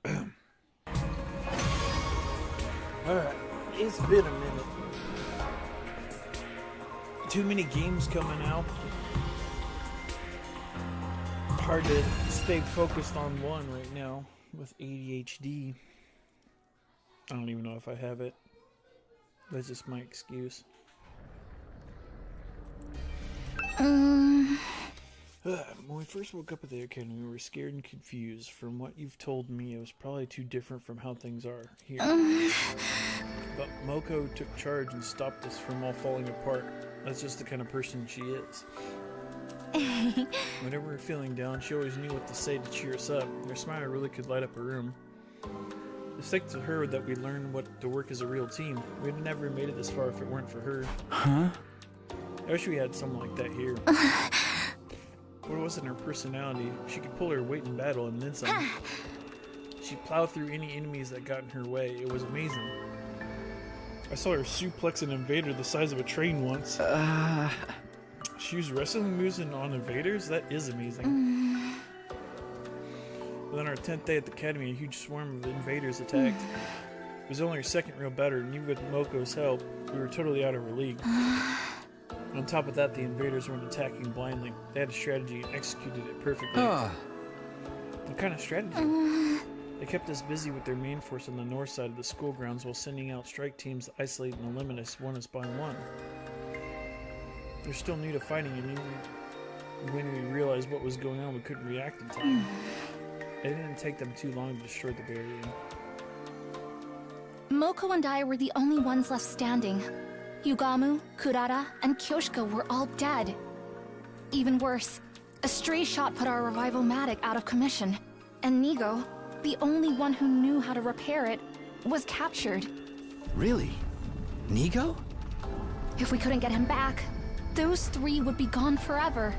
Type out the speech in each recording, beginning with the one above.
Alright, it's been a minute. Too many games coming out. Hard to stay focused on one right now with ADHD. I don't even know if I have it. That's just my excuse. When we first woke up at the academy, we were scared and confused. From what you've told me, it was probably too different from how things are here. But Moko took charge and stopped us from all falling apart. That's just the kind of person she is. Whenever we were feeling down, she always knew what to say to cheer us up. Her smile really could light up a room. It's thanks to her that we learned what to work as a real team. We'd never made it this far if it weren't for her. Huh? I wish we had someone like that here. What wasn't her personality? She could pull her weight in battle and then some. She'd plow through any enemies that got in her way. It was amazing. I saw her suplex an invader the size of a train once. She used wrestling moves on invaders? That is amazing. But on our 10th day at the academy, a huge swarm of invaders attacked. It was only our second real battle, and even with Moko's help, we were totally out of our league. On top of that, the invaders weren't attacking blindly. They had a strategy and executed it perfectly. What kind of strategy? They kept us busy with their main force on the north side of the school grounds while sending out strike teams to isolate and eliminate us one by one. They're still new to fighting, and even when we realized what was going on, we couldn't react in time. It didn't take them too long to destroy the barrier. Moko and I were the only ones left standing. Yugamu, Kurara, and Kyoshika were all dead. Even worse, a stray shot put our revival-matic out of commission, and Nigo, the only one who knew how to repair it, was captured. Really? Nigo? If we couldn't get him back, those three would be gone forever.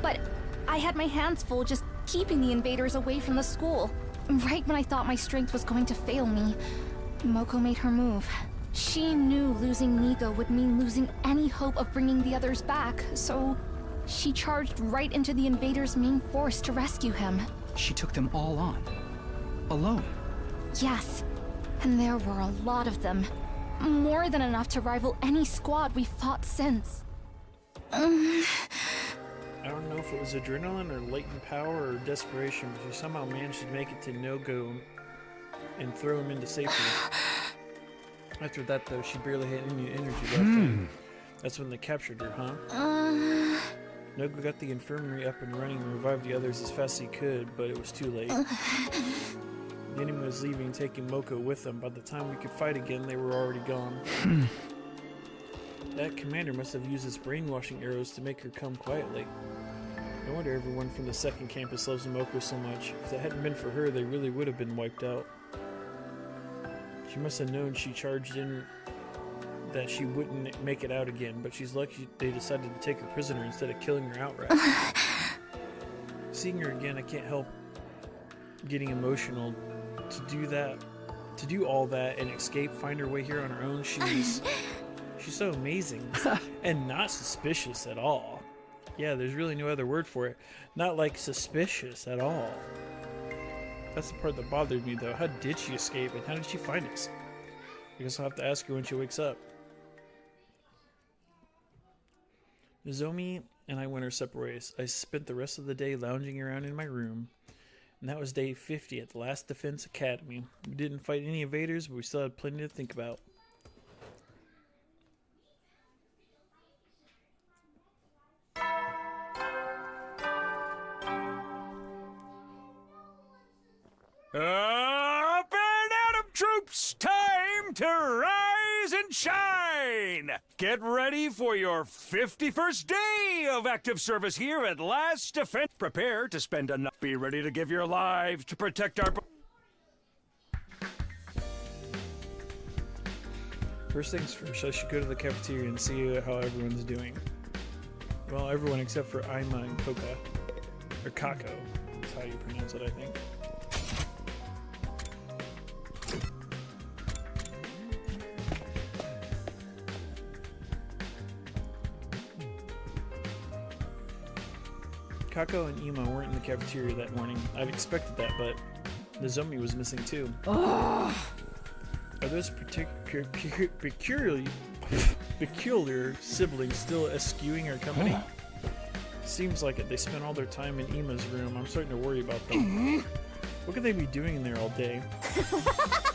But I had my hands full just keeping the invaders away from the school. Right when I thought my strength was going to fail me, Moko made her move. She knew losing Nigo would mean losing any hope of bringing the others back, so she charged right into the invaders' main force to rescue him. She took them all on. Alone. Yes, and there were a lot of them. More than enough to rival any squad we've fought since. I don't know if it was adrenaline or latent power or desperation, but she somehow managed to make it to No-Go and throw him into safety. After that, though, she barely had any energy left. And that's when they captured her, huh? No-Go got the infirmary up and running and revived the others as fast as he could, but it was too late. The enemy was leaving, taking Moko with them. By the time we could fight again, they were already gone. That commander must have used his brainwashing arrows to make her come quietly. No wonder everyone from the second campus loves Moko so much. If it hadn't been for her, they really would have been wiped out. She must have known she charged in that she wouldn't make it out again, but she's lucky they decided to take her prisoner instead of killing her outright. Seeing her again, I can't help getting emotional. To do all that and escape, find her way here on her own, she's so amazing and not suspicious at all. Yeah, there's really no other word for it. Not like suspicious at all. That's the part that bothered me, though. How did she escape, and how did she find us? I guess I'll have to ask her when she wakes up. Nozomi and I went our separate ways. I spent the rest of the day lounging around in my room, and that was day 50 at the Last Defense Academy. We didn't fight any invaders, but we still had plenty to think about. Up and Atom troops, time to rise and shine! Get ready for your 51st day of active service here at Last Defense. Prepare to spend enough. Be ready to give your lives to protect our... First things first, I should go to the cafeteria and see how everyone's doing. Well, everyone except for Aima and Koka. Or Kako. That's how you pronounce it, I think. Kako and Ima weren't in the cafeteria that morning. I'd expected that, but Nozomi was missing too. Are those peculiar siblings still eschewing our company? Seems like it. They spend all their time in Ima's room. I'm starting to worry about them. What could they be doing in there all day?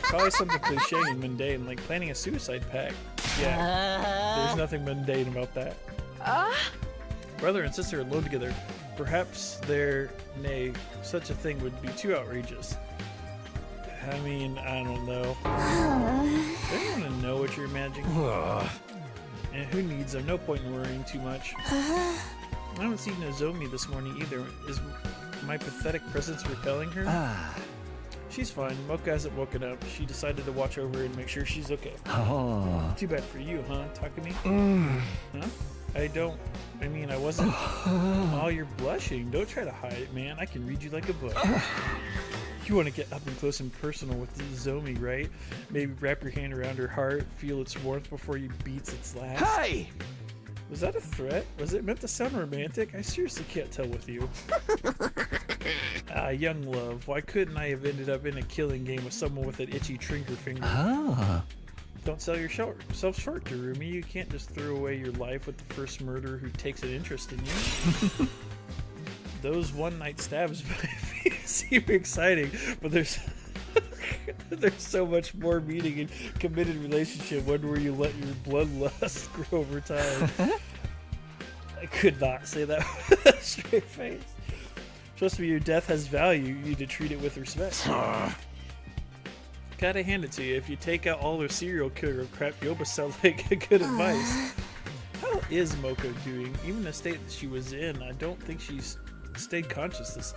Probably something cliche and mundane, like planning a suicide pact. Yeah, there's nothing mundane about that. Brother and sister alone together. Perhaps such a thing would be too outrageous. I mean, I don't know. Does anyone want to know what you're imagining? And who needs them? No point in worrying too much. I haven't seen Nozomi this morning either. Is my pathetic presence repelling her? She's fine. Mocha hasn't woken up. She decided to watch over her and make sure she's okay. Too bad for you, huh? Talk to me? Huh? I wasn't. Oh, you're blushing. Don't try to hide it, man. I can read you like a book. You want to get up and close and personal with Nozomi, right? Maybe wrap your hand around her heart, feel its warmth before you beats its last. Hey! Was that a threat? Was it meant to sound romantic? I seriously can't tell with you. Young love. Why couldn't I have ended up in a killing game with someone with an itchy trigger finger? Don't sell yourself short, Darumi. You can't just throw away your life with the first murderer who takes an interest in you. Those one-night stabs seem exciting, but there's so much more meaning in committed relationship, one where you let your bloodlust grow over time. I could not say that with a straight face. Trust me, your death has value. You need to treat it with respect. Gotta hand it to you. If you take out all the serial killer crap, Yoba sounds like a good advice. How is Moko doing? Even the state that she was in, I don't think she's stayed unconscious this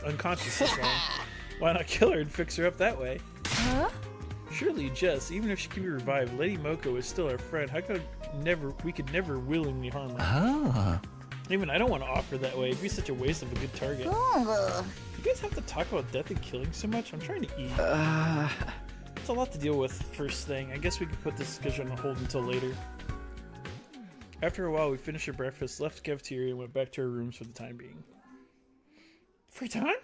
long. Why not kill her and fix her up that way? Surely, Jess, even if she can be revived, Lady Moko is still our friend. How could we could never willingly harm her? Even I don't want to offer that way. It'd be such a waste of a good target. You guys have to talk about death and killing so much? I'm trying to eat. It's a lot to deal with first thing. I guess we could put this discussion on hold until later. After a while, we finished our breakfast, left the cafeteria, and went back to our rooms for the time being. Free time?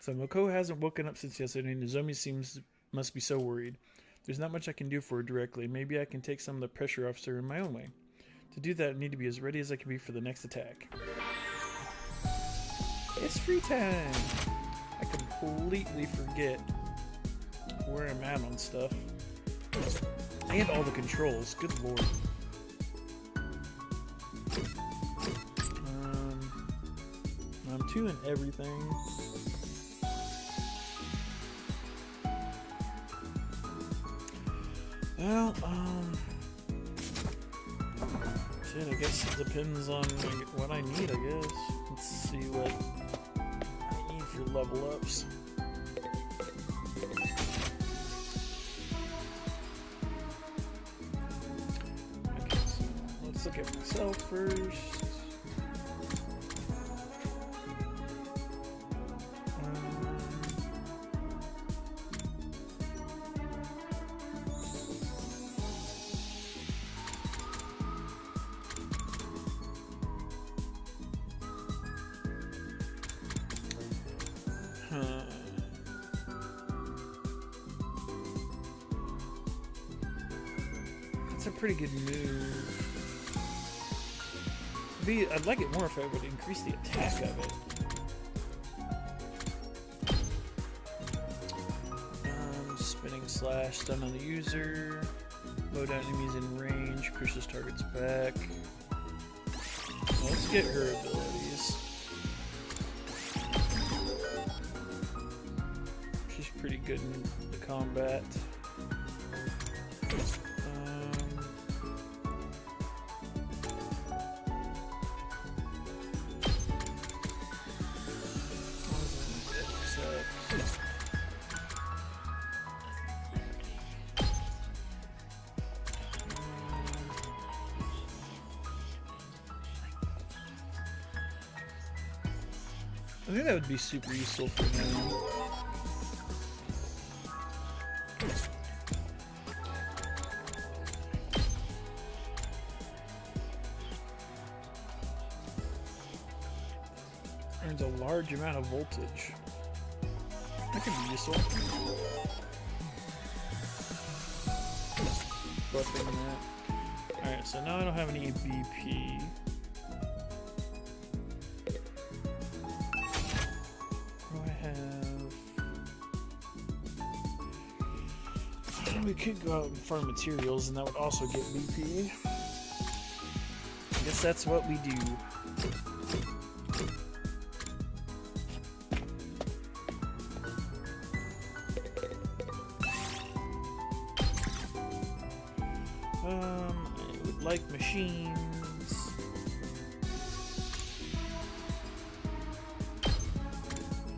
So Moko hasn't woken up since yesterday. Nozomi must be so worried. There's not much I can do for her directly. Maybe I can take some of the pressure off her in my own way. To do that, I need to be as ready as I can be for the next attack. It's free time! I completely forget where I'm at on stuff. And all the controls. Good lord. I'm doing everything. Well, shit, I guess it depends on what I need, I guess. Let's see what I need for level ups. Okay, so let's look at myself first. That's a pretty good move. I'd like it more if I would increase the attack of it. Spinning slash, stun on the user, low down enemies in range, pushes targets back. Well, let's get her abilities. She's pretty good in the combat. I think that would be super useful for now. Earns a large amount of voltage. That could be useful. Collecting that. Alright, so now I don't have any BP. What do I have? We could go out and farm materials, and that would also get BP. I guess that's what we do. I would like machines.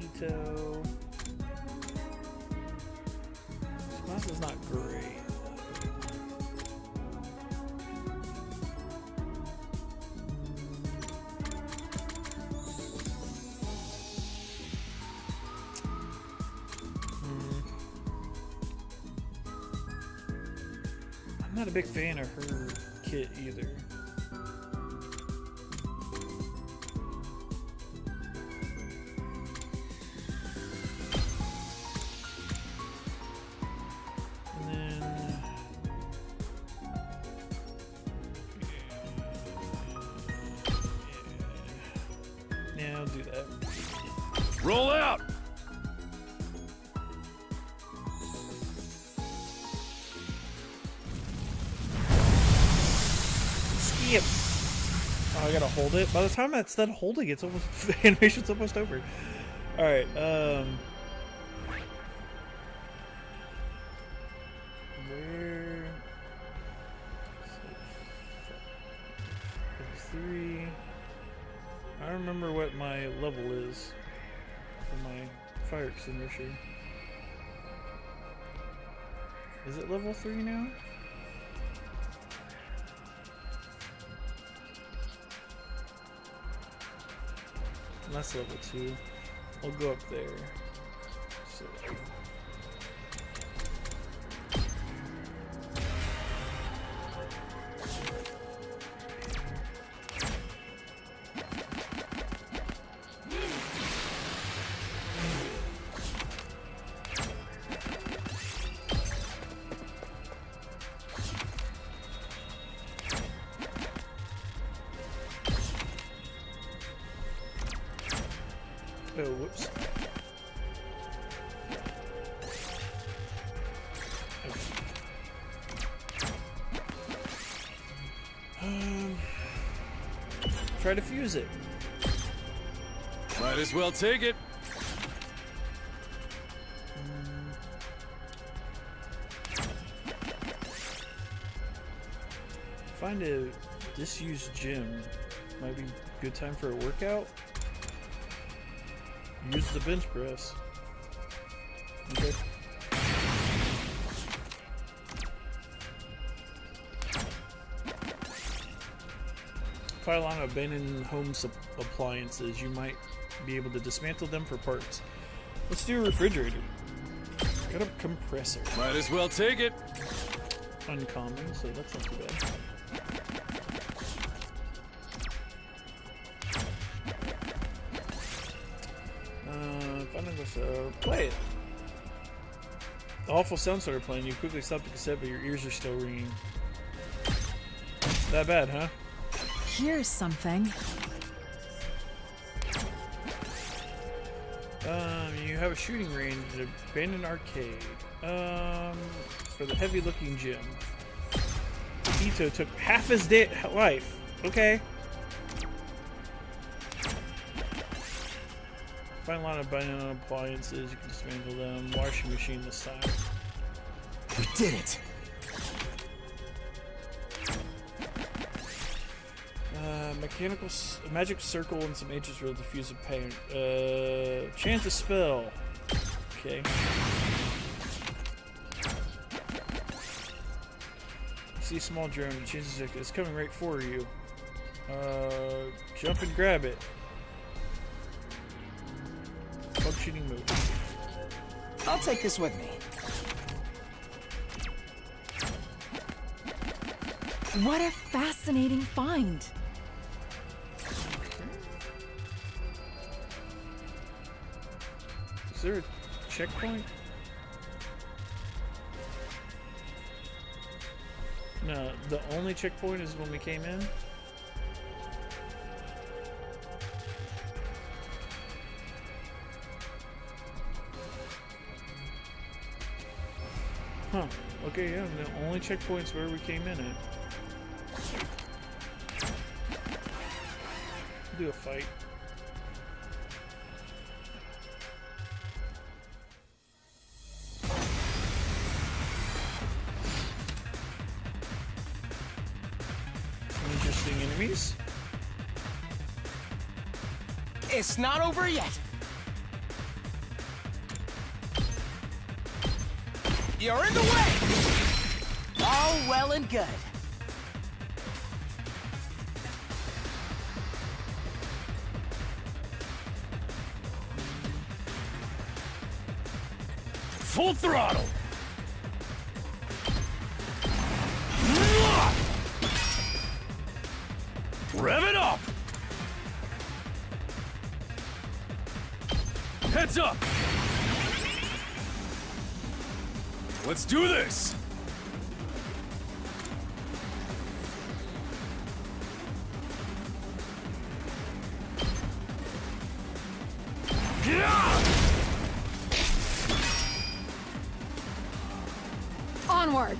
Ito. This is not great. I'm not a big fan of her kit either. Yeah, I'll do that. Roll out! Skip! Oh, I gotta hold it. By the time that's done holding, it's almost the animation's almost over. Alright, where 3. I don't remember what my level is for my fire extinguisher. Is it level 3 now? That's level 2. I'll go up there. So. Oh, whoops. Try to fuse it. Might as well take it. Find a disused gym. Might be a good time for a workout. Use the bench press. Okay. File on abandoned home appliances. You might be able to dismantle them for parts. Let's do a refrigerator. Got a compressor. Might as well take it. Uncommon, so that's not too bad. Play it. The awful sound started playing. You quickly stopped the cassette, but your ears are still ringing. That bad, huh? Here's something. You have a shooting range at an abandoned arcade. For the heavy-looking gym. Ito took half his life. Okay. Find a lot of abandoned appliances. You can dismantle them. Washing machine this time. We did it! Mechanical magic circle and some H's for diffusive paint. Chance a spell. Okay. See a small drone. Chances are it's coming right for you. Jump and grab it. Functioning move. I'll take this with me. What a fascinating find. Is there a checkpoint? No, the only checkpoint is when we came in. Huh. Okay, yeah, the only checkpoint's where we came in at. Do a fight. Interesting enemies. It's not over yet. You're in the way! All well and good. Full throttle! Rev it up! Heads up! Let's do this! Onward!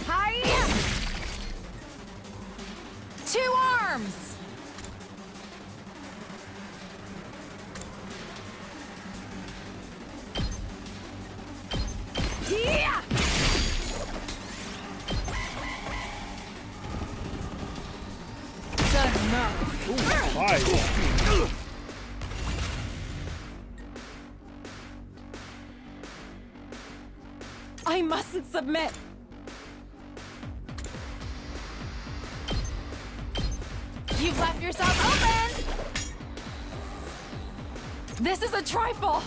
Hi! 2 arms! Yeah! Done enough. Why? I mustn't submit. You've left yourself open! This is a trifle!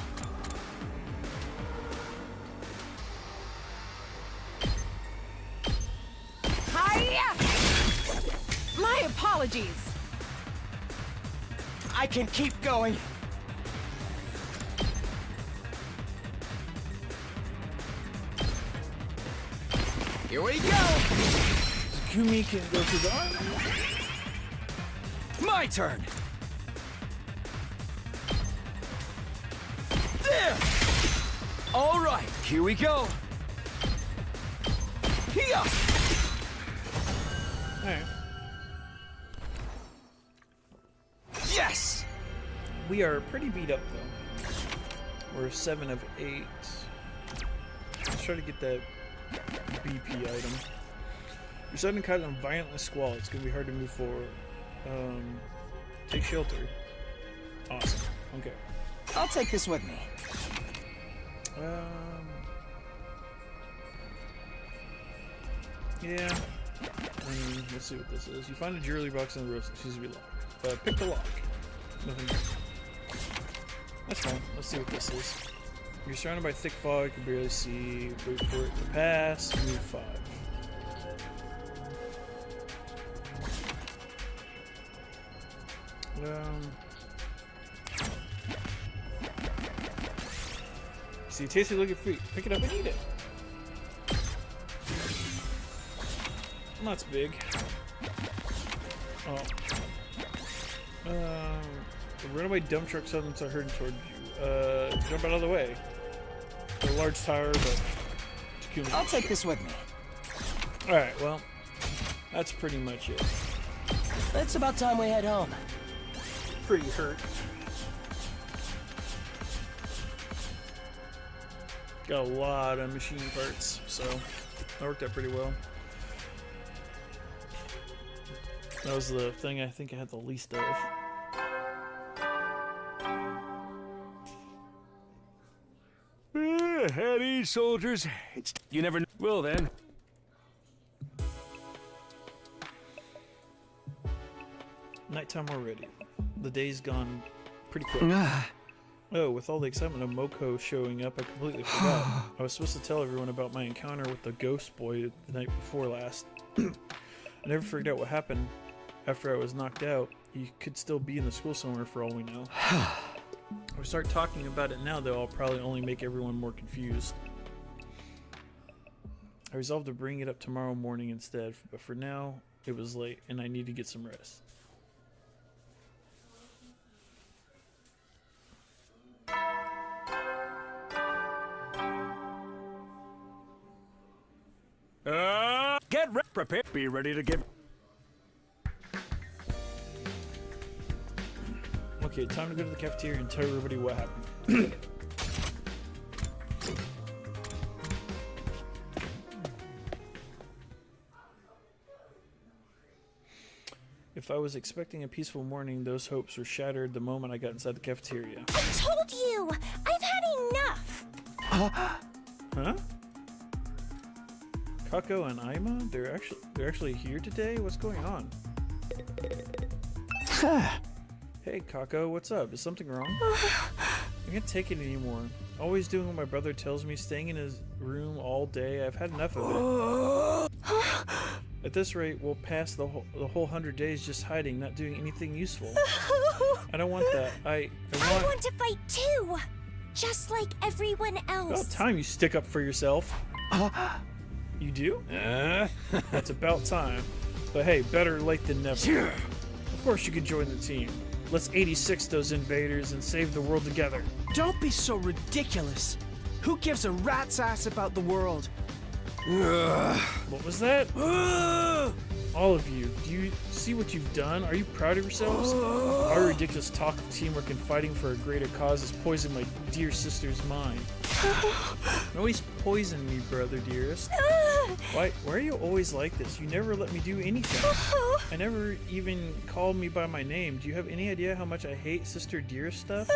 Hiya! My apologies. I can keep going. Here we go! Kumi can go through the arm. My turn! There! All right, here we go. Here! Alright. Yes! We are pretty beat up though. We're 7 of 8. Let's try to get that BP item. Your sudden cut and violently squall. It's gonna be hard to move forward. Take shelter. Awesome. Okay. I'll take this with me. Yeah. Let's see what this is. You find a jewelry box in the road that seems to be locked. Pick the lock. Nothing there. That's fine. Let's see what this is. You're surrounded by thick fog. You can barely see. Wait for it to pass. Move 5. See, tasty looking fruit. Pick it up and eat it. That's big. Oh. The runaway dump truck suddenly started hurting toward you. Jump out of the way. A large tire, but Takumi. I'll take this with me. Alright, well, that's pretty much it. It's about time we head home. Pretty hurt. Got a lot of machine parts, so that worked out pretty well. That was the thing I think I had the least of. Heady soldiers. You never know. Well then. Nighttime already. The day's gone pretty quick. Oh, with all the excitement of Moko showing up, I completely forgot. I was supposed to tell everyone about my encounter with the ghost boy the night before last. I never figured out what happened after I was knocked out. He could still be in the school somewhere for all we know. If we start talking about it now, though, I'll probably only make everyone more confused. I resolved to bring it up tomorrow morning instead, but for now, it was late, and I need to get some rest. Get ready, prepare, be ready to give. Okay, time to go to the cafeteria and tell everybody what happened. If I was expecting a peaceful morning, those hopes were shattered the moment I got inside the cafeteria. I told you! I've had enough! Huh? Kako and Ima? They're actually here today? What's going on? Hey Kako, what's up? Is something wrong? I can't take it anymore. Always doing what my brother tells me, staying in his room all day. I've had enough of it. At this rate, we'll pass the whole 100 days just hiding, not doing anything useful. I don't want that. I want to fight too! Just like everyone else. About time you stick up for yourself. You do? That's about time. But hey, better late than never. Of course you can join the team. Let's 86 those invaders and save the world together. Don't be so ridiculous. Who gives a rat's ass about the world? What was that? All of you, do you see what you've done? Are you proud of yourselves? Our ridiculous talk of teamwork and fighting for a greater cause has poisoned my dear sister's mind. You always poison me, brother dearest. Why are you always like this? You never let me do anything. I never even called me by my name. Do you have any idea how much I hate sister dearest stuff?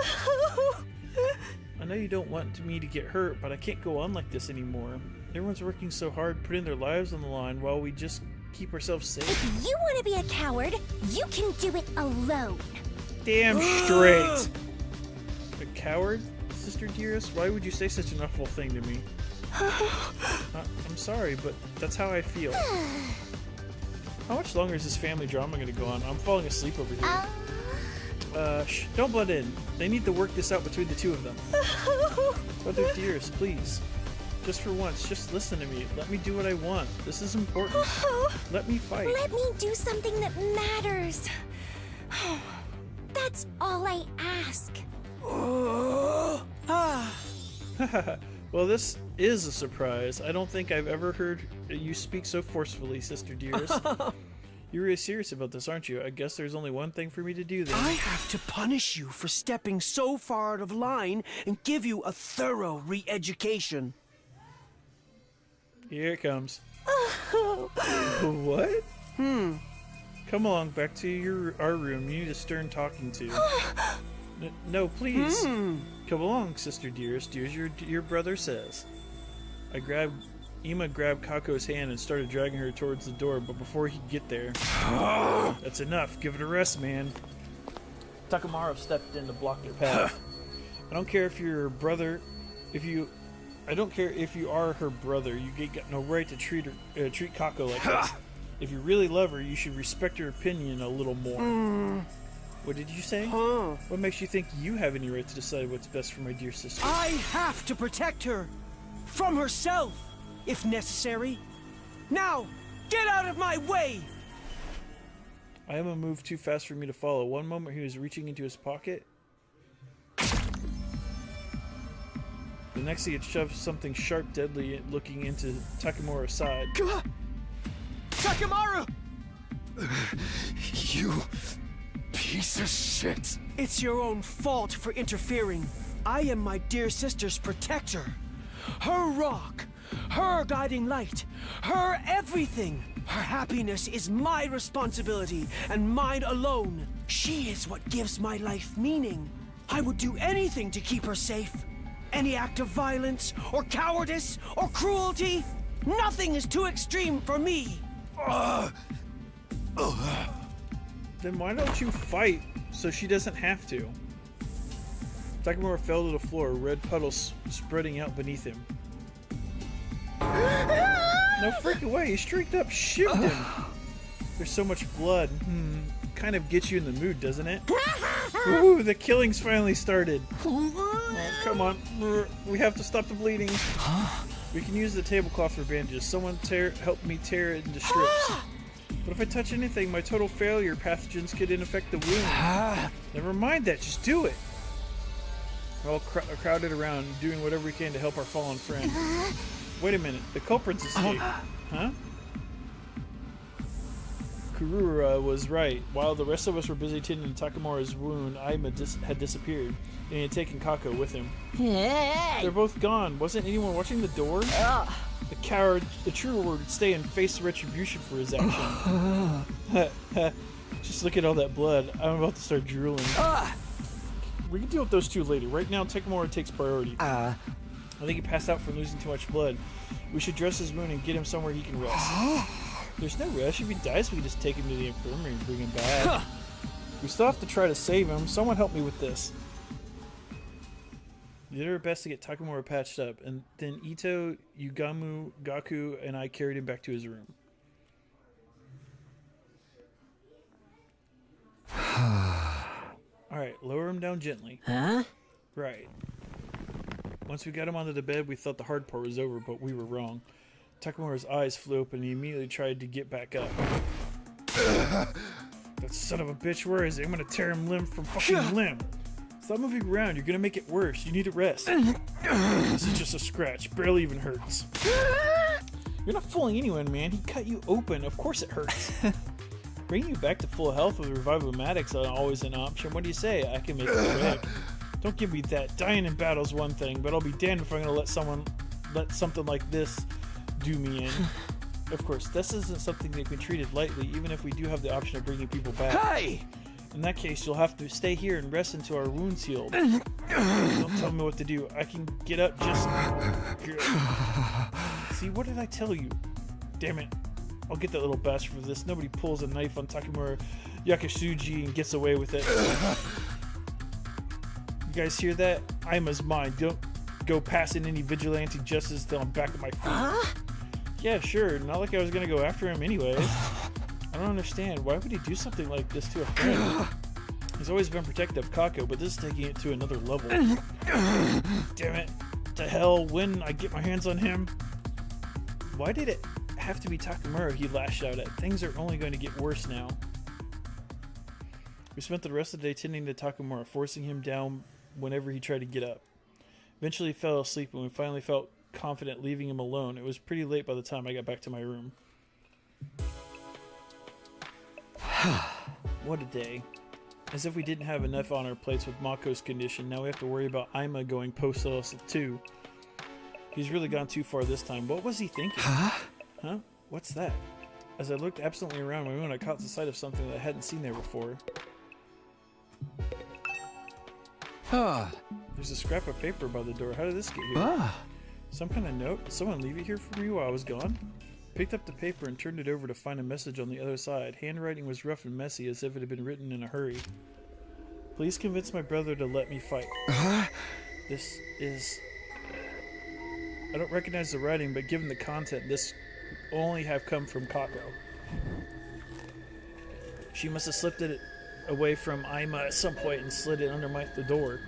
I know you don't want me to get hurt, but I can't go on like this anymore. Everyone's working so hard, putting their lives on the line while we just keep ourselves safe. If you want to be a coward, you can do it alone. Damn straight. A coward? Sister dearest, why would you say such an awful thing to me? I'm sorry, but that's how I feel. How much longer is this family drama going to go on? I'm falling asleep over here. Shh, don't butt in. They need to work this out between the two of them. Brother dearest, please. Just for once, just listen to me. Let me do what I want. This is important. Let me fight. Let me do something that matters. That's all I ask. Well, this is a surprise. I don't think I've ever heard you speak so forcefully, sister dearest. You're really serious about this, aren't you? I guess there's only one thing for me to do then. I have to punish you for stepping so far out of line and give you a thorough re-education. Here it comes. What? Come along, back to our room. You need a stern talking to. No, please. Come along, sister dearest. Do as your brother says. Ima grabbed Kako's hand and started dragging her towards the door, but before he could get there... That's enough. Give it a rest, man. Takamaru stepped in to block their path. I don't care if you're her brother. I don't care if you are her brother. You got no right to treat Kako like this. If you really love her, you should respect her opinion a little more. What did you say? What makes you think you have any right to decide what's best for my dear sister? I have to protect her from herself, if necessary. Now, get out of my way! Ima moved too fast for me to follow. One moment he was reaching into his pocket. The next he had shoved something sharp, deadly looking into Takamaru's side. Takamaru! You piece of shit! It's your own fault for interfering. I am my dear sister's protector. Her rock, her guiding light, her everything. Her happiness is my responsibility and mine alone. She is what gives my life meaning. I would do anything to keep her safe. Any act of violence, or cowardice, or cruelty, nothing is too extreme for me. Then why don't you fight so she doesn't have to? Takamaru fell to the floor, red puddles spreading out beneath him. No freaking way, he streaked up, shoot him! There's so much blood. kind of gets you in the mood, doesn't it? Ooh, the killing's finally started. Oh, come on. We have to stop the bleeding. We can use the tablecloth for bandages. Someone help me tear it into strips. But if I touch anything, my total failure pathogens could infect the wound. Never mind that, just do it. We're all crowded around, doing whatever we can to help our fallen friend. Wait a minute, the culprits escaped. Huh? Kurura was right. While the rest of us were busy tending to Takamura's wound, Aima had disappeared, and he had taken Kako with him. They're both gone. Wasn't anyone watching the door? The coward, the true word, would stay and face retribution for his action. Just look at all that blood. I'm about to start drooling. We can deal with those two later. Right now, Takamura takes priority. I think he passed out from losing too much blood. We should dress his wound and get him somewhere he can rest. There's no rush. If he dies, we can just take him to the infirmary and bring him back. We still have to try to save him. Someone help me with this. We did our best to get Takamura patched up, and then Ito, Yugamu, Gaku, and I carried him back to his room. Alright, lower him down gently. Huh? Right. Once we got him onto the bed, we thought the hard part was over, but we were wrong. Takamura's eyes flew open and he immediately tried to get back up. That son of a bitch, where is he? I'm gonna tear him limb from fucking limb. Stop moving around, you're gonna make it worse. You need to rest. This is just a scratch, barely even hurts. You're not fooling anyone, man. He cut you open, of course it hurts. Bringing you back to full health with Revivomatics are always an option. What do you say? I can make it quick. Don't give me that. Dying in battle's one thing, but I'll be damned if I'm gonna let something like this do me in. Of course, this isn't something that can be treated lightly, even if we do have the option of bringing people back. Hey! In that case, you'll have to stay here and rest until our wounds healed. Don't tell me what to do. I can get up just... See, what did I tell you? Damn it. I'll get that little bastard for this. Nobody pulls a knife on Takamura Yakasuji and gets away with it. You guys hear that? Aima's mine. Don't go passing any vigilante justice till I'm back at my feet. Yeah, sure. Not like I was gonna go after him anyways. I don't understand. Why would he do something like this to a friend? He's always been protective of Kako, but this is taking it to another level. Damn it. To hell, when I get my hands on him. Why did it have to be Takamura he lashed out at? Things are only going to get worse now. We spent the rest of the day tending to Takamura, forcing him down whenever he tried to get up. Eventually he fell asleep, and we finally felt confident leaving him alone. It was pretty late by the time I got back to my room. What a day. As if we didn't have enough on our plates with Mako's condition, now we have to worry about Aima going post-us too. He's really gone too far this time. What was he thinking? Huh? What's that? As I looked absently around my room, I caught the sight of something that I hadn't seen there before. There's a scrap of paper by the door. How did this get here? Some kind of note? Did someone leave it here for me while I was gone? Picked up the paper and turned it over to find a message on the other side. Handwriting was rough and messy, as if it had been written in a hurry. Please convince my brother to let me fight. This is... I don't recognize the writing, but given the content, this only have come from Kako. She must have slipped it away from Aima at some point and slid it under the door.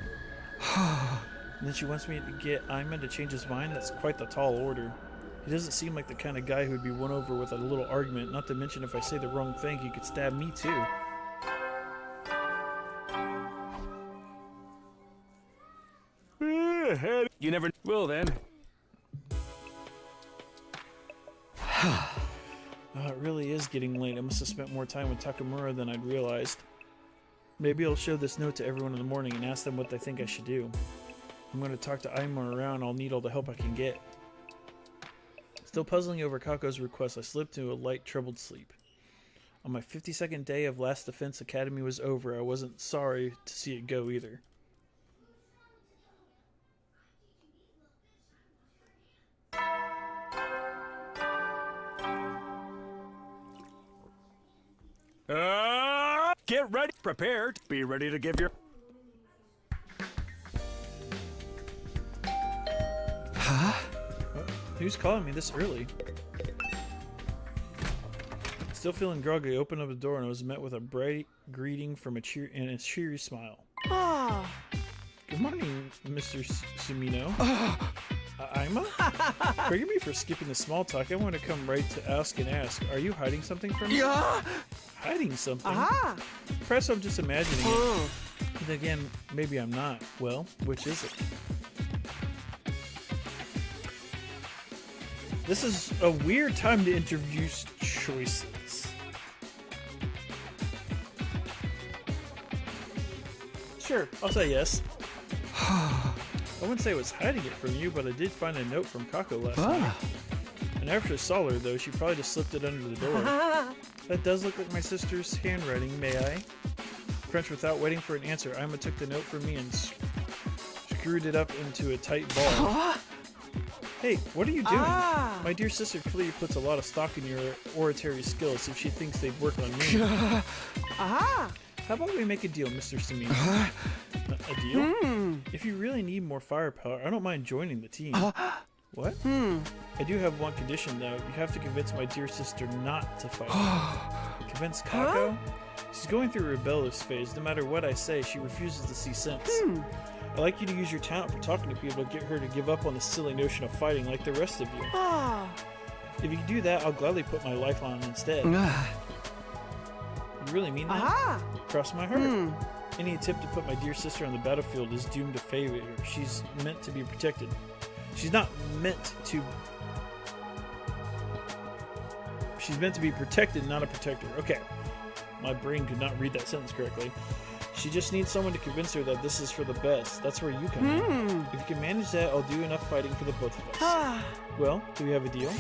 And then she wants me to get Aima to change his mind? That's quite the tall order. He doesn't seem like the kind of guy who would be won over with a little argument, not to mention if I say the wrong thing, he could stab me too. You never will then. It really is getting late. I must have spent more time with Takamura than I'd realized. Maybe I'll show this note to everyone in the morning and ask them what they think I should do. I'm going to talk to Aima around. I'll need all the help I can get. Still puzzling over Kako's request, I slipped into a light, troubled sleep. On my 52nd day of Last Defense Academy was over, I wasn't sorry to see it go either. Get ready, prepared, be ready to give your... Who's calling me this early? Still feeling groggy, I opened up the door and I was met with a bright greeting from a cheery smile. Ah. Good morning, Mr. Sumino. Ima? Forgive me for skipping the small talk. I want to come right to ask. Are you hiding something from me? Yeah. Hiding something? Aha. Perhaps I'm just imagining it. But again, maybe I'm not. Well, which is it? This is a weird time to introduce choices. Sure, I'll say yes. I wouldn't say I was hiding it from you, but I did find a note from Kako last night. And after I saw her, though, she probably just slipped it under the door. That does look like my sister's handwriting, may I? Crunch, without waiting for an answer, Ima took the note from me and screwed it up into a tight ball. Hey, what are you doing? My dear sister clearly puts a lot of stock in your oratory skills if she thinks they'd work on me. Aha. How about we make a deal, Mr. Sumino? A deal? If you really need more firepower, I don't mind joining the team. What? I do have one condition, though. You have to convince my dear sister not to fight. Convince Kako? She's going through a rebellious phase. No matter what I say, she refuses to see sense. I'd like you to use your talent for talking to people to get her to give up on the silly notion of fighting like the rest of you. If you can do that, I'll gladly put my life on instead. You really mean that? Cross my heart. Any attempt to put my dear sister on the battlefield is doomed to failure. She's meant to be protected. She's not meant to... She's meant to be protected, not a protector. Okay. My brain could not read that sentence correctly. She just needs someone to convince her that this is for the best. That's where you come in. If you can manage that, I'll do enough fighting for the both of us. Well, do we have a deal?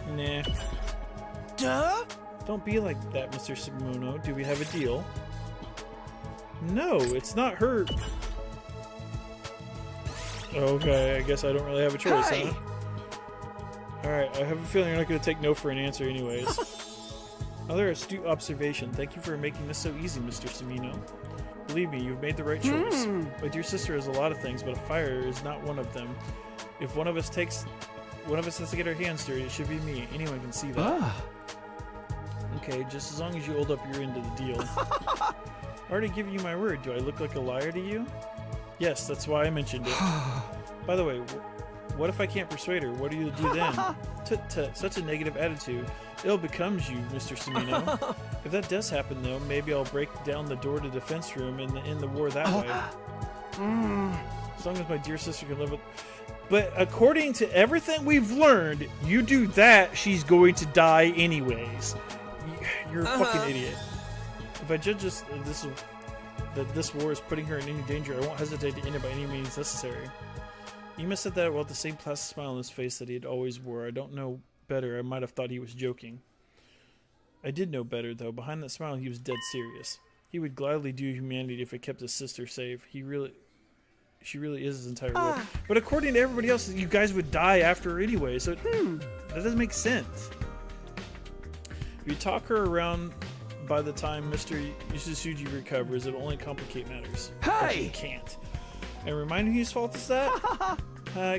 Nah. Duh? Don't be like that, Mr. Sumino. Do we have a deal? No, it's not her. Okay, I guess I don't really have a choice, huh? Alright, I have a feeling you're not going to take no for an answer anyways. Another astute observation. Thank you for making this so easy, Mr. Sumino. Believe me, you've made the right choice. My dear sister has a lot of things, but a fire is not one of them. If one of us has to get our hands dirty, it should be me. Anyone can see that. Okay, just as long as you hold up your end of the deal. I already given you my word. Do I look like a liar to you? Yes, that's why I mentioned it. By the way, what if I can't persuade her? What do you do then? Tut-tut, such a negative attitude. Ill becomes you, Mr. Sumino. If that does happen, though, maybe I'll break down the door to the defense room and end the war that way. As long as my dear sister can live with... But according to everything we've learned, you do that, she's going to die anyways. You're a fucking idiot. If I judge that this war is putting her in any danger, I won't hesitate to end it by any means necessary. Ima said that with the same placid smile on his face that he had always wore. I don't know better. I might have thought he was joking. I did know better, though. Behind that smile, he was dead serious. He would gladly do humanity if it kept his sister safe. She really is his entire world. But according to everybody else, you guys would die after her anyway, so that doesn't make sense. If you talk her around by the time Mr. Yusutsuji recovers, it'll only complicate matters. But you can't. And remind me whose fault is that?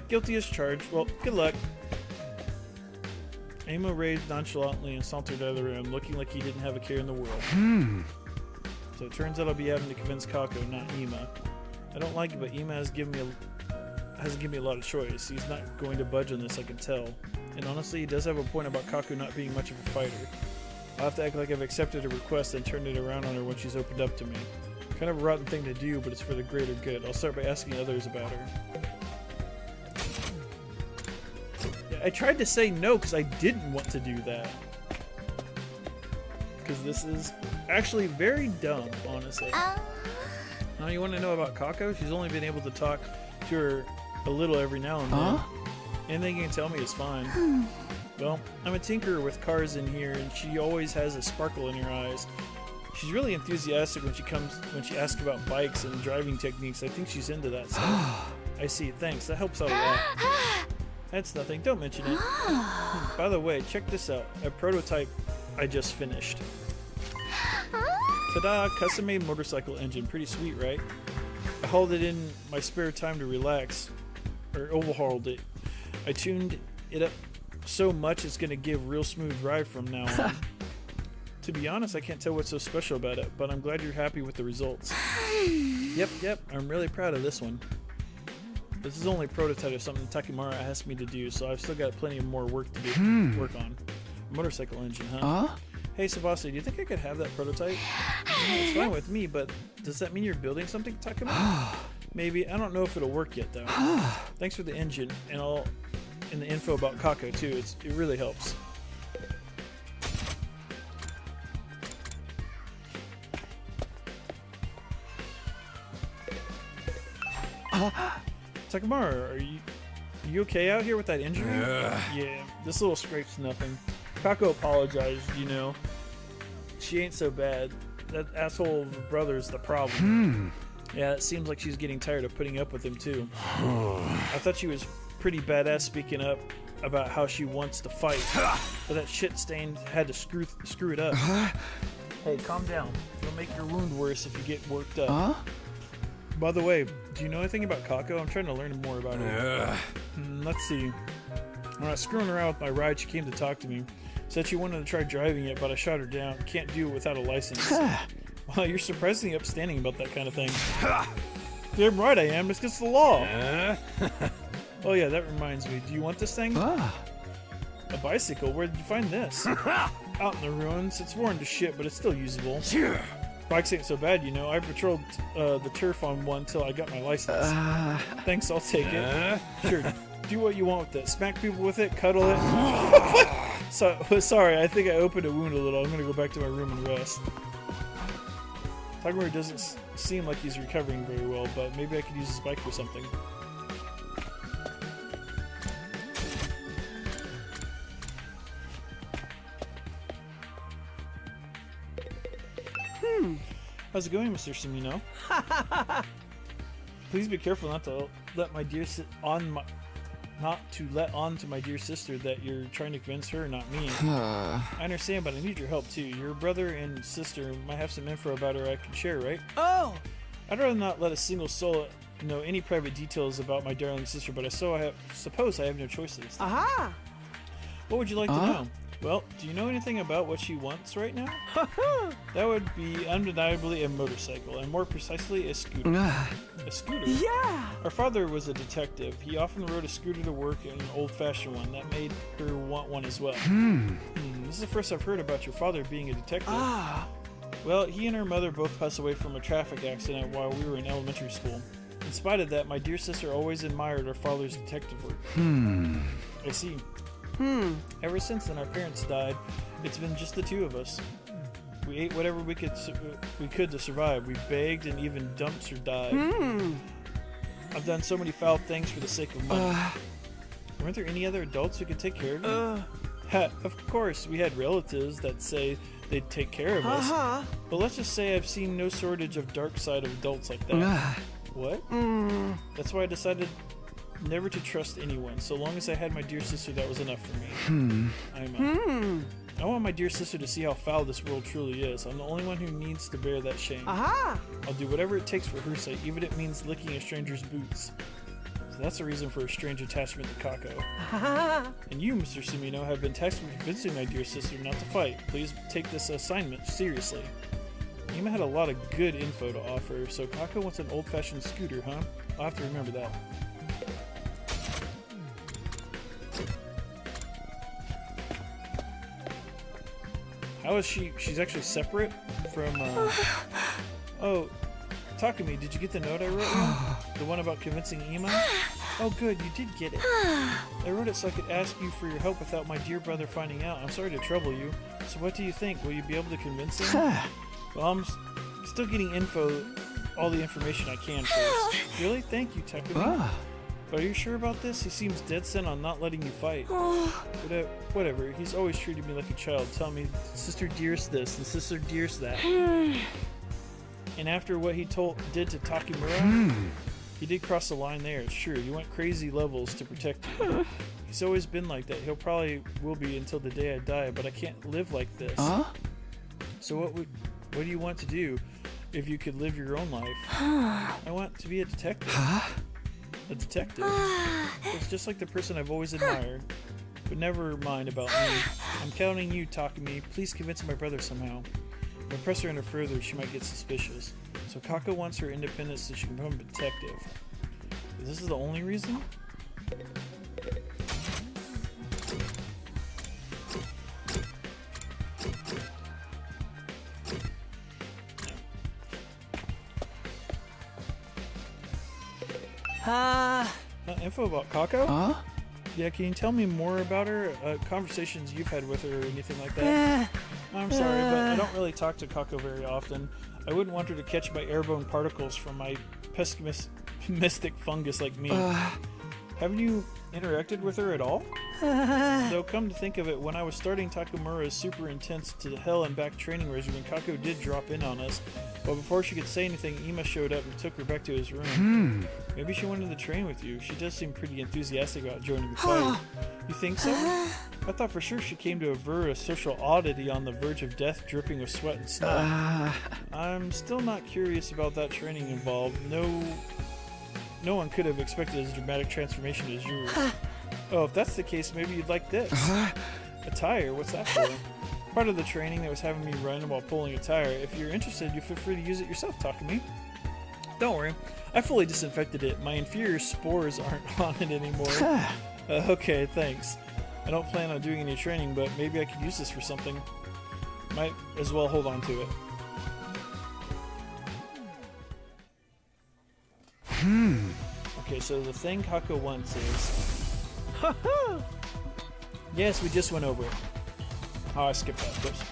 Guilty as charged. Well, good luck. Amo raised nonchalantly and sauntered out of the room, looking like he didn't have a care in the world. So it turns out I'll be having to convince Kako, not Ima. I don't like it, but Ima hasn't given me a lot of choice. He's not going to budge on this, I can tell. And honestly, he does have a point about Kako not being much of a fighter. I'll have to act like I've accepted her request and turned it around on her when she's opened up to me. Kind of a rotten thing to do, but it's for the greater good. I'll start by asking others about her. I tried to say no because I didn't want to do that. Because this is actually very dumb, honestly. Now you want to know about Kako? She's only been able to talk to her a little every now and then. Anything you can tell me is fine. Well, I'm a tinkerer with cars in here, and she always has a sparkle in her eyes. She's really enthusiastic when she asks about bikes and driving techniques. I think she's into that stuff. I see. Thanks. That helps out a lot. That's nothing. Don't mention it. By the way, check this out. A prototype I just finished. Ta-da! Custom-made motorcycle engine. Pretty sweet, right? I hauled it in my spare time to relax. Or overhauled it. I tuned it up so much it's gonna give real smooth ride from now on. To be honest, I can't tell what's so special about it, but I'm glad you're happy with the results. Yep, I'm really proud of this one. This is only a prototype of something Takemura asked me to do, so I've still got plenty of more work to do. Work on. Motorcycle engine, huh? Hey, Tsubasa, do you think I could have that prototype? It's fine with me, but does that mean you're building something, Takemura? Maybe. I don't know if it'll work yet, though. Thanks for the engine and the info about Kako, too. It really helps. Takemura, are you okay out here with that injury? Yeah, this little scrape's nothing. Kako apologized, you know. She ain't so bad. That asshole of a brother's the problem. Yeah, it seems like she's getting tired of putting up with him, too. I thought she was pretty badass speaking up about how she wants to fight, but that shit stain had to screw it up. Hey, calm down. It'll make your wound worse if you get worked up. By the way, do you know anything about Kako? I'm trying to learn more about her. Let's see. When I was screwing around with my ride, she came to talk to me. Said she wanted to try driving it, but I shot her down. Can't do it without a license. Wow, you're surprisingly upstanding about that kind of thing. Damn right I am. It's against the law. Oh yeah, that reminds me. Do you want this thing? A bicycle? Where did you find this? Out in the ruins. It's worn to shit, but it's still usable. Bikes ain't so bad, you know. I patrolled the turf on one till I got my license. Thanks, I'll take it. Sure, do what you want with it. Smack people with it, cuddle it. Sorry, I think I opened a wound a little. I'm gonna go back to my room and rest. Takemura doesn't seem like he's recovering very well, but maybe I could use his bike for something. How's it going, Mr. Sumino? Please be careful not to let my dear to my dear sister that you're trying to convince her, not me. I understand, but I need your help too. Your brother and sister might have some info about her I can share, right? Oh! I'd rather not let a single soul know any private details about my darling sister, but suppose I have no choices. Aha! What would you like to know? Well, do you know anything about what she wants right now? That would be undeniably a motorcycle, and more precisely a scooter. A scooter? Yeah! Our father was a detective. He often rode a scooter to work in an old-fashioned one. That made her want one as well. This is the first I've heard about your father being a detective. Well, he and her mother both passed away from a traffic accident while we were in elementary school. In spite of that, my dear sister always admired our father's detective work. I see. Ever since then, our parents died. It's been just the two of us. We ate whatever we could to survive. We begged and even dumpster dived. I've done so many foul things for the sake of money. Weren't there any other adults who could take care of you? Of course, we had relatives that say they'd take care of us. But let's just say I've seen no shortage of dark side of adults like that. What? That's why I decided never to trust anyone. So long as I had my dear sister, that was enough for me. I want my dear sister to see how foul this world truly is. I'm the only one who needs to bear that shame. I'll do whatever it takes for her sake, even if it means licking a stranger's boots. So that's the reason for a strange attachment to Kako. And you, Mr. Sumino, have been tasked with convincing my dear sister not to fight. Please take this assignment seriously. Ima had a lot of good info to offer, so Kako wants an old-fashioned scooter, huh? I'll have to remember that. How is she? She's actually separate from, Oh, Takumi, did you get the note I wrote you? The one about convincing Ima? Oh good, you did get it. I wrote it so I could ask you for your help without my dear brother finding out. I'm sorry to trouble you. So what do you think? Will you be able to convince him? Well, I'm still getting all the information I can first. Really? Thank you, Takumi. But are you sure about this? He seems dead set on not letting you fight. But, whatever, he's always treated me like a child, telling me, sister dearest this and sister dearest that. And after what he did to Takemura, he did cross the line there, it's true. He went crazy levels to protect you. He's always been like that. He'll probably will be until the day I die, but I can't live like this. So what do you want to do if you could live your own life? I want to be a detective. A detective? It's just like the person I've always admired. But never mind about me. I'm counting you, Takumi. Please convince my brother somehow. If I press her any further, she might get suspicious. So Kako wants her independence so she can become a detective. This is the only reason? Info about Kako? Huh? Yeah, can you tell me more about her? Conversations you've had with her or anything like that? I'm sorry, but I don't really talk to Kako very often. I wouldn't want her to catch my airborne particles from my pessimistic fungus like me. Haven't you interacted with her at all? Though come to think of it, when I was starting Takumura's super intense to hell and back training regimen, Kako did drop in on us. But before she could say anything, Ima showed up and took her back to his room. Maybe she wanted to train with you. She does seem pretty enthusiastic about joining the fight. You think so? I thought for sure she came to avert a social oddity on the verge of death, dripping with sweat and snot. I'm still not curious about that training involved. No one could have expected as dramatic transformation as yours. Oh, if that's the case, maybe you'd like this. A tire? What's that for? Part of the training that was having me run while pulling a tire. If you're interested, you feel free to use it yourself, Takumi. Don't worry. I fully disinfected it. My inferior spores aren't on it anymore. Okay, thanks. I don't plan on doing any training, but maybe I could use this for something. Might as well hold on to it. Okay, so the thing Kako wants is... Yes, we just went over it. Oh, I skipped that. Whoops.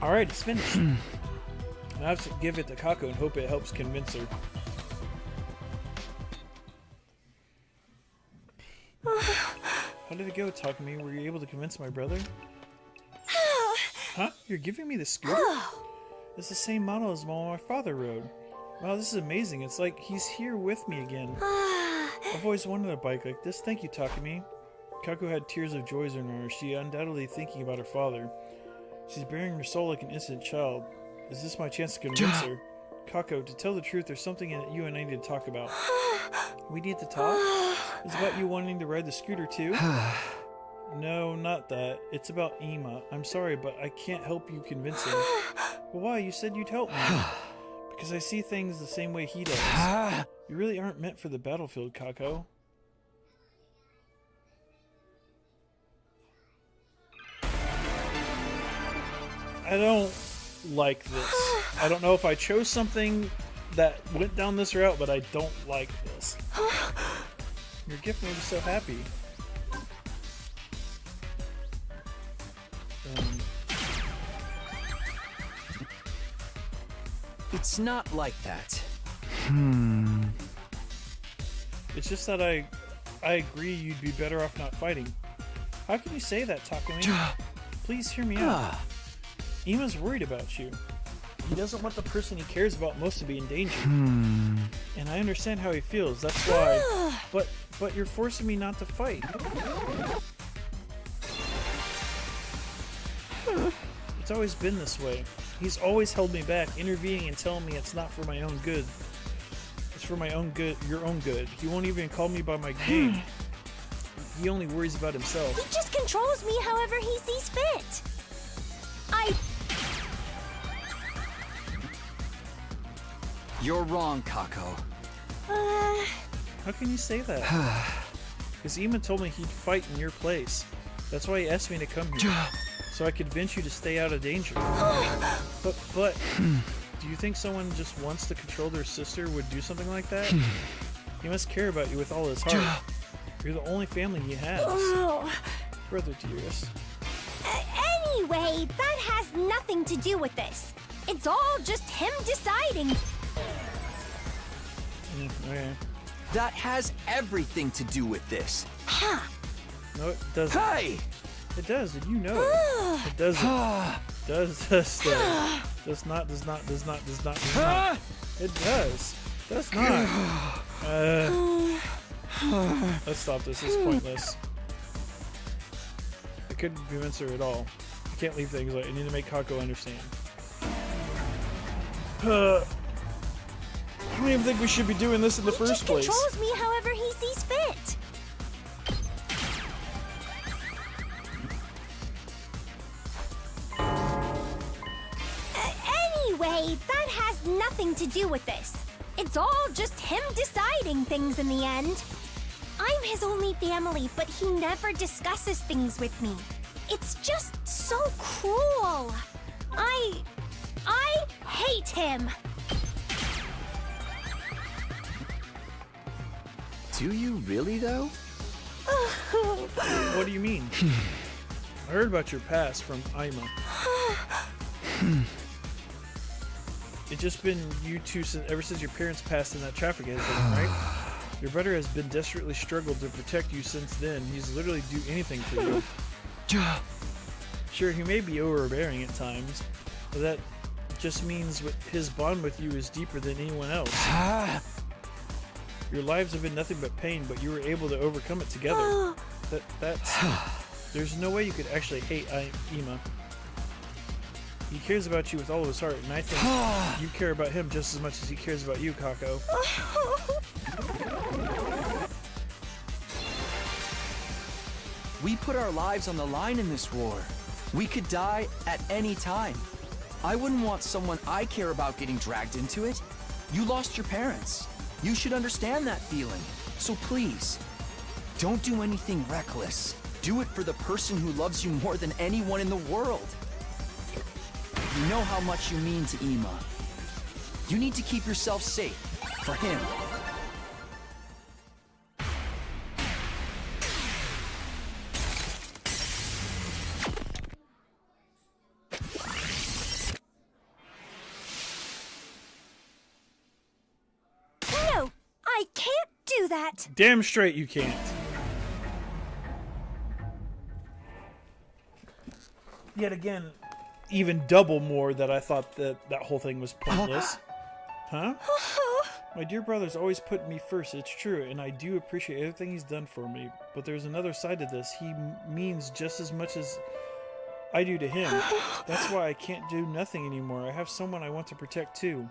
Alright, it's finished. Now I have to give it to Kako and hope it helps convince her. How did it go, Takumi? Were you able to convince my brother? Huh? You're giving me the scooter? It's the same model as the one my father rode. Wow, this is amazing. It's like he's here with me again. I've always wanted a bike like this. Thank you, Takumi. Kako had tears of joy in her eyes. She undoubtedly thinking about her father. She's bearing her soul like an innocent child. Is this my chance to convince her? Kako, to tell the truth, there's something that you and I need to talk about. We need to talk? It's about you wanting to ride the scooter too? No, not that. It's about Ima. I'm sorry, but I can't help you convince him. But why? You said you'd help me. Because I see things the same way he does. You really aren't meant for the battlefield, Kako. I don't like this. I don't know if I chose something that went down this route, but I don't like this. Your gift made me so happy. It's not like that. It's just that I agree you'd be better off not fighting. How can you say that, Takumi? Please hear me out. Ima's worried about you. He doesn't want the person he cares about most to be in danger. And I understand how he feels. That's why. But you're forcing me not to fight. It's always been this way. He's always held me back, intervening and telling me it's not for my own good. It's for my own good, your own good. He won't even call me by my name. He only worries about himself. He just controls me however he sees fit. You're wrong, Kako. How can you say that? Because Ima told me he'd fight in your place. That's why he asked me to come here. So I could convince you to stay out of danger. But, do you think someone just wants to control their sister would do something like that? He must care about you with all his heart. You're the only family he has. Brother Dearest. Anyway, that has nothing to do with this. It's all just him deciding. Okay. That has everything to do with this. No, it doesn't. Hey! It does. Did you know it? It doesn't. Does not. It does. Does not. Let's stop this. It's pointless. I couldn't convince her at all. I can't leave things like I need to make Kako understand. I don't even think we should be doing this in the first place. He just controls me however he sees fit. Anyway, that has nothing to do with this. It's all just him deciding things in the end. I'm his only family, but he never discusses things with me. It's just so cruel. I hate him. Do you really, though? What do you mean? I heard about your past from Ima. It's just been you two ever since your parents passed in that traffic accident, right? Your brother has been desperately struggled to protect you since then. He's literally do anything for you. Sure, he may be overbearing at times, but that just means his bond with you is deeper than anyone else. Your lives have been nothing but pain, but you were able to overcome it together. That's there's no way you could actually hate Ima. He cares about you with all of his heart, and I think you care about him just as much as he cares about you, Kako. We put our lives on the line in this war. We could die at any time. I wouldn't want someone I care about getting dragged into it. You lost your parents. You should understand that feeling. So please, don't do anything reckless. Do it for the person who loves you more than anyone in the world. You know how much you mean to Ima. You need to keep yourself safe for him. No, I can't do that. Damn straight you can't. Yet again, even double more that I thought that whole thing was pointless. Huh? My dear brother's always put me first, it's true, and I do appreciate everything he's done for me. But there's another side to this. He means just as much as I do to him. That's why I can't do nothing anymore. I have someone I want to protect too.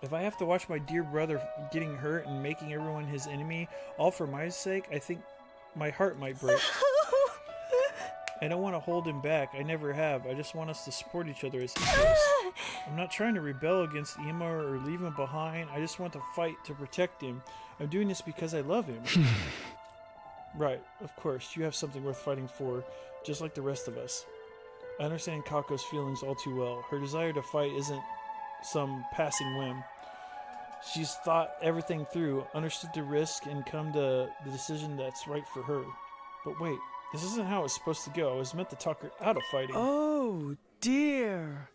If I have to watch my dear brother getting hurt and making everyone his enemy, all for my sake, I think my heart might break. I don't want to hold him back. I never have. I just want us to support each other as equals. I'm not trying to rebel against Ima or leave him behind. I just want to fight to protect him. I'm doing this because I love him. Right, of course. You have something worth fighting for, just like the rest of us. I understand Kako's feelings all too well. Her desire to fight isn't some passing whim. She's thought everything through, understood the risk, and come to the decision that's right for her. But wait. This isn't how it's supposed to go. I was meant to talk her out of fighting. Oh, dear.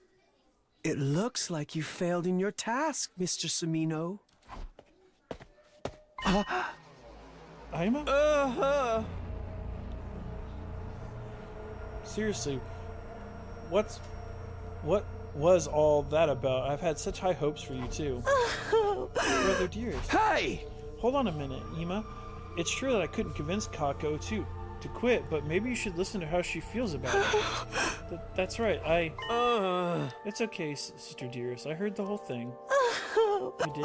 It looks like you failed in your task, Mr. Sumino. Ima? Seriously, what was all that about? I've had such high hopes for you, too. Brother dearest. Hey! Hold on a minute, Ima. It's true that I couldn't convince Kako to quit, but maybe you should listen to how she feels about it. That's right, It's okay, sister dearest. I heard the whole thing. You did?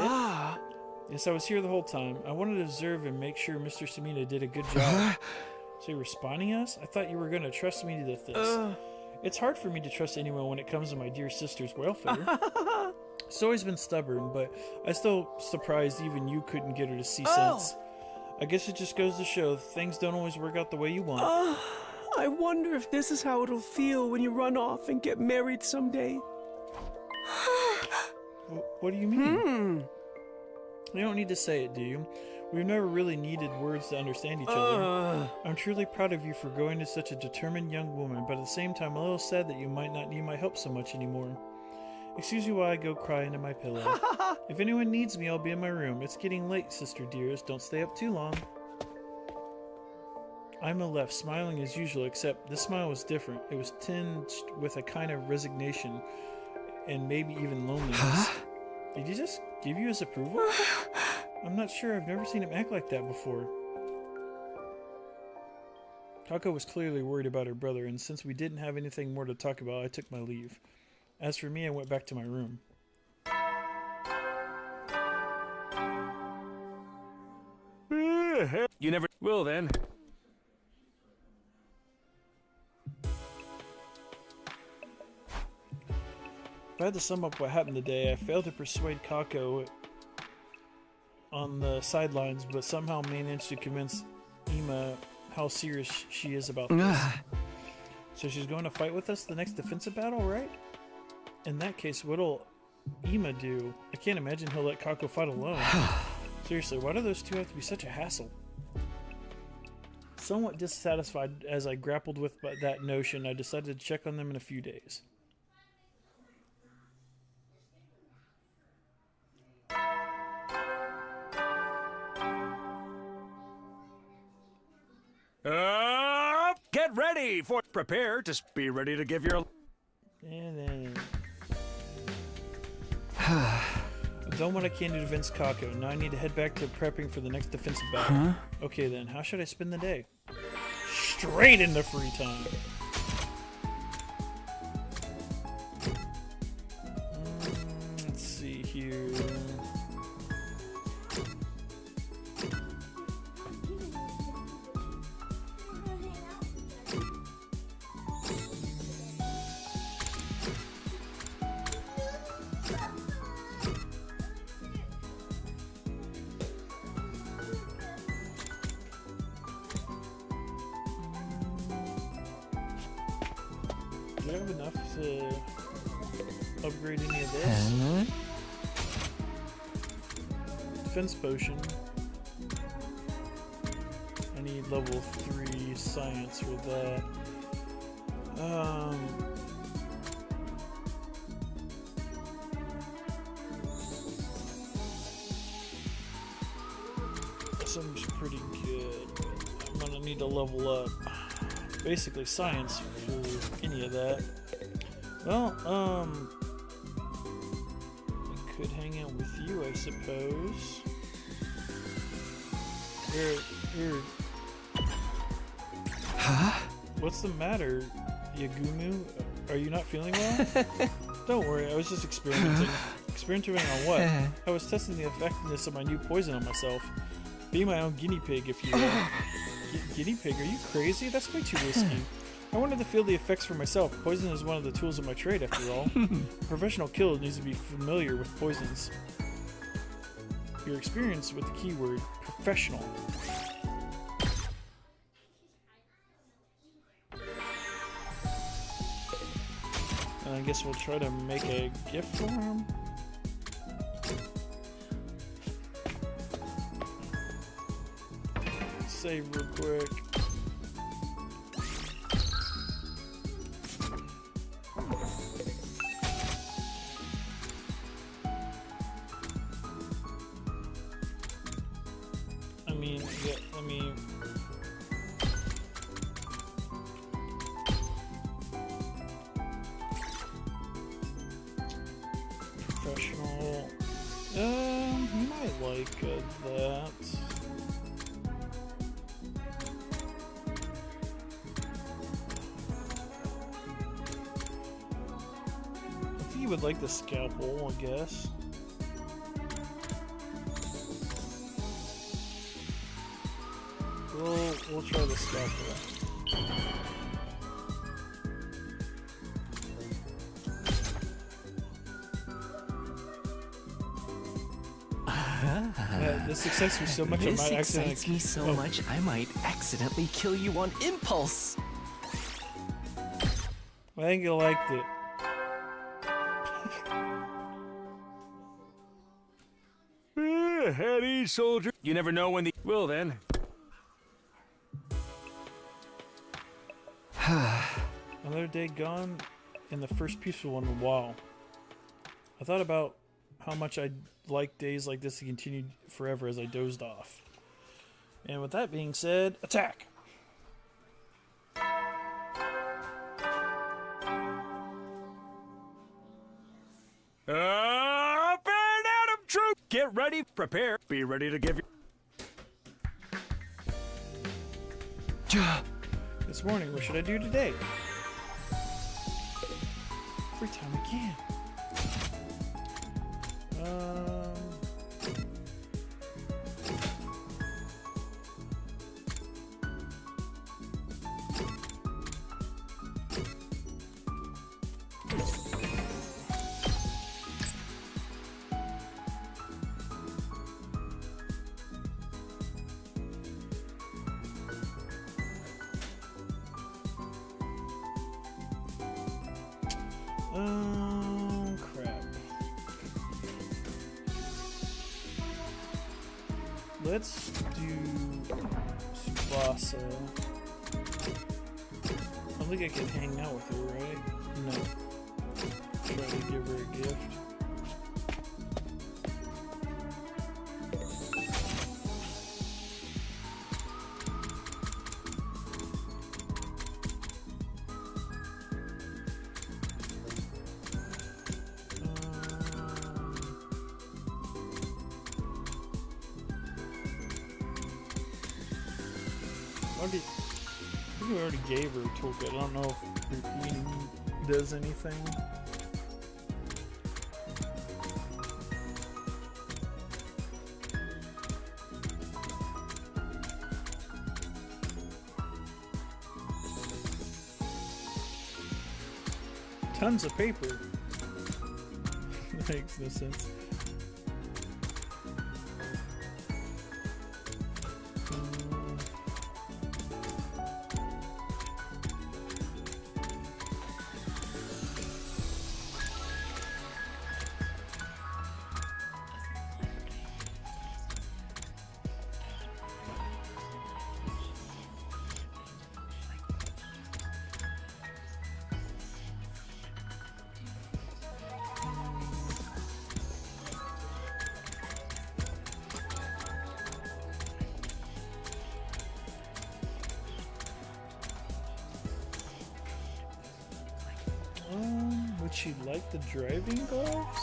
Yes, I was here the whole time. I wanted to observe and make sure Mr. Sumino did a good job. So you're responding us? I thought you were going to trust me with this. It's hard for me to trust anyone when it comes to my dear sister's welfare. She's always been stubborn, but I'm still surprised even you couldn't get her to see sense. I guess it just goes to show things don't always work out the way you want. I wonder if this is how it'll feel when you run off and get married someday. What do you mean? You don't need to say it, do you? We've never really needed words to understand each other. I'm truly proud of you for growing to such a determined young woman, but at the same time, I'm a little sad that you might not need my help so much anymore. Excuse me while I go cry into my pillow. If anyone needs me, I'll be in my room. It's getting late, sister dearest. Don't stay up too long. Ima left, smiling as usual, except this smile was different. It was tinged with a kind of resignation, and maybe even loneliness. Did he just give you his approval? I'm not sure. I've never seen him act like that before. Kako was clearly worried about her brother, and since we didn't have anything more to talk about, I took my leave. As for me, I went back to my room. You never will then. If I had to sum up what happened today, I failed to persuade Kako on the sidelines, but somehow managed to convince Ima how serious she is about this. So she's going to fight with us the next defensive battle, right? In that case, what'll Ima do? I can't imagine he'll let Kako fight alone. Seriously, why do those two have to be such a hassle? Somewhat dissatisfied as I grappled with that notion, I decided to check on them in a few days. Get ready for prepare to be ready to give your. And then I don't want a candy to Vince Kako. Now I need to head back to prepping for the next defensive battle. Okay then, how should I spend the day? Straight into free time. Let's see here. Do I have enough to upgrade any of this? Defense potion. I need level 3 science for that. Seems pretty good. I'm gonna need to level up. Basically science for any of that. Well, I could hang out with you, I suppose. Here. Huh? What's the matter, Yagumu? Are you not feeling well? Don't worry, I was just experimenting. Experimenting on what? I was testing the effectiveness of my new poison on myself. Be my own guinea pig, if you will. Guinea pig? Are you crazy? That's way too risky. I wanted to feel the effects for myself. Poison is one of the tools of my trade, after all. A professional killer needs to be familiar with poisons. Your experience with the keyword professional. And I guess we'll try to make a gift for him. Save real quick. I mean, yeah, let me. Professional. He might like that. He would like the scalpel, I guess. We'll try the scalpel. This excites me so much I This might excites accidentally. me so much I might accidentally kill you on impulse. I think you liked it. Heady soldier. You never know when the. Well then. Another day gone, and the first peaceful one in a while. I thought about how much I'd like days like this to continue forever as I dozed off. And with that being said, attack! Up and at 'em, troop! Get ready, prepare, be ready to give you. This morning, what should I do today? Free time again. Oh, crap. Let's do Tsubasa. I don't think I can hang out with her, right? No. Try to give her a gift. I think we already gave her a toolkit. I don't know if repeating does anything. Tons of paper. That makes no sense. Would she like the driving gloves?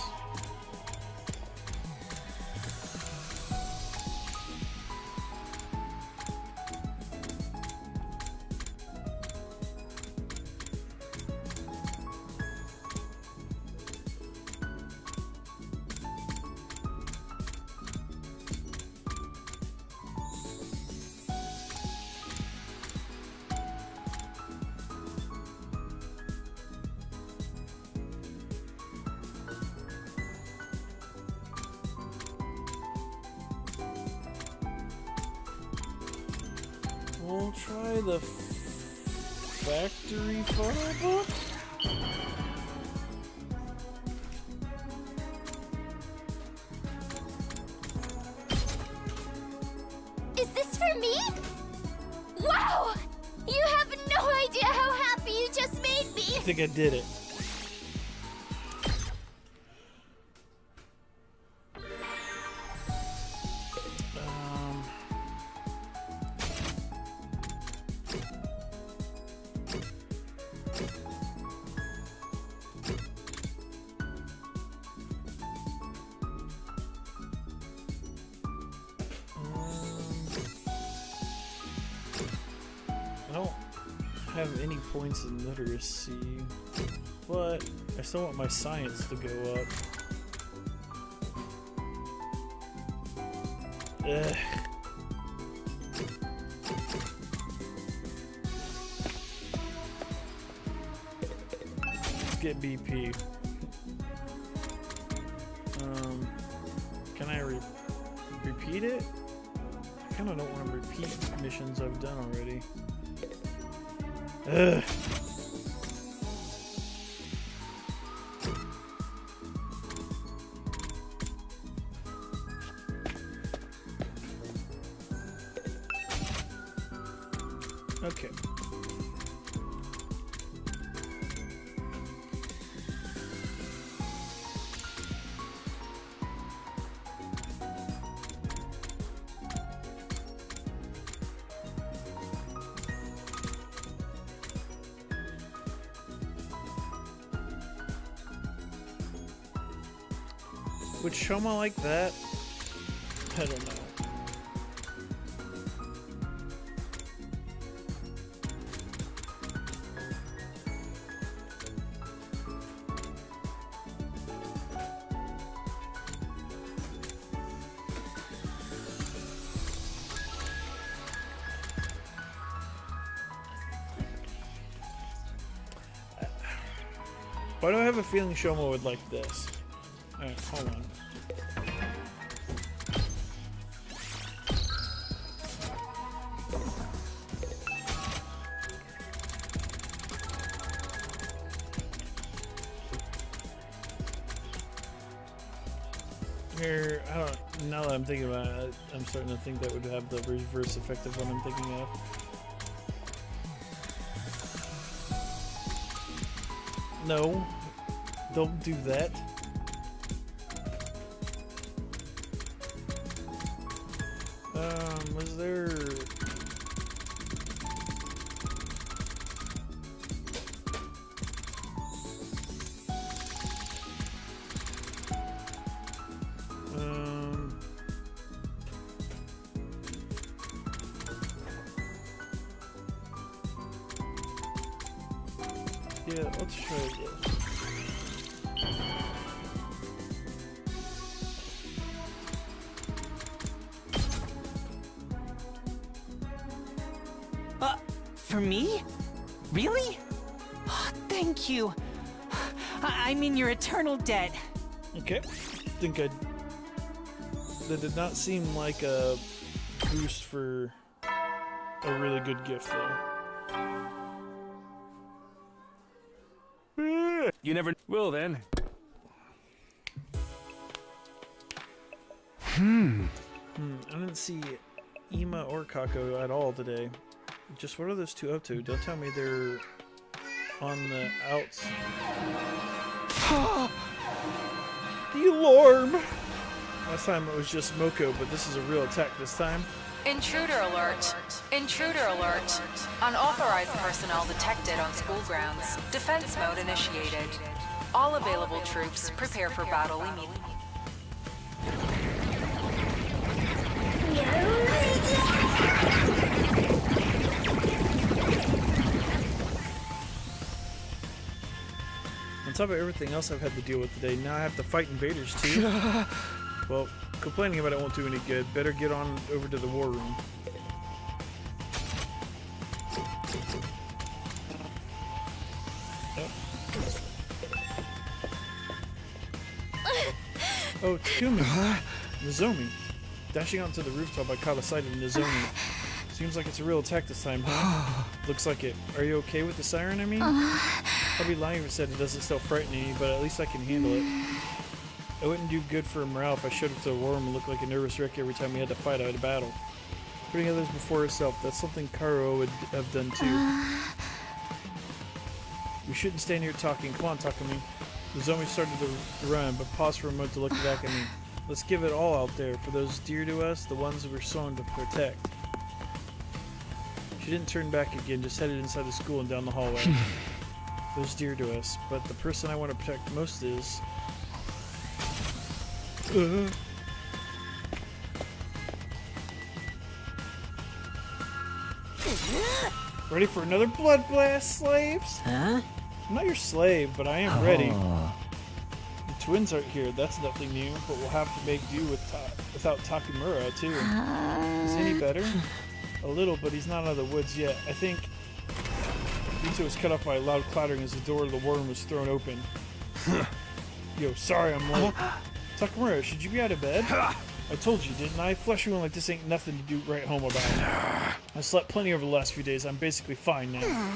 We'll try the factory photo book. Is this for me? Wow! You have no idea how happy you just made me! I think I did it. I don't have any points in literacy, but I still want my science to go up. Ugh. Let's get BP. Can I repeat it? I kind of don't want to repeat missions I've done already. Ugh. Okay. Would Shoma like that? I don't know. Why do I have a feeling Shoma would like this? Alright, hold on. there? I don't. Now that I'm thinking about it, I'm starting to think that would have the reverse effect of what I'm thinking of. No, don't do that. Was there? Yeah, let's try this. For me? Really? Oh, thank you. I'm in your eternal debt. Okay. That did not seem like a boost for a really good gift, though. You never will then. I didn't see Ima or Kako at all today. Just what are those two up to? Don't tell me they're on the outs. The alarm! Last time it was just Moko, but this is a real attack this time. Intruder alert. Intruder alert. Unauthorized personnel detected on school grounds. Defense mode initiated. All available troops prepare for battle immediately. On top of everything else I've had to deal with today, now I have to fight invaders too. Well, complaining about it won't do any good. Better get on over to the war room. Oh, Tsumi. Nozomi. Dashing onto the rooftop, I caught a sight of Nozomi. Seems like it's a real attack this time, huh? Looks like it. Are you okay with the siren, I mean? I'll be lying if I said it doesn't still frighten me, but at least I can handle it. It wouldn't do good for morale if I showed up to the war room and looked like a nervous wreck every time we had to fight out a battle. Putting others before herself, that's something Karo would have done too. We shouldn't stand here talking. Come on, Takumi. The zombie started to run, but paused for a moment to look back at me. Let's give it all out there, for those dear to us, the ones we're sworn to protect. She didn't turn back again, just headed inside the school and down the hallway. Those dear to us, but the person I want to protect most is... Ready for another blood blast, slaves? Huh? I'm not your slave, but I am ready. The twins aren't here, that's nothing new, but we'll have to make do without Takamura, too. Is he any better? A little, but he's not out of the woods yet. I think Ito was cut off by a loud clattering as the door of the war room was thrown open. Yo, sorry I'm late. Takamura, should you be out of bed? I told you, didn't I? Flesh wound like this ain't nothing to do right home about. I slept plenty over the last few days. I'm basically fine now.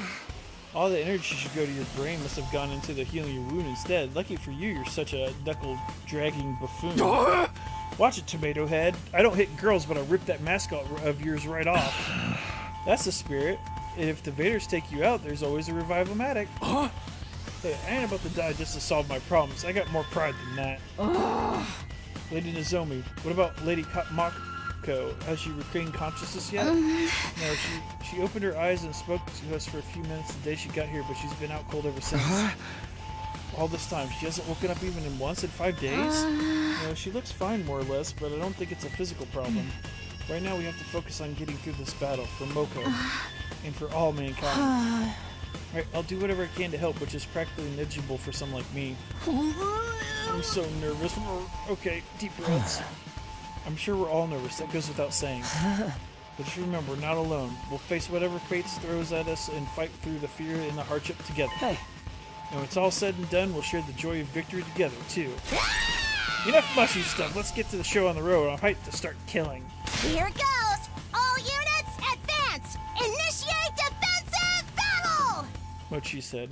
All the energy should go to your brain must have gone into the healing your wound instead. Lucky for you, you're such a knuckle-dragging buffoon. Watch it, Tomato Head. I don't hit girls, but I rip that mascot of yours right off. That's the spirit. And if the Vaders take you out, there's always a Revive-O-Matic. Hey, I ain't about to die just to solve my problems. I got more pride than that. Lady Nozomi, what about Lady Mako? Has she regained consciousness yet? No, she opened her eyes and spoke to us for a few minutes the day she got here, but she's been out cold ever since. All this time, she hasn't woken up even once in 5 days? No, she looks fine more or less, but I don't think it's a physical problem. Right now we have to focus on getting through this battle for Moko and for all mankind. Alright, I'll do whatever I can to help, which is practically negligible for someone like me. I'm so nervous. Okay, deep breaths. I'm sure we're all nervous, that goes without saying. But just remember, we're not alone. We'll face whatever fate throws at us and fight through the fear and the hardship together. Hey. And when it's all said and done, we'll share the joy of victory together, too. Enough mushy stuff, let's get to the show on the road. I'm hyped to start killing. Here goes! All units, advance! Initiate defensive battle! What she said.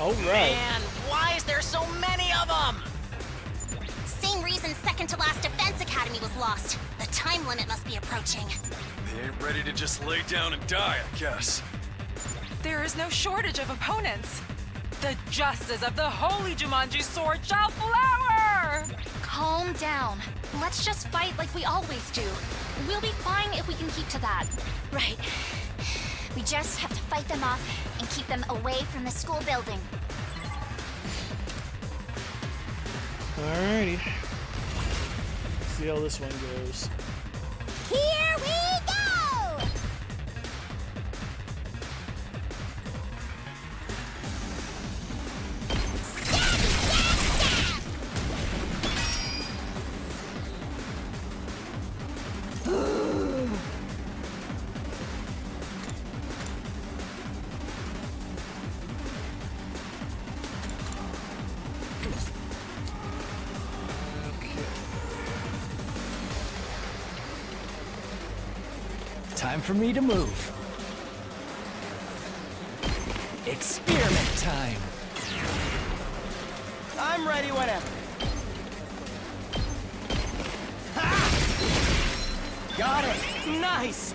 Alright. Man, why is there so many of them? Same reason second to last Defense Academy was lost. The time limit must be approaching. They ain't ready to just lay down and die, I guess. There is no shortage of opponents. The justice of the Holy Jumanji Sword shall flower! Calm down. Let's just fight like we always do. We'll be fine if we can keep to that. Right. We just have to fight them off and keep them away from the school building. Alrighty. See how this one goes. Here we go! Stab, stab, stab! Time for me to move. Experiment time. I'm ready whenever. Ha! Got it. Nice.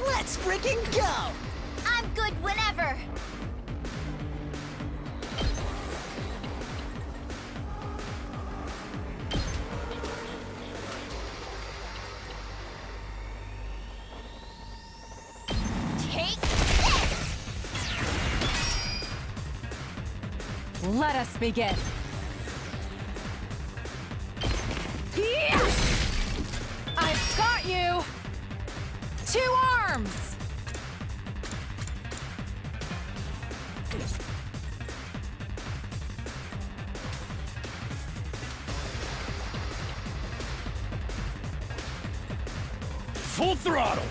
Let's freaking go! I'm good whenever. Take this! Let us begin. Yeah! I've got you! 2 arms! Full throttle!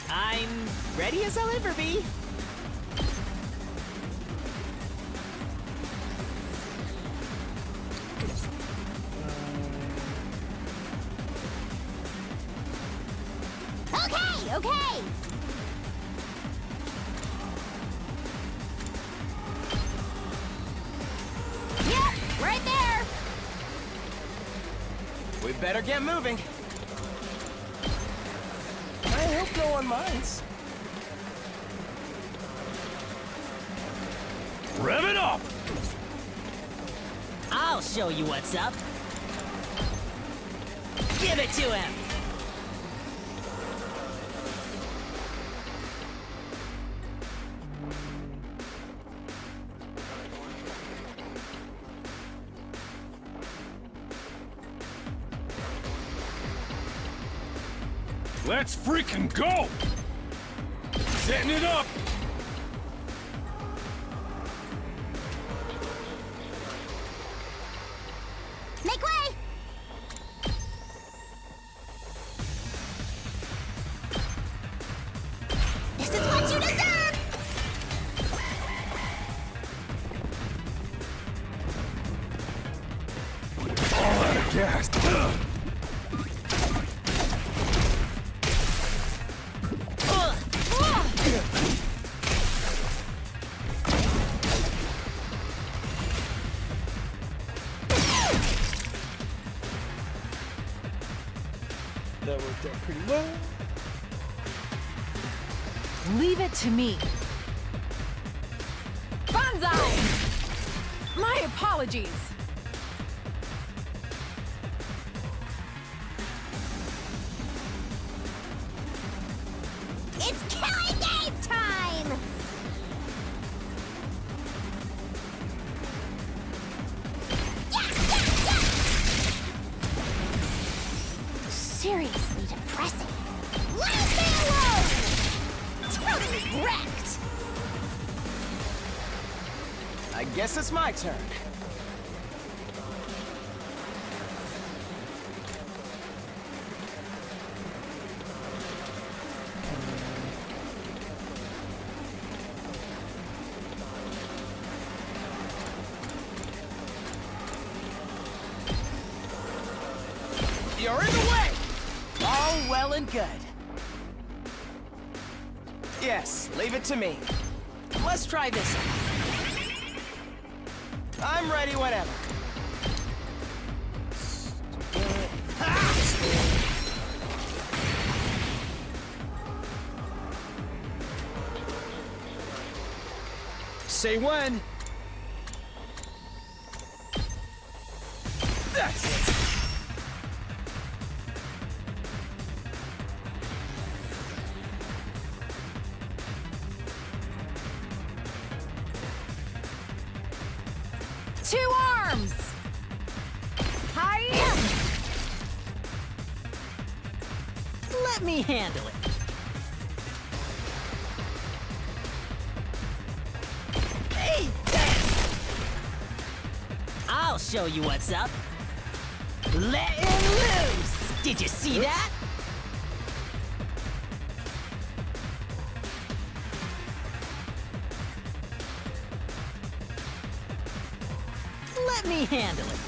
I'm ready as I'll ever be. Okay, okay! Yep, right there! We better get moving. I hope no one minds. Rev it up! I'll show you what's up. Give it to him. Let's freaking go! Setting it up! Make way! This is what you deserve! All out of gas. That worked out pretty well. Leave it to me. Banzai! My apologies. It's killing game time! Seriously depressing. Leave me alone! Totally wrecked! I I guess it's my turn. You're in the way! All well and good. Yes, leave it to me. Let's try this. I'm ready whenever. Say when. That's it. Two arms! Hi-ya! Let me handle it. Hey, I'll show you what's up. Letting loose! Did you see that? Let me handle it.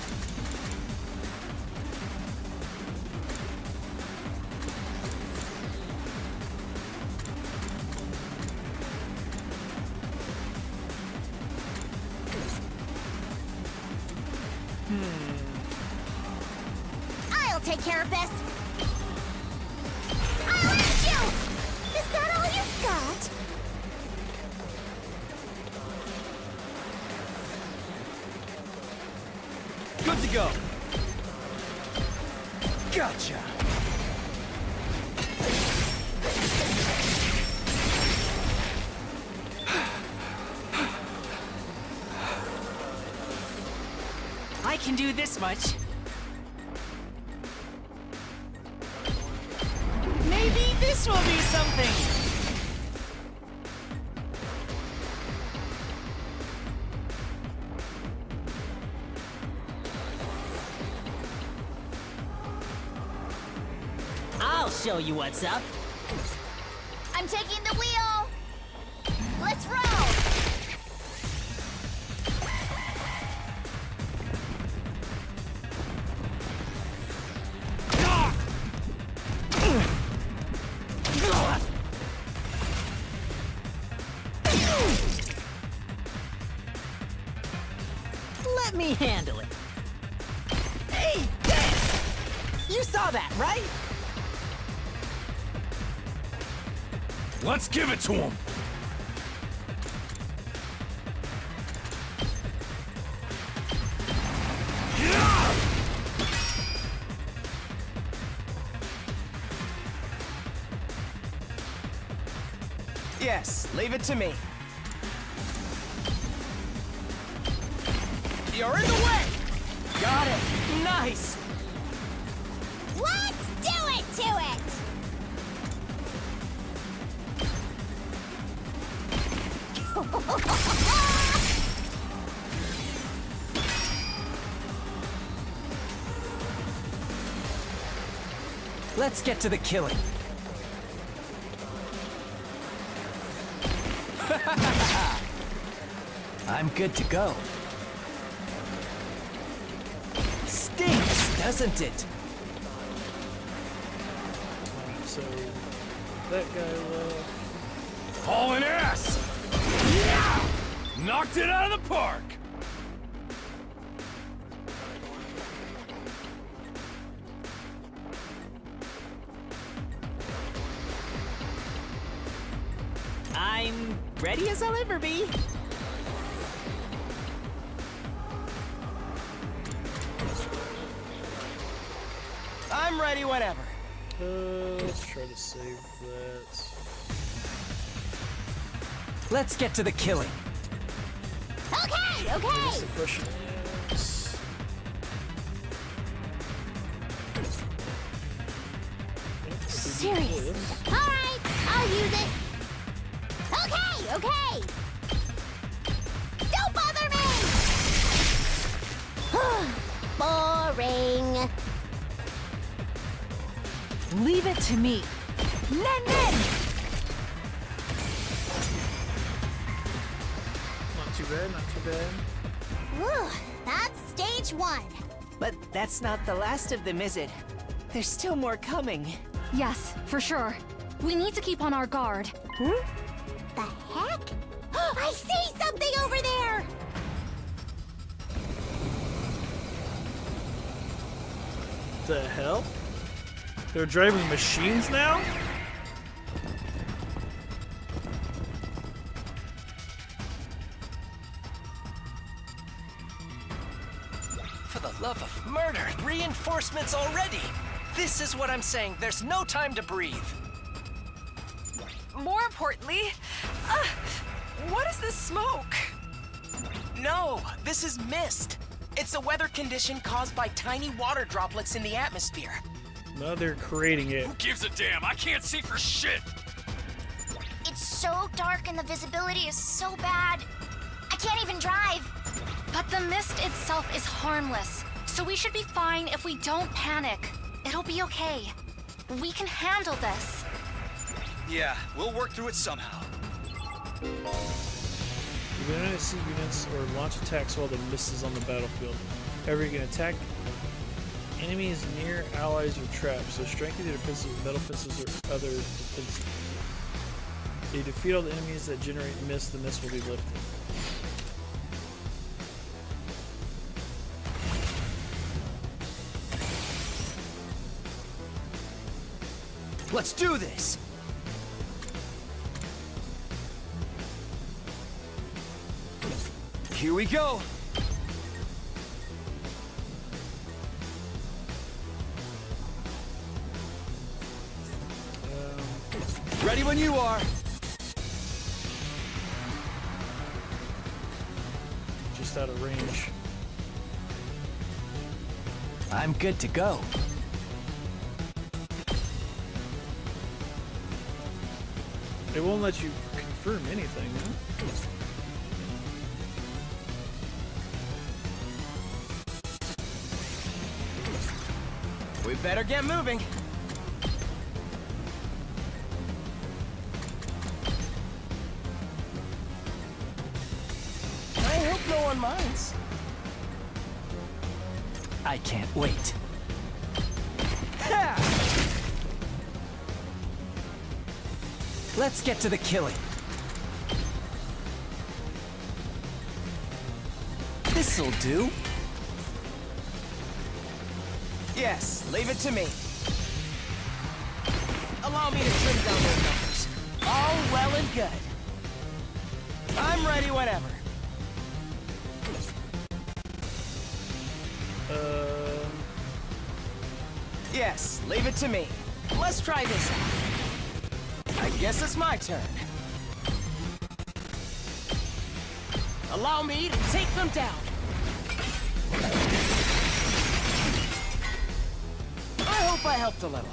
I'll take care of this. I'll hurt you! Is that all you've got? Good to go. Gotcha. I can do this much. Maybe this will be something. I'll show you what's up. I'm taking the wheel. Let's roll. Let me handle it. Hey, you saw that, right? Let's give it to him. Yes, leave it to me. You're in the way! Got it! Nice! Let's do it to it! Let's get to the killing. I'm good to go. Stinks, doesn't it? So that guy left. Hauling ass! Yeah! Knocked it out of the park! I'm ready as I'll ever be. I'm ready whenever. Let's try to save that. Let's get to the killing. Okay, I guess okay! the question is... Seriously. Alright, I'll use it. Okay, okay! Don't bother me! Leave it to me. Nen Nen! Not too bad, not too bad. Whew, that's stage 1. But that's not the last of them, is it? There's still more coming. Yes, for sure. We need to keep on our guard. The heck? I see something over there! The hell? They're driving machines now? For the love of murder, reinforcements already! This is what I'm saying, there's no time to breathe. More importantly, what is this smoke? No, this is mist. It's a weather condition caused by tiny water droplets in the atmosphere. No, they're creating it. Who gives a damn? I can't see for shit! It's so dark and the visibility is so bad. I can't even drive. But the mist itself is harmless, so we should be fine if we don't panic. It'll be okay. We can handle this. Yeah, we'll work through it somehow. You can only see units or launch attacks while the mist is on the battlefield. However, you can attack enemies near allies or traps, so strengthen your defenses with metal fences or other defenses. If you defeat all the enemies that generate mist, the mist will be lifted. Let's do this! Here we go! Ready when you are! Just out of range. I'm good to go. It won't let you confirm anything, huh? We better get moving. I hope no one minds. I can't wait. Ha! Let's get to the killing. This'll do. Yes, leave it to me. Allow me to trim down their numbers. All well and good. I'm ready whenever. Yes, leave it to me. Let's try this out. I guess it's my turn. Allow me to take them down. I hope I helped a little.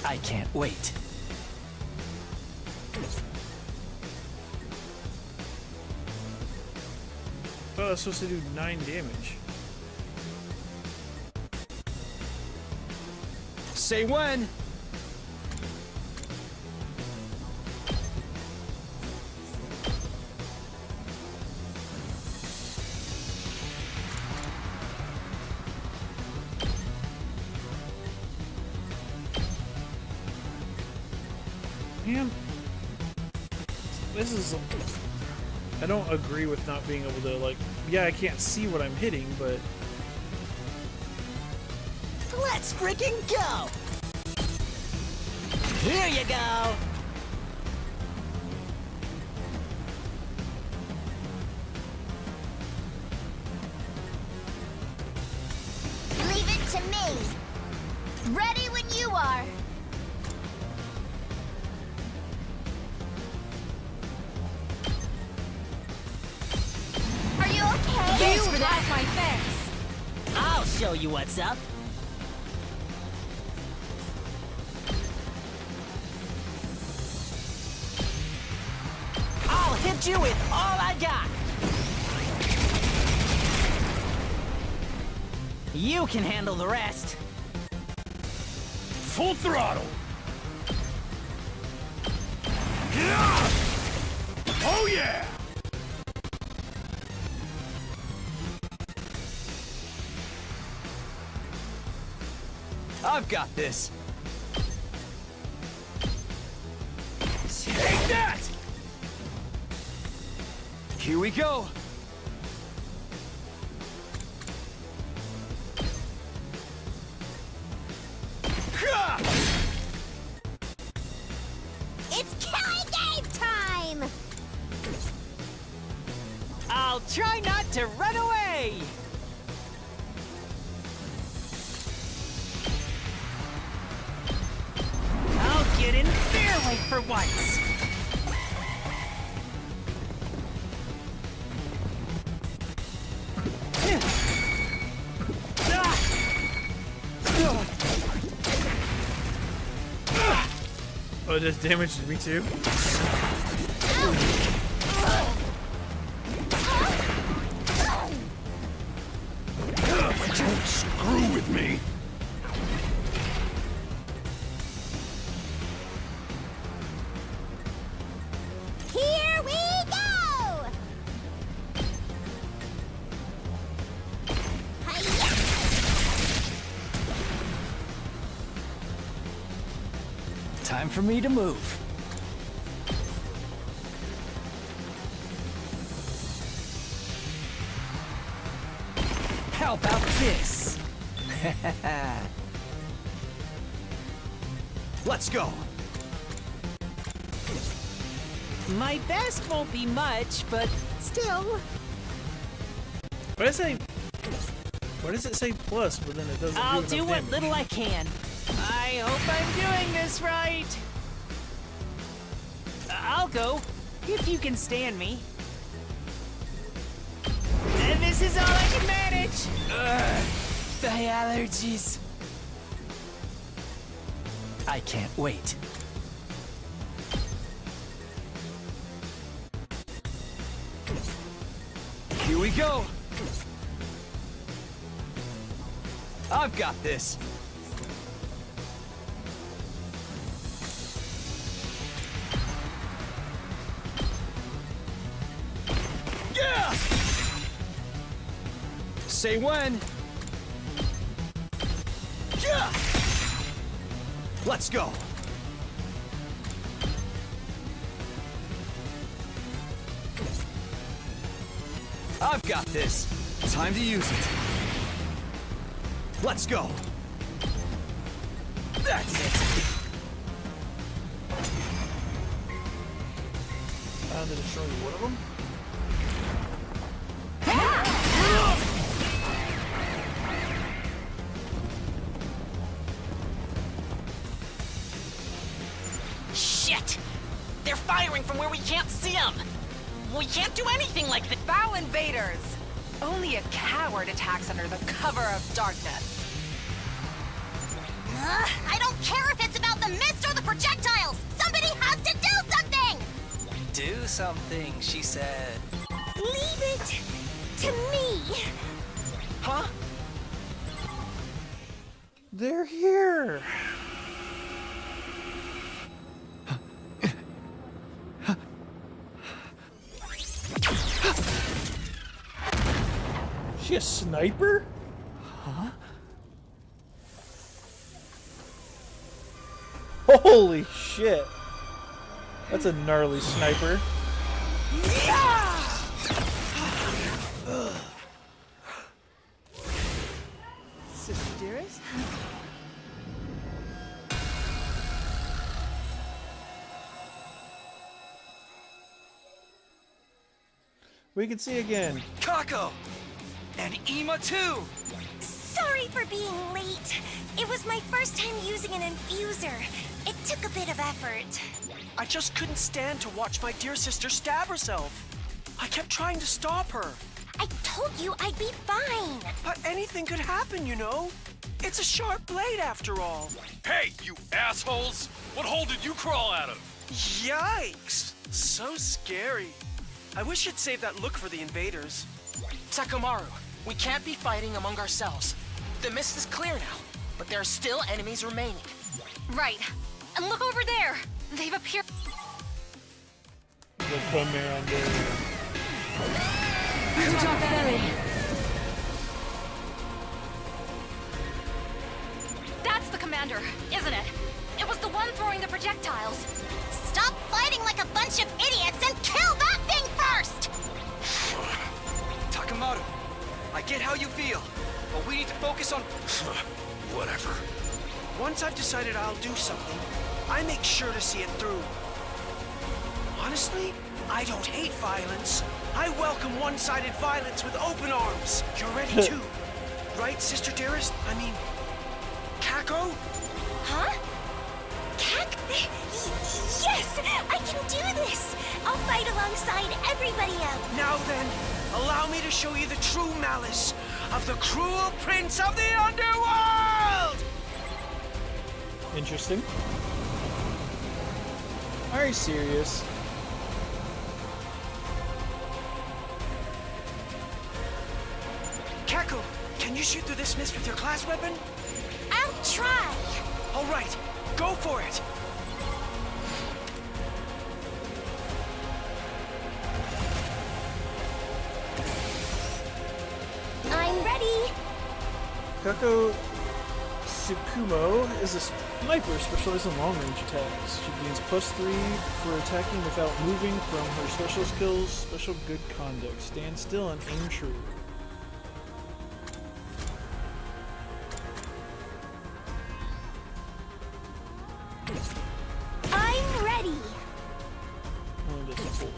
I can't wait. Oh, that's supposed to do 9 damage. Say when. Man, this is... I don't agree with not being able to, like... Yeah, I can't see what I'm hitting, but... Let's freaking go! Here you go! Leave it to me. Ready when you are. Are you okay? Thanks for that, my fence. I'll show you what's up. I'll hit you with all I got. You can handle the rest. full throttle! Oh yeah! I've got this. Take that! Here we go. It's killing game time! I'll try not to run away! I'll get in their way for once! Oh, it does damage to me too? Don't screw with me! Here we go! Hi-ya! Time for me to move. How about this? Let's go. My best won't be much, but still. Why does it say plus, but then it doesn't I'll do do enough what damage? little I can. I hope I'm doing this right. I'll go, if you can stand me. And this is all I can manage. The allergies. I can't wait. Here we go. I've got this. Yeah! Say when. Yeah! Let's go. I've got this. Time to use it. Let's go. That's it. To destroy one of them? Shit! They're firing from where we can't see them. We can't do anything like that. Bow invaders! Only a coward attacks under the cover of darkness. I don't care if it's about the mist or the projectiles! Somebody has to do something! Do something, she said. Leave it to me! Huh? They're here! She a sniper? Huh? Holy shit! That's a gnarly sniper. Sister Dearest? We can see again. Kako! And Ima too! Sorry for being late. It was my first time using an infuser. It took a bit of effort. I just couldn't stand to watch my dear sister stab herself. I kept trying to stop her. I told you I'd be fine. But anything could happen, you know? It's a sharp blade after all. Hey, you assholes! What hole did you crawl out of? Yikes! So scary. I wish you'd save that look for the invaders. Takomaru, we can't be fighting among ourselves. The mist is clear now, but there are still enemies remaining. Right. And look over there. They've appeared. The Commander. Kuta Ferry. That's the commander, isn't it? It was the one throwing the projectiles. Stop fighting like a bunch of idiots and kill that thing first! Takamaru, I get how you feel, but we need to focus on... Whatever. Once I've decided I'll do something, I make sure to see it through. Honestly, I don't hate violence. I welcome one-sided violence with open arms. You're ready too, right, Sister Dearest? I mean, Kako? Huh? Kak? Yes! I can do this! I'll fight alongside everybody else. Now then, allow me to show you the true malice of the cruel prince of the underworld! Interesting. Are you serious? Kako, can you shoot through this mist with your class weapon? I'll try. All right, go for it. I'm ready. Kako Tsukumo is a sniper specialized in long-range attacks. She gains +3 for attacking without moving from her special skills, special good conduct. Stand still and aim true. I'm ready. Only does a 4.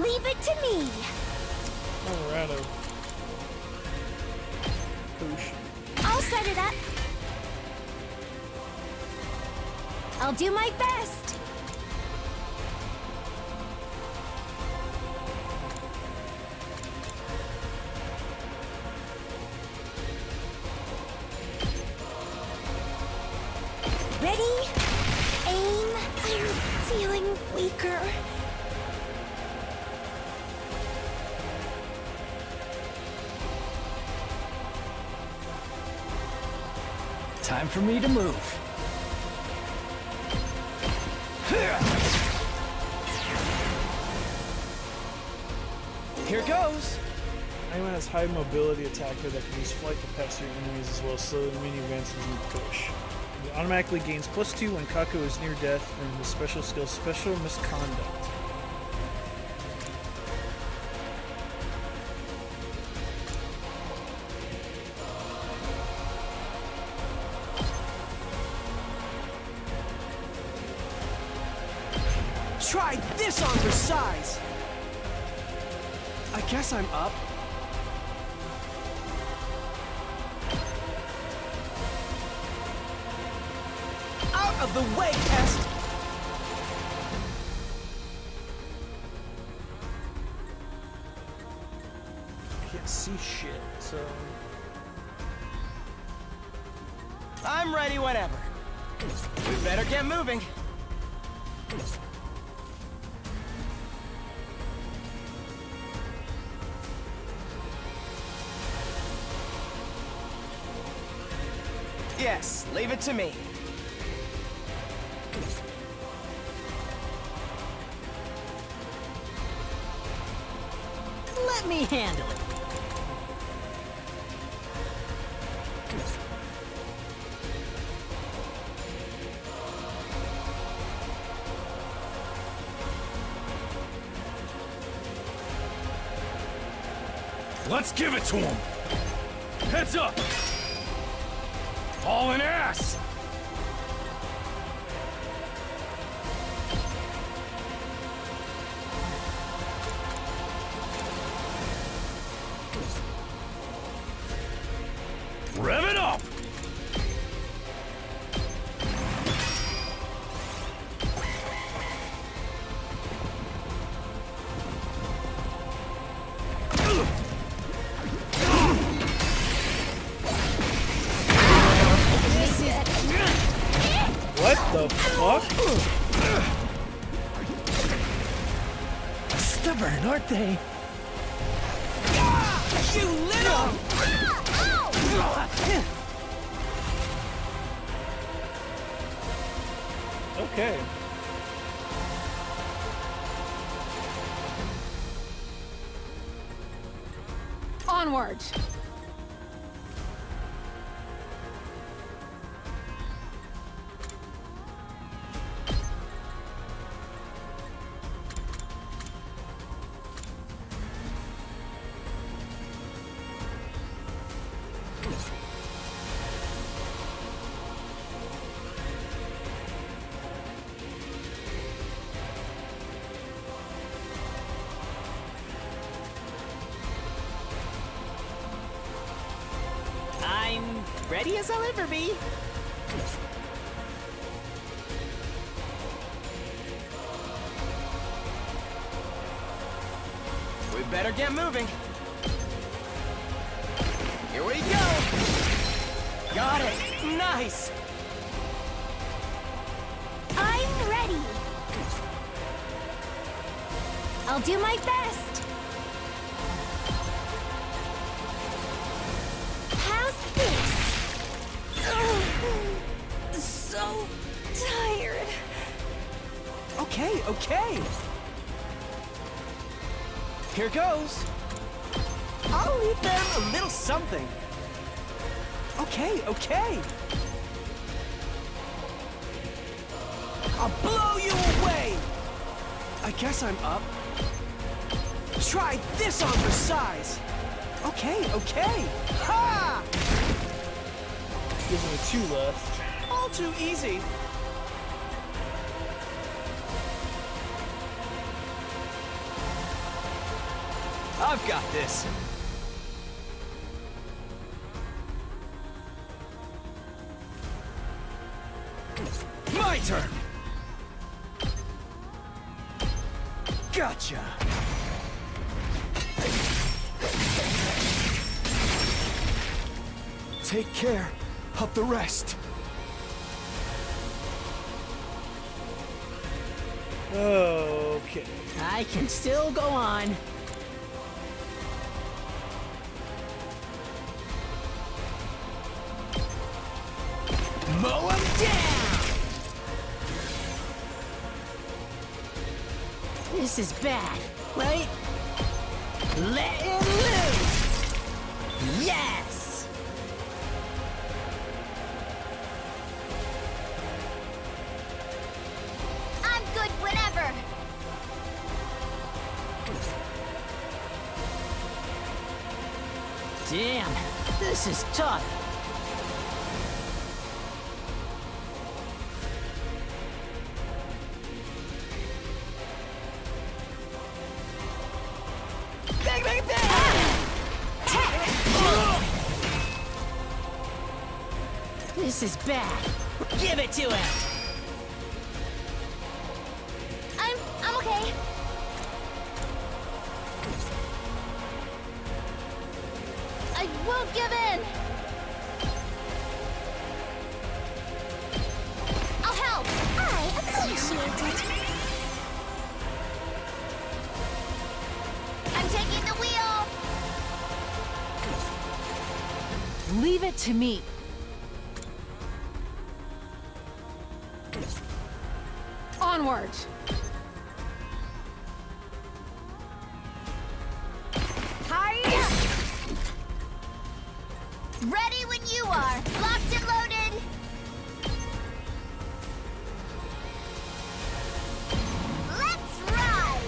Leave it to me. Colorado. Ocean. I'll set it up. I'll do my best. Ready? Aim. I'm feeling weaker. Time for me to move. Here goes. Anyone has high mobility attacker that can use flight to pass through enemies as well as slow mini advances and push. It automatically gains +2 when Kako is near death from his special skill Special Misconduct. Try this on for size. I guess I'm up. Out of the way, Pest! Can't see shit, so... I'm ready whenever. We better get moving. Yes, leave it to me. Let me handle it. Let's give it to him! Heads up! All in ass! Rev it up! What the fuck? Stubborn, aren't they? You little... Okay. Onward! I'm ready as I'll ever be. We better get moving. Here we go! Got it! Nice! I'm ready. I'll do my best. How's this? So tired. Okay, okay. Here goes. I'll leave them a little something. Okay, okay. I'll blow you away. I guess I'm up. Try this on for size. Okay, okay. Ha! There's only 2 left. All too easy. I've got this. My turn. Gotcha. Take care of the rest. Okay. I can still go on. Mow 'em down! This is bad, right? Let it loose! Yes! I'm good whenever. Damn, this is tough. Bang, bang, bang! This is bad. Give it to him! I'm okay. I won't give in. I'll help. I appreciate it. I'm taking the wheel. Leave it to me. Onward! Hiya! Ready when you are. Locked and loaded. Let's ride.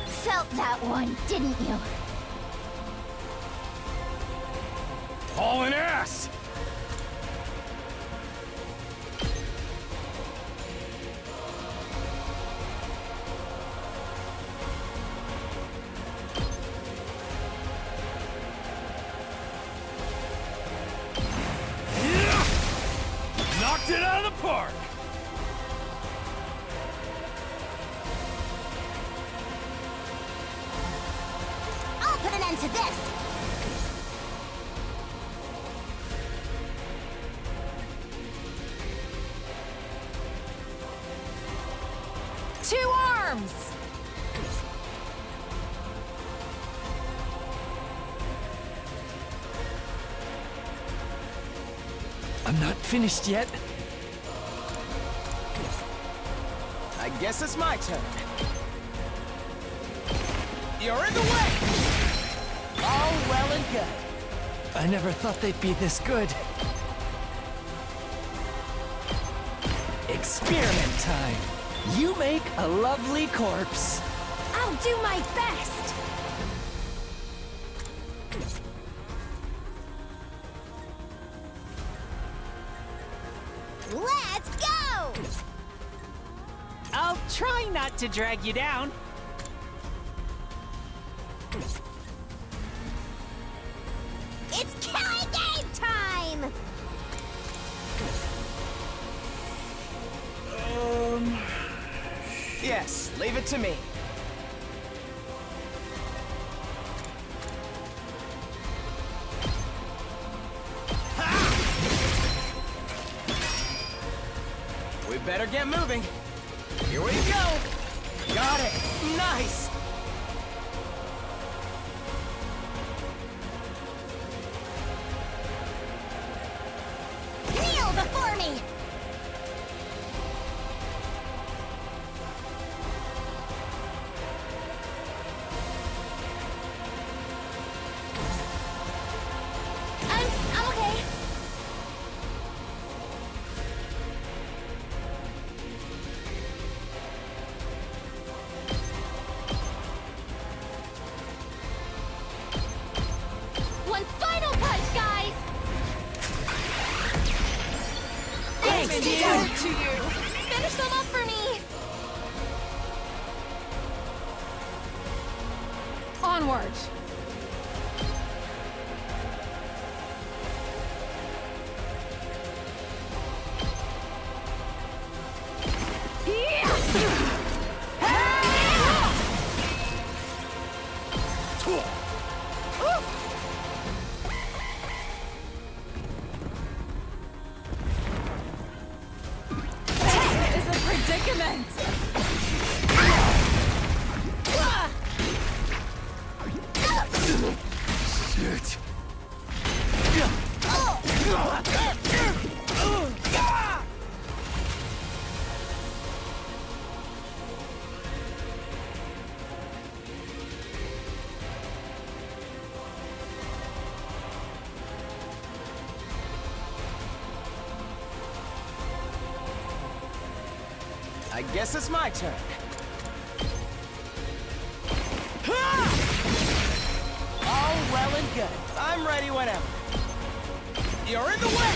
Felt that one, didn't you? Hauling ass! Knocked it out of the park! I'll put an end to this. Two arms! I'm not finished yet. I guess it's my turn. You're in the way! All well and good. I never thought they'd be this good. Experiment time. You make a lovely corpse. I'll do my best! Let's go! I'll try not to drag you down. It's killing game time! Yes, leave it to me. We better get moving. Here we go. Got it. Nice. Kneel before me! I'm okay. One final punch, guys! Thanks to you! Finish them up for me! Onwards. Is a predicament. Shit. I guess it's my turn. All well and good. I'm ready whenever. You're in the way!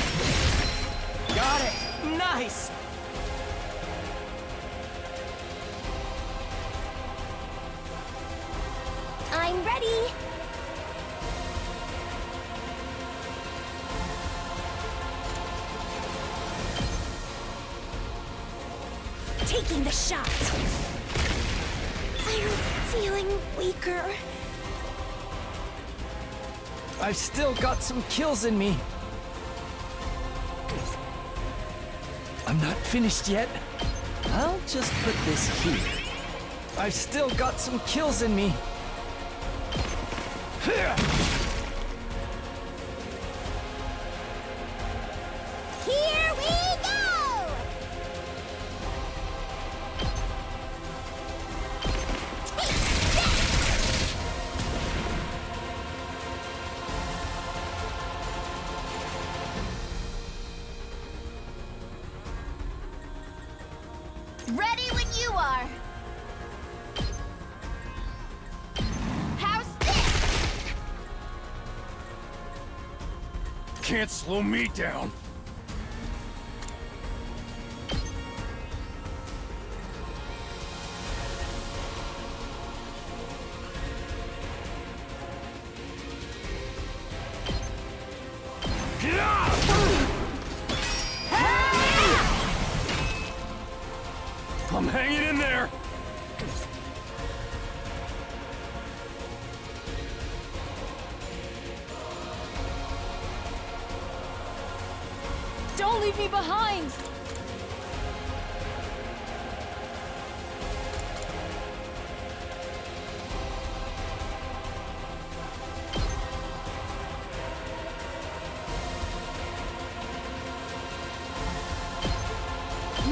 Got it. Nice. I'm ready! Taking the shot! I'm feeling weaker. I've still got some kills in me. I'm not finished yet. I'll just put this here. I've still got some kills in me. Here we go! Ready when you are. How's this? Can't slow me down. I'm hanging in there. Don't leave me behind.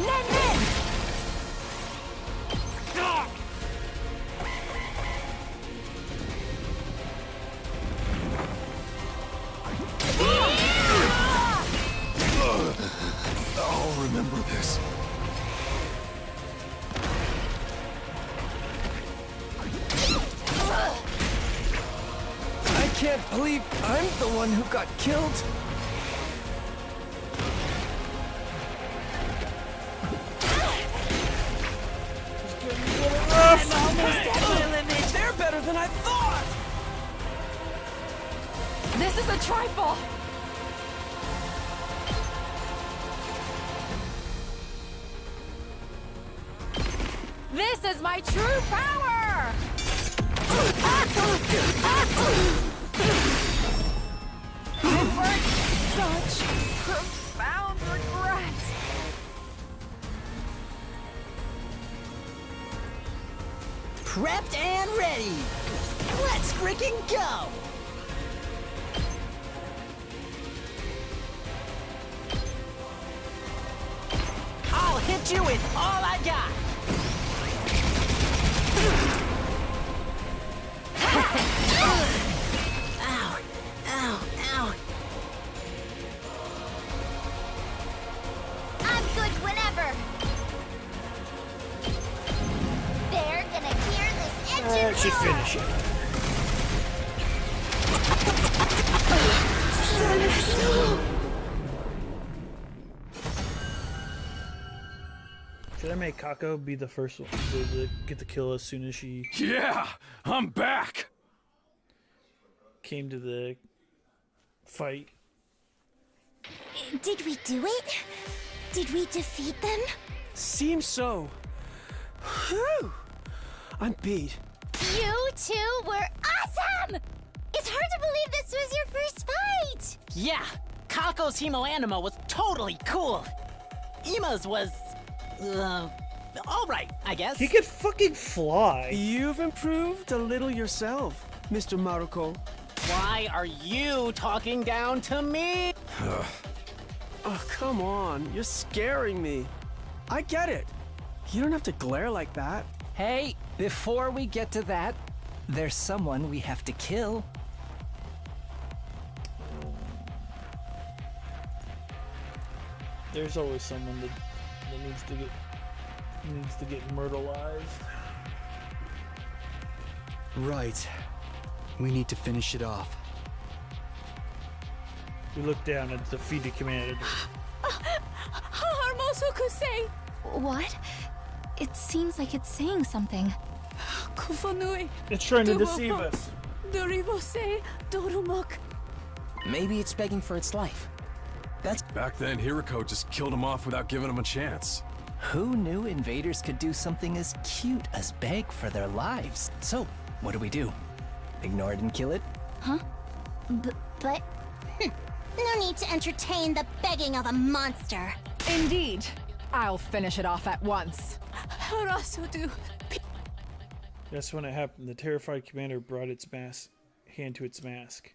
Nen Nen! I'll remember this. I can't believe I'm the one who got killed. They're better than I thought! This is a trifle! This is my true power! Such profound regret! Prepped and ready. Let's freaking go! I'll hit you with all I got. Ow, ow, ow. I'm good whenever. They're gonna hear this engine That should roar. finish it. Should I make Kako be the first one to get the kill as soon as she Yeah, I'm back. came to the fight? Did we do it? Did we defeat them? Seems so. Whew. I'm beat. You two were awesome! It's hard to believe this was your first fight! Yeah, Kako's Hemoanima was totally cool. Ima's was, all right, I guess. He could fucking fly. You've improved a little yourself, Mr. Maruko. Why are you talking down to me? Oh, come on. You're scaring me. I get it. You don't have to glare like that. Hey, before we get to that, there's someone we have to kill. There's always someone that needs to get myrtleized. Right. We need to finish it off. We look down at the defeated commander. Hermoso Kusei! What? It seems like it's saying something. Kufanui. It's trying to deceive us. Doribose Dorumok. Maybe it's begging for its life. That's Back then, Hiriko just killed him off without giving him a chance. who knew invaders could do something as cute as beg for their lives. So, what do? Ignore it and kill it? Huh? But... No need to entertain the begging of a monster. Indeed. I'll finish it off at once. Harasudu. That's when it happened. The terrified commander brought its hand to its mask.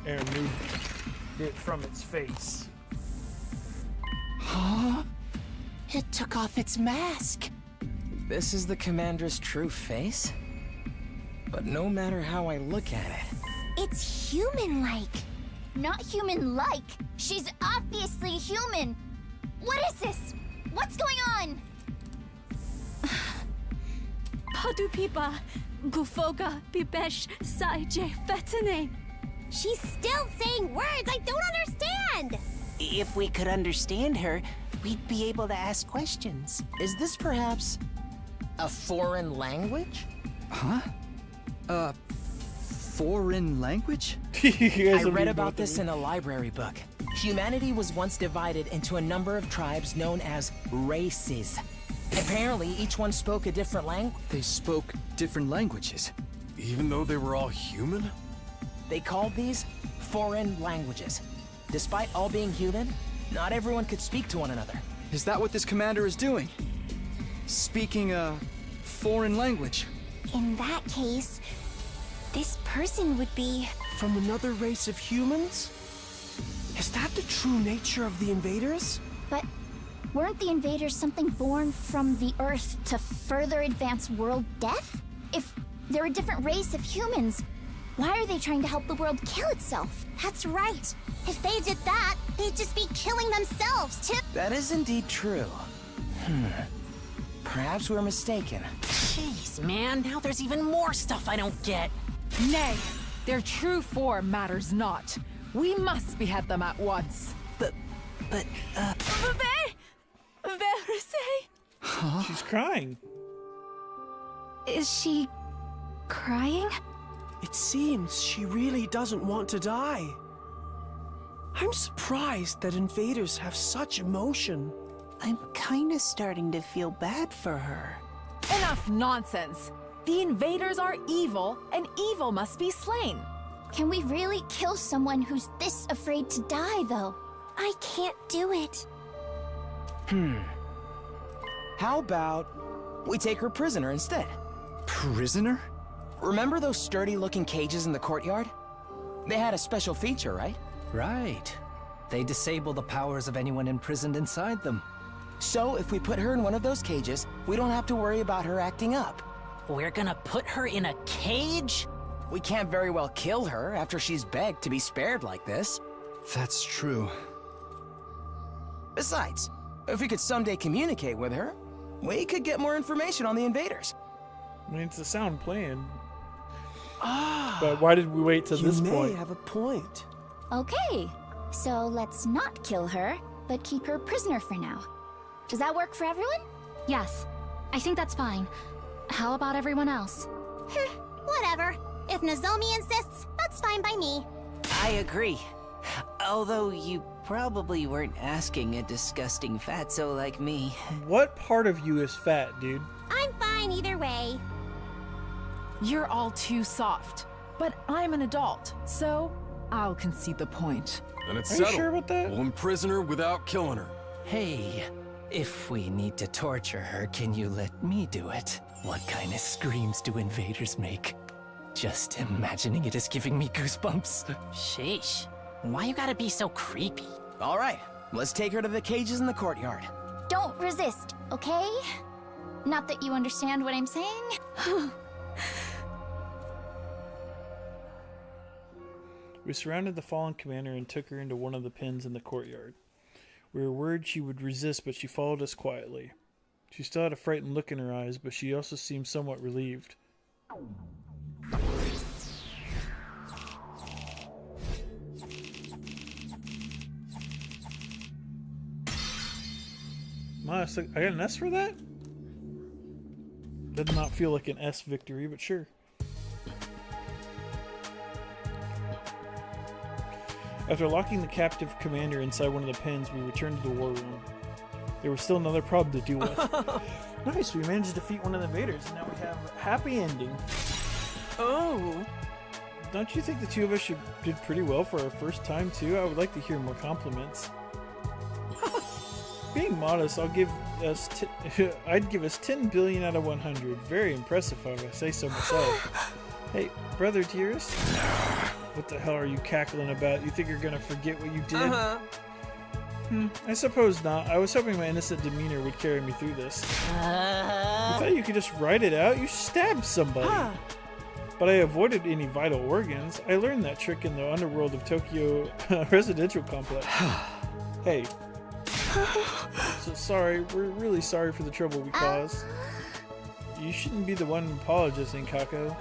And removed it from its face. Huh? It took off its mask. This is the commander's true face? But no matter how I look at it... It's human-like. Not human-like. She's obviously human. What is this? What's going on? Padupipa. Gufoga Pipesh Saije Fetane. She's still saying words I don't understand! If we could understand her, we'd be able to ask questions. Is this perhaps a foreign language? Huh? Foreign language? I read about this in a library book. Humanity was once divided into a number of tribes known as races. Apparently, each one spoke a different language. They spoke different languages. Even though they were all human? They called these foreign languages. Despite all being human, not everyone could speak to one another. Is that what this commander is doing? Speaking a foreign language? In that case, this person would be... From another race of humans? Is that the true nature of the invaders? But weren't the invaders something born from the Earth to further advance world death? If they're a different race of humans, why are they trying to help the world kill itself? That's right. If they did that, they'd just be killing themselves, too. That is indeed true. Perhaps we're mistaken. Jeez, man, now there's even more stuff I don't get. Nay, their true form matters not. We must behead them at once. But, She's crying. Is she crying? It seems she really doesn't want to die. I'm surprised that invaders have such emotion. I'm kinda starting to feel bad for her. Enough nonsense. The invaders are evil, and evil must be slain. Can we really kill someone who's this afraid to die, though? I can't do it. How about we take her prisoner instead? Prisoner? Remember those sturdy-looking cages in the courtyard? They had a special feature, right? Right. They disable the powers of anyone imprisoned inside them. So if we put her in one of those cages, we don't have to worry about her acting up. We're gonna put her in a cage? We can't very well kill her after she's begged to be spared like this. That's true. Besides, if we could someday communicate with her, we could get more information on the invaders. I mean, it's a sound plan. But why did we wait to this You point? may have a point. Okay, so let's not kill her, but keep her prisoner for now. Does that work for everyone? Yes, I think that's fine. How about everyone else? Whatever. If Nozomi insists, that's fine by me. I agree. Although you probably weren't asking a disgusting fatso like me. What part of you is fat, dude? I'm fine either way. You're all too soft. But I'm an adult, so I'll concede the point. Then it's Are you settled. sure about that? We'll imprison her without killing her. Hey, if we need to torture her, can you let me do it? What kind of screams do invaders make? Just imagining it is giving me goosebumps. Sheesh. Why you gotta be so creepy? All right, let's take her to the cages in the courtyard. Don't resist, okay? Not that you understand what I'm saying. We surrounded the fallen commander and took her into one of the pens in the courtyard. We were worried she would resist, but she followed us quietly. She still had a frightened look in her eyes, but she also seemed somewhat relieved. I got an S for that? Did not feel like an S victory, but sure. After locking the captive commander inside one of the pens, we returned to the war room. There was still another problem to deal with. Nice, we managed to defeat one of the invaders, and now we have a happy ending. Oh. Don't you think the two of us did pretty well for our first time, too? I would like to hear more compliments. Being modest, I'd give us 10 billion out of 100. Very impressive, if I say so myself. Hey, brother dearest. What the hell are you cackling about? You think you're gonna forget what you did? I suppose not. I was hoping my innocent demeanor would carry me through this. You thought you could just write it out? You stabbed somebody. But I avoided any vital organs. I learned that trick in the underworld of Tokyo residential complex. Hey. So sorry. We're really sorry for the trouble we caused. You shouldn't be the one apologizing, Kako.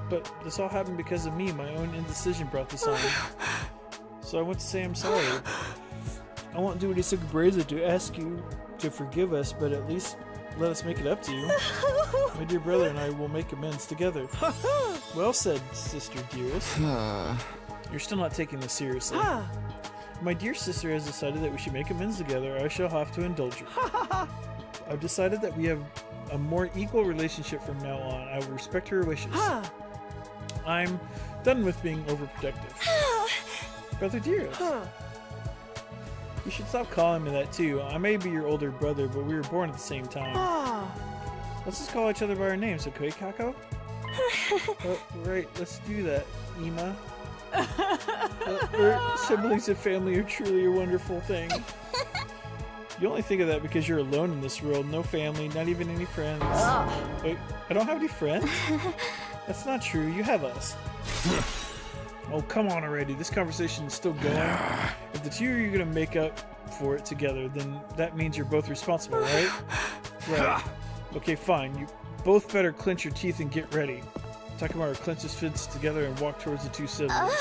But this all happened because of me. My own indecision brought this on. So I want to say I'm sorry. I won't do any Sukubraza to ask you to forgive us, but at least let us make it up to you. My dear brother and I will make amends together. Well said, sister dearest. You're still not taking this seriously. My dear sister has decided that we should make amends together. I shall have to indulge her. I've decided that we have a more equal relationship from now on. I will respect her wishes. I'm done with being overprotective. Brother dearest. You should stop calling me that too. I may be your older brother, but we were born at the same time. Let's just call each other by our names, okay, Kako? Oh, right, let's do that, Ima. Siblings and family are truly a wonderful thing. You only think of that because you're alone in this world. No family, not even any friends. Wait, I don't have any friends? That's not true. You have us. Oh, come on already. This conversation is still going. If the two of you are going to make up for it together, then that means you're both responsible, right? Right. Okay, fine. You both better clench your teeth and get ready. Takamaru clenches fists together and walk towards the two siblings.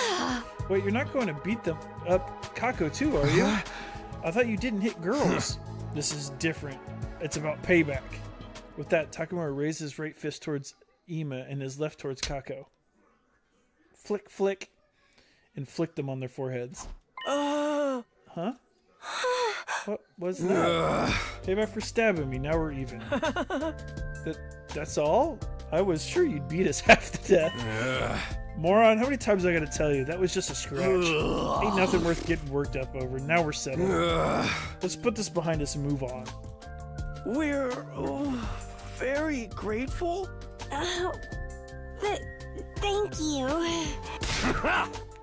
Wait, you're not going to beat them up Kako too, are you? I thought you didn't hit girls. This is different. It's about payback. With that, Takamaru raised his right fist towards Ima and his left towards Kako. Flick, flick, and flicked them on their foreheads. Huh? What was that? Payback for stabbing me. Now we're even. That's all? I was sure you'd beat us half to death. Moron, how many times I gotta tell you? That was just a scratch. Ain't nothing worth getting worked up over. Now we're settled. Let's put this behind us and move on. We're very grateful. Thank you.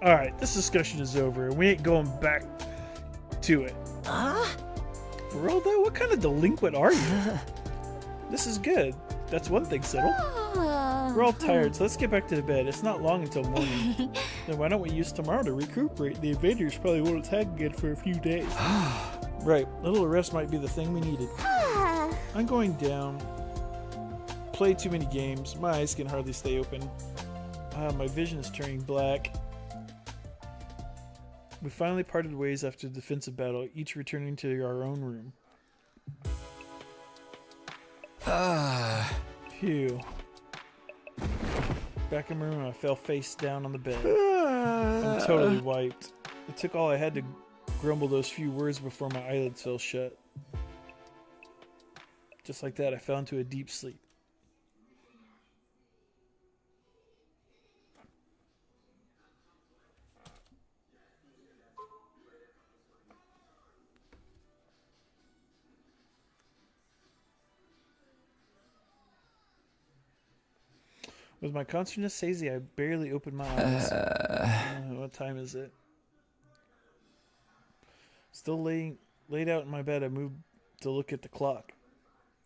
Alright, this discussion is over, and we ain't going back to it. For real though, what kind of delinquent are you? This is good. That's one thing settled. We're all tired, so let's get back to the bed. It's not long until morning. Then why don't we use tomorrow to recuperate? The invaders probably won't attack again for a few days. Right, a little rest might be the thing we needed. I'm going down. Play too many games. My eyes can hardly stay open. My vision is turning black. We finally parted ways after the defensive battle, each returning to our own room. Phew. Back in my room, I fell face down on the bed. I'm totally wiped. It took all I had to grumble those few words before my eyelids fell shut. Just like that, I fell into a deep sleep. With my consciousness hazy, I barely opened my eyes. What time is it? Still laid out in my bed, I moved to look at the clock.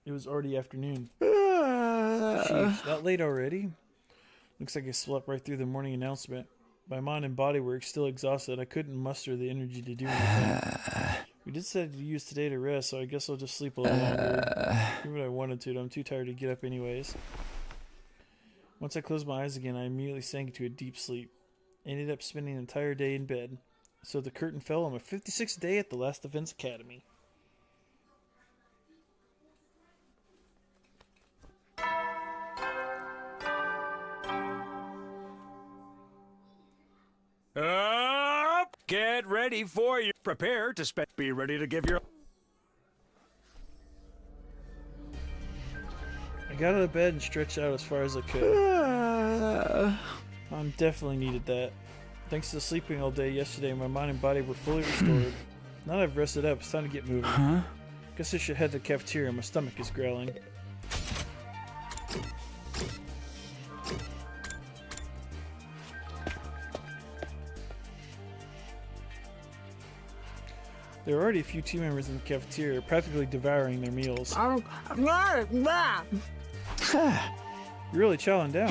It was already afternoon. Jeez, that late already? Looks like I slept right through the morning announcement. My mind and body were still exhausted. I couldn't muster the energy to do anything. We did decide to use today to rest, so I guess I'll just sleep a little longer. Even if I wanted to, I'm too tired to get up anyways. Once I closed my eyes again, I immediately sank into a deep sleep. I ended up spending the entire day in bed. So the curtain fell on my 56th day at the Last Defense Academy. Up! Get ready for your... Prepare to spend... Be ready to give your... I got out of bed and stretched out as far as I could. I definitely needed that. Thanks to sleeping all day yesterday, my mind and body were fully restored. Now that I've rested up, it's time to get moving. Guess I should head to the cafeteria. My stomach is growling. There are already a few team members in the cafeteria, practically devouring their meals. You're really chowing down.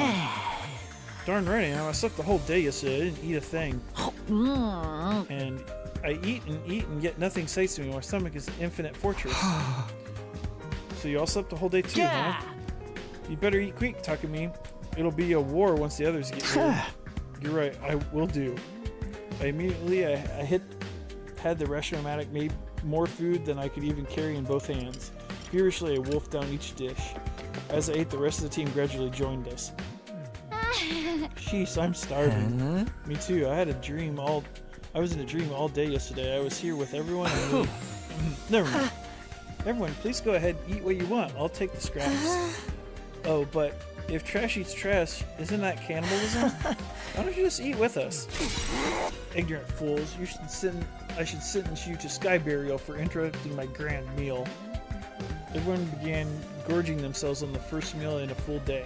Darn right I am. I slept the whole day yesterday. I didn't eat a thing. And I eat and yet nothing sates me. My stomach is an infinite fortress. So you all slept the whole day too, huh? You better eat quick, Takumi. It'll be a war once the others get here. You're right, I will do. I had the restaurant-matic made more food than I could even carry in both hands. Furiously, I wolfed down each dish. As I ate, the rest of the team gradually joined us. Sheesh, I'm starving. Me too. I was in a dream all day yesterday. I was here with everyone and never mind. Everyone, please go ahead and eat what you want. I'll take the scraps. Oh, but if trash eats trash, isn't that cannibalism? Why don't you just eat with us? Ignorant fools. I should sentence you to sky burial for interrupting my grand meal. Everyone began gorging themselves on the first meal in a full day.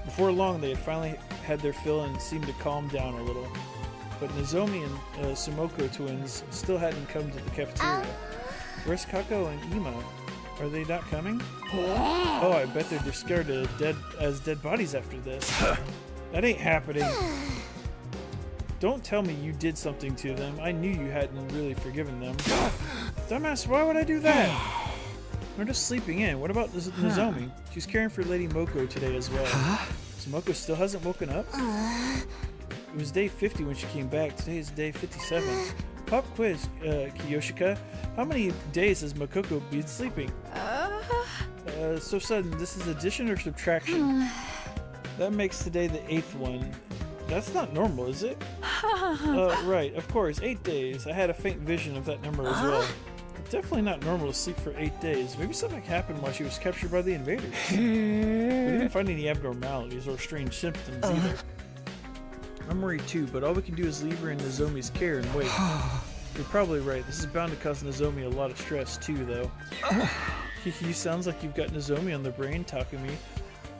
Before long, they had finally had their fill and seemed to calm down a little. But Nozomi and Sumoko twins still hadn't come to the cafeteria. Where's Kako and Ima? Are they not coming? Oh, I bet they're discarded as dead bodies after this. That ain't happening. Don't tell me you did something to them. I knew you hadn't really forgiven them. Dumbass, why would I do that? We're just sleeping in. What about Nozomi? She's caring for Lady Moko today as well. Sumoko still hasn't woken up? It was day 50 when she came back. Today is day 57. Pop quiz, Kiyoshika. How many days has Makoko been sleeping? So sudden, this is addition or subtraction? That makes today the 8th one. That's not normal, is it? Right, of course, 8 days. I had a faint vision of that number as well. Definitely not normal to sleep for 8 days. Maybe something happened while she was captured by the invaders. We didn't find any abnormalities or strange symptoms either. I'm worried too, but all we can do is leave her in Nozomi's care and wait. You're probably right. This is bound to cause Nozomi a lot of stress too, though. You sounds like you've got Nozomi on the brain, Takumi.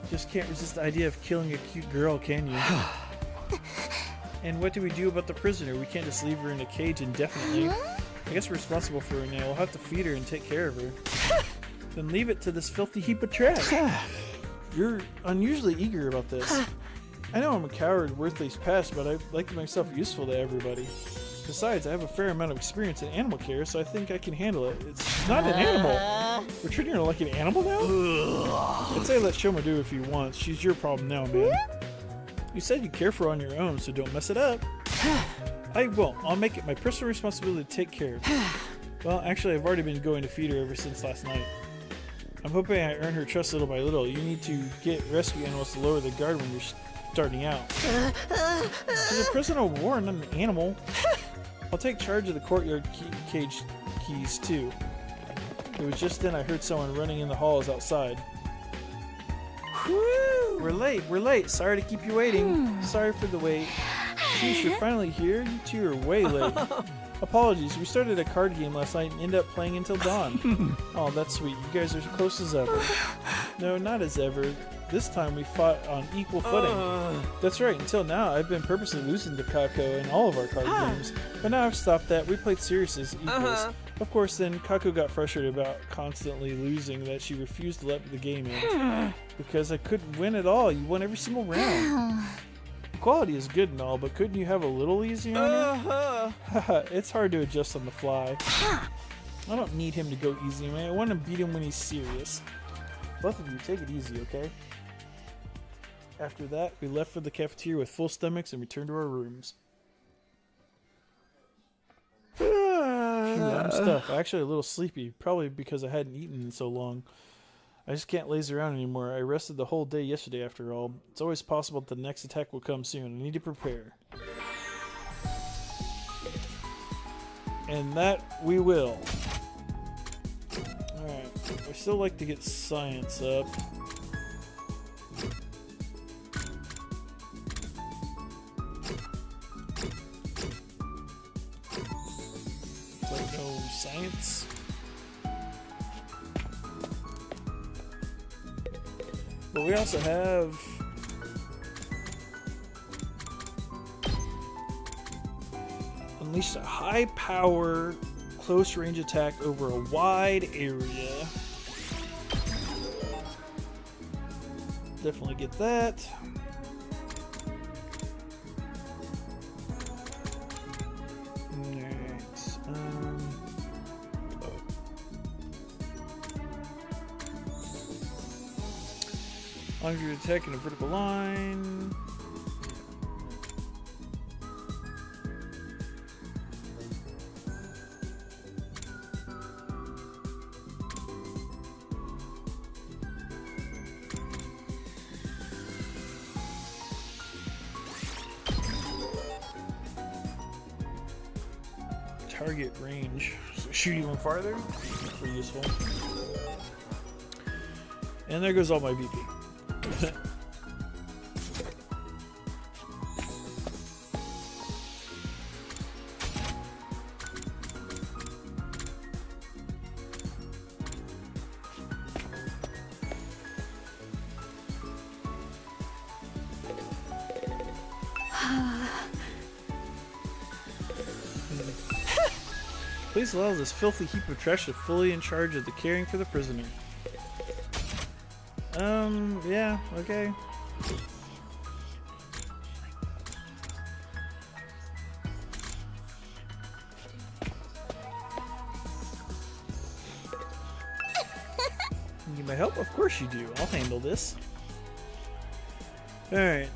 Just can't resist the idea of killing a cute girl, can you? And what do we do about the prisoner? We can't just leave her in a cage indefinitely. I guess we're responsible for her now. We'll have to feed her and take care of her. Then leave it to this filthy heap of trash. You're unusually eager about this. I know I'm a coward, worthless pest, but I like to make myself useful to everybody. Besides, I have a fair amount of experience in animal care, so I think I can handle it. It's not an animal. We're treating her like an animal now? I'd say let Shoma do it if you want. She's your problem now, man. You said you care for her on your own, so don't mess it up. I won't. I'll make it my personal responsibility to take care of her. Well, actually, I've already been going to feed her ever since last night. I'm hoping I earn her trust little by little. You need to get rescue animals to lower the guard when you're starting out. She's a prisoner of war, not an animal. I'll take charge of the courtyard cage keys, too. It was just then I heard someone running in the halls outside. Whew, we're late. Sorry to keep you waiting. Sorry for the wait. Sheesh, you're finally here? You two are way late. Apologies, we started a card game last night and ended up playing until dawn. Oh, that's sweet. You guys are as close as ever. No, not as ever. This time we fought on equal footing. That's right, until now I've been purposely losing to Kako in all of our card games. But now I've stopped that. We played serious as equals. Of course, then Kako got frustrated about constantly losing that she refused to let the game end. Because I couldn't win at all. You won every single round. Quality is good and all, but couldn't you have a little easier on him? It's hard to adjust on the fly. I don't need him to go easy, man. I want to beat him when he's serious. Both of you, take it easy, okay? After that, we left for the cafeteria with full stomachs and returned to our rooms. I'm stuffed. Actually a little sleepy, probably because I hadn't eaten in so long. I just can't laze around anymore. I rested the whole day yesterday after all. It's always possible that the next attack will come soon. I need to prepare. And that we will. Alright. I still like to get science up. Like no science. But we also have unleashed a high power close range attack over a wide area. Definitely get that. Long as you attack in a vertical line. Target range. So shoot even farther. Pretty useful. And there goes all my BP. Please allow this filthy heap of trash to fully in charge of the caring for the prisoner. Yeah, okay. You need my help? Of course you do. I'll handle this. Alright,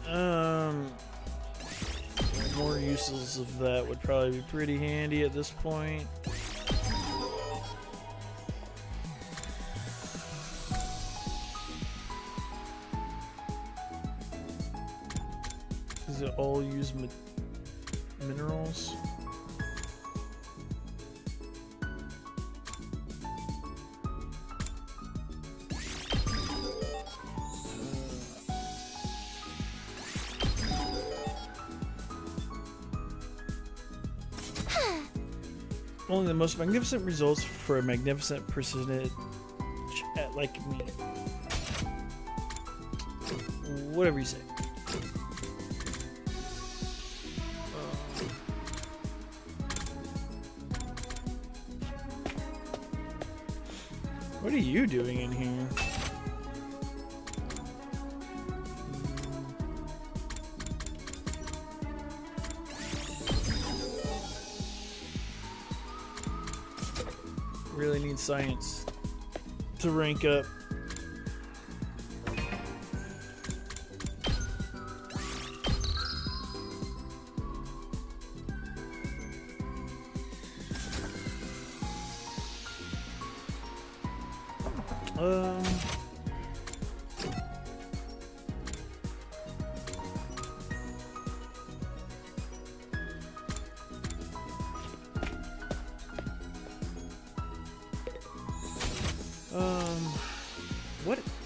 more uses of that would probably be pretty handy at this point. Does it all use minerals? Only the most magnificent results for a magnificent person like me. Whatever you say. What are you doing in here? Really need science to rank up.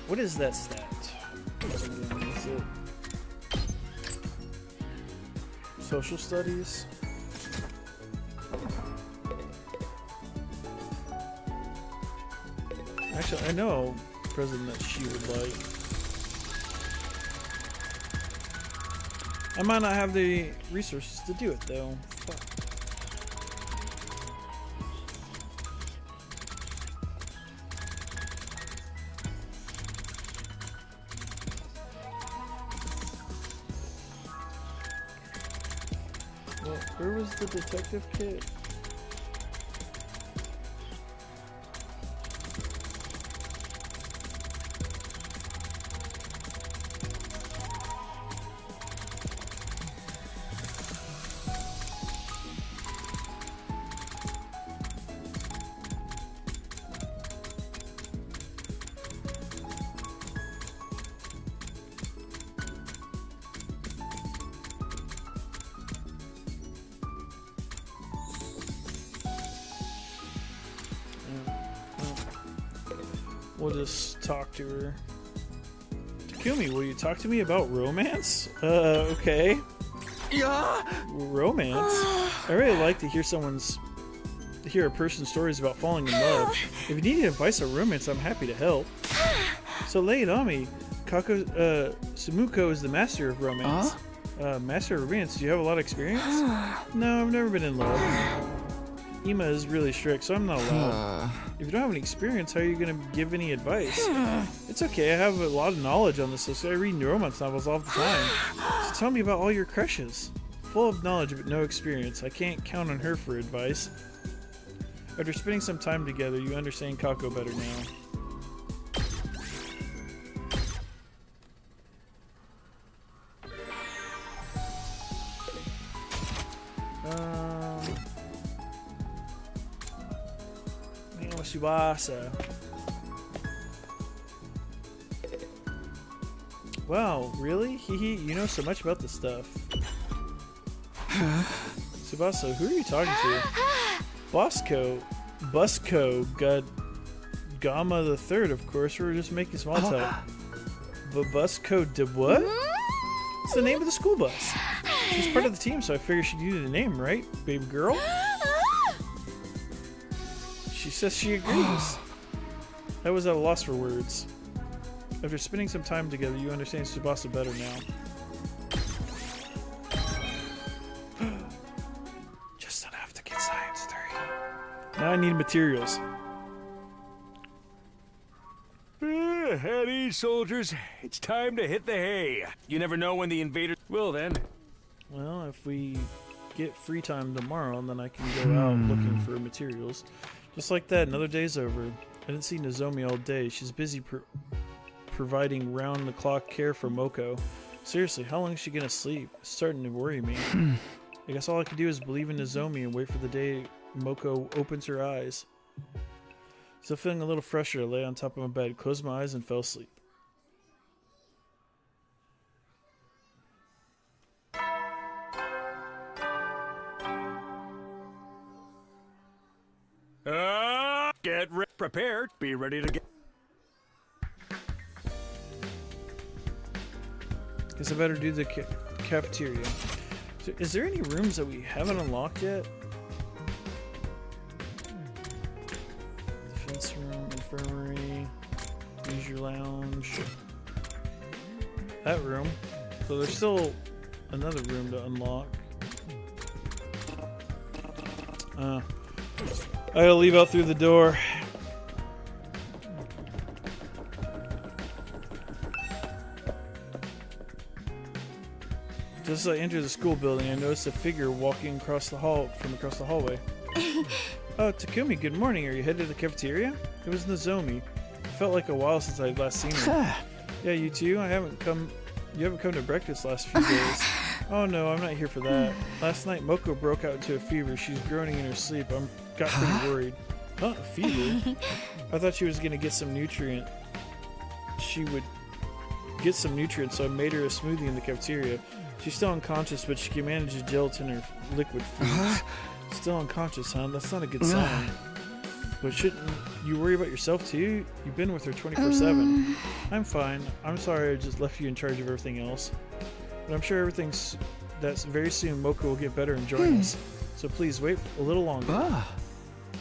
What is that stat? Is it social studies? Actually, I know a president that she would like. I might not have the resources to do it though. Fuck. Where was the detective kit? We'll just talk to her. Takumi, will you talk to me about romance? Okay. Yeah. Romance? I really like to hear a person's stories about falling in love. If you need advice on romance, I'm happy to help. So lay it on me. Sumuko is the master of romance. Master of romance? Do you have a lot of experience? No, I've never been in love. Ima is really strict, so I'm not allowed. If you don't have any experience, how are you going to give any advice? It's okay, I have a lot of knowledge on this, so I read romance novels all the time. So tell me about all your crushes. Full of knowledge but no experience. I can't count on her for advice. After spending some time together, you understand Kako better now. Tsubasa. Wow, really? Hehe, you know so much about this stuff. Tsubasa, who are you talking to? Busco, Gama the Third, of course. We were just making small talk. But Busco de what? It's the name of the school bus. She's part of the team, so I figured she needed a name, right, baby girl? She says she agrees. I was at a loss for words. After spending some time together, you understand Tsubasa better now. Just enough to get Science 3. Now I need materials. At ease, soldiers. It's time to hit the hay. You never know when the invaders will then. Well, if we get free time tomorrow, then I can go out looking for materials. Just like that, another day's over. I didn't see Nozomi all day. She's busy providing round-the-clock care for Moko. Seriously, how long is she gonna sleep? It's starting to worry me. I guess all I can do is believe in Nozomi and wait for the day Moko opens her eyes. Still feeling a little fresher, I lay on top of my bed, closed my eyes, and fell asleep. Get prepared. Be ready to get. Guess I better do the cafeteria. So, is there any rooms that we haven't unlocked yet? Defense room, infirmary, leisure lounge. That room. So there's still another room to unlock. I gotta leave out through the door. Just as I enter the school building, I noticed a figure walking across the hallway. Oh, Takumi, good morning. Are you headed to the cafeteria? It was Nozomi. It felt like a while since I'd last seen her. Yeah, you too? You haven't come to breakfast last few days. Oh no, I'm not here for that. Last night, Moko broke out into a fever. She's groaning in her sleep. Got pretty worried. Huh? A fever? I thought she was gonna get some nutrient. She would get some nutrients, so I made her a smoothie in the cafeteria. She's still unconscious, but she can manage the gelatin or liquid foods. Still unconscious, huh? That's not a good sign. But shouldn't you worry about yourself too? You've been with her 24/7. I'm fine. I'm sorry I just left you in charge of everything else. But I'm sure that's very soon Moko will get better and join us. So please wait a little longer.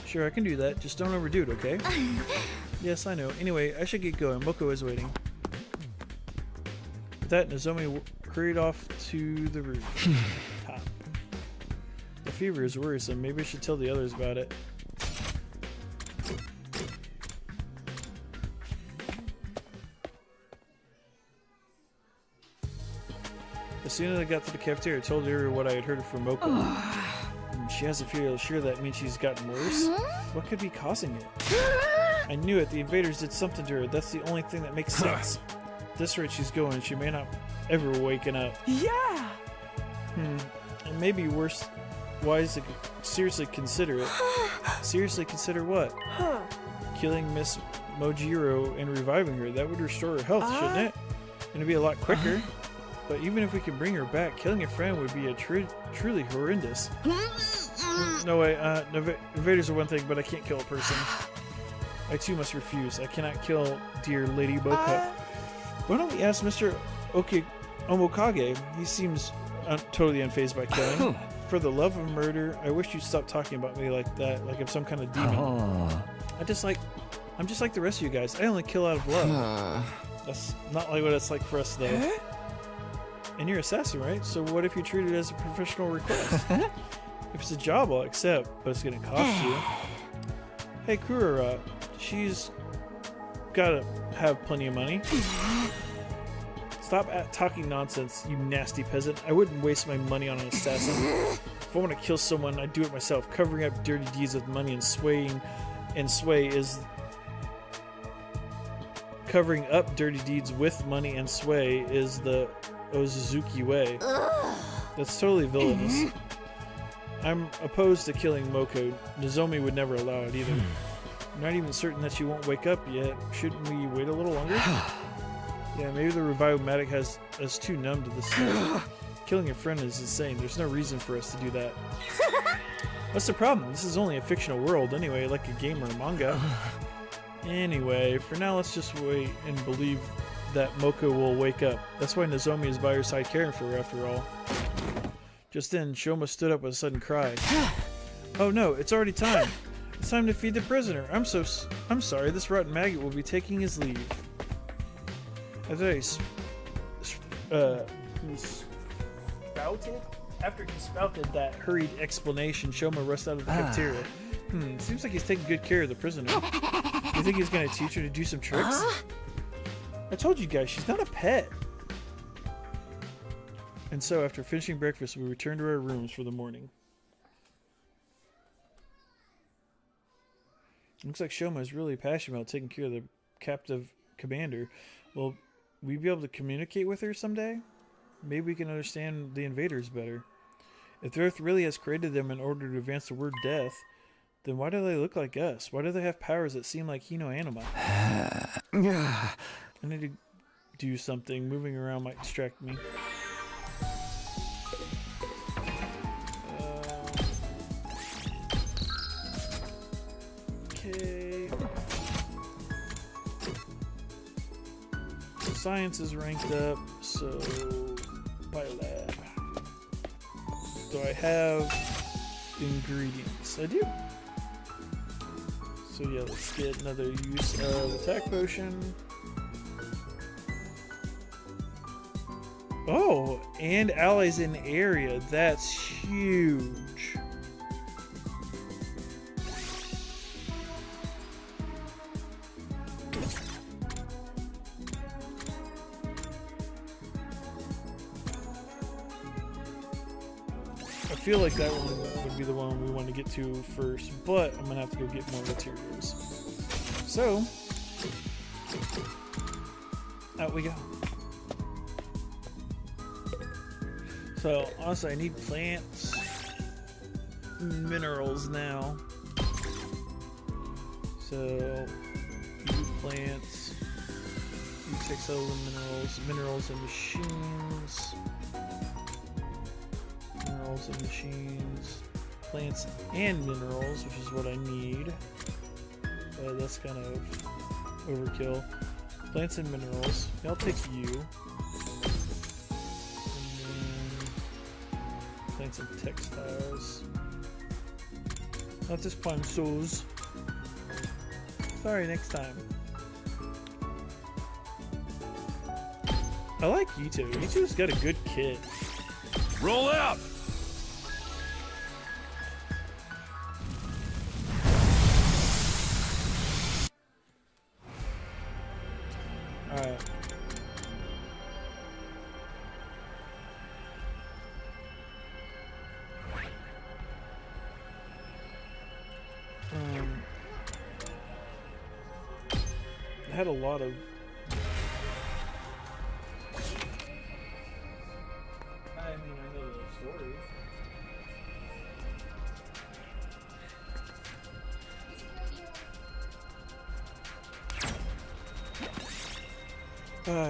Sure, I can do that. Just don't overdo it, okay? Yes, I know. Anyway, I should get going. Moko is waiting. With that, Nozomi hurried off to the roof. Top. The fever is worrisome. Maybe I should tell the others about it. As soon as I got to the cafeteria, I told her what I had heard from Moko. She has a fear, sure that means she's gotten worse? What could be causing it? I knew it. The invaders did something to her. That's the only thing that makes sense. At this rate she's going, she may not ever waken up. Yeah! It may be worse. Wise to seriously consider it. Seriously consider what? Killing Miss Mojiro and reviving her. That would restore her health, shouldn't it? And it'd be a lot quicker. But even if we can bring her back, killing a friend would be truly horrendous. No way, invaders are one thing, but I can't kill a person. I too must refuse. I cannot kill dear Lady Moko. Why don't we ask Mr. Omokage? He seems totally unfazed by killing. For the love of murder, I wish you'd stop talking about me like that, like I'm some kind of demon. I'm just like the rest of you guys. I only kill out of love. That's not like what it's like for us, though. And you're an assassin, right? So what if you treat it as a professional request? If it's a job, I'll accept, but it's gonna cost you. Hey, Kurara, she's gotta have plenty of money. Stop talking nonsense, you nasty peasant. I wouldn't waste my money on an assassin. If I want to kill someone, I'd do it myself. Covering up dirty deeds with money and sway is... Covering up dirty deeds with money and sway is the Ozuzuki way. That's totally villainous. I'm opposed to killing Moko. Nozomi would never allow it either. I'm not even certain that she won't wake up yet. Shouldn't we wait a little longer? Yeah, maybe the Revive-O-Matic has us too numb to this stuff. Killing a friend is insane. There's no reason for us to do that. What's the problem? This is only a fictional world anyway, like a game or a manga. Anyway, for now let's just wait and believe that Moko will wake up. That's why Nozomi is by her side caring for her after all. Just then, Shoma stood up with a sudden cry. Oh no, it's already time. It's time to feed the prisoner. I'm sorry, this rotten maggot will be taking his leave. After he spouted that hurried explanation, Shoma rushed out of the cafeteria. Seems like he's taking good care of the prisoner. You think he's gonna teach her to do some tricks? I told you guys, she's not a pet. And so, after finishing breakfast, we returned to our rooms for the morning. Looks like Shoma is really passionate about taking care of the captive commander. Will we be able to communicate with her someday? Maybe we can understand the invaders better. If the Earth really has created them in order to advance the word death, then why do they look like us? Why do they have powers that seem like Hino Anima? I need to do something. Moving around might distract me. Okay. Science is ranked up, so biolab. Do I have ingredients? I do. So yeah, let's get another use of attack potion. Oh, and allies in area. That's huge. I feel like that one would be the one we want to get to first, but I'm gonna have to go get more materials. So, out we go. So, honestly, I need plants, minerals now. So, you plants, you take some minerals and machines. Minerals and machines, plants and minerals, which is what I need. That's kind of overkill. Plants and minerals. I'll take you. And then plants and textiles. Not this plant shows. Sorry, next time. I like Ito. Ito's got a good kit. Roll out! Alright. I had a lot of I know the story.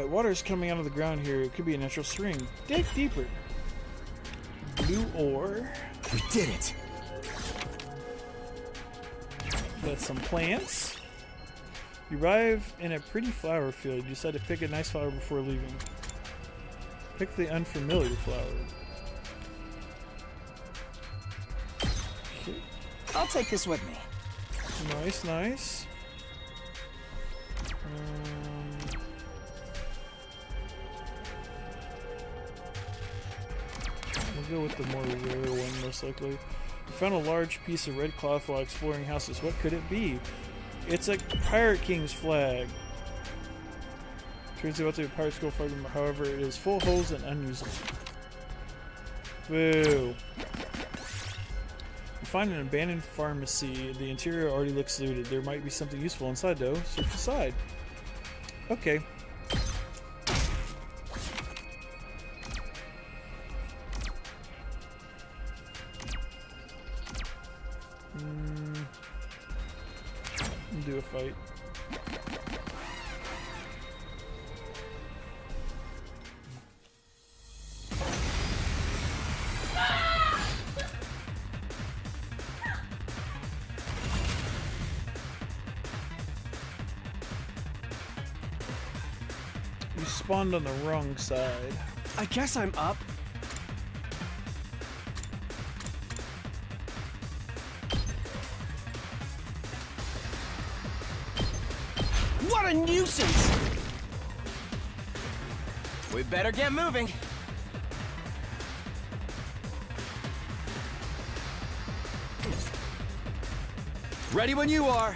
Water's coming out of the ground here. It could be a natural stream. Dig deeper. Blue ore. We did it. Got some plants. You arrive in a pretty flower field. You decide to pick a nice flower before leaving. Pick the unfamiliar flower. Okay. I'll take this with me. Nice, nice. We'll go with the more rare one, most likely. You found a large piece of red cloth while exploring houses. What could it be? It's a Pirate King's flag. Turns out to be a pirate school flag, however, it is full of holes and unusable. Boo. You find an abandoned pharmacy. The interior already looks looted. There might be something useful inside, though. Search inside. Okay. Do a fight. You spawned on the wrong side. I guess I'm up. What a nuisance! We better get moving. Ready when you are.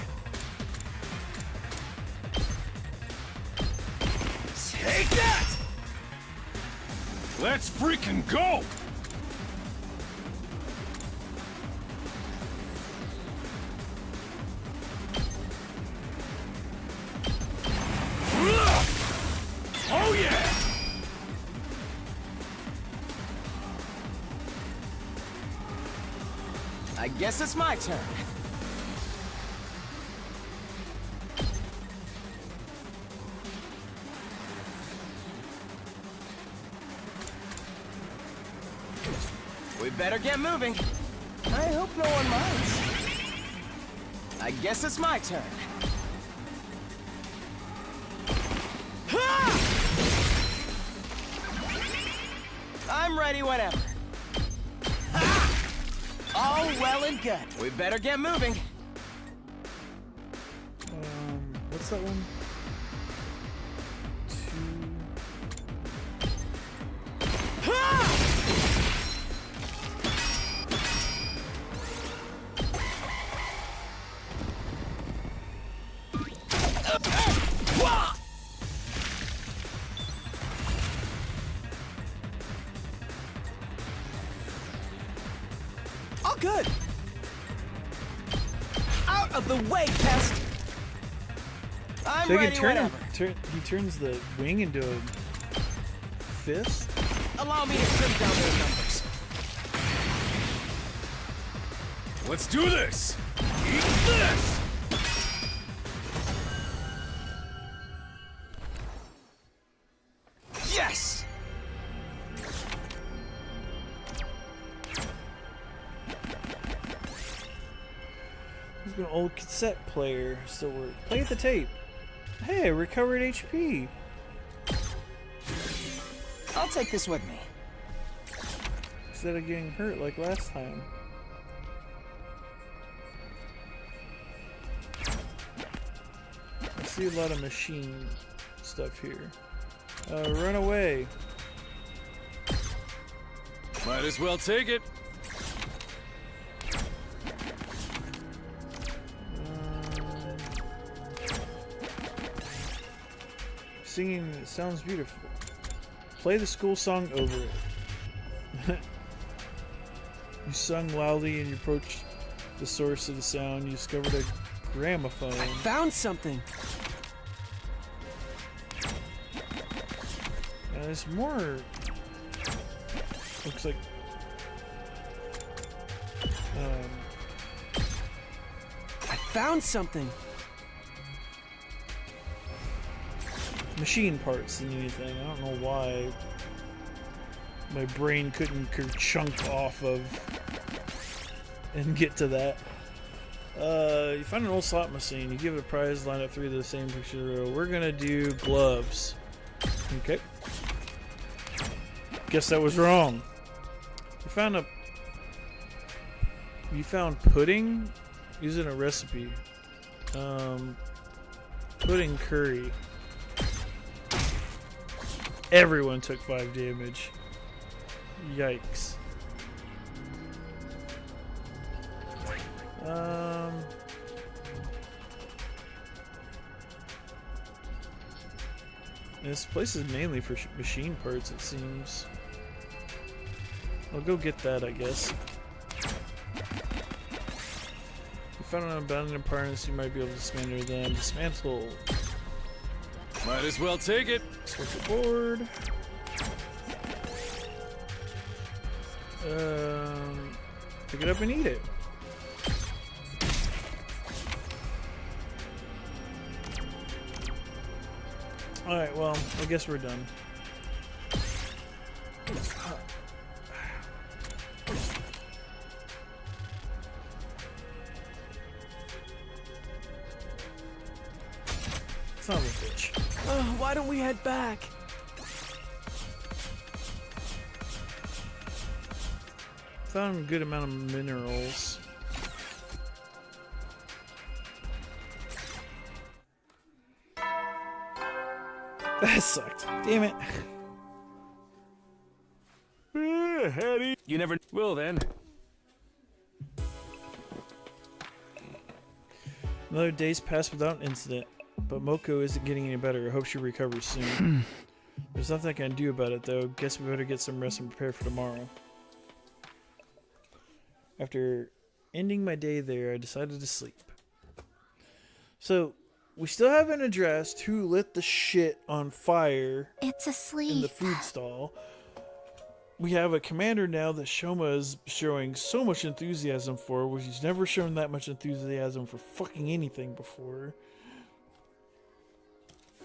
Take that! Let's freaking go! Oh yeah! I guess it's my turn. We better get moving. I hope no one minds. I guess it's my turn. Ha! I'm ready whenever. Ha! All well and good. We better get moving. What's that one? All good. Out of the way, pest. I'm So he ready can turn, whenever. he turns the wing into a fist? Allow me to trim down their numbers. Let's do this! Eat this! Yes! He's an old cassette player. Still work. Play the tape. Hey, recovered HP. I'll take this with me. Instead of getting hurt like last time. I see a lot of machine stuff here. Run away. Might as well take it. Singing sounds beautiful. Play the school song over it. You sung loudly and you approached the source of the sound. You discovered a gramophone. Found something. And there's more. Looks like. I found something. Machine parts than anything. I don't know why my brain couldn't chunk off of and get to that. You find an old slot machine. You give it a prize. Line up 3 of the same picture in a row. We're gonna do gloves. Okay. Guess that was wrong. You found pudding using a recipe. Pudding curry. Everyone took 5 damage. Yikes. This place is mainly for machine parts, it seems. I'll go get that, I guess. You found an abandoned appliance, you might be able to dismantle them. Dismantle. Might as well take it. Circuit board. Pick it up and eat it. Alright, well, I guess we're done. Son of a bitch. Why don't we head back? Found a good amount of minerals. That sucked. Damn it. Hattie. You never. Well then. Another day's passed without an incident, but Moko isn't getting any better. I hope she recovers soon. There's nothing I can do about it, though. Guess we better get some rest and prepare for tomorrow. After ending my day there, I decided to sleep. So, we still haven't addressed who lit the shit on fire It's asleep. in the food stall. We have a commander now that Shoma is showing so much enthusiasm for, which he's never shown that much enthusiasm for fucking anything before.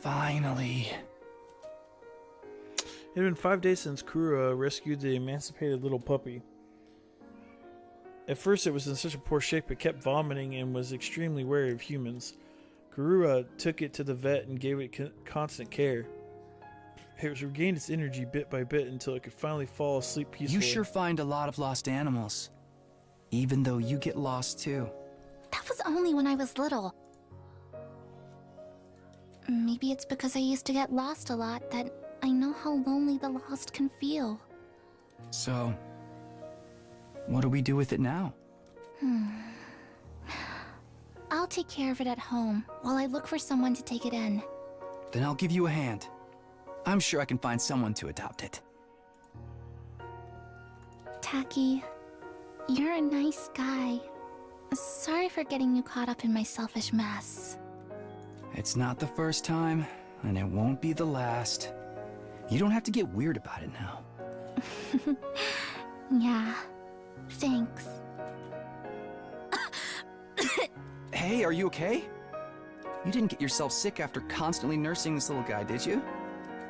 Finally. It had been 5 days since Kurua rescued the emancipated little puppy. At first it was in such a poor shape it kept vomiting and was extremely wary of humans. Kurua took it to the vet and gave it constant care. It was regained its energy bit by bit until it could finally fall asleep peacefully. You sure find a lot of lost animals. Even though you get lost too. That was only when I was little. Maybe it's because I used to get lost a lot that I know how lonely the lost can feel. So, what do we do with it now? I'll take care of it at home while I look for someone to take it in. Then I'll give you a hand. I'm sure I can find someone to adopt it. Taki, you're a nice guy. Sorry for getting you caught up in my selfish mess. It's not the first time, and it won't be the last. You don't have to get weird about it now. Yeah, thanks. Hey, are you okay? You didn't get yourself sick after constantly nursing this little guy, did you?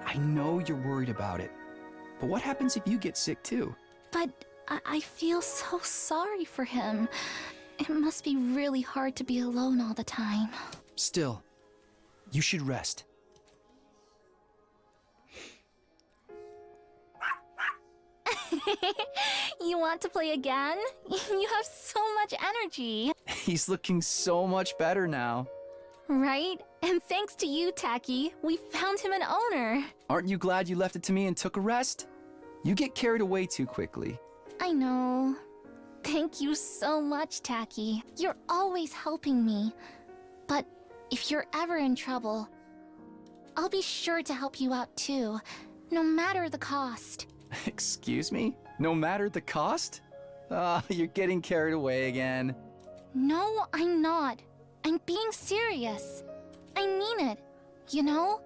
I know you're worried about it, but what happens if you get sick too? But I feel so sorry for him. It must be really hard to be alone all the time. Still, you should rest. You want to play again? You have so much energy. He's looking so much better now. Right? And thanks to you, Taki, we found him an owner. Aren't you glad you left it to me and took a rest? You get carried away too quickly. I know. Thank you so much, Taki. You're always helping me. But if you're ever in trouble, I'll be sure to help you out too, no matter the cost. Excuse me? No matter the cost? Ah, you're getting carried away again. No, I'm not. I'm being serious. I mean it, you know?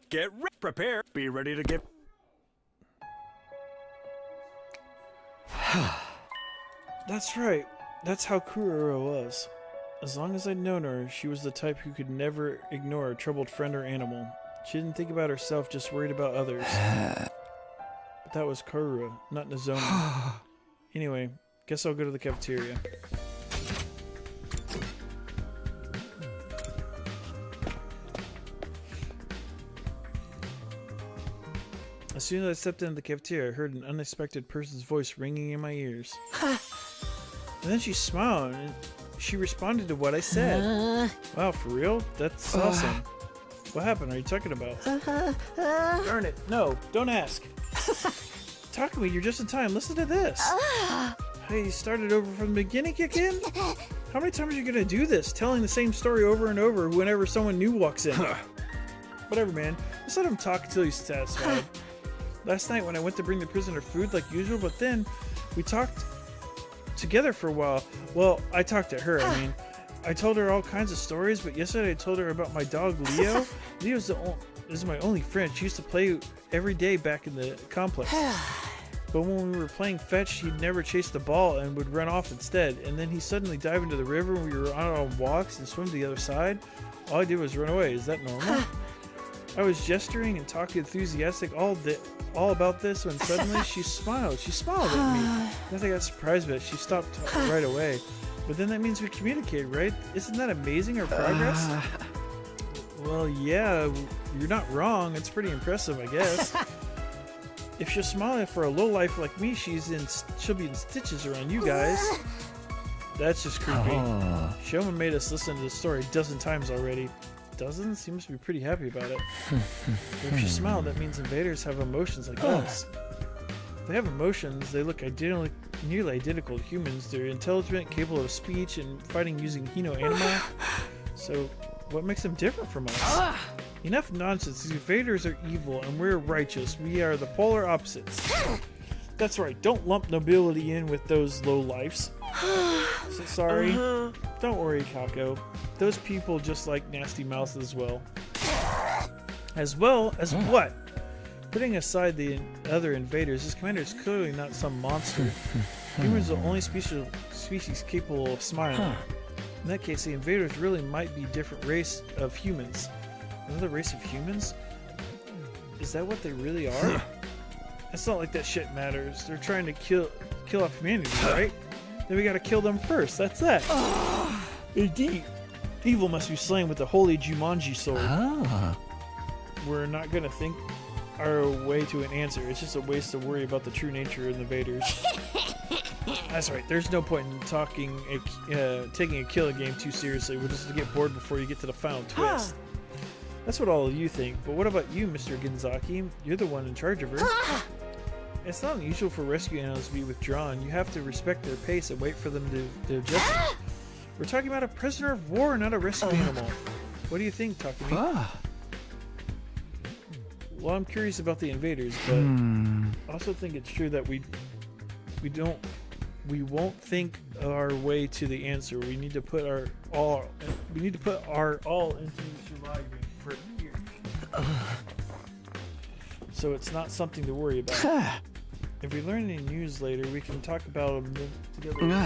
Get prepared. Be ready to get. That's right. That's how Kurura was. As long as I'd known her, she was the type who could never ignore a troubled friend or animal. She didn't think about herself, just worried about others. But that was Kurura, not Nozomi. Anyway, guess I'll go to the cafeteria. As soon as I stepped into the cafeteria, I heard an unexpected person's voice ringing in my ears. And then she smiled, and she responded to what I said. Wow, for real? That's awesome. What happened? Are you talking about? Darn it. No, don't ask. Talk to me, you're just in time. Listen to this. Hey, you started over from the beginning, kick in? How many times are you gonna do this? Telling the same story over and over whenever someone new walks in. Whatever, man. Just let him talk until he's satisfied. Last night when I went to bring the prisoner food like usual, but then we talked together for a while. Well, I talked to her, I mean. I told her all kinds of stories, but yesterday I told her about my dog, Leo. Leo's is my only friend. She used to play every day back in the complex. But when we were playing fetch, he'd never chase the ball and would run off instead. And then he suddenly dived into the river when we were out on walks and swim to the other side. All I did was run away. Is that normal? I was gesturing and talking enthusiastic all about this when suddenly she smiled. She smiled at me. I think I got surprised, but she stopped talking right away. But then that means we communicated, right? Isn't that amazing, our progress? Well, yeah, you're not wrong. It's pretty impressive, I guess. If she's smiling for a lowlife like me, she'll be in stitches around you guys. That's just creepy. Showman made us listen to the story a dozen times already. Dozen? Seems to be pretty happy about it. But if she smiled, that means invaders have emotions like us. If they have emotions, they look nearly identical to humans. They're intelligent, capable of speech, and fighting using Hino anima. So, what makes them different from us? Enough nonsense. These invaders are evil, and we're righteous. We are the polar opposites. That's right. Don't lump nobility in with those lowlifes. So sorry. Don't worry, Kako. Those people just like nasty mouths as well. As well as what? Putting aside the other invaders, this commander is clearly not some monster. Humans are the only species capable of smiling. In that case, the invaders really might be a different race of humans. Another race of humans? Is that what they really are? It's not like that shit matters. They're trying to kill off humanity, right? Then we gotta kill them first. That's that. Indeed. Evil must be slain with the holy Jumanji sword. We're not gonna think our way to an answer. It's just a waste to worry about the true nature of the invaders. That's right. There's no point in taking a killing game too seriously. We'll just get bored before you get to the final twist. That's what all of you think. But what about you, Mr. Genzaki? You're the one in charge of her. It's not unusual for rescue animals to be withdrawn. You have to respect their pace and wait for them to adjust. We're talking about a prisoner of war, not a rescue animal. What do you think, Takumi? Well, I'm curious about the invaders, but I also think it's true that we won't think our way to the answer. We need to put our all into surviving for years. So it's not something to worry about. If we learn any news later, we can talk about them together.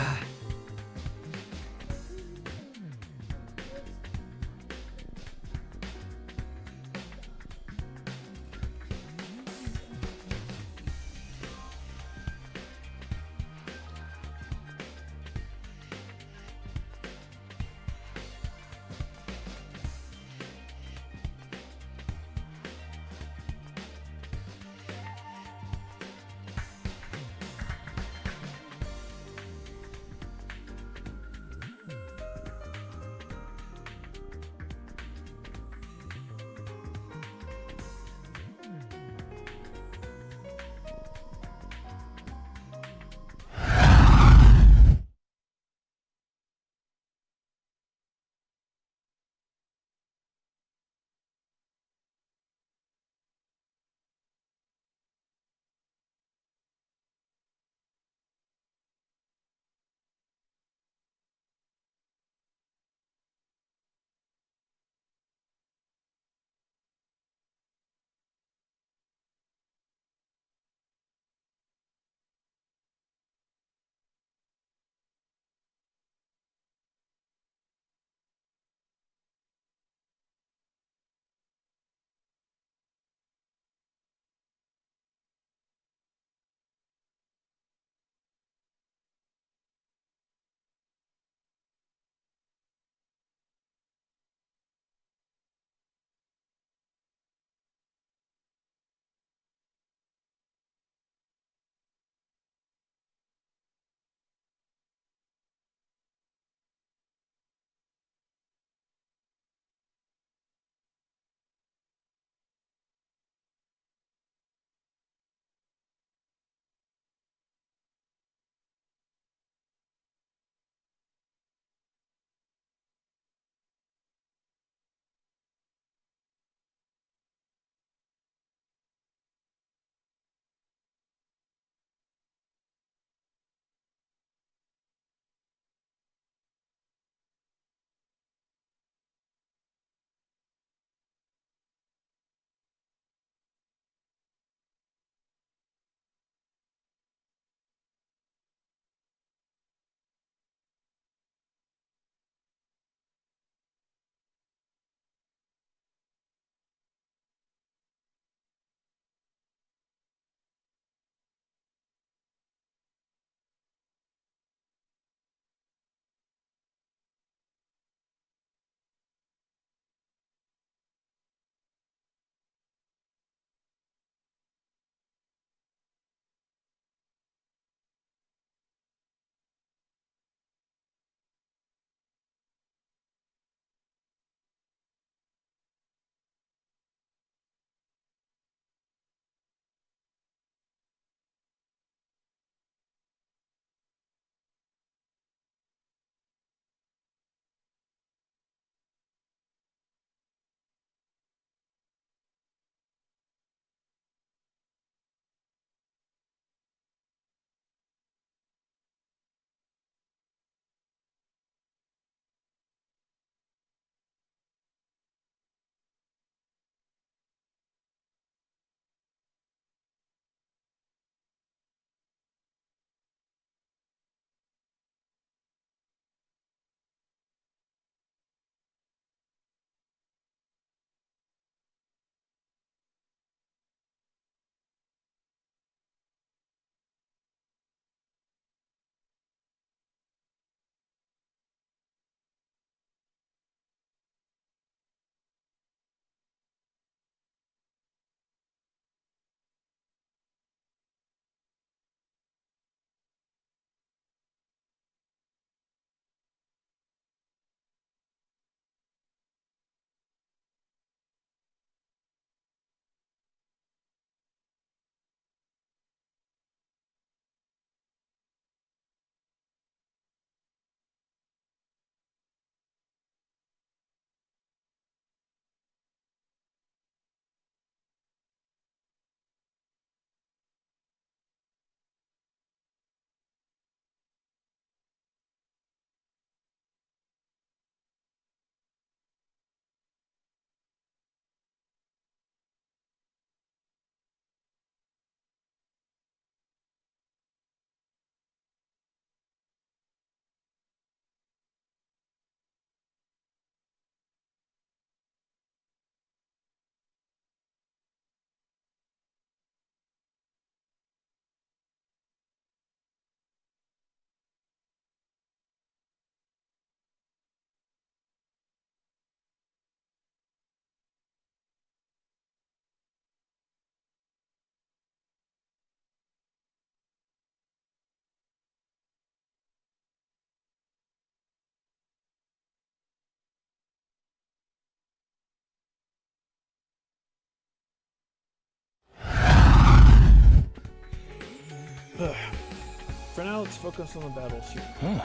Now let's focus on the battles here. Huh.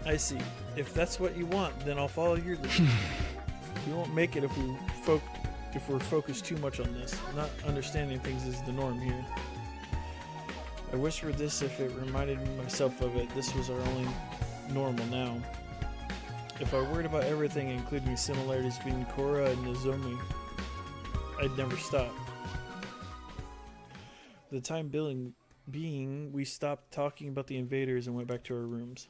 I see. If that's what you want, then I'll follow your lead. We won't make it if we're focused too much on this. Not understanding things is the norm here. I whispered this if it reminded myself of it. This was our only normal now. If I worried about everything, including similarities between Korra and Nozomi, I'd never stop. For the time being, we stopped talking about the invaders and went back to our rooms.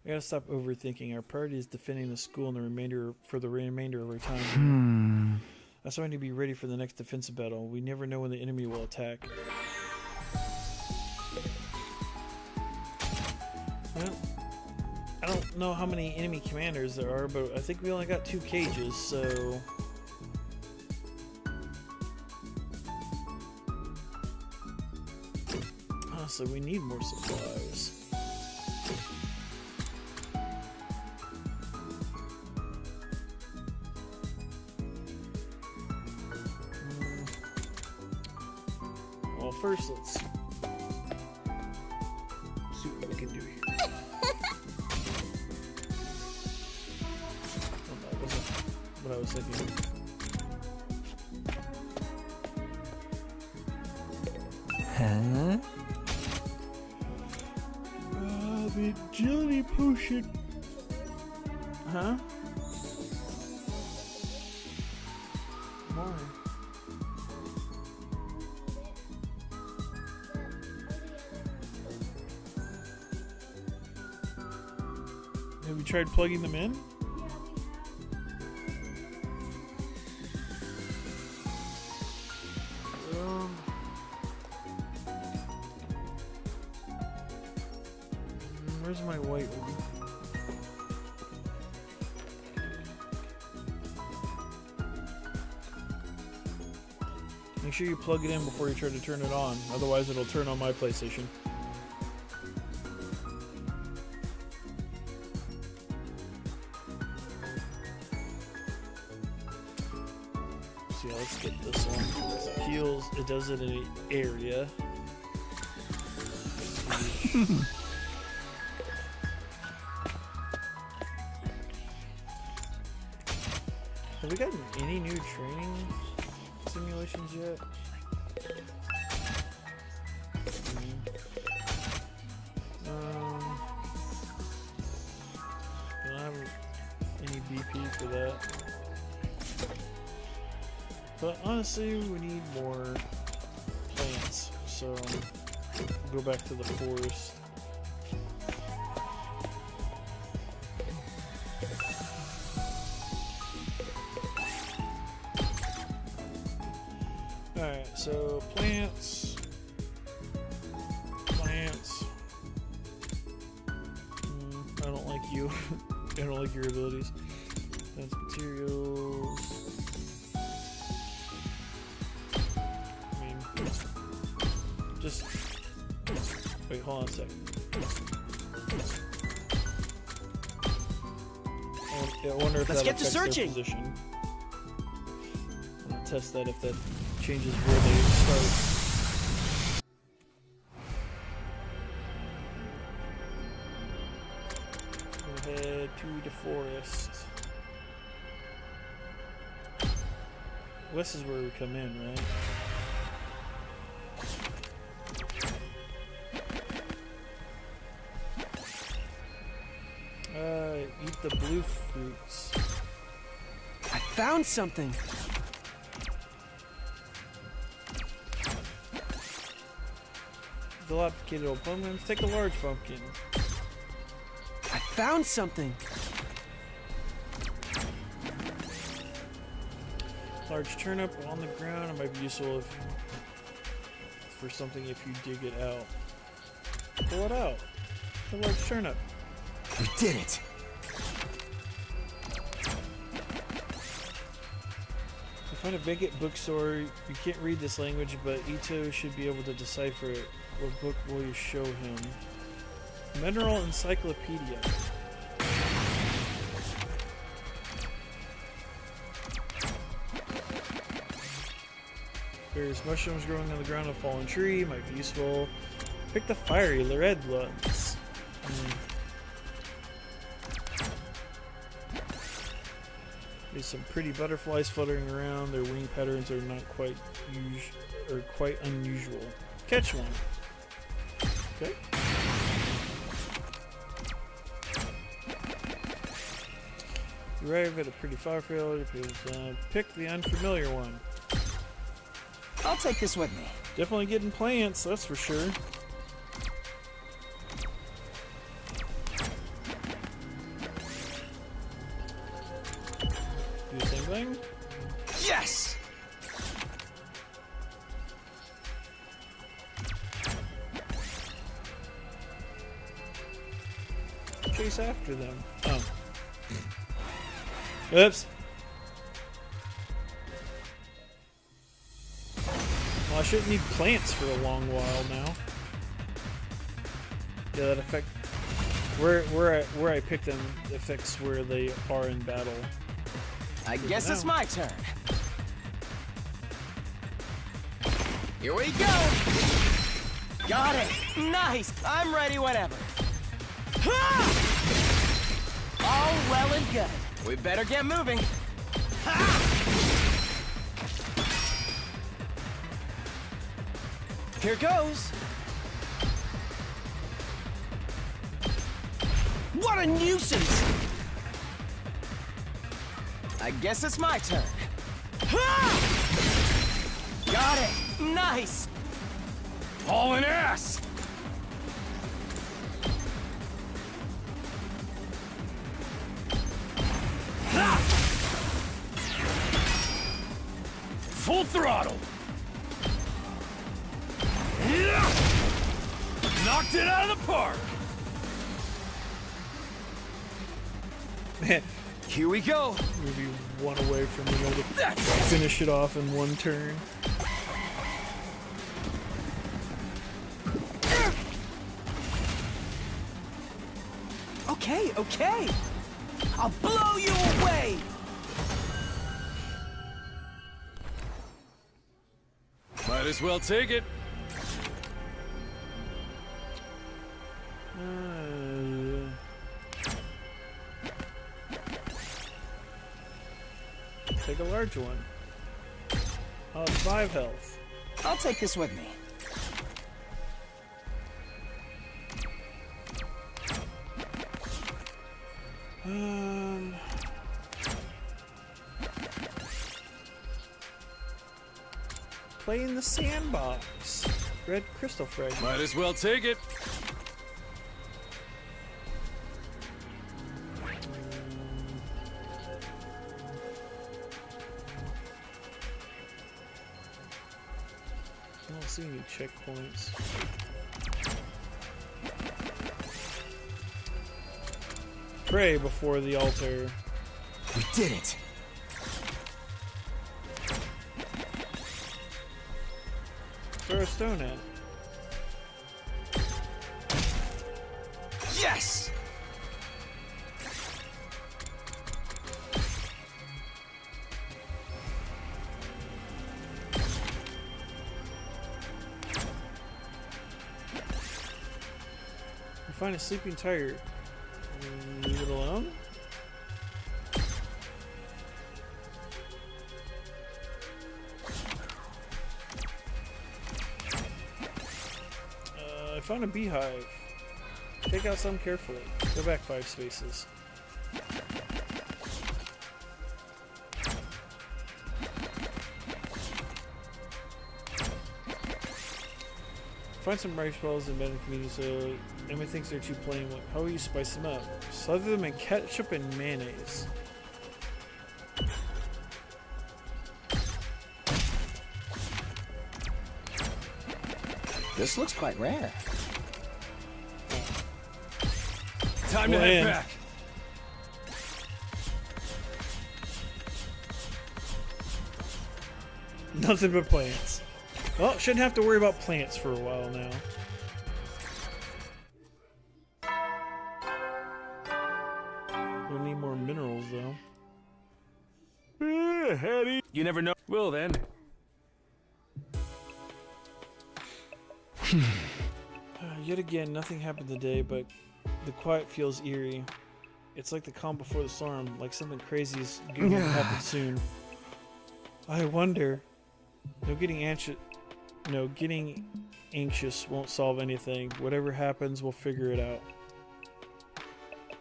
I gotta stop overthinking. Our priority is defending the school and the remainder of our time. That's why I need to be ready for the next defensive battle. We never know when the enemy will attack. Well, I don't know how many enemy commanders there are, but I think we only got 2 cages, so... Honestly, we need more supplies. Well, first let's see what we can do here. Oh, that wasn't what I was thinking. Huh? The agility potion. Huh? Why? Have you tried plugging them in? Where's my white one? Make sure you plug it in before you try to turn it on, otherwise it'll turn on my PlayStation. So yeah, let's get this one. It heals, it does it in an area. Have we gotten any new training simulations yet? I don't have any BP for that. But honestly, we need more plants, so we'll go back to the forest. Alright, so plants. I don't like you. I don't like your abilities. That's materials. I mean, just wait. Hold on a sec. I wonder if Let's that get to affects their searching. position. I'm gonna test that if that changes where they start. We'll head to the forest. This is where we come in, right? Eat the blue fruits. I found something. Dilapidated old pumpkins. Take a large pumpkin. I found something. Large turnip on the ground. It might be useful for something if you dig it out. Pull it out. A large turnip. We did it. You find a vacant bookstore. You can't read this language, but Ito should be able to decipher it. What book will you show him? Mineral Encyclopedia. Various mushrooms growing on the ground of a fallen tree might be useful. Pick the fiery red ones. There's some pretty butterflies fluttering around. Their wing patterns are not quite quite unusual. Catch one. Okay. You arrive at a pretty far field. Pick the unfamiliar one. I'll take this with me. Definitely getting plants, that's for sure. Do the same thing. Yes! Chase after them. Oh. Oops. Well, I shouldn't need plants for a long while now. Yeah, that affect where I pick them affects where they are in battle. I guess it's my turn. Here we go! Got it! Nice! I'm ready whenever. Ha! All well and good. We better get moving. Ha! Here goes. What a nuisance! I guess it's my turn. Ha! Got it! Nice! Hauling ass! Ha! Full throttle! Knocked it out of the park! Man, here we go. Maybe one away from being able to finish it off in one turn. Okay, okay. I'll blow you away. Might as well take it. Take a large one. Oh, 5 health. I'll take this with me. Play in the sandbox. Red crystal fragment. Might as well take it. I don't see any checkpoints. Pray before the altar. We did it. Throw a stone at. Yes! You find a sleeping tiger. Leave it alone? I found a beehive. Take out some carefully. Go back 5 spaces. Find some marshmallows and vending convenience so Emma thinks they're too plain. How will you spice them up? Slather them in ketchup and mayonnaise. This looks quite rare. Time to head back. Nothing but plants. Well, shouldn't have to worry about plants for a while now. We'll need more minerals though. Hetty. You never know. Well then. Yet again, nothing happened today, but the quiet feels eerie. It's like the calm before the storm, like something crazy is going to happen soon. I wonder. Getting anxious won't solve anything. Whatever happens, we'll figure it out.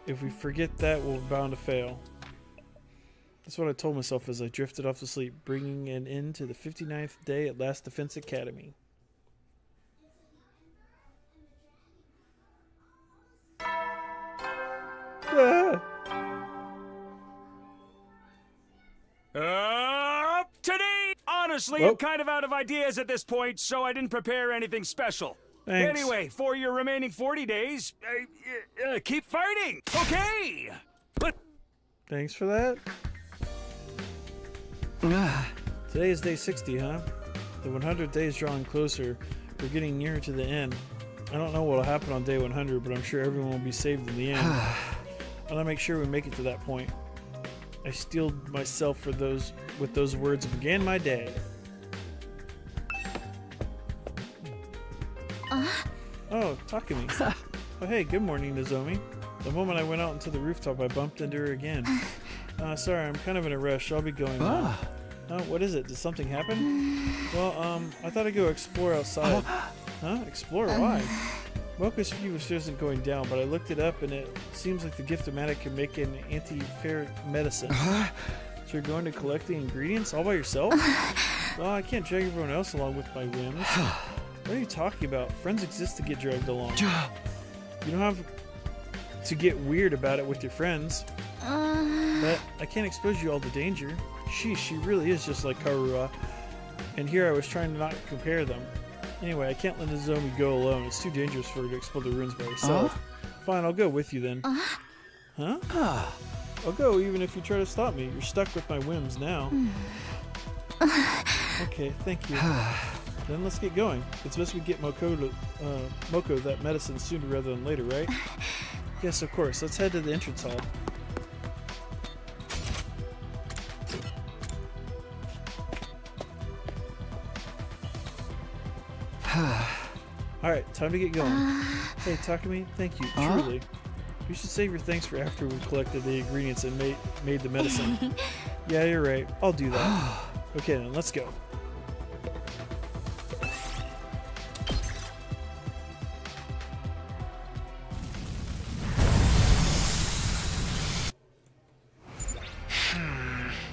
If we forget that, we're bound to fail. That's what I told myself as I drifted off to sleep, bringing an end to the 59th day at Last Defense Academy. Today, honestly, I'm kind of out of ideas at this point, so I didn't prepare anything special. Thanks. Anyway, for your remaining 40 days, keep fighting, okay? Thanks for that. Today is day 60, huh? The 100th day is drawing closer. We're getting nearer to the end. I don't know what will happen on day 100, but I'm sure everyone will be saved in the end. I want to make sure we make it to that point. I steeled myself with those words and began my day. Oh, Takumi. Oh, hey, good morning, Nozomi. The moment I went out into the rooftop, I bumped into her again. Sorry, I'm kind of in a rush. I'll be going now. What is it? Did something happen? Well, I thought I'd go explore outside. Huh? Explore? Why? Mocha's fevers isn't going down, but I looked it up and it seems like the Gift-O-Matic can make an anti-ferret medicine. So you're going to collect the ingredients all by yourself? Well, I can't drag everyone else along with my whims. What are you talking about? Friends exist to get dragged along. You don't have to get weird about it with your friends. But I can't expose you all to danger. Sheesh, she really is just like Karua. And here I was trying to not compare them. Anyway, I can't let Nozomi go alone. It's too dangerous for her to explore the ruins by herself. Fine, I'll go with you then. Huh? I'll go even if you try to stop me. You're stuck with my whims now. Okay, thank you. Then let's get going. It's best we get Moko that medicine sooner rather than later, right? Yes, of course. Let's head to the entrance hall. Alright, time to get going. Hey, Takumi, thank you, truly. You should save your thanks for after we collected the ingredients and made the medicine. Yeah, you're right. I'll do that. Okay, then, let's go.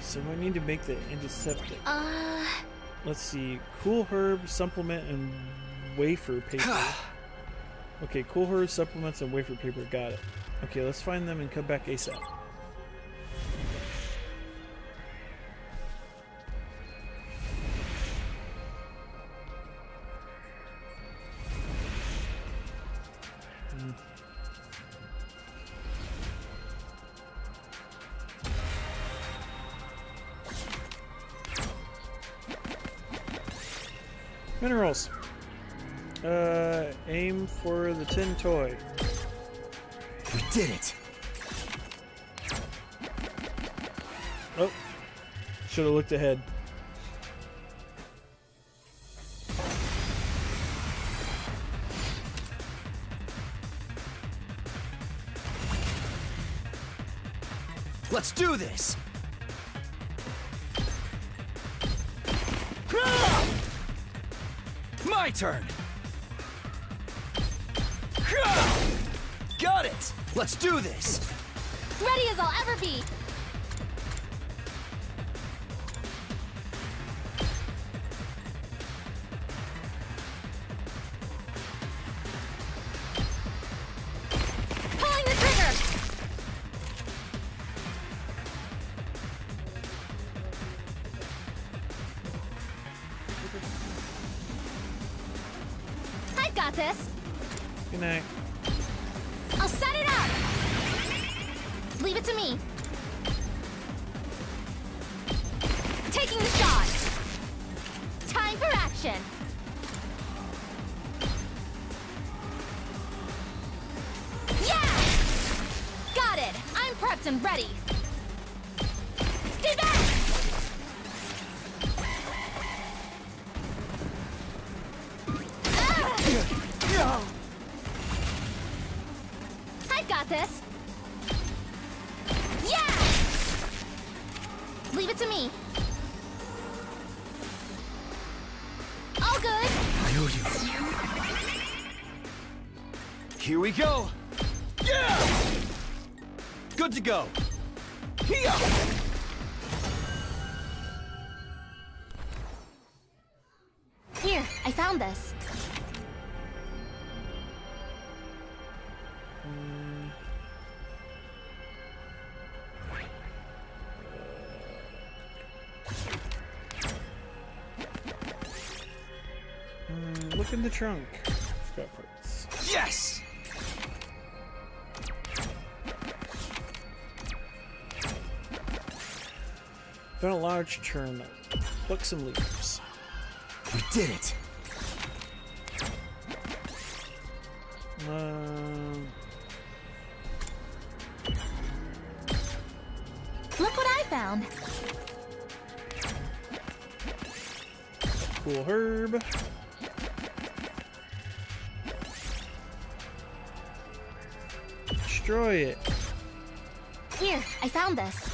So I need to make the antiseptic. Let's see. Cool herb, supplement, and wafer paper. Okay, cool herb, supplements, and wafer paper. Got it. Okay, let's find them and come back ASAP. Minerals. Aim for the tin toy. We did it. Oh, should have looked ahead. Let's do this. My turn. Got it. Let's do this. Ready as I'll ever be. Pulling the trigger. I've got this. Good night. I'll set it up. Leave it to me. Taking the shot. Time for action. Yeah! Got it. I'm prepped and ready. Stay back! to me. All good. Here we go. Yeah! Good to go. Here! Here, I found this. Look in the trunk. Scrap parts. Yes! Found a large turnip. Pluck some leaves. We did it. Look what I found. Cool herb. Destroy it. Here, I found this.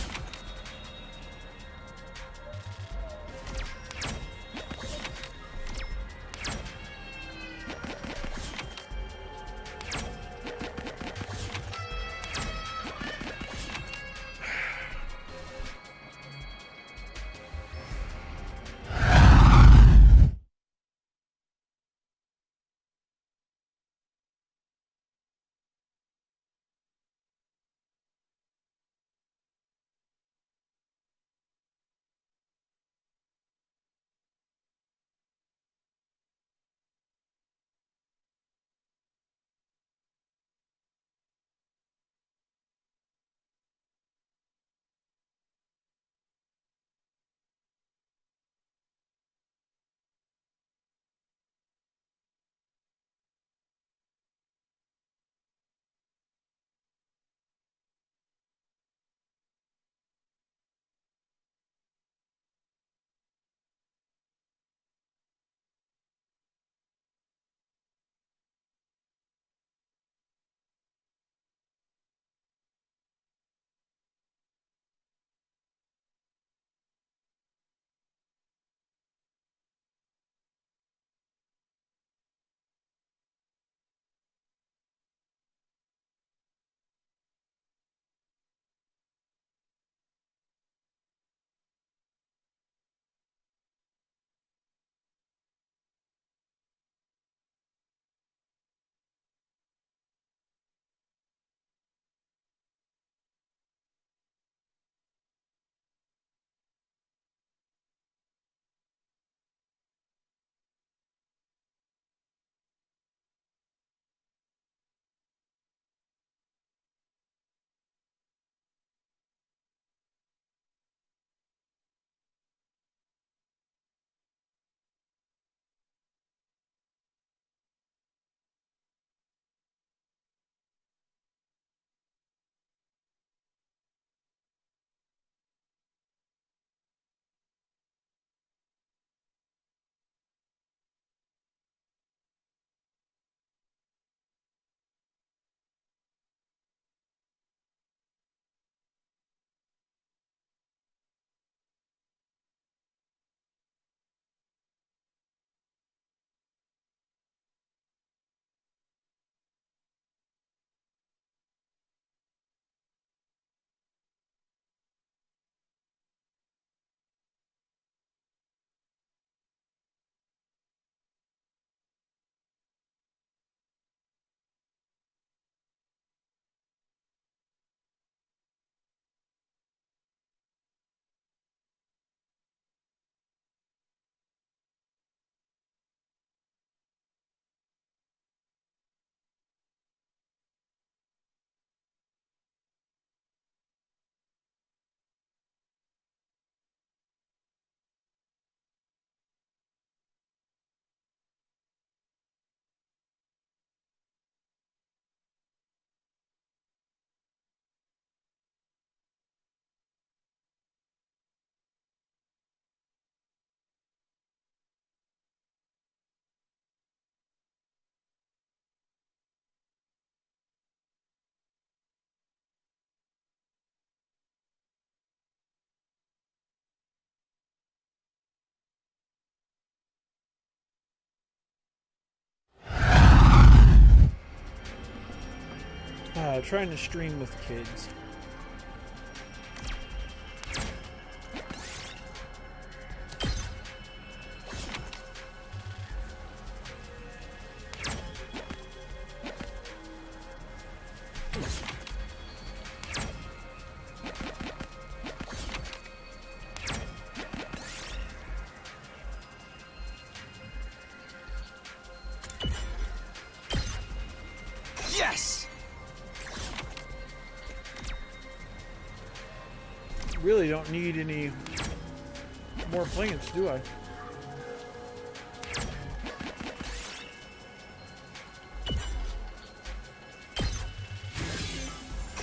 trying to stream with kids. Yes! Really don't need any more plants, do I?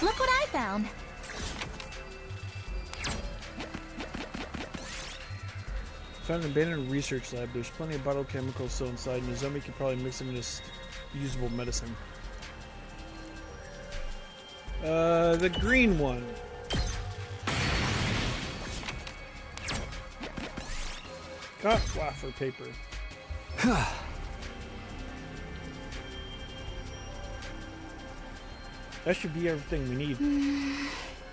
Look what I found. Found an abandoned research lab. There's plenty of bottled chemicals still inside, and Nozomi could probably mix them into usable medicine. The green one. Got wafer paper. That should be everything we need.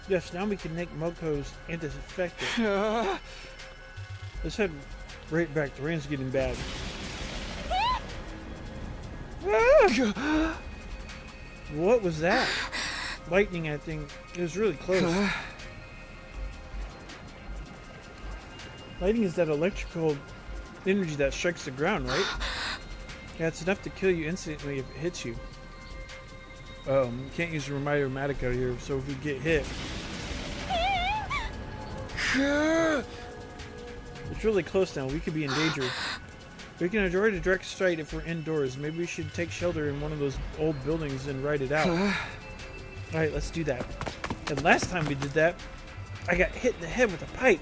Yes, now we can make Moko's anti-effective. Let's head right back. The rain's getting bad. What was that? Lightning, I think. It was really close. Lightning is that electrical energy that strikes the ground, right? Yeah, it's enough to kill you instantly if it hits you. You can't use the Rematic out here, so if we get hit... It's really close now. We could be in danger. We can avoid a direct strike if we're indoors. Maybe we should take shelter in one of those old buildings and ride it out. Alright, let's do that. And last time we did that, I got hit in the head with a pipe.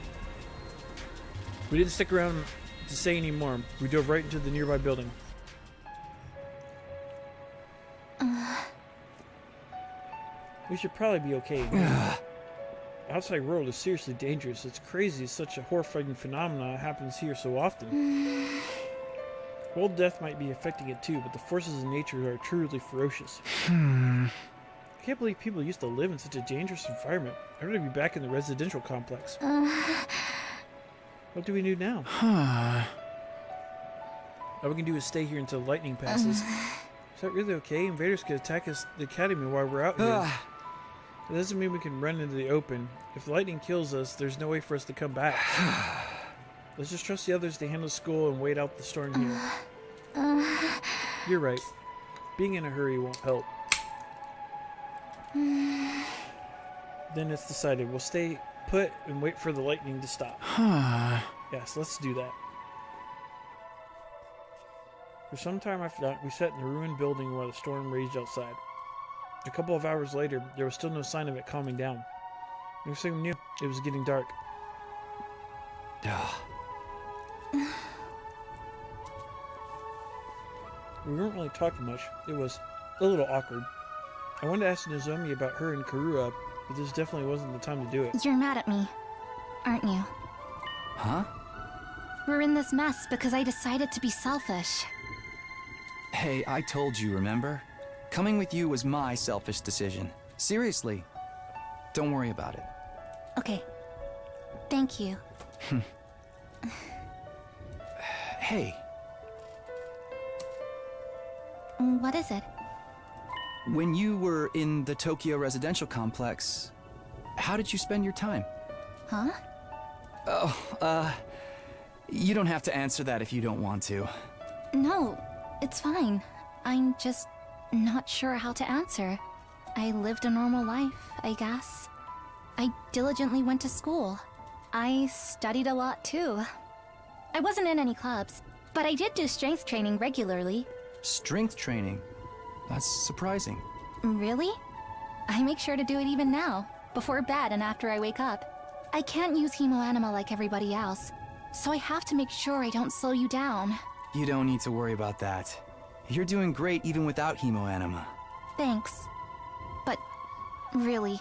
We didn't stick around to say any more. We dove right into the nearby building. We should probably be okay. The outside world is seriously dangerous. It's crazy such a horrifying phenomenon happens here so often. World death might be affecting it too, but the forces of nature are truly ferocious. I can't believe people used to live in such a dangerous environment. I'd rather be back in the residential complex. What do we do now? All we can do is stay here until lightning passes. Is that really okay? Invaders could attack us, the academy, while we're out here. It doesn't mean we can run into the open. If the lightning kills us, there's no way for us to come back. Let's just trust the others to handle school and wait out the storm here. You're right. Being in a hurry won't help. Then it's decided. We'll stay put and wait for the lightning to stop. Yes, let's do that. For some time after that, we sat in the ruined building while the storm raged outside. A couple of hours later, there was still no sign of it calming down. Next thing we knew, it was getting dark. We weren't really talking much. It was a little awkward. I wanted to ask Nozomi about her and Karua, but this definitely wasn't the time to do it. You're mad at me, aren't you? Huh? We're in this mess because I decided to be selfish. Hey, I told you, remember? Coming with you was my selfish decision. Seriously. Don't worry about it. Okay. Thank you. Hey. What is it? When you were in the Tokyo residential complex, how did you spend your time? Huh? Oh, you don't have to answer that if you don't want to. No, it's fine. I'm just not sure how to answer. I lived a normal life, I guess. I diligently went to school. I studied a lot too. I wasn't in any clubs, but I did do strength training regularly. Strength training? That's surprising. Really? I make sure to do it even now, before bed and after I wake up. I can't use Hemoanima like everybody else, so I have to make sure I don't slow you down. You don't need to worry about that. You're doing great even without Hemoanima. Thanks. But really,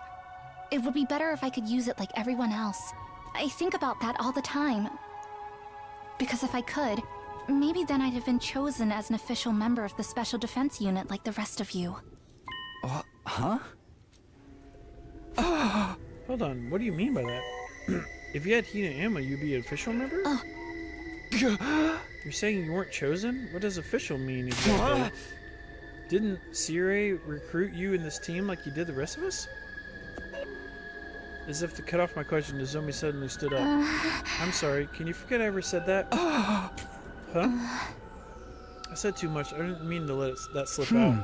it would be better if I could use it like everyone else. I think about that all the time. Because if I could, maybe then I'd have been chosen as an official member of the Special Defense Unit like the rest of you. Huh? Hold on, what do you mean by that? If you had Hina Amma, you'd be an official member? You're saying you weren't chosen? What does official mean exactly? Didn't Sirei recruit you in this team like you did the rest of us? As if to cut off my question, Nozomi suddenly stood up. I'm sorry, can you forget I ever said that? Huh? I said too much. I didn't mean to let that slip out.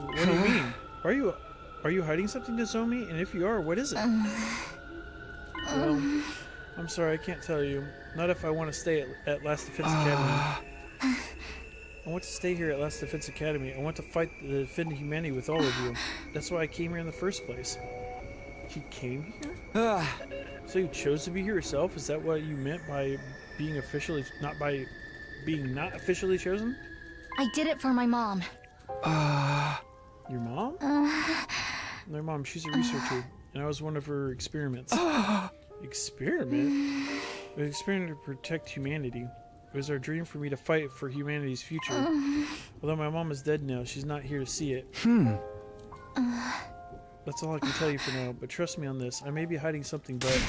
What do you mean? Are you hiding something, Nozomi? And if you are, what is it? Well, I'm sorry, I can't tell you. Not if I want to stay at Last Defense Academy. I want to stay here at Last Defense Academy. I want to fight to defend humanity with all of you. That's why I came here in the first place. She came here? So you chose to be here yourself? Is that what you meant by being officially, not officially chosen? I did it for my mom. Your mom? My mom, she's a researcher, and I was one of her experiments. Experiment? It was an experiment to protect humanity. It was our dream for me to fight for humanity's future. Although my mom is dead now, she's not here to see it. That's all I can tell you for now, but trust me on this. I may be hiding something, but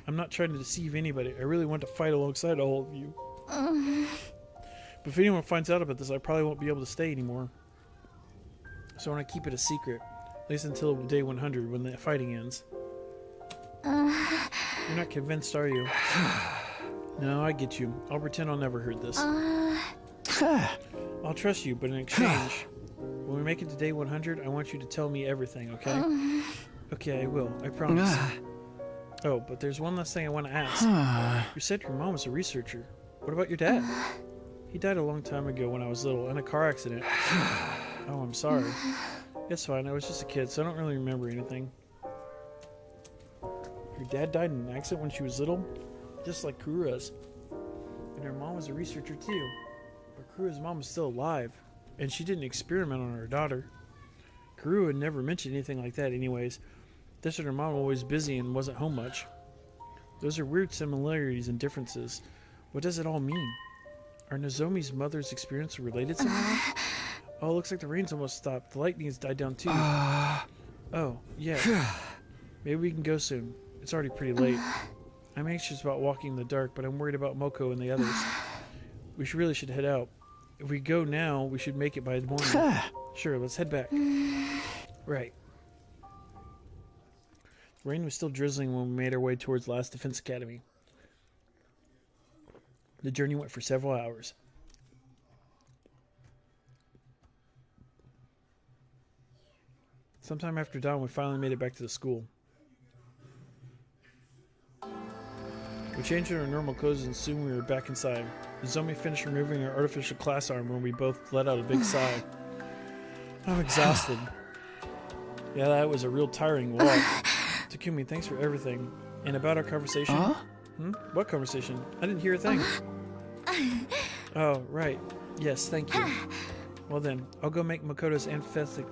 I'm not trying to deceive anybody. I really want to fight alongside all of you. But if anyone finds out about this, I probably won't be able to stay anymore. So I want to keep it a secret. At least until day 100, when the fighting ends. You're not convinced, are you? No, I get you. I'll pretend I'll never heard this. I'll trust you, but in exchange, when we make it to day 100, I want you to tell me everything, okay? Okay, I will. I promise. Oh, but there's one last thing I want to ask. You said your mom was a researcher. What about your dad? He died a long time ago when I was little, in a car accident. Oh, I'm sorry. It's fine, I was just a kid, so I don't really remember anything. Your dad died in an accident when she was little? Just like Kurura's. And her mom was a researcher too. But Kurura's mom is still alive, and she didn't experiment on her daughter. Kurura never mentioned anything like that anyways. This and her mom were always busy and wasn't home much. Those are weird similarities and differences. What does it all mean? Are Nozomi's mother's experience related somehow? Oh, it looks like the rain's almost stopped. The lightning has died down too. Oh, yeah. Maybe we can go soon. It's already pretty late. I'm anxious about walking in the dark, but I'm worried about Moko and the others. We really should head out. If we go now, we should make it by the morning. Sure, let's head back. Right. The rain was still drizzling when we made our way towards Last Defense Academy. The journey went for several hours. Sometime after dawn, we finally made it back to the school. We changed into our normal clothes and soon we were back inside. Nozomi finished removing her artificial class armor and we both let out a big sigh. I'm exhausted. Yeah, that was a real tiring walk. Takumi, thanks for everything. And about our conversation? What conversation? I didn't hear a thing. Oh, right. Yes, thank you. Well then, I'll go make Makoto's amphetamine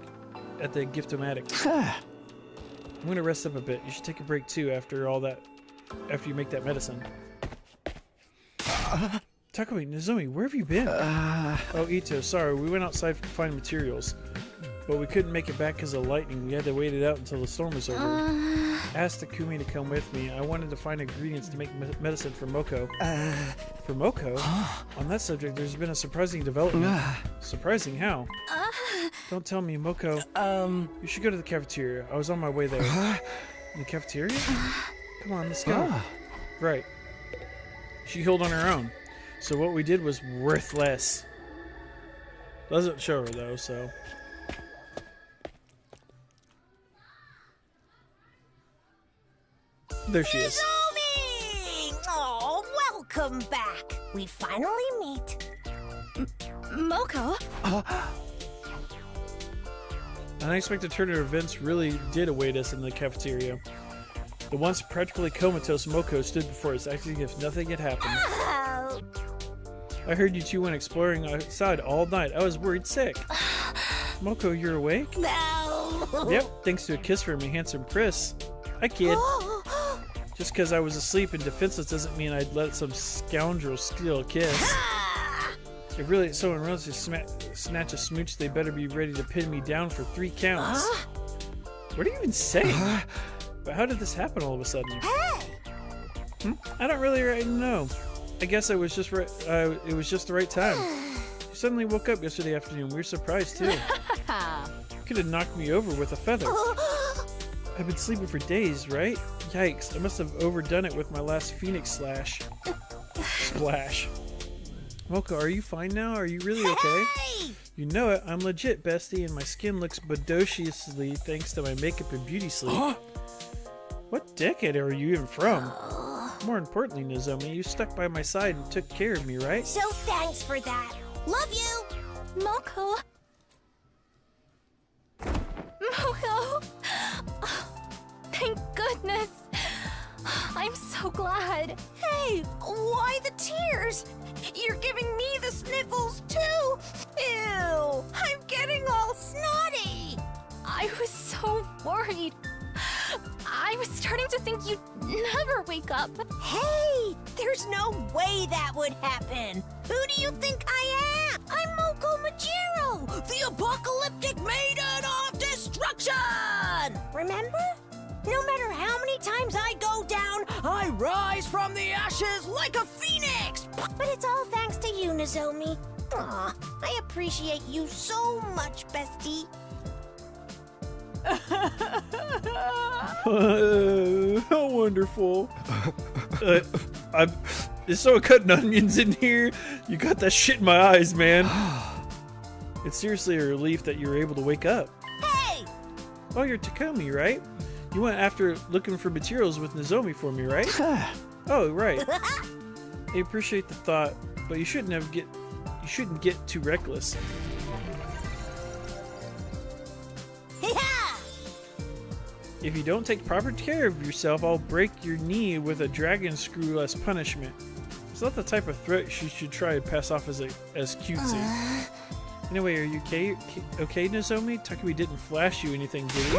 at the Giftomatic. I'm gonna rest up a bit. You should take a break too after you make that medicine. Takumi, Nozomi, where have you been? Oh, Ito, sorry, we went outside to find materials. But we couldn't make it back because of lightning. We had to wait it out until the storm was over. I asked Takumi to come with me. I wanted to find ingredients to make medicine for Moko. For Moko? On that subject, there's been a surprising development. Surprising? How? Don't tell me, Moko. You should go to the cafeteria. I was on my way there. In the cafeteria? Come on, let's go. Right. She healed on her own. So what we did was worthless. Doesn't show her though, so. There she is. Nozomi! Oh, welcome back. We finally meet. Moko? An unexpected turn of events really did await us in the cafeteria. The once practically comatose Moko stood before us, acting as if nothing had happened. Oh. I heard you two went exploring outside all night. I was worried sick. Moko, you're awake? No. Yep, thanks to a kiss from a handsome Chris. Hi, kid. Just because I was asleep and defenseless doesn't mean I'd let some scoundrel steal a kiss. If really someone runs to snatch a smooch, they better be ready to pin me down for 3 counts. What are you even saying? But how did this happen all of a sudden? Hey! I don't really know. I guess it was just right. It was just the right time. You suddenly woke up yesterday afternoon. We were surprised too. You could have knocked me over with a feather. I've been sleeping for days, right? Yikes! I must have overdone it with my last Phoenix slash. Splash. Moko, are you fine now? Are you really okay? Hey! You know it. I'm legit, bestie, and my skin looks bodaciously thanks to my makeup and beauty sleep. What decade are you even from? More importantly, Nozomi, you stuck by my side and took care of me, right? So thanks for that. Love you! Moko. Moko. Thank goodness. I'm so glad. Hey, why the tears? You're giving me the sniffles too! Ew! I'm getting all snotty! I was so worried. I was starting to think you'd never wake up. Hey! There's no way that would happen! Who do you think I am? I'm Moko Majiro, the apocalyptic maiden of destruction! Remember? No matter how many times I go down, I rise from the ashes like a phoenix! But it's all thanks to you, Nozomi. Aw, I appreciate you so much, bestie. How wonderful. There's so cutting onions in here. You got that shit in my eyes, man. It's seriously a relief that you were able to wake up. Hey! Oh, you're Takomi, right? You went after looking for materials with Nozomi for me, right? Oh, right. I appreciate the thought, but you shouldn't get too reckless. If you don't take proper care of yourself, I'll break your knee with a dragon screw as punishment. It's not the type of threat you should try to pass off as cutesy. Anyway, are you okay, Nozomi? Takumi didn't flash you anything, did he?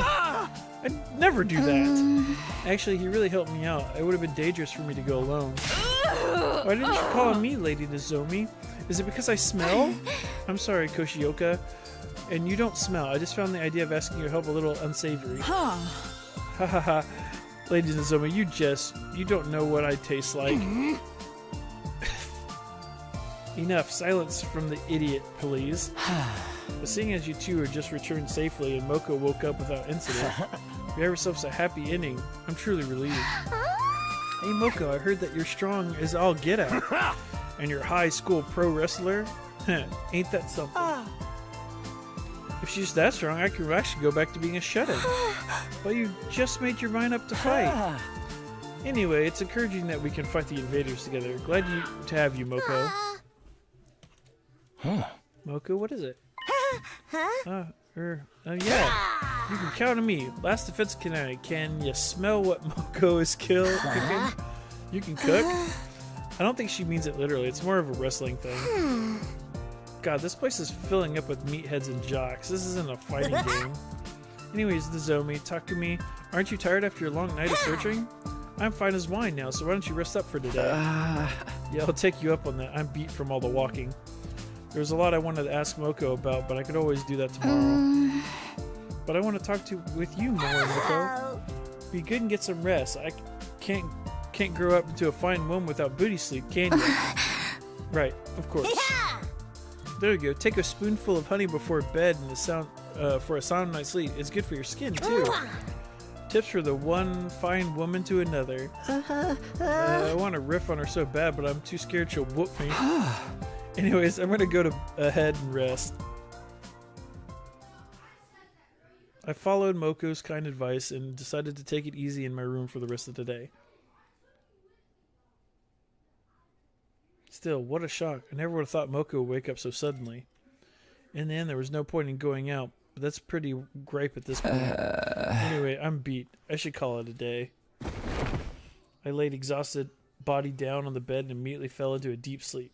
I'd never do that. Actually, he really helped me out. It would have been dangerous for me to go alone. Why didn't you call on me, Lady Nozomi? Is it because I smell? I'm sorry, Koshioka. And you don't smell. I just found the idea of asking your help a little unsavory. Ha ha ha. Lady Nozomi, you don't know what I taste like. Enough. Silence from the idiot, please. But seeing as you two are just returned safely and Moko woke up without incident, we have ourselves a happy ending. I'm truly relieved. Hey Moko, I heard that you're strong as all get out. And you're a high school pro wrestler? Ain't that something? If she's that strong, I could actually go back to being a shut-in. Well, you just made your mind up to fight. Anyway, it's encouraging that we can fight the invaders together. Glad to have you, Moko. Moko, what is it? Yeah. You can count on me. Last defense kinetic. Can you smell what Moko is cooking? You can cook? I don't think she means it literally. It's more of a wrestling thing. God, this place is filling up with meatheads and jocks. This isn't a fighting game. Anyways, Nozomi, Takumi, aren't you tired after your long night of searching? I'm fine as wine now, so why don't you rest up for today? Yeah, I'll take you up on that. I'm beat from all the walking. There's a lot I wanted to ask Moko about, but I could always do that tomorrow. But I want to talk with you more, Moko. Be good and get some rest. I can't grow up into a fine woman without booty sleep, can you? Right, of course. There you go. Take a spoonful of honey before bed and for a sound night's sleep. It's good for your skin too. Tips for the one fine woman to another. I want to riff on her so bad, but I'm too scared she'll whoop me. Anyways, I'm gonna go to ahead and rest. I followed Moko's kind advice and decided to take it easy in my room for the rest of the day. Still, what a shock. I never would have thought Moko would wake up so suddenly. In the end, there was no point in going out, but that's pretty gripe at this point. Anyway, I'm beat. I should call it a day. I laid exhausted body down on the bed and immediately fell into a deep sleep.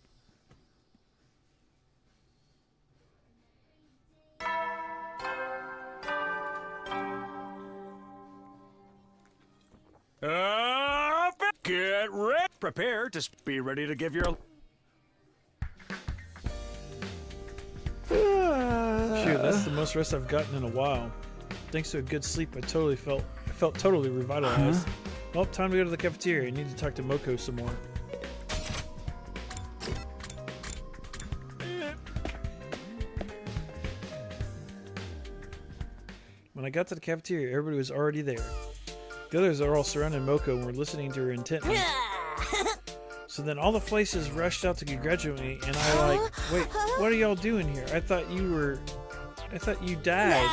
Get ready. Prepare to be ready to give your... Shoot, that's the most rest I've gotten in a while. Thanks to a good sleep, I felt totally revitalized. Well, time to go to the cafeteria. I need to talk to Moko some more. When I got to the cafeteria, everybody was already there. The others are all surrounding Moko and were listening to her intently. So then all the faces rushed out to congratulate me, and I wait, what are y'all doing here? I thought you died.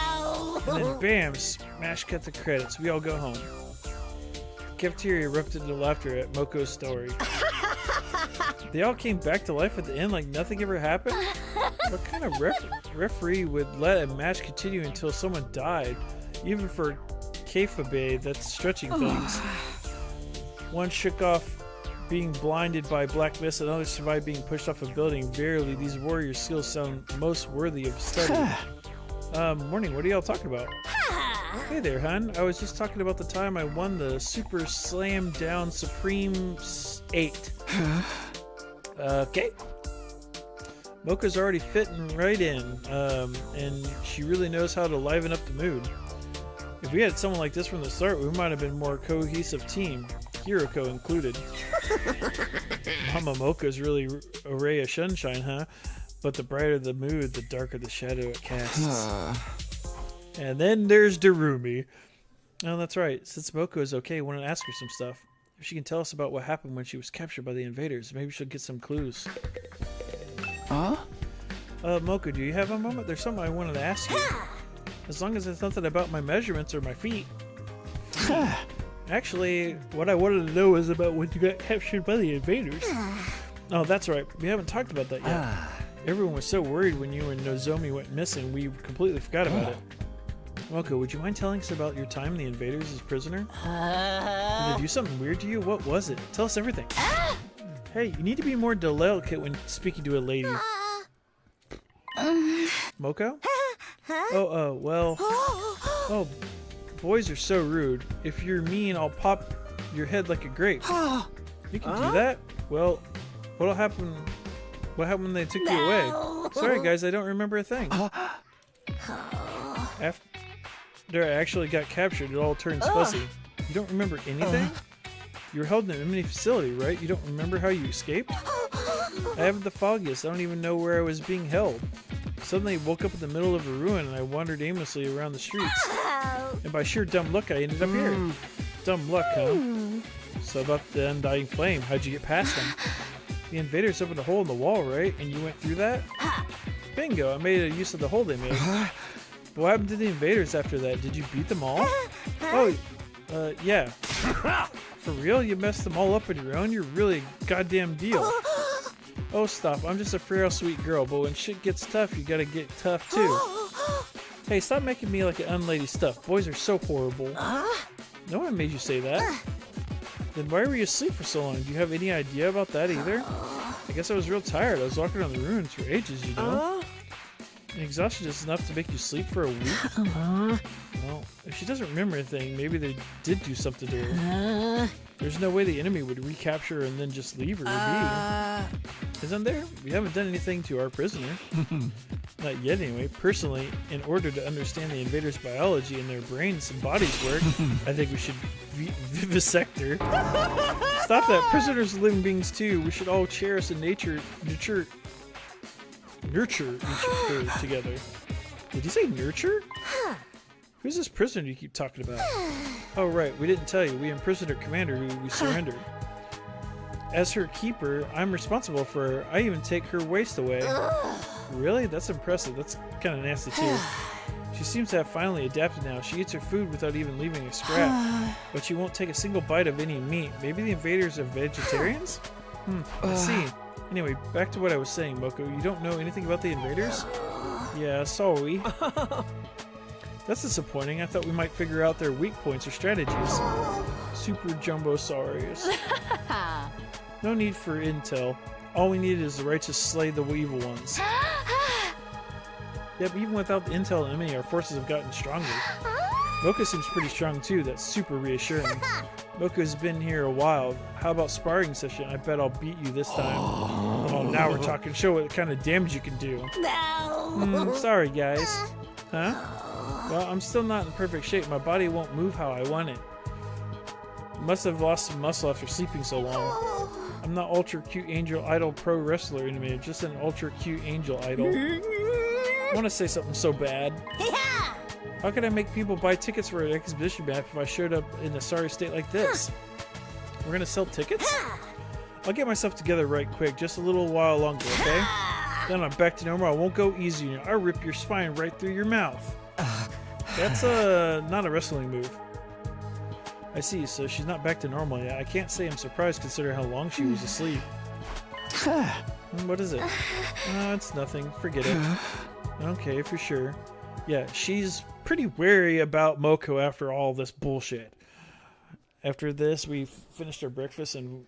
And then bam, smash cut the credits. We all go home. The cafeteria erupted into laughter at Moko's story. They all came back to life at the end like nothing ever happened? What kind of referee would let a match continue until someone died? Even for Kayfabe, that's stretching things. One shook off being blinded by black mist, and others survived being pushed off a building. Verily, these warrior skills sound most worthy of study. Morning, what are y'all talking about? Hey there, hun. I was just talking about the time I won the Super Slam Down Supreme 8. Okay. Mocha's already fitting right in, and she really knows how to liven up the mood. If we had someone like this from the start, we might have been more cohesive team, Hiroko included. Mama Mocha's really a ray of sunshine, huh? But the brighter the mood, the darker the shadow it casts. And then there's Darumi. Oh, that's right. Since Moko is okay, I want to ask her some stuff. If she can tell us about what happened when she was captured by the invaders, maybe she'll get some clues. Huh? Moko, do you have a moment? There's something I wanted to ask you. As long as it's nothing about my measurements or my feet. Actually, what I wanted to know is about when you got captured by the invaders. Oh, that's right. We haven't talked about that yet. Everyone was so worried when you and Nozomi went missing, we completely forgot about it. Moko, would you mind telling us about your time in the invaders as prisoner? Did they do something weird to you? What was it? Tell us everything. Hey, you need to be more delicate when speaking to a lady. Moko? Oh, boys are so rude. If you're mean, I'll pop your head like a grape. You can do that? Well, what'll happen? What happened when they took you away? Sorry, guys, I don't remember a thing. After I actually got captured, it all turns fuzzy. You don't remember anything? You were held in an enemy facility, right? You don't remember how you escaped? I haven't the foggiest. I don't even know where I was being held. Suddenly I woke up in the middle of a ruin and I wandered aimlessly around the streets. And by sheer dumb luck, I ended up here. Dumb luck, huh? So about the undying flame, how'd you get past them? The invaders opened a hole in the wall, right? And you went through that? Bingo, I made a use of the hole they made. But what happened to the invaders after that? Did you beat them all? Oh, yeah. For real? You messed them all up on your own? You're really a goddamn deal. Oh, stop. I'm just a frail, sweet girl, but when shit gets tough, you gotta get tough, too. Hey, stop making me like an unlady stuff. Boys are so horrible. No one made you say that. Then why were you asleep for so long? Do you have any idea about that either? I guess I was real tired. I was walking around the ruins for ages, you know? And exhaustion is enough to make you sleep for a week? Well, if she doesn't remember anything, maybe they did do something to her. There's no way the enemy would recapture her and then just leave her to be. Isn't there? We haven't done anything to our prisoner. Not yet, anyway. Personally, in order to understand the invaders' biology and their brains and bodies work, I think we should vivisect her. Stop that. Prisoners are living beings too. We should all cherish and nurture each other together. Did you say nurture? Who's this prisoner you keep talking about? Oh, right. We didn't tell you. We imprisoned our commander who we surrendered. As her keeper, I'm responsible for her. I even take her waste away. Really? That's impressive. That's kind of nasty too. She seems to have finally adapted now. She eats her food without even leaving a scrap. But she won't take a single bite of any meat. Maybe the invaders are vegetarians? I see. Anyway, back to what I was saying, Moko. You don't know anything about the invaders? Yeah, sorry. That's disappointing. I thought we might figure out their weak points or strategies. Super jumbo sorries. No need for intel. All we need is the right to slay the evil ones. Yep, even without the intel and enemy, our forces have gotten stronger. Mocha seems pretty strong too. That's super reassuring. Mocha's been here a while. How about sparring session? I bet I'll beat you this time. Oh, now we're talking. Show what kind of damage you can do. No. Sorry, guys. Huh? Well, I'm still not in perfect shape. My body won't move how I want it. Must have lost some muscle after sleeping so long. I'm not ultra cute angel idol pro wrestler anymore, just an ultra cute angel idol. I want to say something so bad. How could I make people buy tickets for an exhibition map if I showed up in a sorry state like this? We're gonna sell tickets? I'll get myself together right quick, just a little while longer, okay? Then I'm back to normal. I won't go easy on you. I'll rip your spine right through your mouth. That's not a wrestling move. I see, so she's not back to normal yet. I can't say I'm surprised considering how long she was asleep. What is it? Oh, it's nothing. Forget it. Okay, for sure. Yeah, she's pretty wary about Moko after all this bullshit. After this, we finished our breakfast and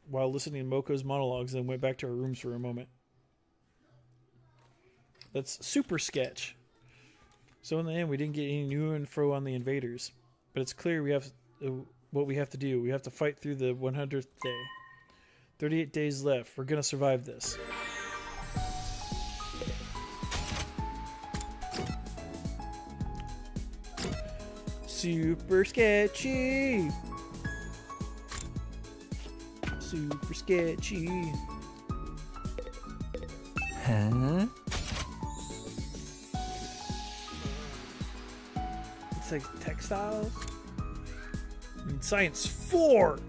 while listening to Moko's monologues and went back to our rooms for a moment. That's super sketch. So in the end, we didn't get any new info on the invaders. But it's clear we have what we have to do. We have to fight through the 100th day. 38 days left. We're going to survive this. Super sketchy. Super sketchy. Huh? It's like textiles. And Science 4.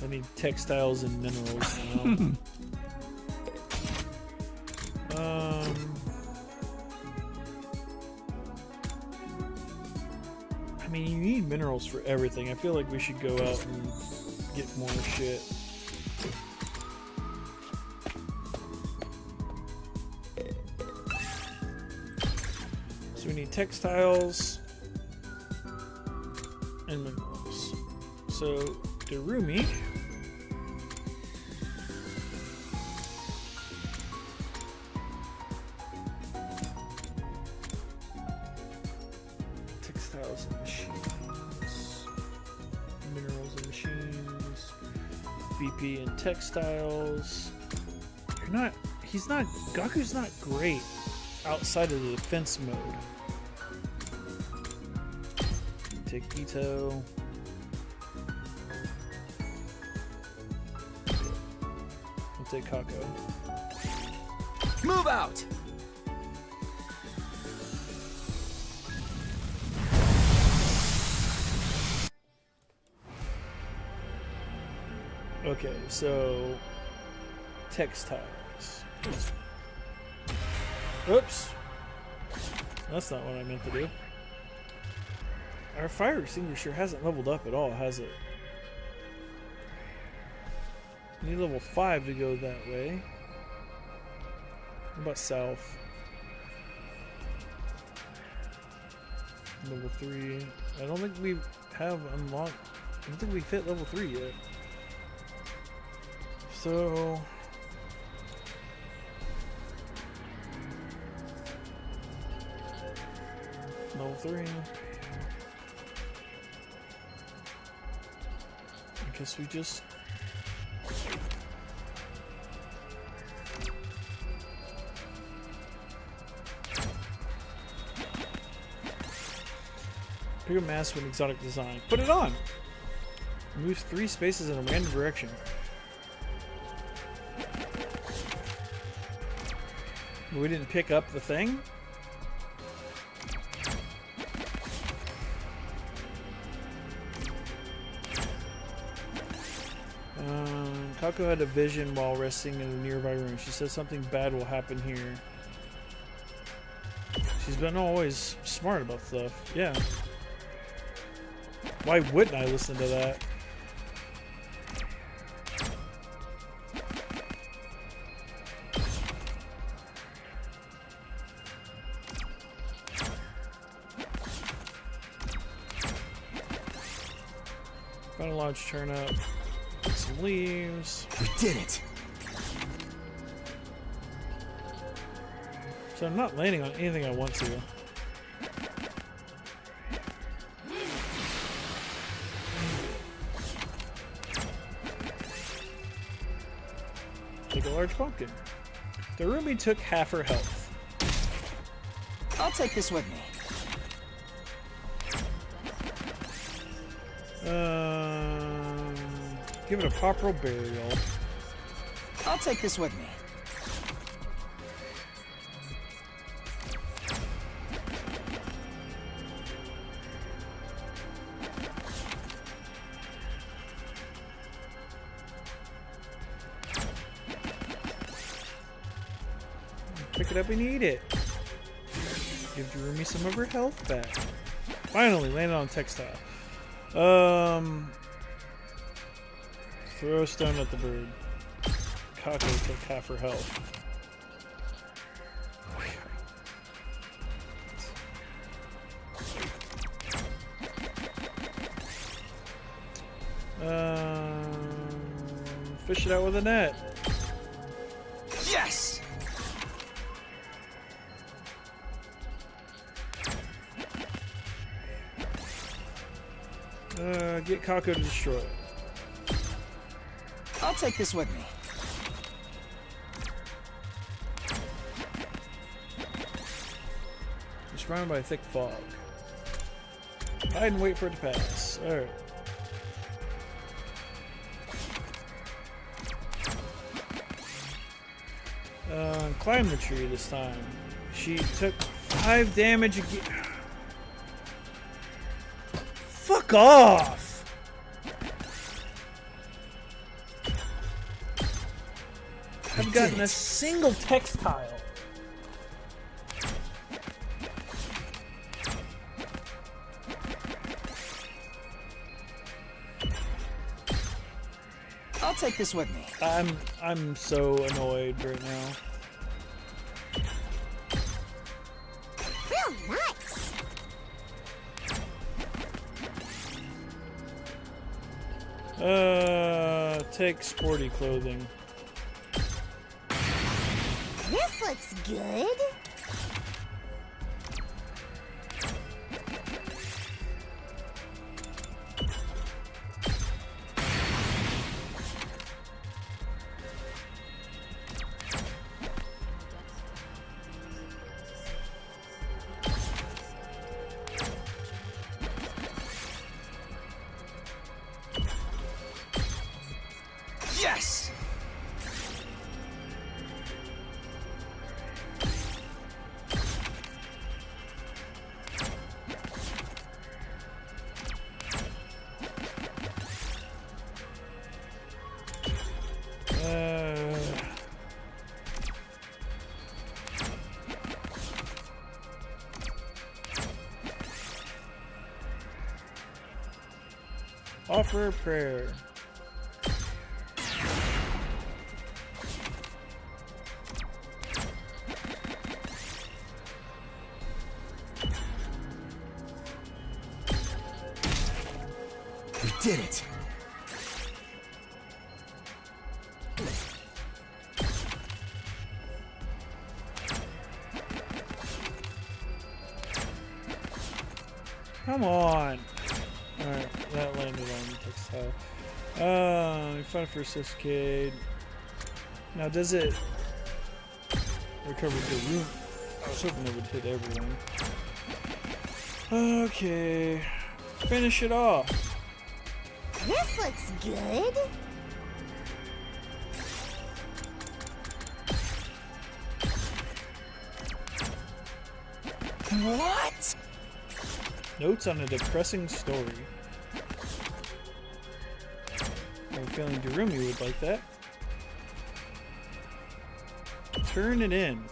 I need textiles and minerals now. I mean, you need minerals for everything. I feel like we should go out and get more shit. So we need textiles and minerals. So Darumi. Textiles and machines. Minerals and machines. BP and textiles. Gaku's not great outside of the defense mode. Take Ito. We'll take Kako. Move out! Okay, so textiles. Oops. That's not what I meant to do. Our fire extinguisher hasn't leveled up at all, has it? We need level 5 to go that way. What about south? Level 3. I don't think we have unlocked. I don't think we've hit level 3 yet. So level 3. I guess we just pick a mask with exotic design. Put it on! Moves 3 spaces in a random direction. We didn't pick up the thing? Kako had a vision while resting in a nearby room. She says something bad will happen here. She's been always smart about stuff. Yeah. Why wouldn't I listen to that? Final launch turnip. Some leaves. We did it! So I'm not landing on anything I want to. large pumpkin. Darumi took half her health. I'll take this with me. Give it a proper burial. I'll take this with me. Pick it up and eat it. Give Darumi some of her health back. Finally, landed on textile. Throw a stone at the bird. Kako took half her health. Fish it out with a net. Yes! Get Kako to destroy it. I'll take this with me. It's surrounded by a thick fog. Hide and wait for it to pass. Alright. Climb the tree this time. She took 5 damage again. Fuck off! I've gotten a single textile. I'll take this with me. I'm so annoyed right now. Real nice. Take sporty clothing. This looks good. Yes! Offer a prayer. We did it. Come on. Alright, that landed on the textile. We found first escapade. Now does it recover the room? I was hoping it would hit everyone. Okay. Finish it off. This looks good. What? Notes on a depressing story. I have a feeling Darumi would like that. Turn it in.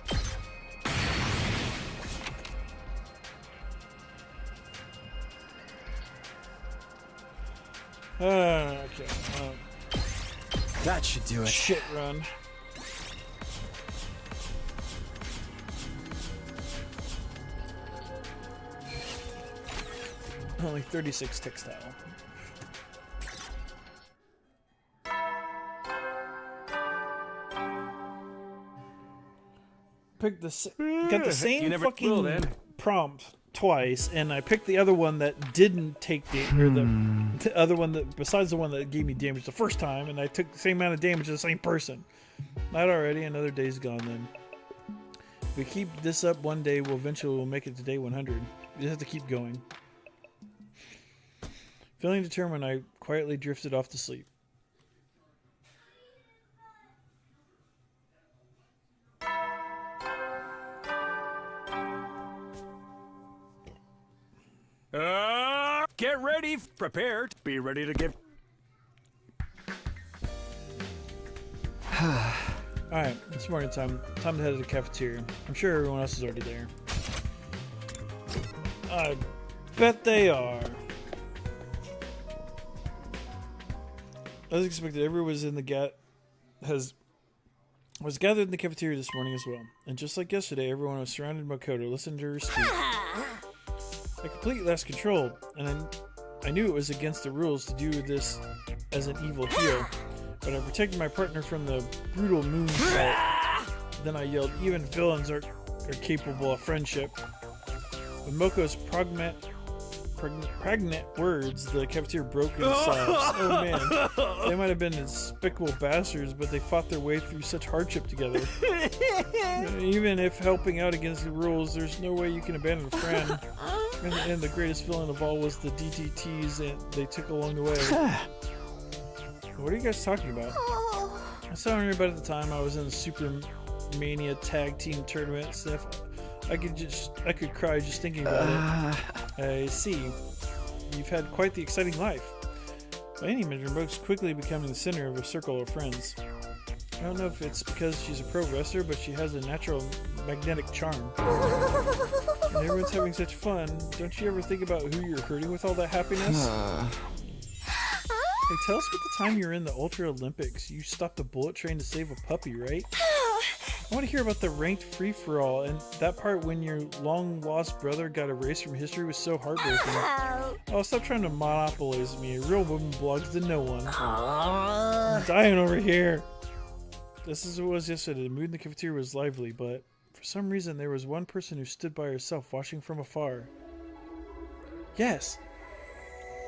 Okay. That should do it. Shit run. Only 36 textile. Picked got the same fucking prompt twice, and I picked the other one that didn't take the the other one that besides the one that gave me damage the first time, and I took the same amount of damage as the same person. Not already, another day's gone then. If we keep this up one day, we'll make it to day 100. We just have to keep going. Feeling determined, I quietly drifted off to sleep. Get ready, prepared, be ready to give. Alright, it's morning time. Time to head to the cafeteria. I'm sure everyone else is already there. I bet they are. As expected, everyone was in the was gathered in the cafeteria this morning as well. And just like yesterday, everyone was surrounded by Makoto, listening to her speak. I completely lost control, and I knew it was against the rules to do this as an evil heel, but I protected my partner from the brutal moonsault. Then I yelled, even villains are capable of friendship. With Moko's pregnant words, the cafeteria broke into sobs. Oh man, they might have been despicable bastards, but they fought their way through such hardship together. Even if helping out against the rules, there's no way you can abandon a friend. And the greatest villain of all was the DTTs and they took along the way. What are you guys talking about? I saw everybody at the time. I was in the Super Mania Tag Team Tournament stuff. I could cry just thinking about it. I see. You've had quite the exciting life. By any measure, Moko's quickly becoming the center of a circle of friends. I don't know if it's because she's a pro wrestler, but she has a natural magnetic charm. And everyone's having such fun. Don't you ever think about who you're hurting with all that happiness? Hey, tell us about the time you were in the Ultra Olympics. You stopped a bullet train to save a puppy, right? I want to hear about the ranked free-for-all, and that part when your long-lost brother got erased from history was so heartbreaking. Oh, stop trying to monopolize me. A real woman belongs to no one. I'm dying over here. This is what it was yesterday. The mood in the cafeteria was lively, but for some reason there was one person who stood by herself, watching from afar. Yes.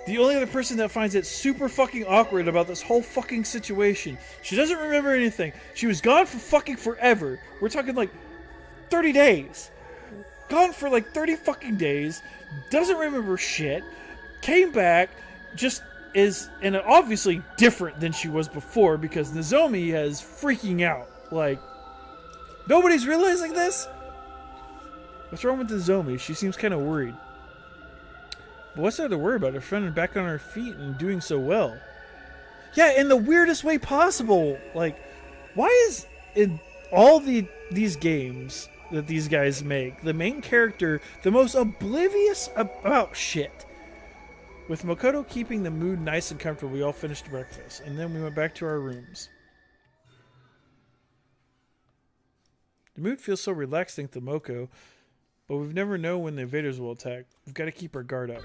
The only other person that finds it super fucking awkward about this whole fucking situation. She doesn't remember anything. She was gone for fucking forever. We're talking like 30 days. Gone for like 30 fucking days. Doesn't remember shit. Came back. Just is, and obviously different than she was before because Nozomi is freaking out. Like, nobody's realizing this? What's wrong with Nozomi? She seems kind of worried. But what's there to worry about? Her friend is back on her feet and doing so well. Yeah, in the weirdest way possible. Like, why is in all these games that these guys make, the main character the most oblivious about shit? With Makoto keeping the mood nice and comfortable, we all finished breakfast, and then we went back to our rooms. The mood feels so relaxed, thanks to Moko, but we've never known when the invaders will attack. We've got to keep our guard up.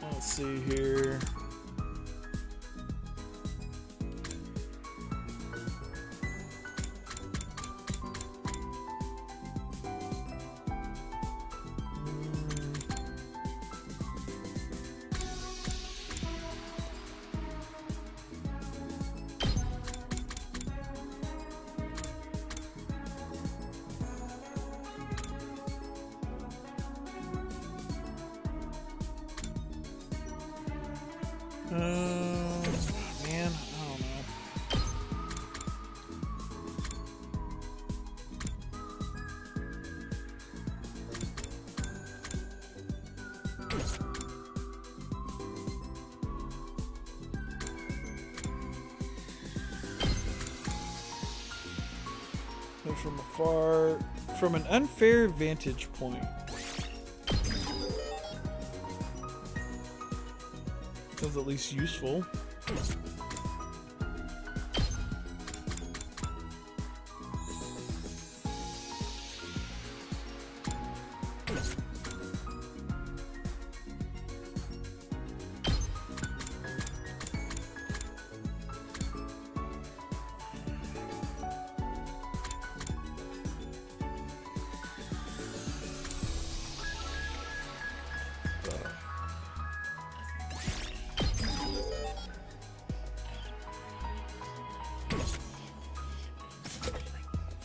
Let's see here. Man, I don't know. Look from afar, from an unfair vantage point. Sounds at least useful.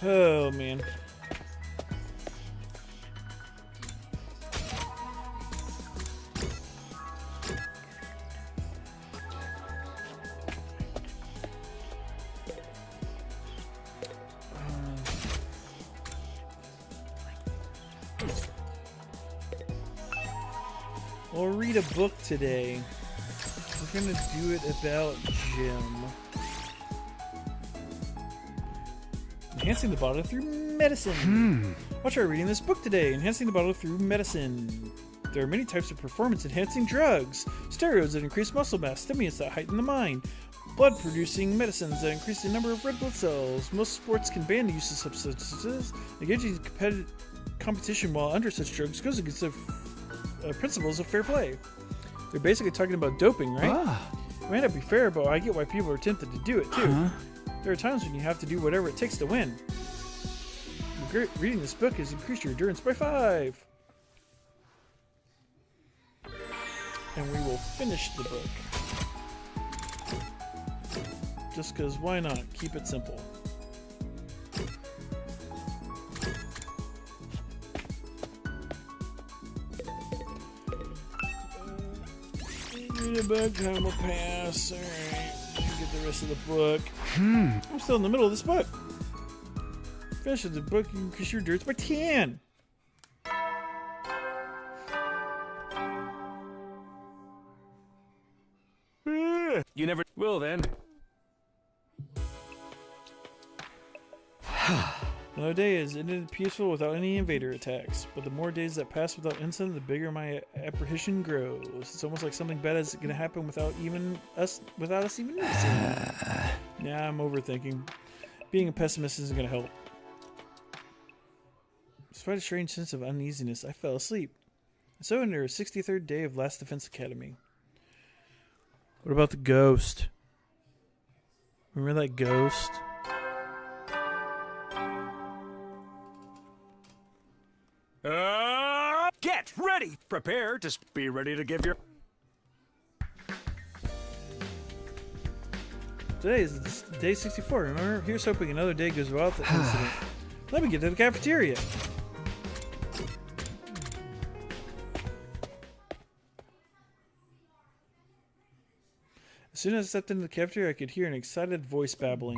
Oh, man. We'll read a book today. We're gonna do it about Jim. Enhancing the body through medicine. I'll try reading this book today. Enhancing the body through medicine. There are many types of performance-enhancing drugs. Steroids that increase muscle mass, stimulants that heighten the mind, blood-producing medicines that increase the number of red blood cells. Most sports can ban the use of substances. Engaging in competition while under such drugs goes against the principles of fair play. They're basically talking about doping, right? It may not be fair, but I get why people are tempted to do it too. There are times when you have to do whatever it takes to win. Reading this book has increased your endurance by 5. And we will finish the book. Just because why not? Keep it simple. Read a book, time will pass. Alright, get the rest of the book. I'm still in the middle of this book. Finish the book, you increase your endurance by 10. You never will then. Another day is ended peaceful without any invader attacks, but the more days that pass without incident, the bigger my apprehension grows. It's almost like something bad is going to happen without us even noticing. Nah, I'm overthinking. Being a pessimist isn't going to help. Despite a strange sense of uneasiness, I fell asleep. So in our 63rd day of Last Defense Academy. What about the ghost? Remember that ghost? Get ready! Prepare to be ready to give your... Today is day 64. Remember? Here's hoping another day goes without the incident. Let me get to the cafeteria. As soon as I stepped into the cafeteria, I could hear an excited voice babbling.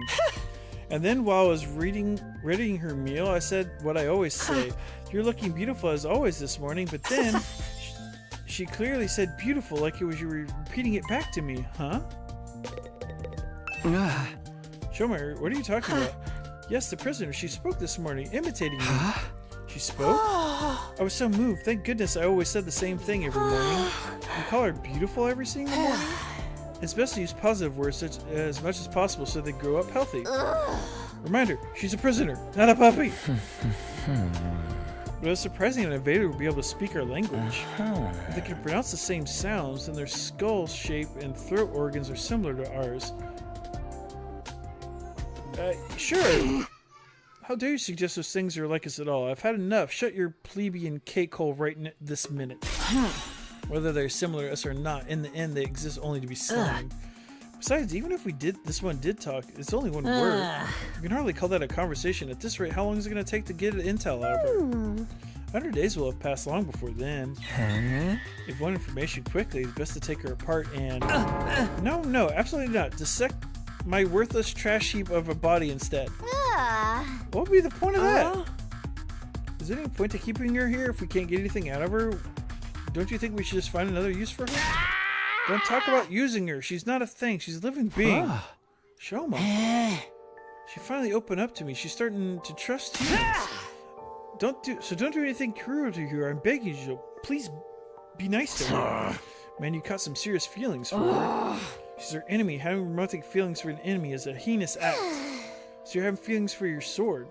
And then while I was readying her meal, I said what I always say. You're looking beautiful as always this morning, but then she clearly said beautiful like it was you were repeating it back to me, huh? Shomer, what are you talking about? Yes, the prisoner. She spoke this morning, imitating me. She spoke? I was so moved. Thank goodness I always said the same thing every morning. You call her beautiful every single morning? It's best to use positive words as much as possible so they grow up healthy. Reminder, she's a prisoner, not a puppy. But it's surprising an invader would be able to speak our language. If they can pronounce the same sounds, then their skull shape and throat organs are similar to ours. Sure. How dare you suggest those things are like us at all? I've had enough. Shut your plebeian cake hole right this minute. Whether they're similar to us or not, in the end, they exist only to be slang. Besides, even if this one did talk, it's only one word. You can hardly call that a conversation. At this rate, how long is it going to take to get intel out of her? 100 days will have passed long before then. If one information quickly, it's best to take her apart and... No, absolutely not. Dissect my worthless trash heap of a body instead. What would be the point of that? Is there any point to keeping her here if we can't get anything out of her? Don't you think we should just find another use for her? Don't talk about using her. She's not a thing. She's a living being. Shoma. She finally opened up to me. She's starting to trust you. Don't do anything cruel to her. I'm begging you. Please be nice to her. Man, you caught some serious feelings for her. She's her enemy. Having romantic feelings for an enemy is a heinous act. So you're having feelings for your sword.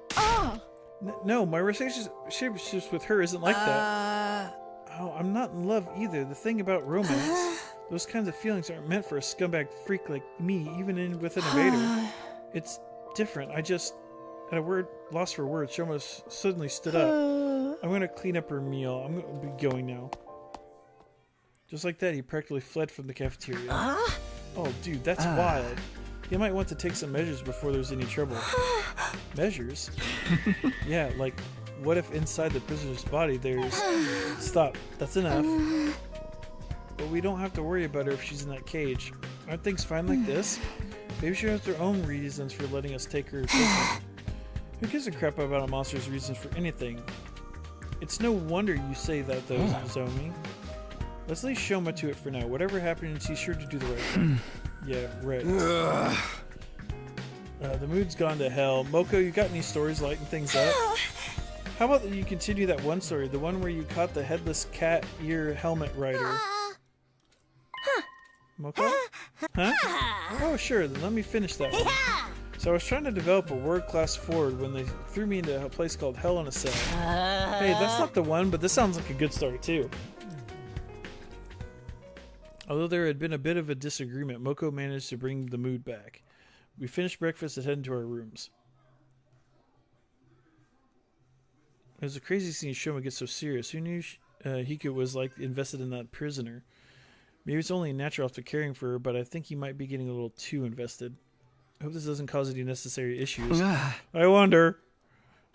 No, my relationship with her isn't like that. Oh, I'm not in love either. The thing about romance, those kinds of feelings aren't meant for a scumbag freak like me, even with an invader. It's different. I just, at a word, lost for words. Shoma suddenly stood up. I'm going to clean up her meal. I'm going to be going now. Just like that, he practically fled from the cafeteria. Oh, dude, that's wild. He might want to take some measures before there's any trouble. Measures? Yeah, like, what if inside the prisoner's body there's... Stop. That's enough. But we don't have to worry about her if she's in that cage. Aren't things fine like this? Maybe she has her own reasons for letting us take her prisoner. Who gives a crap about a monster's reasons for anything? It's no wonder you say that, though, Zomi. Let's leave Shoma to it for now. Whatever happens, he's sure to do the right thing. Yeah, right. The mood's gone to hell. Moko, you got any stories lighting things up? How about you continue that one story, the one where you caught the headless cat ear helmet rider? Moko? Huh? Oh, sure, then let me finish that one. So I was trying to develop a world-class Ford when they threw me into a place called Hell in a Cell. Hey, that's not the one, but this sounds like a good story, too. Although there had been a bit of a disagreement, Moko managed to bring the mood back. We finished breakfast and headed to our rooms. It was a crazy seeing Shoma get so serious. Who knew Hiku was like invested in that prisoner? Maybe it's only natural after caring for her, but I think he might be getting a little too invested. I hope this doesn't cause any necessary issues. I wonder.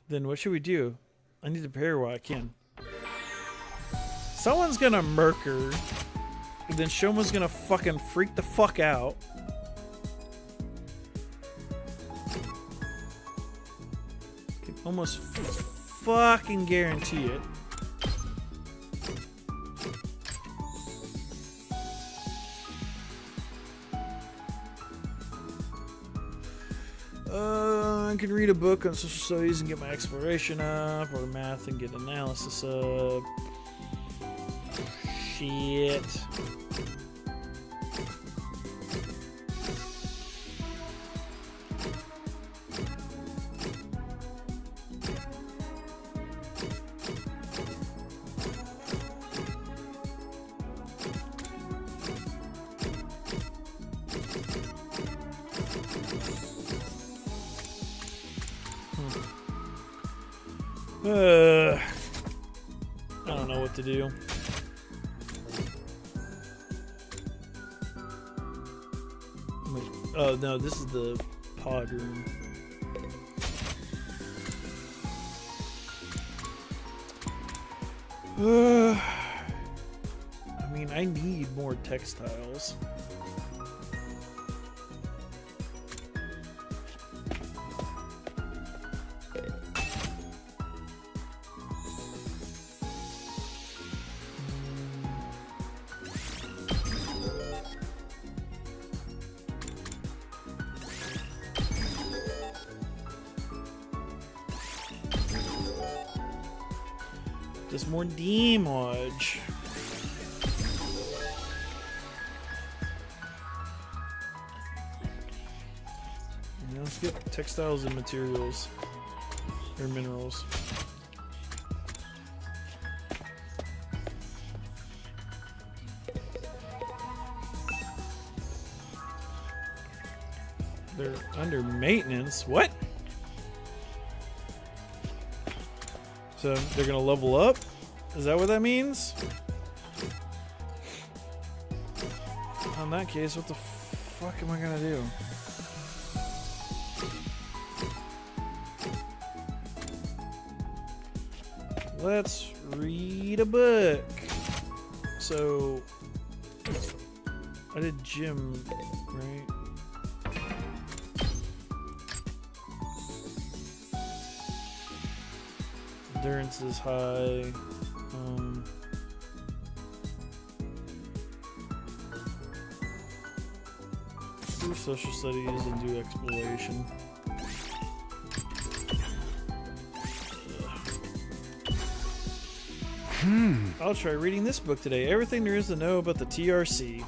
Then what should we do? I need to prepare while I can. Someone's gonna murk her. And then Shoma's gonna fucking freak the fuck out. Can almost fucking guarantee it. I can read a book on social studies and get my exploration up, or math and get analysis up. Shit. I don't know what to do. Oh no, this is the pod room. I mean, I need more textiles. Just more damage. Now let's get textiles and materials. Or minerals. They're under maintenance. What? So they're gonna level up? Is that what that means? In that case, what the fuck am I gonna do? Let's read a book. So I did gym, right? Endurance is high. Do social studies and do exploration. I'll try reading this book today. Everything there is to know about the TRC.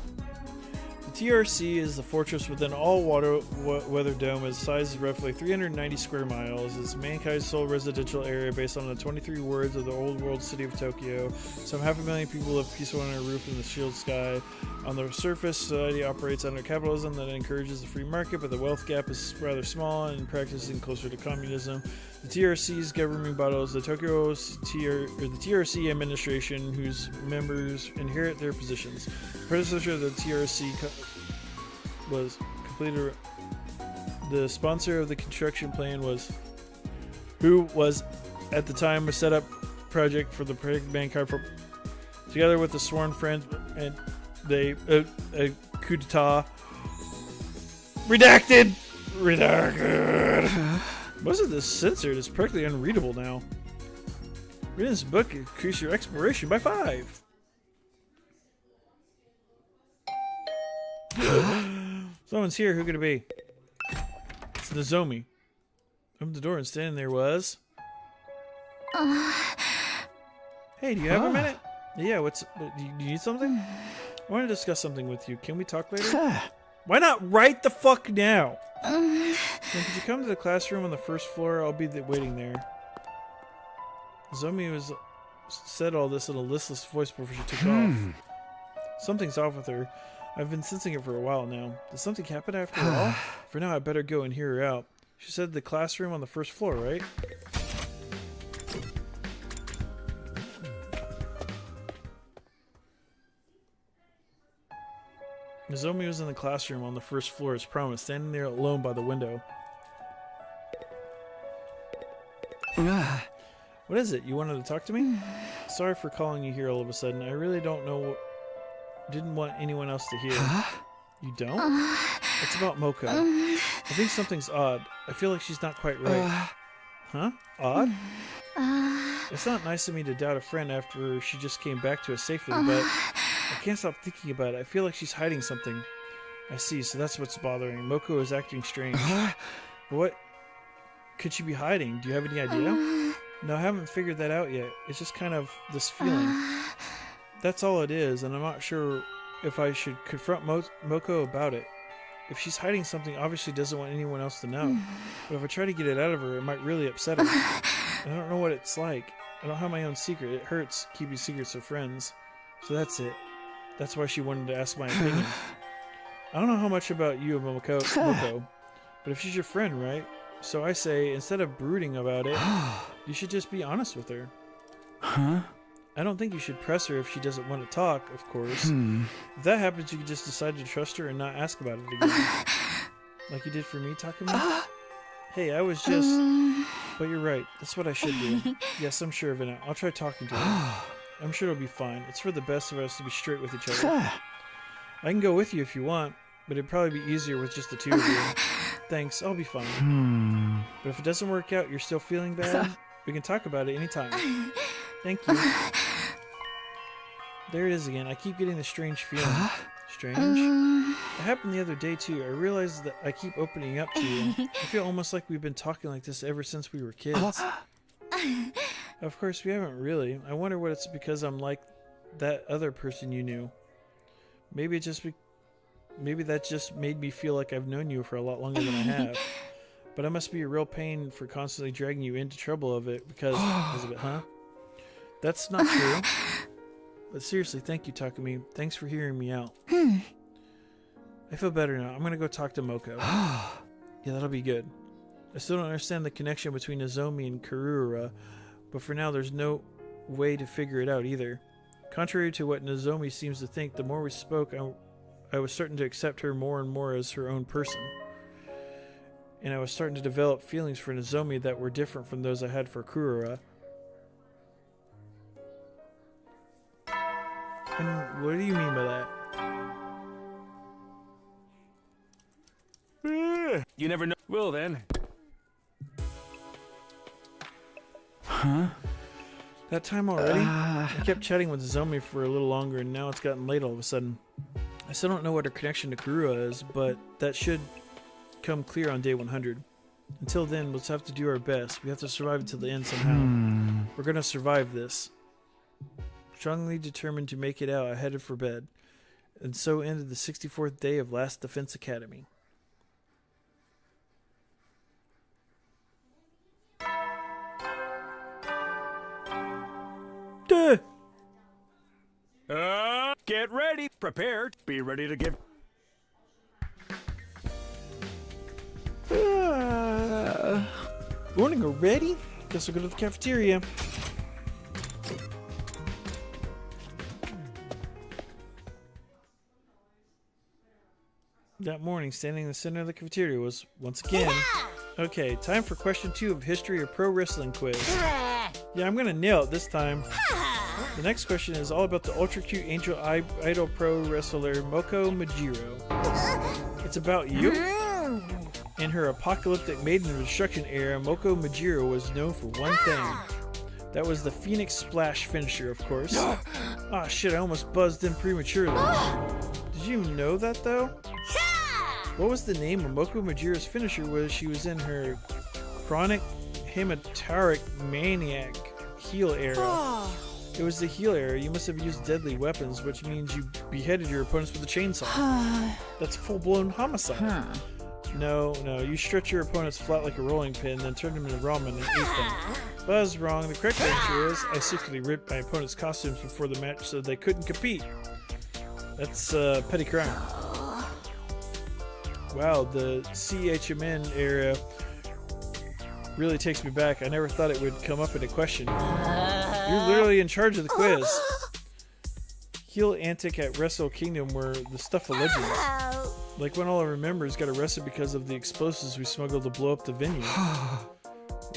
The TRC is the fortress within all weather dome. Its size is roughly 390 square miles. It's mankind's sole residential area based on the 23 words of the old world city of Tokyo. Some 500,000 people live peacefully on a roof in the shield sky. On the surface, society operates under capitalism that encourages the free market, but the wealth gap is rather small and in practice is closer to communism. The TRC's governing body is the TRC administration, whose members inherit their positions. The predecessor of the TRC was completed The sponsor of the construction plan was who was at the time a setup project for the Pac-Man card for together with the sworn friends, and they a coup d'etat. Redacted. Most of this censored is practically unreadable now. Reading this book increase your exploration by 5. Someone's here. Who could it be? It's Nozomi. Opened the door and standing there was. Hey, do you have a minute? Yeah. Do you need something? I want to discuss something with you. Can we talk later? Why not right the fuck now? Then could you come to the classroom on the first floor? I'll be waiting there. Nozomi said all this in a listless voice before she took off. Something's off with her. I've been sensing it for a while now. Did something happen after all? For now, I better go and hear her out. She said the classroom on the first floor, right? Nozomi was in the classroom on the first floor as promised, standing there alone by the window. What is it? You wanted to talk to me? Sorry for calling you here all of a sudden. I really don't know. Didn't want anyone else to hear. You don't? It's about Moko. I think something's odd. I feel like she's not quite right. Huh? Odd? It's not nice of me to doubt a friend after she just came back to us safely, but I can't stop thinking about it. I feel like she's hiding something. I see, so that's what's bothering. Moko is acting strange. What could she be hiding? Do you have any idea? No, I haven't figured that out yet. It's just kind of this feeling. That's all it is, and I'm not sure if I should confront Moko about it. If she's hiding something, obviously doesn't want anyone else to know. But if I try to get it out of her, it might really upset her. I don't know what it's like. I don't have my own secret. It hurts keeping secrets with friends. So that's it. That's why she wanted to ask my opinion. I don't know how much about you and Moko, but if she's your friend, right? So I say, instead of brooding about it, you should just be honest with her. Huh? I don't think you should press her if she doesn't want to talk, of course. If that happens, you can just decide to trust her and not ask about it again. Like you did for me, Takumi? Hey, I was just... But you're right. That's what I should do. Yes, I'm sure of it now. I'll try talking to her. I'm sure it'll be fine. It's for the best of us to be straight with each other. I can go with you if you want, but it'd probably be easier with just the two of you. Thanks, I'll be fine. But if it doesn't work out, you're still feeling bad, we can talk about it anytime. Thank you. There it is again. I keep getting the strange feeling. Strange? It happened the other day too. I realized that I keep opening up to you. I feel almost like we've been talking like this ever since we were kids. Of course, we haven't really. I wonder what it's because I'm like that other person you knew. Maybe that just made me feel like I've known you for a lot longer than I have. But I must be a real pain for constantly dragging you into trouble of it because of it, huh? That's not true. But seriously, thank you, Takumi. Thanks for hearing me out. I feel better now. I'm gonna go talk to Moko. Yeah, that'll be good. I still don't understand the connection between Nozomi and Karura, but for now there's no way to figure it out either. Contrary to what Nozomi seems to think, the more we spoke, I was starting to accept her more and more as her own person. And I was starting to develop feelings for Nozomi that were different from those I had for Karura. And what do you mean by that? You never know. Well then. Huh? That time already? I kept chatting with Nozomi for a little longer and now it's gotten late all of a sudden. I still don't know what her connection to Karura is, but that should come clear on day 100. Until then, let's have to do our best. We have to survive until the end somehow. We're gonna survive this. Strongly determined to make it out, I headed for bed. And so ended the 64th day of Last Defense Academy. Duh! Get ready, prepared, be ready to give. Morning already? Guess we'll go to the cafeteria. that morning, standing in the center of the cafeteria was, once again... Okay, time for question 2 of History of Pro Wrestling quiz. Yeah, I'm gonna nail it this time. The next question is all about the ultra cute angel idol pro wrestler Moko Majiro. It's about you? In her apocalyptic Maiden of Destruction era, Moko Majiro was known for one thing. That was the Phoenix Splash finisher, of course. Ah, shit, I almost buzzed in prematurely. Did you know that, though? What was the name of Moko Majiro's finisher when she was in her Chronic Hemataric Maniac heel era? It was the heel era. You must have used deadly weapons, which means you beheaded your opponents with a chainsaw. That's full-blown homicide. No, you stretch your opponents flat like a rolling pin, then turn them into ramen and eat them. Buzz wrong. The correct answer is I secretly ripped my opponent's costumes before the match so they couldn't compete. That's petty crime. Wow, the CHMN era really takes me back. I never thought it would come up in a question. You're literally in charge of the quiz. Heel antic at Wrestle Kingdom were the stuff of legends. Like when all our members got arrested because of the explosives we smuggled to blow up the venue.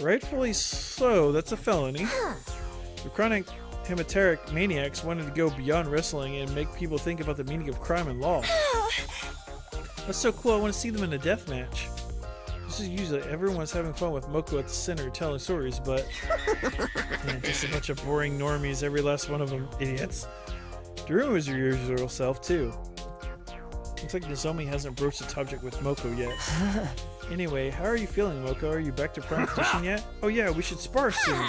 Rightfully so, that's a felony. The Chronic Hemataric Maniacs wanted to go beyond wrestling and make people think about the meaning of crime and law. That's so cool, I want to see them in a death match. This is usually everyone's having fun with Moko at the center telling stories, but just a bunch of boring normies, every last one of them idiots. Daruma was your usual self too. Looks like Nozomi hasn't broached the subject with Moko yet. Anyway, how are you feeling, Moko? Are you back to prime condition yet? Oh yeah, we should spar soon.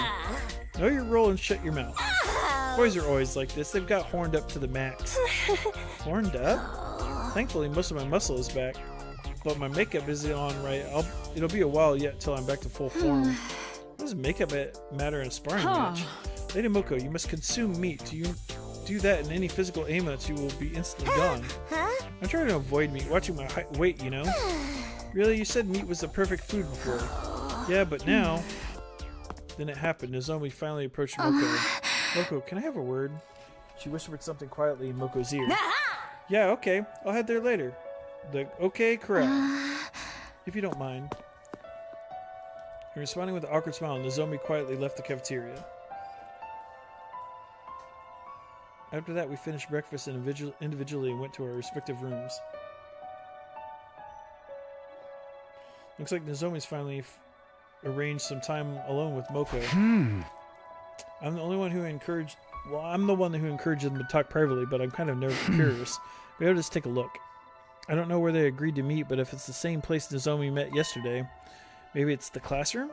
Know your role and shut your mouth. Boys are always like this, they've got horned up to the max. Horned up? Thankfully, most of my muscle is back, but my makeup isn't on right. It'll be a while yet till I'm back to full form. What does makeup matter in a sparring match? Lady Moko, you must consume meat. Do you do that in any physical ailments, you will be instantly gone. I'm trying to avoid meat, watching my weight, you know? Really? You said meat was the perfect food before. Yeah, but now... Then it happened. Nozomi finally approached Moko. Moko, can I have a word? She whispered something quietly in Moko's ear. Yeah, okay. I'll head there later. Okay, correct. If you don't mind. And responding with an awkward smile, Nozomi quietly left the cafeteria. After that, we finished breakfast individually and went to our respective rooms. Looks like Nozomi's finally arranged some time alone with Moko. I'm the one who encouraged them to talk privately, but I'm kind of curious. Maybe I'll just take a look. I don't know where they agreed to meet, but if it's the same place Nozomi met yesterday, maybe it's the classroom?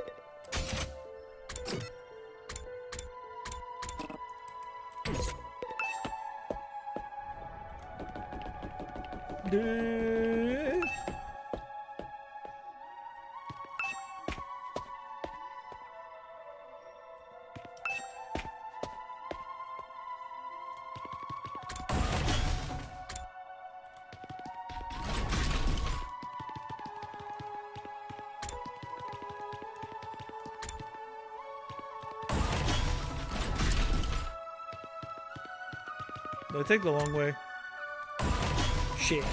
Did I take the long way? Shit.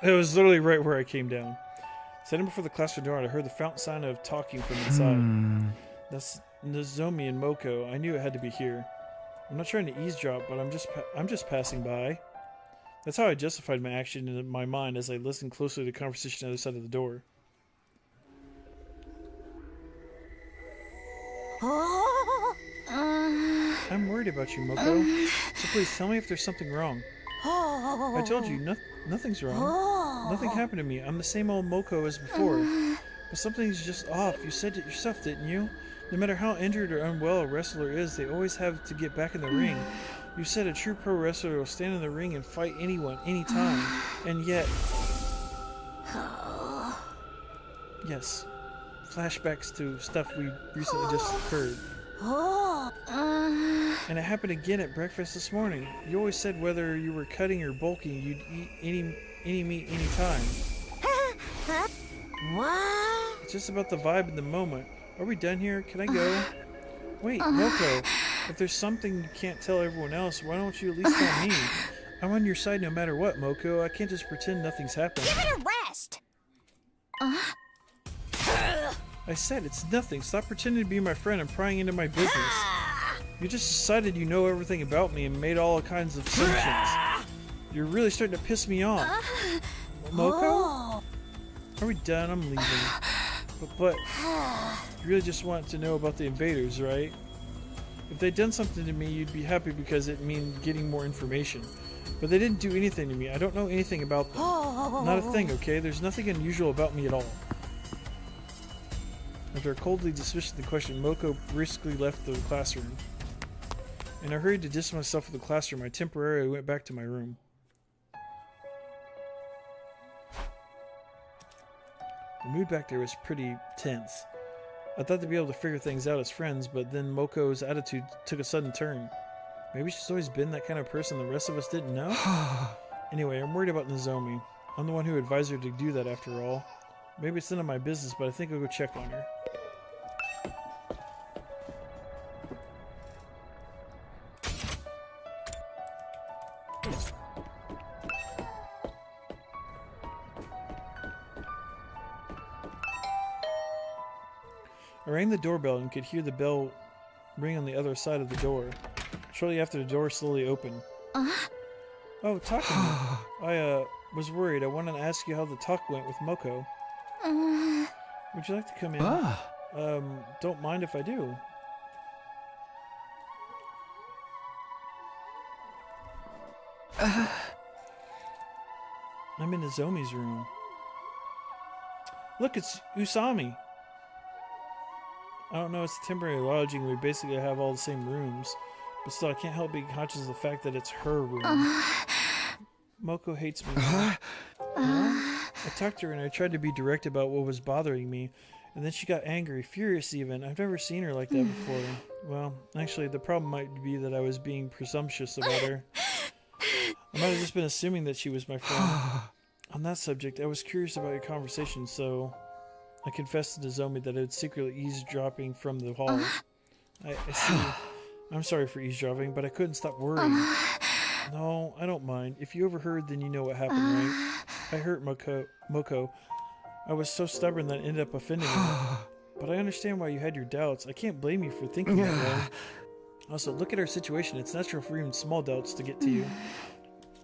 It was literally right where I came down. Standing before the classroom door, I heard the faint sound of talking from inside. That's Nozomi and Moko. I knew it had to be here. I'm not trying to eavesdrop, but I'm just passing by. That's how I justified my action in my mind as I listened closely to the conversation on the other side of the door. I'm worried about you, Moko. So please tell me if there's something wrong. I told you, nothing's wrong. Nothing happened to me. I'm the same old Moko as before. But something's just off. You said it yourself, didn't you? No matter how injured or unwell a wrestler is, they always have to get back in the ring. You said a true pro wrestler will stand in the ring and fight anyone, anytime. And yet... Yes. Flashbacks to stuff we recently just heard. And it happened again at breakfast this morning. You always said whether you were cutting or bulking, you'd eat any meat anytime. What? It's just about the vibe in the moment. Are we done here? Can I go? Wait, Moko. If there's something you can't tell everyone else, why don't you at least tell me? I'm on your side no matter what, Moko. I can't just pretend nothing's happened. Give it a rest! I said it's nothing. Stop pretending to be my friend and prying into my business. You just decided you know everything about me and made all kinds of assumptions. You're really starting to piss me off. Moko? Are we done? I'm leaving. But you really just want to know about the invaders, right? If they'd done something to me, you'd be happy because it means getting more information. But they didn't do anything to me. I don't know anything about them. Not a thing, okay? There's nothing unusual about me at all. After coldly dismissing the question, Moko briskly left the classroom. In a hurry to distance myself from the classroom, I temporarily went back to my room. The mood back there was pretty tense. I thought they'd be able to figure things out as friends, but then Moko's attitude took a sudden turn. Maybe she's always been that kind of person the rest of us didn't know? Anyway, I'm worried about Nozomi. I'm the one who advised her to do that after all. Maybe it's none of my business, but I think I'll go check on her. I rang the doorbell and could hear the bell ring on the other side of the door. Shortly after, the door slowly opened. Oh, Takumi. I was worried. I wanted to ask you how the talk went with Moko. Would you like to come in? Don't mind if I do. I'm in Nozomi's room. Look, it's Usami. I don't know, it's temporary lodging. We basically have all the same rooms. But still, I can't help being conscious of the fact that it's her room. Moko hates me. I talked to her and I tried to be direct about what was bothering me. And then she got angry, furious even. I've never seen her like that before. Well, actually, the problem might be that I was being presumptuous about her. I might have just been assuming that she was my friend. On that subject, I was curious about your conversation, so I confessed to Nozomi that I was secretly eavesdropping from the hall. I see. I'm sorry for eavesdropping, but I couldn't stop worrying. No, I don't mind. If you overheard, then you know what happened, right? I hurt Moko. I was so stubborn that I ended up offending her. But I understand why you had your doubts. I can't blame you for thinking that way. Also, look at our situation. It's natural for even small doubts to get to you.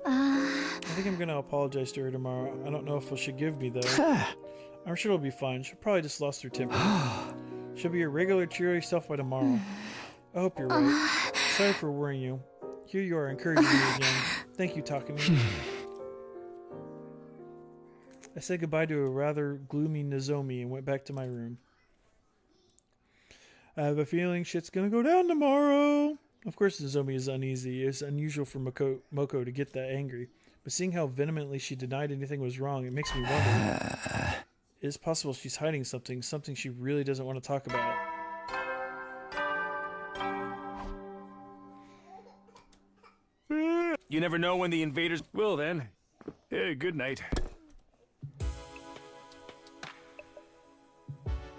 I think I'm gonna apologize to her tomorrow. I don't know if she'll give me, though. I'm sure it'll be fine. She'll probably just lost her temper. She'll be your regular, cheery self by tomorrow. I hope you're right. Sorry for worrying you. Here you are, encouraging me again. Thank you, Takumi. I said goodbye to a rather gloomy Nozomi and went back to my room. I have a feeling shit's gonna go down tomorrow. Of course, Nozomi is uneasy. It's unusual for Moko to get that angry. But seeing how vehemently she denied anything was wrong, it makes me wonder. It is possible she's hiding something she really doesn't want to talk about. You never know when the invaders will then. Good night.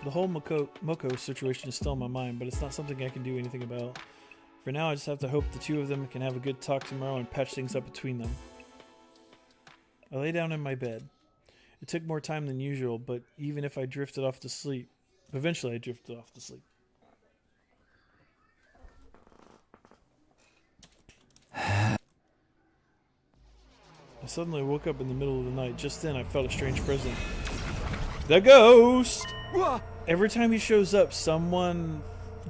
The whole Moko situation is still in my mind, but it's not something I can do anything about. For now, I just have to hope the two of them can have a good talk tomorrow and patch things up between them. I lay down in my bed. It took more time than usual, but even if I drifted off to sleep, eventually I drifted off to sleep. I suddenly woke up in the middle of the night. Just then, I felt a strange presence. The ghost! Every time he shows up, someone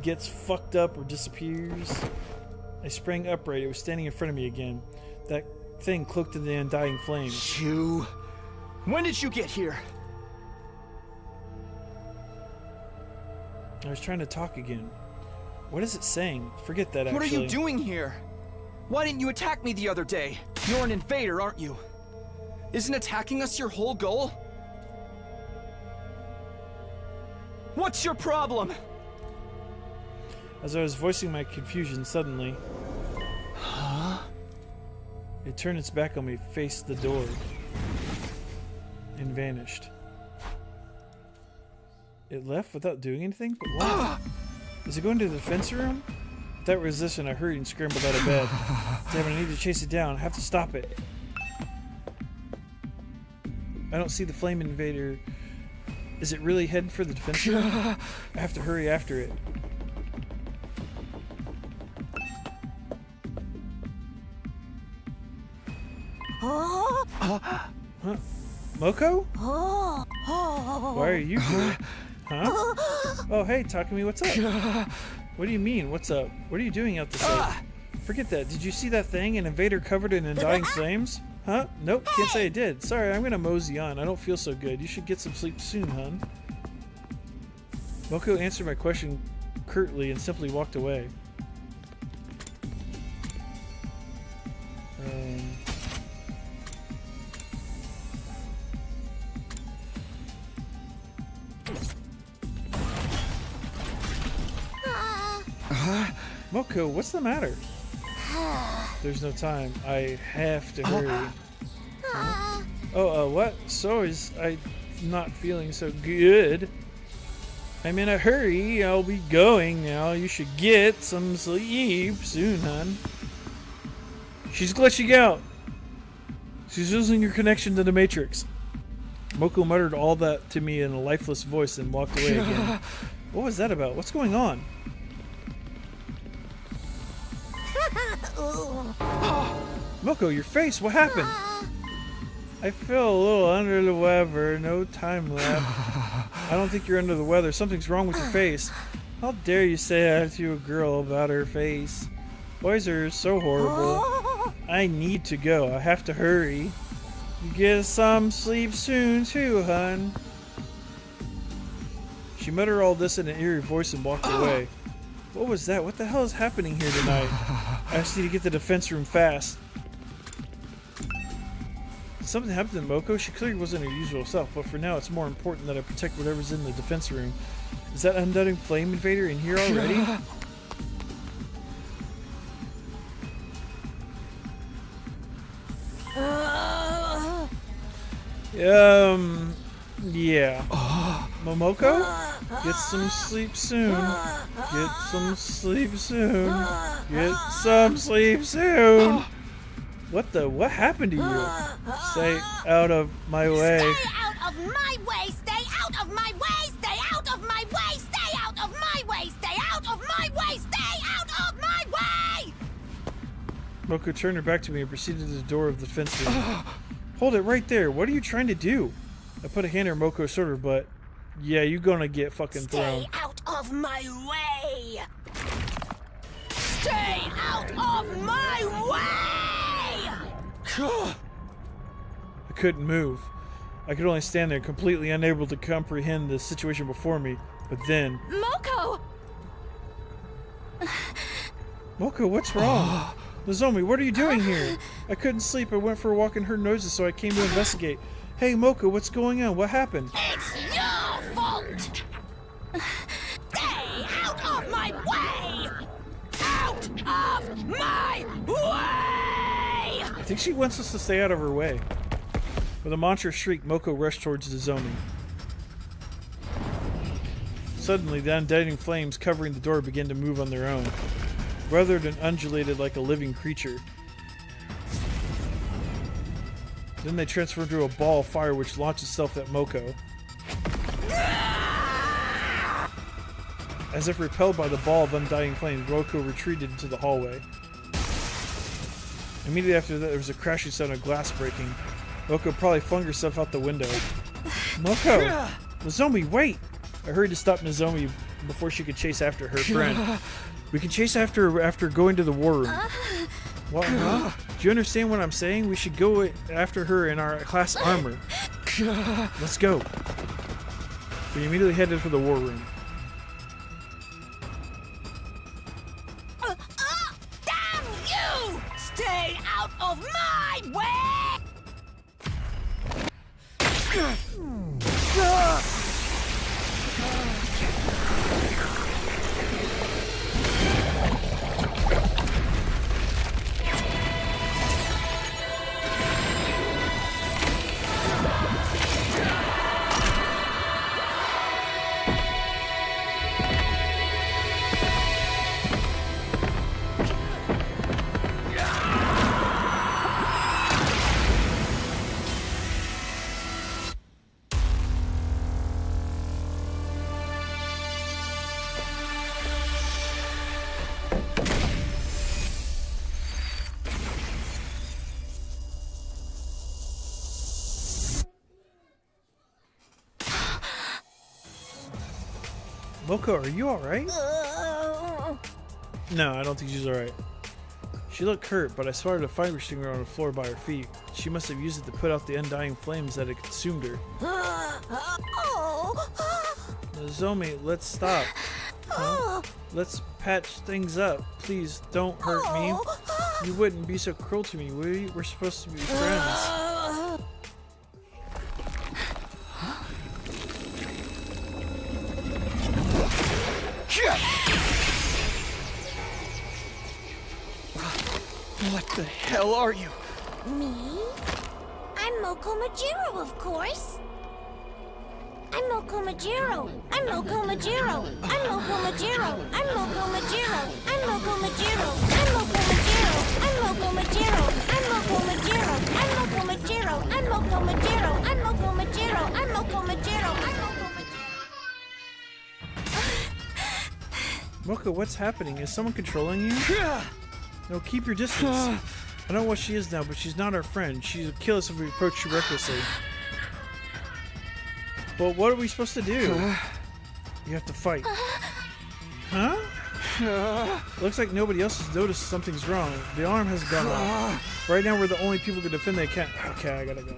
gets fucked up or disappears. I sprang upright. It was standing in front of me again. That thing cloaked in the undying flames. You... When did you get here? I was trying to talk again. What is it saying? Forget that, actually. What are you doing here? Why didn't you attack me the other day? You're an invader, aren't you? Isn't attacking us your whole goal? What's your problem? As I was voicing my confusion, suddenly... Huh? It turned its back on me, faced the door, and vanished. It left without doing anything? But why? Is it going to the defense room? Without resistance, I hurried and scrambled out of bed. Damn it, I need to chase it down. I have to stop it. I don't see the flame invader. Is it really heading for the defense room? I have to hurry after it. Huh? Moko? Why are you here? Huh? Oh, hey, Takumi, what's up? What do you mean, what's up? What are you doing out this late? Forget that. Did you see that thing? An invader covered in undying flames? Huh? Nope, can't say I did. Sorry, I'm gonna mosey on. I don't feel so good. You should get some sleep soon, hun. Moko answered my question curtly and simply walked away. Moko, what's the matter? There's no time. I have to hurry. What? So is I not feeling so good? I'm in a hurry. I'll be going now. You should get some sleep soon, hun. She's glitching out. She's losing your connection to the Matrix. Moko muttered all that to me in a lifeless voice and walked away again. What was that about? What's going on? Moko, your face, what happened? I feel a little under the weather, no time left. I don't think you're under the weather, something's wrong with your face. How dare you say that to a girl about her face? Boys are so horrible. I need to go, I have to hurry. You get some sleep soon too, hun. She muttered all this in an eerie voice and walked away. What was that? What the hell is happening here tonight? I just need to get to the defense room fast. Did something happen to Moko? She clearly wasn't her usual self, but for now it's more important that I protect whatever's in the defense room. Is that undying flame invader in here already? Yeah. Momoko? Get some sleep soon. Get some sleep soon. Get some sleep soon. What happened to you? Stay out of my way. Stay out of my way! Stay out of my way! Stay out of my way! Stay out of my way! Stay out of my way! Stay out of my way! Moko turned her back to me and proceeded to the door of the fence room. Hold it right there. What are you trying to do? I put a hand on Moko's shoulder, but yeah, you gonna get fucking thrown. Stay out of my way! Stay out of my way! I couldn't move. I could only stand there, completely unable to comprehend the situation before me. But then... Moko! Moko, what's wrong? Nozomi, what are you doing here? I couldn't sleep. I went for a walk and heard noises, so I came to investigate. Hey, Moko, what's going on? What happened? It's your fault! Stay out of my way! Out of my way! I think she wants us to stay out of her way. With a monstrous shriek, Moko rushed towards Nozomi. Suddenly, the undying flames covering the door began to move on their own, weathered and undulated like a living creature. Then they transformed into a ball of fire which launched itself at Moko. As if repelled by the ball of undying flames, Moko retreated into the hallway. Immediately after that, there was a crashing sound of glass breaking. Moko probably flung herself out the window. Moko! Nozomi, wait! I hurried to stop Nozomi before she could chase after her friend. We can chase after her after going to the war room. What, huh? Do you understand what I'm saying? We should go after her in our class armor. Let's go. We immediately headed for the war room. Damn you! Stay out of my way! Moko, are you alright? No, I don't think she's alright. She looked hurt, but I spotted a fiber stinger on the floor by her feet. She must have used it to put out the undying flames that had consumed her. Nozomi, let's stop. Huh? Let's patch things up. Please don't hurt me. You wouldn't be so cruel to me, would you? We're supposed to be friends. What the hell are you? Me? I'm Moko Majiro, of course. I'm Moko Majiro. I'm Moko Majiro. I'm Moko Majiro. I'm Moko Majiro. I'm Moko Majiro. I'm Moko Majiro. I'm Moko Majiro. I'm Moko Majiro. I'm Moko Majiro. I'm Moko Majiro. I'm Moko Majiro. I'm Moko Majiro. I'm Moko Majiro. Moko, what's happening? Is someone controlling you? No, keep your distance. I don't know what she is now, but she's not our friend. She'll kill us if we approach you recklessly. But what are we supposed to do? You have to fight. Huh? Looks like nobody else has noticed something's wrong. The alarm has gone off. Right now we're the only people who can defend the account. Okay, I gotta go.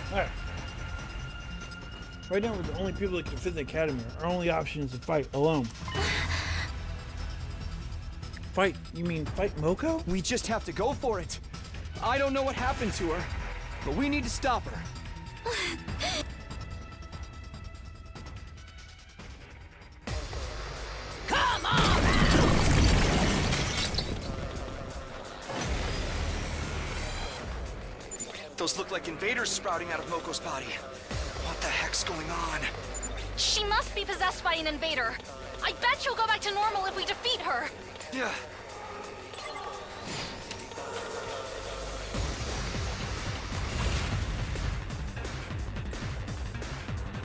Alright. Right now we're the only people that can fit the academy. Our only option is to fight alone. Fight? You mean fight Moko? We just have to go for it. I don't know what happened to her, but we need to stop her. Come on! Those look like invaders sprouting out of Moko's body. What the heck's going on? She must be possessed by an invader. I bet she'll go back to normal if we defeat her. Yeah.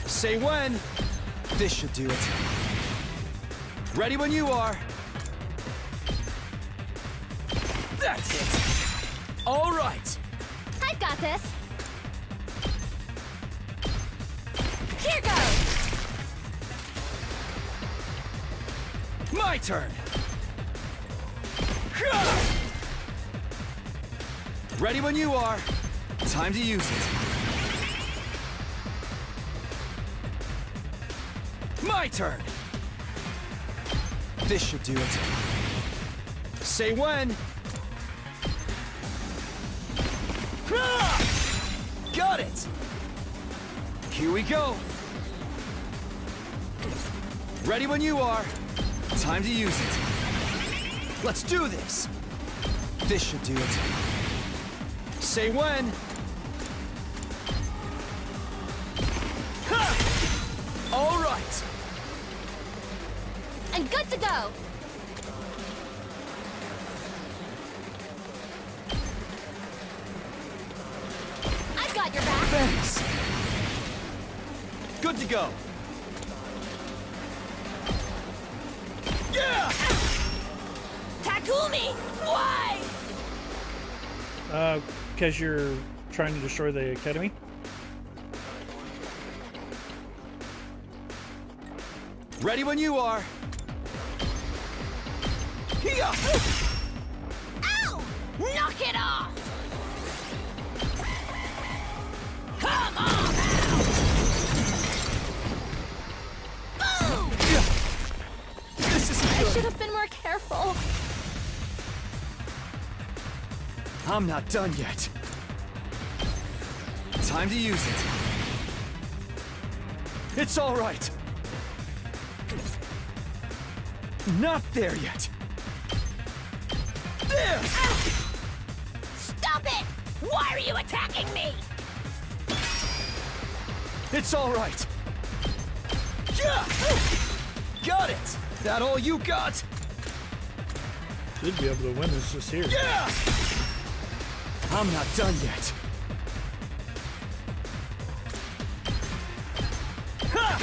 Say when. This should do it. Ready when you are. That's it. All right. I've got this. Here goes. My turn. Ready when you are. Time to use it. My turn. This should do it. Say when. Got it. Here we go. Ready when you are. Time to use it. Let's do this. This should do it. Say when. Ha! All right. I'm good to go. I've got your back. Thanks. Good to go. Yeah! Nezumi! Why? Because you're trying to destroy the academy. Ready when you are. Here! Ow! Knock it off! Come on out! Boom! This isn't I good. should have been more careful. I'm not done yet. Time to use it. It's all right. Not there yet. There! Stop it! Why are you attacking me? It's all right. Yeah! Got it! That all you got? Should be able to win this just here. Yeah! I'm not done yet. Ha!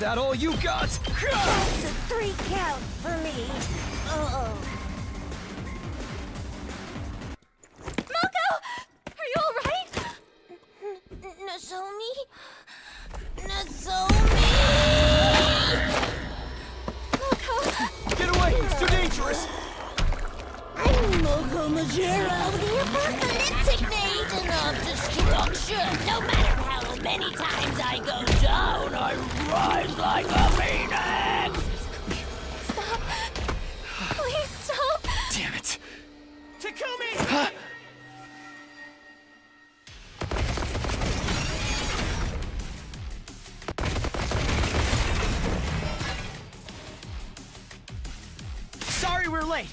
That all you got? That's a 3 count for me. Uh-oh. Moko! Are you alright? Nozomi? Nozomi! Moko! Get away! It's too dangerous! I'm Moko Majiro, the apocalyptic agent of destruction. No matter how many times I go down, I rise like a phoenix! Stop! Please stop! Damn it! Takumi! Sorry we're late.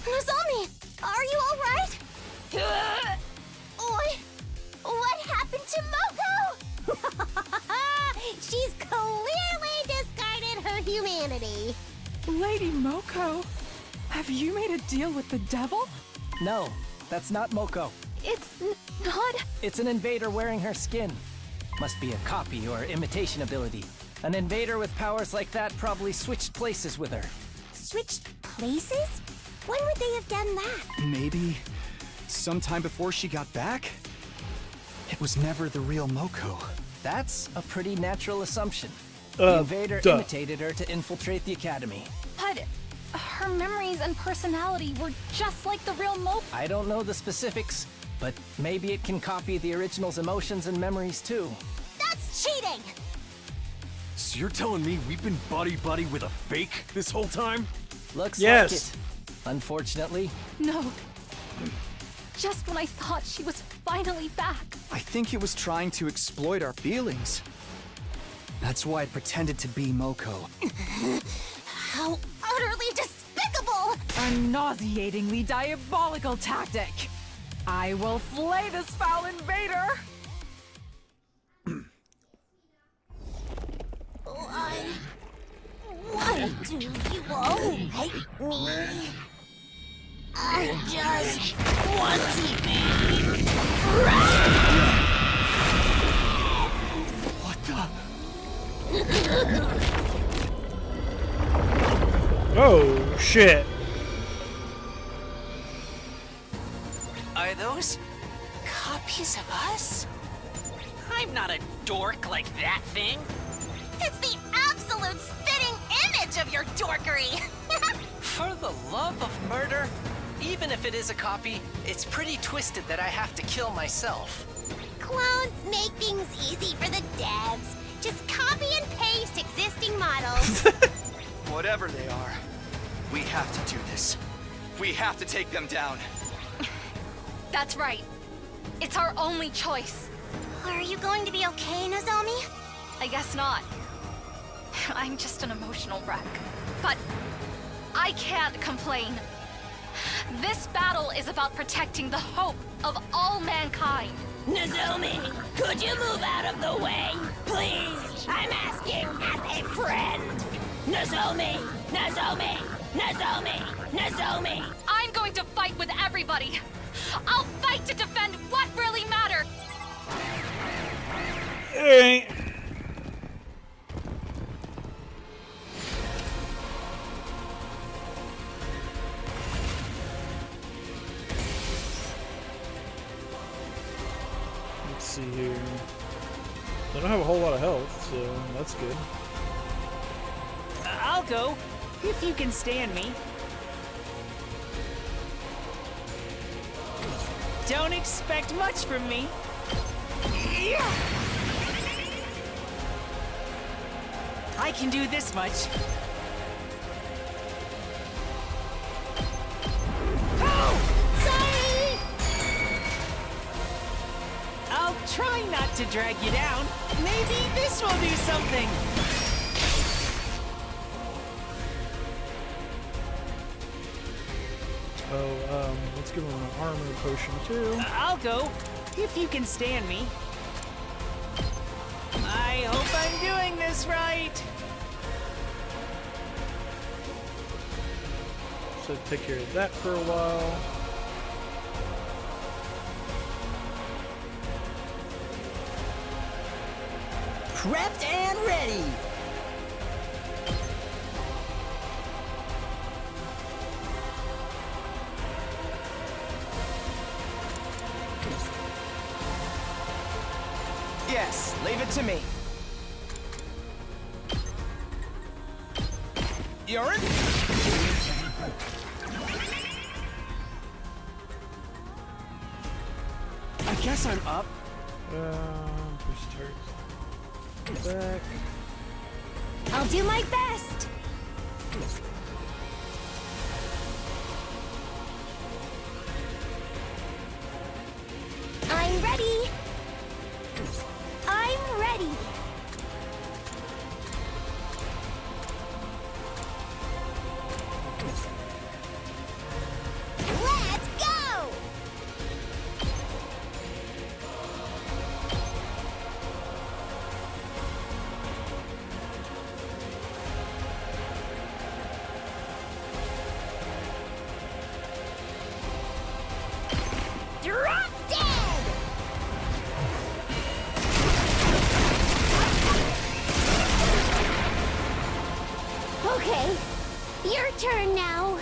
Nozomi, are you alright? What happened to Moko? She's clearly discarded her humanity. Lady Moko, have you made a deal with the devil? No, that's not Moko. It's not. It's an invader wearing her skin. Must be a copy or imitation ability. An invader with powers like that probably switched places with her. Switched places? When would they have done that? Maybe sometime before she got back? It was never the real Moko. That's a pretty natural assumption. Uh, The invader duh. imitated her to infiltrate the academy. But her memories and personality were just like the real Moko. I don't know the specifics, but maybe it can copy the original's emotions and memories too. That's cheating! So you're telling me we've been buddy-buddy with a fake this whole time? Looks Yes. like it. Unfortunately. No. Just when I thought she was finally back. I think it was trying to exploit our feelings. That's why it pretended to be Moko. How utterly despicable! A nauseatingly diabolical tactic. I will flay this foul invader. Why do you all hate me? I just want to be What the? Oh, shit. Are those copies of us? I'm not a dork like that thing. It's the absolute spitting image of your dorkery! For the love of murder, even if it is a copy, it's pretty twisted that I have to kill myself. Clones make things easy for the devs. Just copy and paste existing models. Whatever they are, we have to do this. We have to take them down. That's right. It's our only choice. Are you going to be okay, Nozomi? I guess not. I'm just an emotional wreck. But I can't complain. This battle is about protecting the hope of all mankind. Nozomi, could you move out of the way? Please, I'm asking as a friend. Nozomi, Nozomi, Nozomi, Nozomi. I'm going to fight with everybody. I'll fight to defend what really matters. Hey. see here. They don't have a whole lot of health, so that's good. I'll go, if you can stand me. Don't expect much from me. I can do this much. I'll try not to drag you down. Maybe this will do something. Oh, let's give him an armor potion too. I'll go, if you can stand me. I hope I'm doing this right. So take care of that for a while. Prepped and ready! Yes, leave it to me. You're in? I guess I'm up. Push start. Back. I'll do my best. I'm ready. I'm ready. Let's go! Drop dead! Okay, your turn now.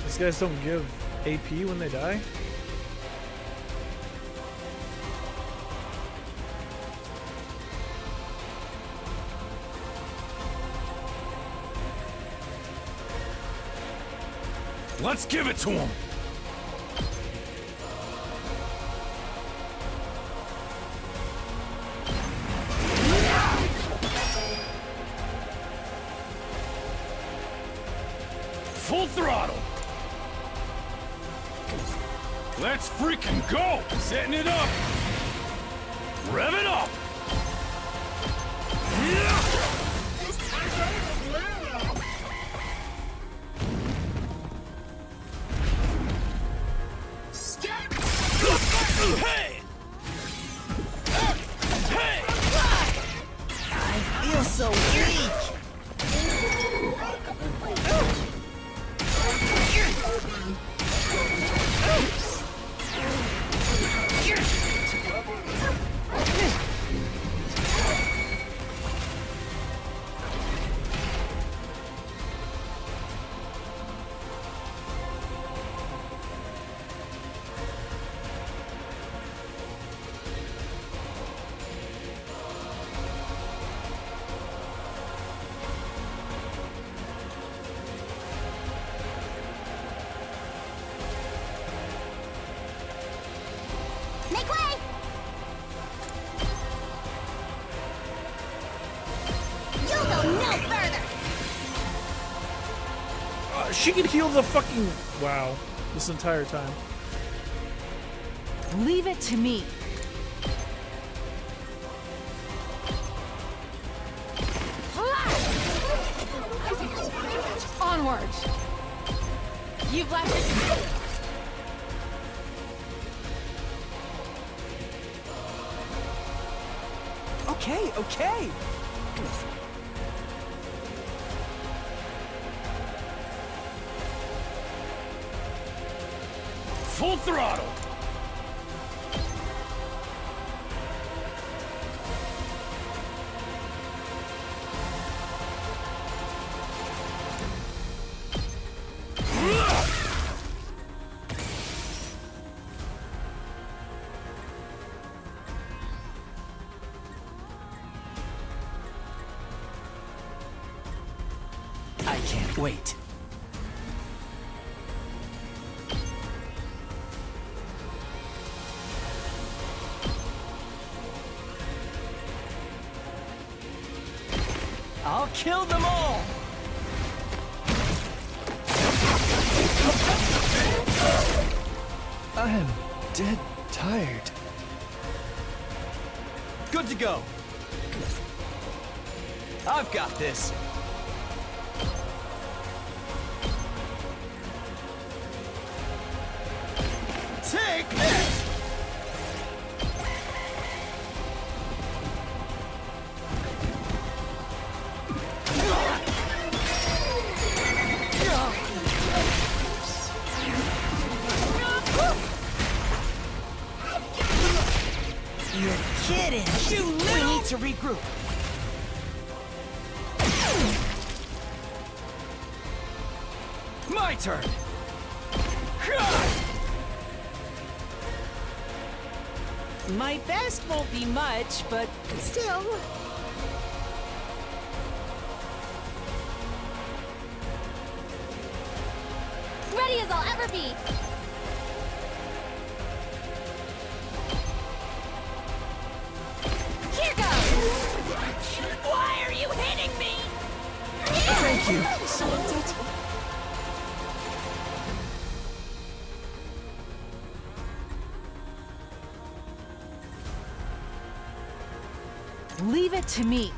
These guys don't give AP when they die? Let's give it to him! Full throttle! Let's freaking go! Setting it up! Rev it up! Hey! Hey! I feel so weak! Make way! You'll go no further! She can heal the fucking... Wow. This entire time. Leave it to me. Onward. You've left it. Okay, okay. Full throttle! wait. I'll kill them all! I am dead tired. Good to go. I've got this. Take this! You're kidding! We need to regroup. My turn! My best won't be much, but still. Ready as I'll ever be! Here goes! Why are you hitting me? Thank you. Leave it to me.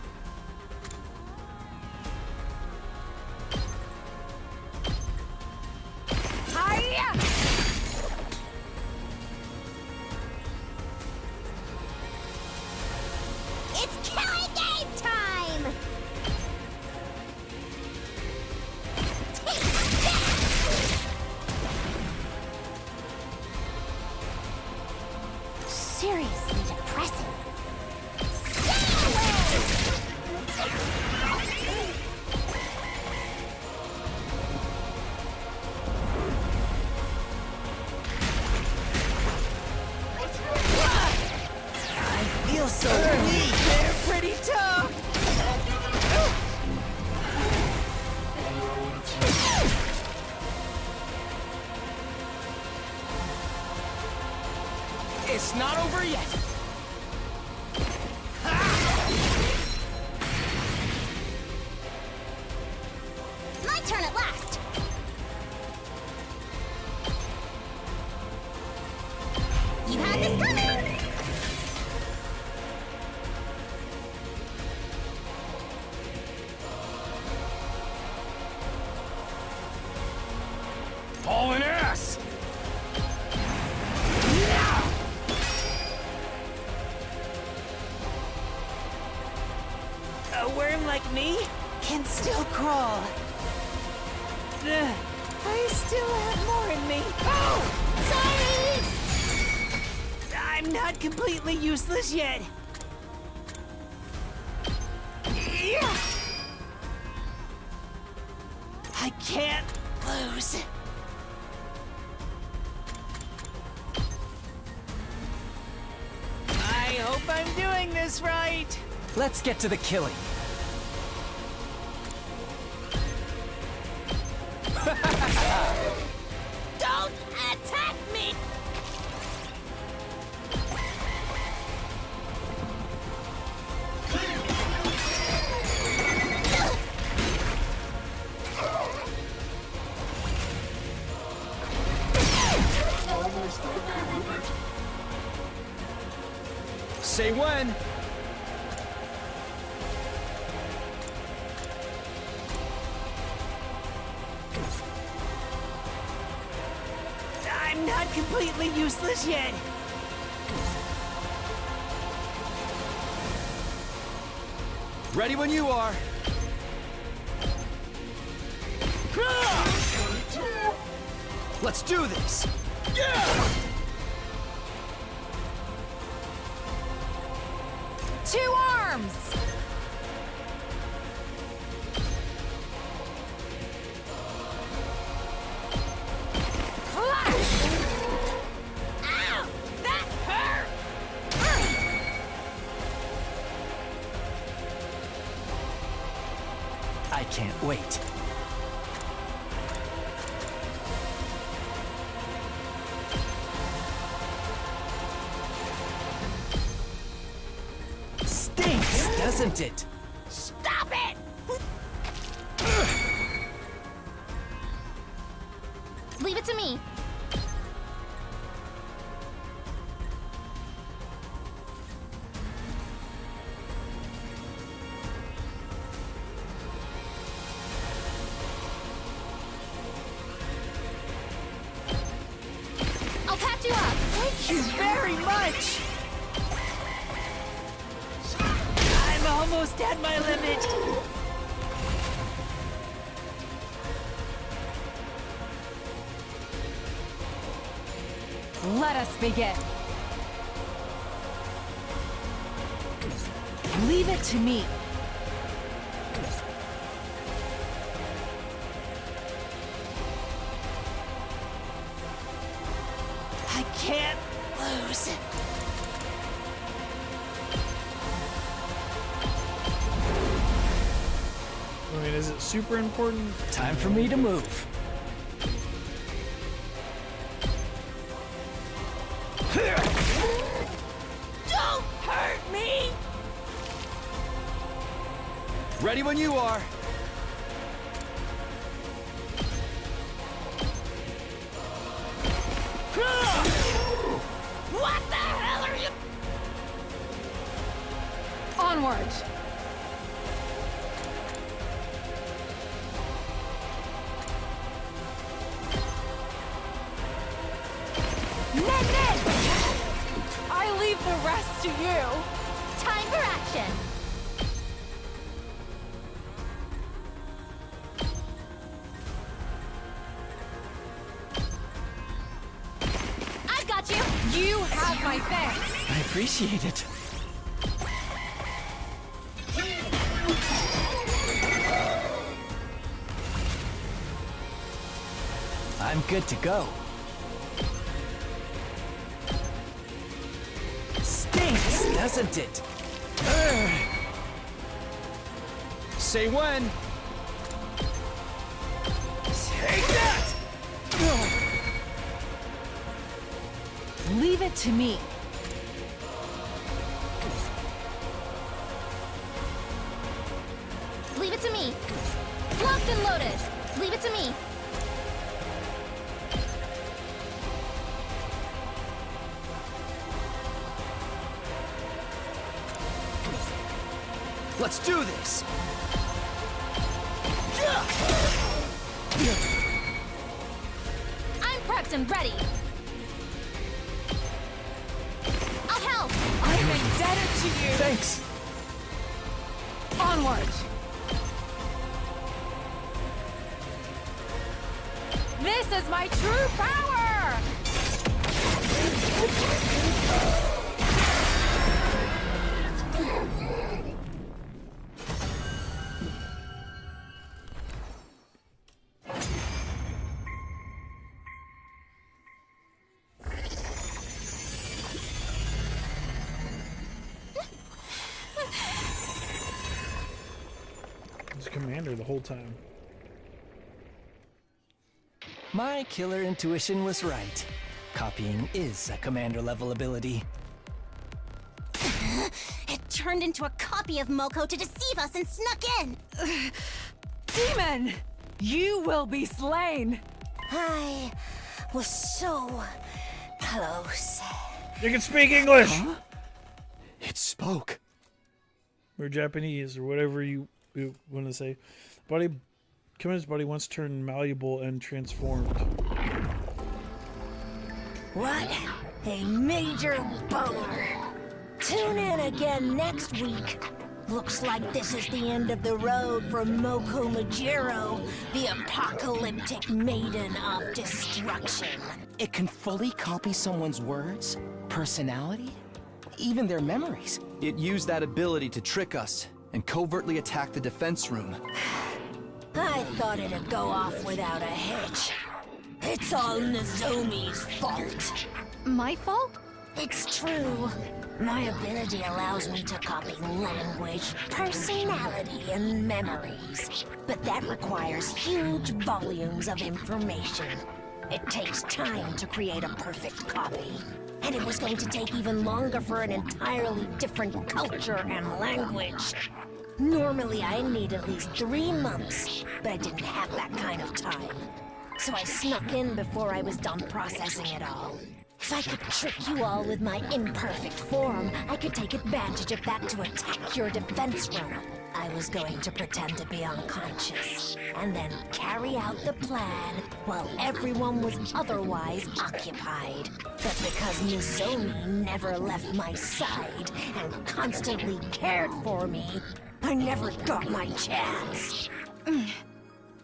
It's killing game time! Take that! Seriously depressing. Feel so weak. They're pretty tough. It's not over yet. My turn at last. You had this coming. Hauling ass! A worm like me can still crawl. Ugh, I still have more in me. Oh! Sorry! I'm not completely useless yet. Yeah. I can't lose. I hope I'm doing this right. Let's get to the killing. Don't attack me! Say when. I'm not completely useless yet. Ready when you are. Let's do this. Yeah! 2 arms! Ow! That hurt! I can't wait. doesn't it? Stop it! Leave it to me. I'll patch you up. Thank you very much! I'm almost at my limit. Let us begin. Leave it to me. I can't lose. I mean, is it super important? Time for me to move. Don't hurt me! Ready when you are. What the hell are you? Onward. Ned! I leave the rest to you. Time for action. I've got you. You have my thanks. I appreciate it. I'm good to go. Stinks, doesn't it? Say when. Take that! Leave it to me. Leave it to me. Locked and loaded. Leave it to me. Let's do this. I'm prepped and ready. I'll help. I'm indebted to you. Thanks. Onward. This is my true power! He's a commander the whole time. My killer intuition was right. Copying is a commander level ability. It turned into a copy of Moko to deceive us and snuck in. Demon! You will be slain! I was so close. You can speak English! Huh? It spoke. Or Japanese, or whatever you want to say. Commander's body once turned malleable and transformed. What a major boner. Tune in again next week. Looks like this is the end of the road for Moko Majiro, the apocalyptic maiden of destruction. It can fully copy someone's words, personality, even their memories. It used that ability to trick us and covertly attack the defense room. I thought it'd go off without a hitch. It's all Nozomi's fault. My fault? It's true. My ability allows me to copy language, personality, and memories. But that requires huge volumes of information. It takes time to create a perfect copy. And it was going to take even longer for an entirely different culture and language. Normally, I need at least 3 months, but I didn't have that kind of time. So I snuck in before I was done processing it all. If I could trick you all with my imperfect form, I could take advantage of that to attack your defense room. I was going to pretend to be unconscious, and then carry out the plan while everyone was otherwise occupied. But because Nozomi never left my side and constantly cared for me, I never got my chance.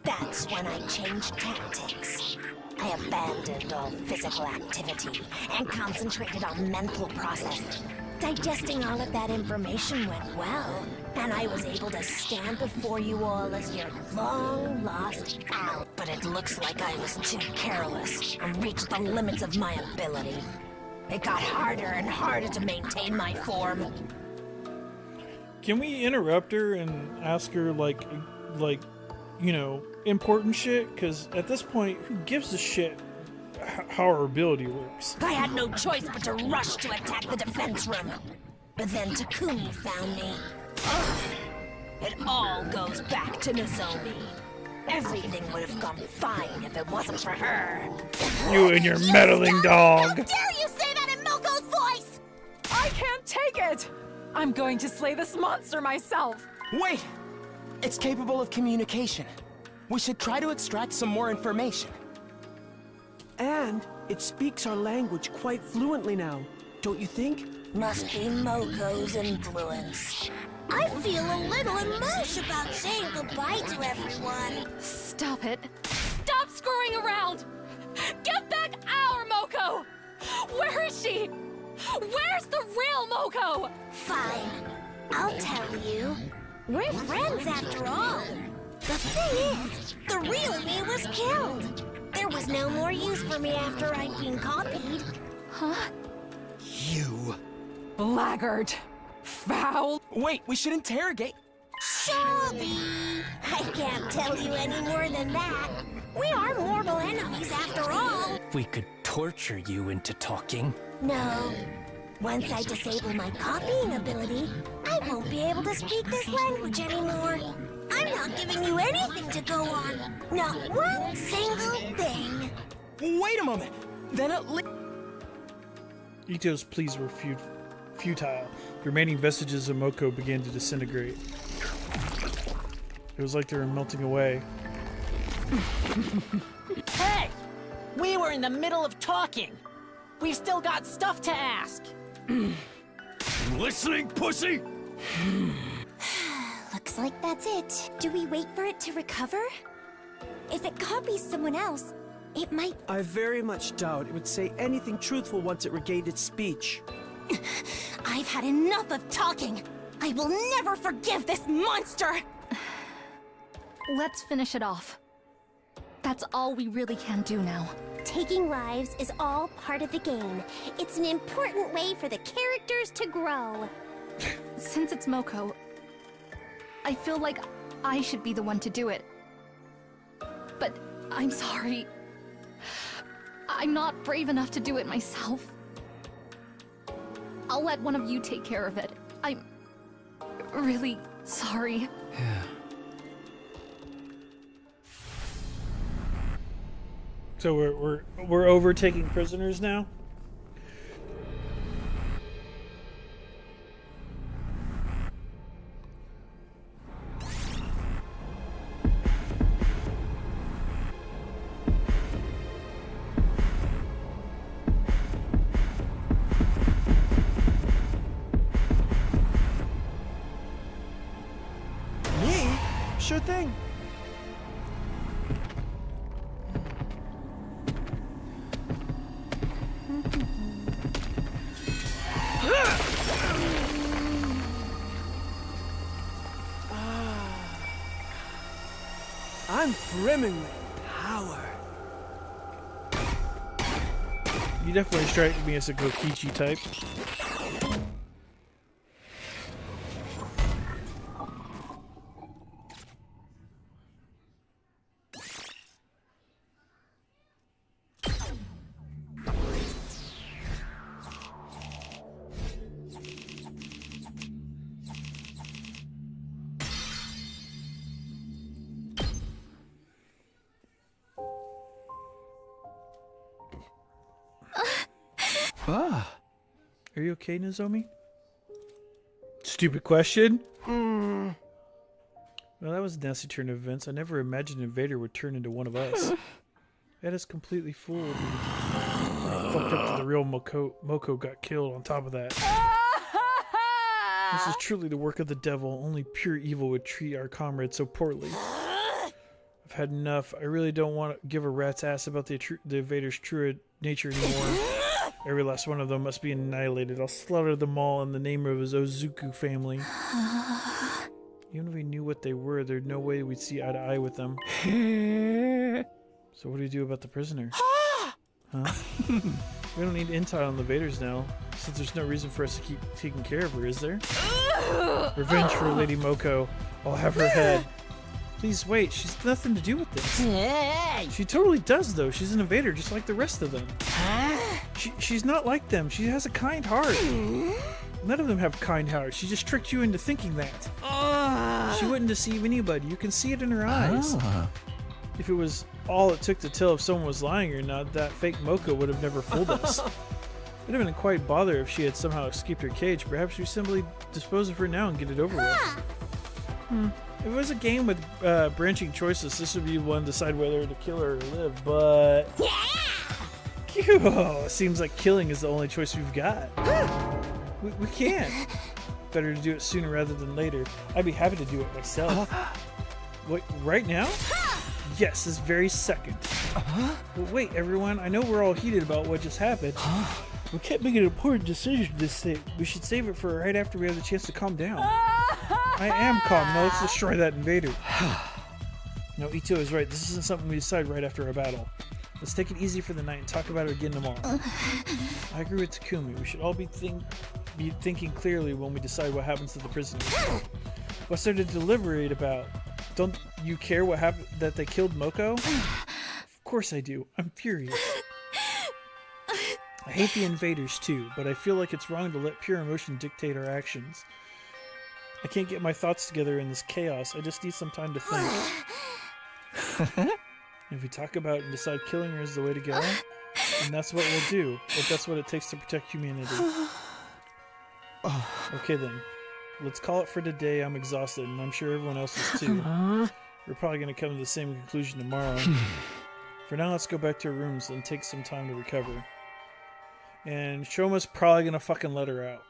That's when I changed tactics. I abandoned all physical activity and concentrated on mental processing. Digesting all of that information went well, and I was able to stand before you all as your long-lost Al. But it looks like I was too careless and reached the limits of my ability. It got harder and harder to maintain my form. Can we interrupt her and ask her, like, you know, important shit? Because at this point, who gives a shit how her ability works? I had no choice but to rush to attack the defense room. But then Takumi found me. It all goes back to Nozomi. Everything would have gone fine if it wasn't for her. You and your meddling dog. How dare you say that in Moko's voice? I can't take it! I'm going to slay this monster myself! Wait! It's capable of communication. We should try to extract some more information. And it speaks our language quite fluently now, don't you think? Must be Moko's influence. I feel a little emotion about saying goodbye to everyone. Stop it. Stop screwing around! Get back our Moko! Where is she? Where's the real Moko? Fine. I'll tell you. We're friends after all. The thing is, the real me was killed. There was no more use for me after I'd been copied. Huh? You... Blackguard! Foul! Wait, we should interrogate... Shelby! I can't tell you any more than that. We are mortal enemies after all. We could torture you into talking. No. Once I disable my copying ability, I won't be able to speak this language anymore. I'm not giving you anything to go on. Not one single thing. Wait a moment! Then at least... Ito's pleas were futile. The remaining vestiges of Moko began to disintegrate. It was like they were melting away. Hey! We were in the middle of talking. We've still got stuff to ask. Listening, pussy? Looks like that's it. Do we wait for it to recover? If it copies someone else, it might... I very much doubt it would say anything truthful once it regained its speech. I've had enough of talking. I will never forgive this monster! Let's finish it off. That's all we really can do now. Taking lives is all part of the game. It's an important way for the characters to grow. Since it's Moko, I feel like I should be the one to do it. But I'm sorry. I'm not brave enough to do it myself. I'll let one of you take care of it. I'm really sorry. Yeah. So we're overtaking prisoners now? Me? Sure thing. I'm brimming with power. You definitely strike me as a Gokichi type. Are you okay, Nozomi? Stupid question. Well, that was a nasty turn of events. I never imagined Invader would turn into one of us. That is completely fooled me. Fucked up to the real Moko got killed on top of that. This is truly the work of the devil. Only pure evil would treat our comrades so poorly. I've had enough. I really don't want to give a rat's ass about the Invader's true nature anymore. Every last one of them must be annihilated. I'll slaughter them all in the name of his Ozuku family. Even if we knew what they were, there's no way we'd see eye to eye with them. So what do you do about the prisoner? Huh? We don't need intel on the Vaders now, since there's no reason for us to keep taking care of her, is there? Revenge for Lady Moko. I'll have her head. Please wait, she's nothing to do with this. She totally does, though. She's an invader, just like the rest of them. She's not like them. She has a kind heart. None of them have kind hearts. She just tricked you into thinking that. She wouldn't deceive anybody. You can see it in her eyes. If it was all it took to tell if someone was lying or not, that fake Moko would have never fooled us. It would have been quite bother if she had somehow escaped her cage. Perhaps we simply dispose of her now and get it over with. If it was a game with branching choices, this would be one to decide whether to kill her or live, but... Seems like killing is the only choice we've got. We can't. Better to do it sooner rather than later. I'd be happy to do it myself. Wait, right now? Yes, this very second. But wait, everyone, I know we're all heated about what just happened. We can't make an important decision this thing. We should save it for right after we have the chance to calm down. I am calm. Now let's destroy that invader. No, Ito is right. This isn't something we decide right after our battle. Let's take it easy for the night and talk about it again tomorrow. I agree with Takumi. We should all be thinking clearly when we decide what happens to the prisoners. What's there to deliberate about? Don't you care what happened that they killed Moko? Of course I do. I'm furious. I hate the invaders too, but I feel like it's wrong to let pure emotion dictate our actions. I can't get my thoughts together in this chaos. I just need some time to think. If we talk about it and decide killing her is the way to go, then that's what we'll do, if that's what it takes to protect humanity. Okay then. Let's call it for today. I'm exhausted, and I'm sure everyone else is too. We're probably going to come to the same conclusion tomorrow. For now, let's go back to our rooms and take some time to recover. And Shoma's probably going to fucking let her out.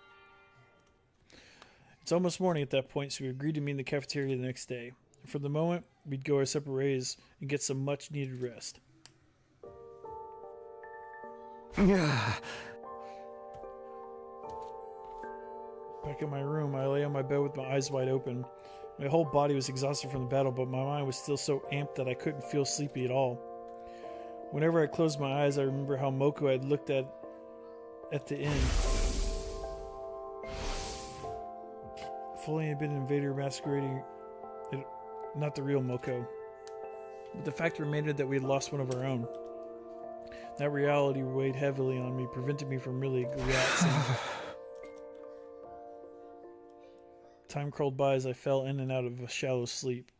It's almost morning at that point, so we agreed to meet in the cafeteria the next day. For the moment, we'd go our separate ways and get some much-needed rest. Back in my room, I lay on my bed with my eyes wide open. My whole body was exhausted from the battle, but my mind was still so amped that I couldn't feel sleepy at all. Whenever I closed my eyes, I remember how Moko had looked at the inn. If only had been an invader masquerading, not the real Moko. But the fact remained that we had lost one of our own. That reality weighed heavily on me, preventing me from really relaxing. Time crawled by as I fell in and out of a shallow sleep.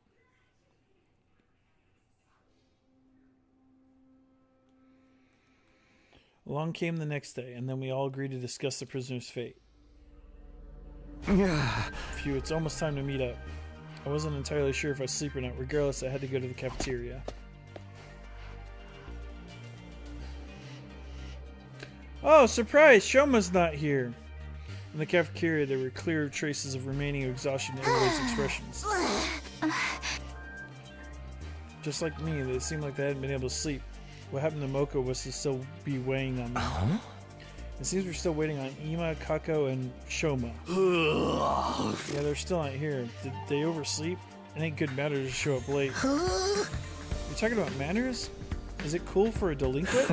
Along came the next day, and then we all agreed to discuss the prisoner's fate. Phew, it's almost time to meet up. I wasn't entirely sure if I'd sleep or not. Regardless, I had to go to the cafeteria. Oh, surprise! Shoma's not here! In the cafeteria, there were clear traces of remaining exhaustion in everybody's expressions. Just like me, they seemed like they hadn't been able to sleep. What happened to Moko was to still be weighing on me. It seems we're still waiting on Ima, Kako, and Shoma. Yeah, they're still not here. Did they oversleep? It ain't good manners to show up late. You're talking about manners? Is it cool for a delinquent?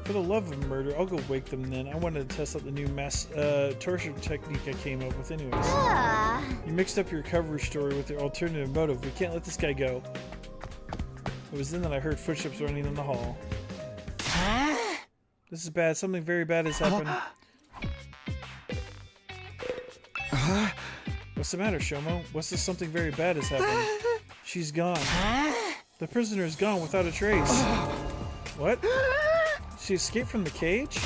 For the love of murder, I'll go wake them then. I wanted to test out the new mass torture technique I came up with anyways. You mixed up your recovery story with your alternative motive. We can't let this guy go. It was then that I heard footsteps running in the hall. This is bad. Something very bad has happened. What's the matter, Shomo? What's this something very bad has happened? She's gone. The prisoner is gone without a trace. What? She escaped from the cage?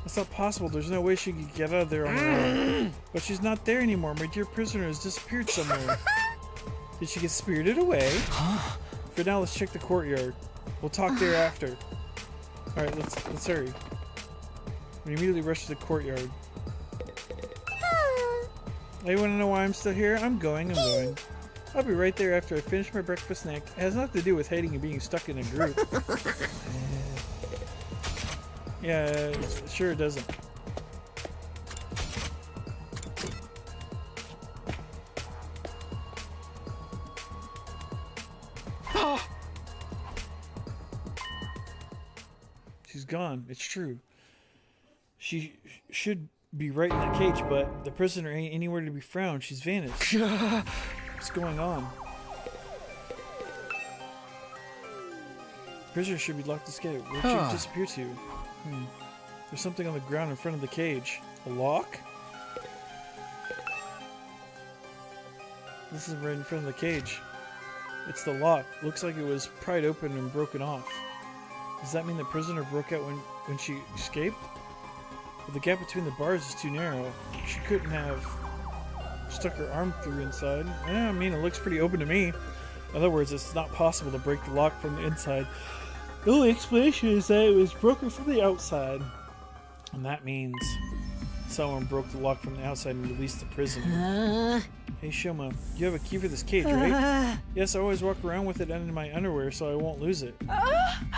That's not possible. There's no way she could get out of there on her own. But she's not there anymore. My dear prisoner has disappeared somewhere. Did she get spirited away? For now, let's check the courtyard. We'll talk there after. Alright, let's hurry. We immediately rush to the courtyard. You wanna know why I'm still here? I'm going. I'll be right there after I finish my breakfast snack. It has nothing to do with hating and being stuck in a group. Yeah, sure it doesn't. She's gone. It's true. She should be right in that cage, but the prisoner ain't anywhere to be found. She's vanished. What's going on? The prisoner should be locked to escape. Where'd she disappear to? There's something on the ground in front of the cage. A lock? This is right in front of the cage. It's the lock. Looks like it was pried open and broken off. Does that mean the prisoner broke out when she escaped? But the gap between the bars is too narrow. She couldn't have stuck her arm through inside. I mean, it looks pretty open to me. In other words, it's not possible to break the lock from the inside. The only explanation is that it was broken from the outside. And that means someone broke the lock from the outside and released the prisoner. Hey Shoma, you have a key for this cage, right? Yes, I always walk around with it under my underwear so I won't lose it.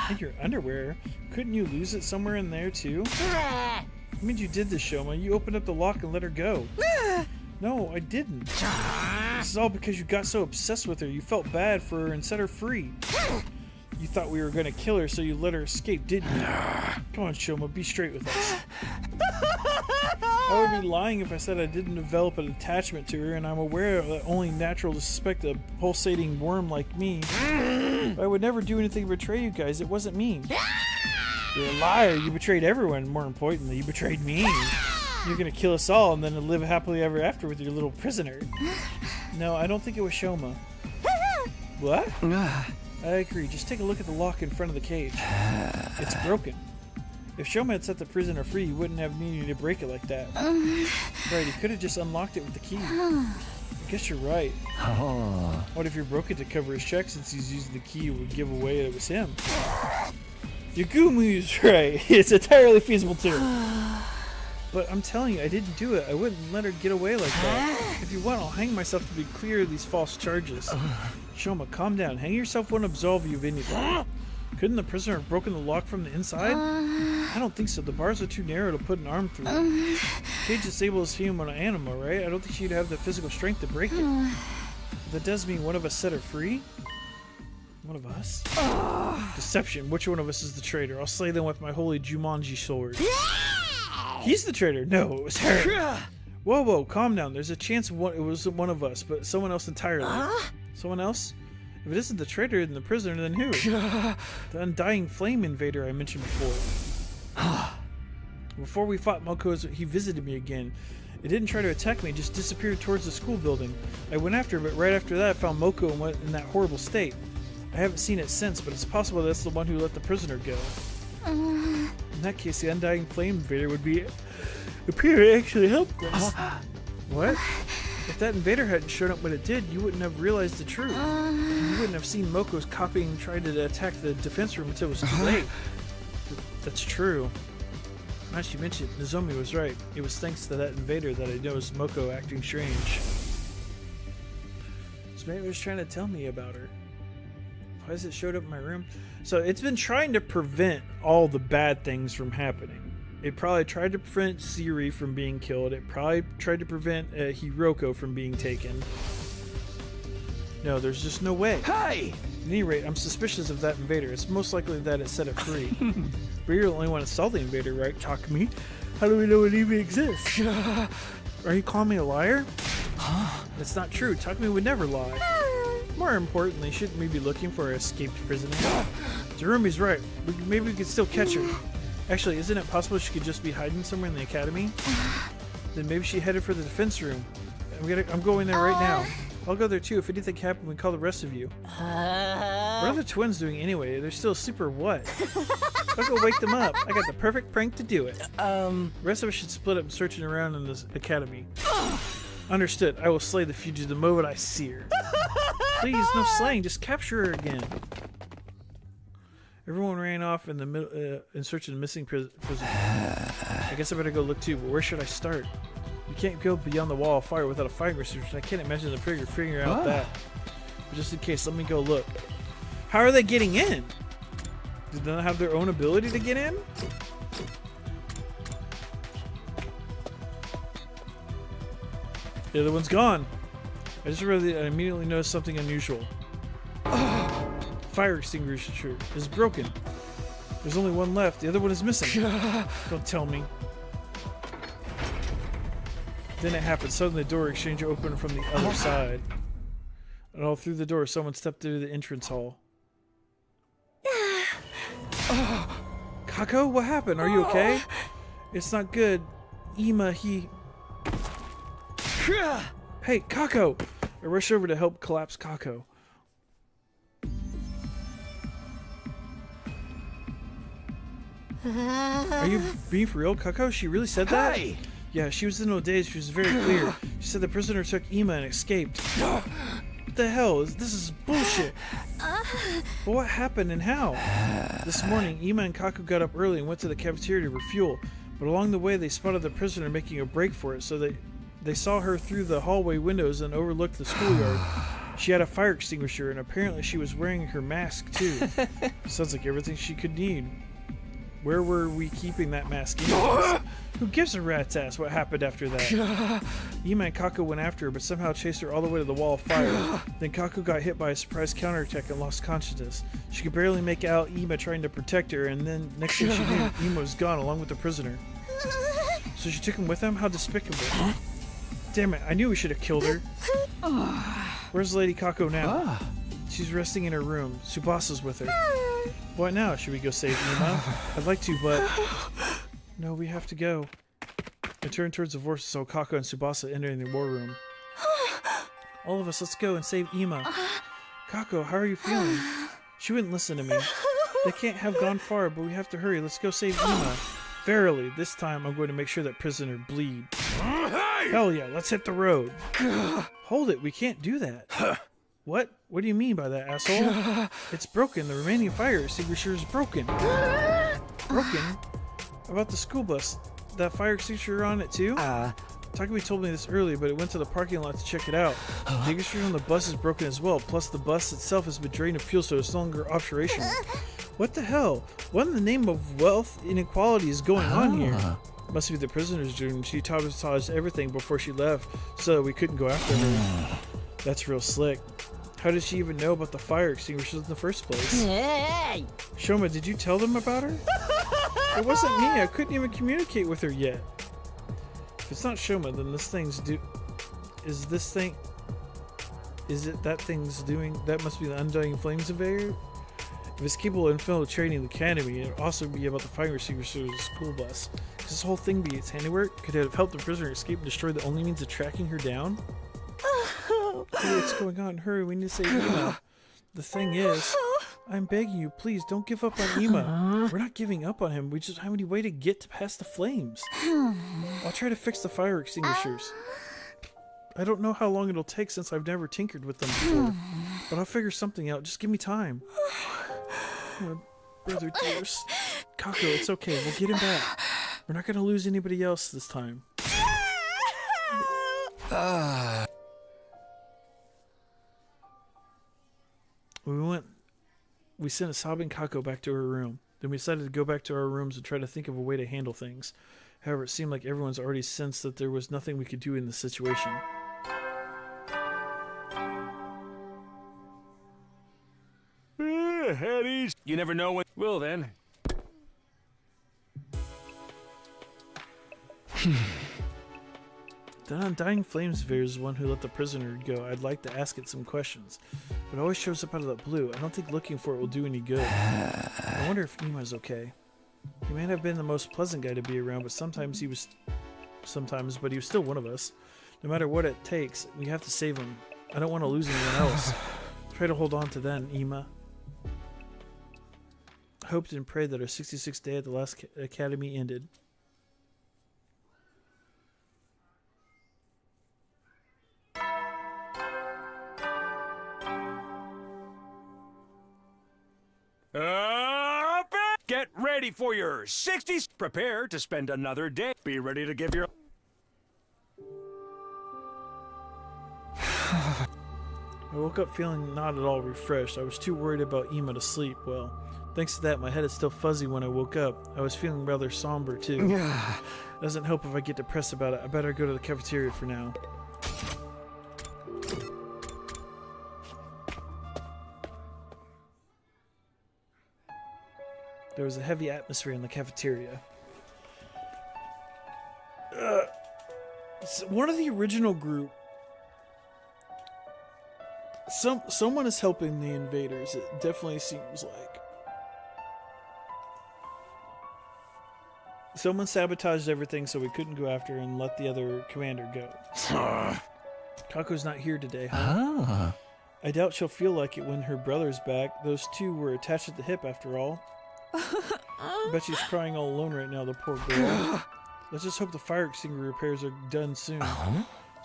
In your underwear? Couldn't you lose it somewhere in there too? I mean, you did this, Shoma. You opened up the lock and let her go. No, I didn't. This is all because you got so obsessed with her. You felt bad for her and set her free. You thought we were going to kill her, so you let her escape, didn't you? Come on, Shoma, be straight with us. I would be lying if I said I didn't develop an attachment to her, and I'm aware that only natural to suspect a pulsating worm like me. But I would never do anything to betray you guys. It wasn't me. You're a liar. You betrayed everyone. More importantly, you betrayed me. You're going to kill us all and then live happily ever after with your little prisoner. No, I don't think it was Shoma. What? I agree. Just take a look at the lock in front of the cage. It's broken. If Shoma had set the prisoner free, you wouldn't have needed to break it like that. Right, he could have just unlocked it with the key. I guess you're right. What if you broke it to cover his check since he's using the key would give away that it was him? Yagumi's right. It's entirely feasible too. But I'm telling you, I didn't do it. I wouldn't let her get away like that. If you want, I'll hang myself to be clear of these false charges. Shoma, calm down. Hanging yourself won't absolve you of anything. Couldn't the prisoner have broken the lock from the inside? I don't think so. The bars are too narrow to put an arm through. Cage is able as human animal, right? I don't think she'd have the physical strength to break it. That does mean one of us set her free? One of us? Deception. Which one of us is the traitor? I'll slay them with my holy Jumanji sword. He's the traitor. No, it was her. Whoa, calm down. There's a chance it was one of us, but someone else entirely. Someone else? If it isn't the traitor and the prisoner, then who? The undying flame invader I mentioned before. Before we fought Moko, he visited me again. It didn't try to attack me, it just disappeared towards the school building. I went after it, but right after that I found Moko and went in that horrible state. I haven't seen it since, but it's possible that's the one who let the prisoner go. In that case, the undying flame invader would appear to actually help us. What? If that invader hadn't shown up when it did, you wouldn't have realized the truth. You wouldn't have seen Moko's copying and tried to attack the defense room until it was too late. That's true. As you mentioned, Nozomi was right. It was thanks to that invader that I noticed Moko acting strange. So maybe it was trying to tell me about her. Why has it showed up in my room? So it's been trying to prevent all the bad things from happening. It probably tried to prevent Siri from being killed. It probably tried to prevent Hiroko from being taken. No, there's just no way. Hey! At any rate, I'm suspicious of that invader. It's most likely that it set it free. But you're the only one that saw the invader, right, Takumi? How do we know it even exists? Are you calling me a liar? That's not true. Takumi would never lie. More importantly, shouldn't we be looking for an escaped prisoner? Terumi's right. Maybe we could still catch her. Actually, isn't it possible she could just be hiding somewhere in the academy? Then maybe she headed for the defense room. I'm going there right now. I'll go there too. If anything happened, we call the rest of you. What are the twins doing anyway? They're still asleep or what? I'll go wake them up. I got the perfect prank to do it. The rest of us should split up and searching around in this academy. Understood. I will slay the fugitive the moment I see her. Please, no slaying. Just capture her again. Everyone ran off in the middle in search of the missing prisoner. I guess I better go look too, but where should I start? You can't go beyond the wall of fire without a firing restriction. I can't imagine the trigger figuring out that. But just in case, let me go look. How are they getting in? Do they not have their own ability to get in? The other one's gone. I immediately noticed something unusual. Fire extinguisher is broken. There's only one left. The other one is missing. Don't tell me. Then it happened. Suddenly the door exchange opened from the other side. And all through the door, someone stepped through the entrance hall. Kako, what happened? Are you okay? It's not good. Ima, he... Hey, Kako! I rushed over to help collapse Kako. Are you being for real, Kako? She really said that? Hey! Yeah, she was in no daze. She was very clear. She said the prisoner took Ima and escaped. What the hell? This is bullshit. But what happened and how? This morning, Ima and Kako got up early and went to the cafeteria to refuel. But along the way, they spotted the prisoner making a break for it, so they saw her through the hallway windows and overlooked the schoolyard. She had a fire extinguisher, and apparently she was wearing her mask, too. Sounds like everything she could need. Where were we keeping that mask? Who gives a rat's ass what happened after that? Ima and Kako went after her, but somehow chased her all the way to the wall of fire. Then Kako got hit by a surprise counterattack and lost consciousness. She could barely make out Ima trying to protect her, and then next thing she knew, Ima was gone along with the prisoner. So she took him with them? How despicable. Damn it, I knew we should have killed her. Where's Lady Kako now? She's resting in her room. Tsubasa's with her. What now? Should we go save Ima? I'd like to, but... No, we have to go. I turned towards the voices, saw Kako and Tsubasa entering the war room. All of us, let's go and save Ima. Kako, how are you feeling? She wouldn't listen to me. They can't have gone far, but we have to hurry. Let's go save Ima. Verily, this time I'm going to make sure that prisoner bleed. Hell yeah, let's hit the road. Hold it, we can't do that. What? What do you mean by that, asshole? It's broken. The remaining fire extinguisher is broken. Broken? About the school bus. That fire extinguisher on it too? Takumi told me this earlier, but it went to the parking lot to check it out. The extinguisher on the bus is broken as well, plus the bus itself has been drained of fuel, so it's no longer operational. What the hell? What in the name of wealth inequality is going on here? Must be the prisoner's doing. She sabotaged everything before she left, so we couldn't go after her. That's real slick. How did she even know about the fire extinguishers in the first place? Shoma, did you tell them about her? It wasn't me. I couldn't even communicate with her yet. If it's not Shoma, then this thing's Is this thing... Is it that thing's doing... That must be the Undying Flames invader? If it's capable of infiltrating the academy, it would also be about the fire extinguishers of the school bus. Could this whole thing be its handiwork? Could it have helped the prisoner escape and destroy the only means of tracking her down? Hey, what's going on? Hurry, we need to save Ima. The thing is, I'm begging you, please don't give up on Ima. We're not giving up on him. We just have any way to get past the flames. I'll try to fix the fire extinguishers. I don't know how long it'll take since I've never tinkered with them before, but I'll figure something out. Just give me time. Oh, brother dearest. Kako, it's okay. We'll get him back. We're not going to lose anybody else this time. We sent a sobbing Kako back to her room. Then we decided to go back to our rooms and try to think of a way to handle things. However, it seemed like everyone's already sensed that there was nothing we could do in this situation. Eddie, you never know when... Well then. The Undying Flames Sphere is the one who let the prisoner go. I'd like to ask it some questions, but it always shows up out of the blue. I don't think looking for it will do any good. I wonder if Ima's okay. He may not have been the most pleasant guy to be around, but sometimes he was still one of us. No matter what it takes, we have to save him. I don't want to lose anyone else. Try to hold on to that, Ima. hoped and prayed that our 66th day at the last academy ended. Get ready for your 60s. Prepare to spend another day. Be ready to give your... I woke up feeling not at all refreshed. I was too worried about Ema to sleep. Well, thanks to that, my head is still fuzzy when I woke up. I was feeling rather somber, too. Doesn't help if I get depressed about it. I better go to the cafeteria for now. There was a heavy atmosphere in the cafeteria. One of the original group. Someone is helping the invaders. It definitely seems like. Someone sabotaged everything so we couldn't go after and let the other commander go. Kako's not here today, huh? I doubt she'll feel like it when her brother's back. Those two were attached at the hip after all. Bet she's crying all alone right now, the poor girl. Let's just hope the fire extinguisher repairs are done soon.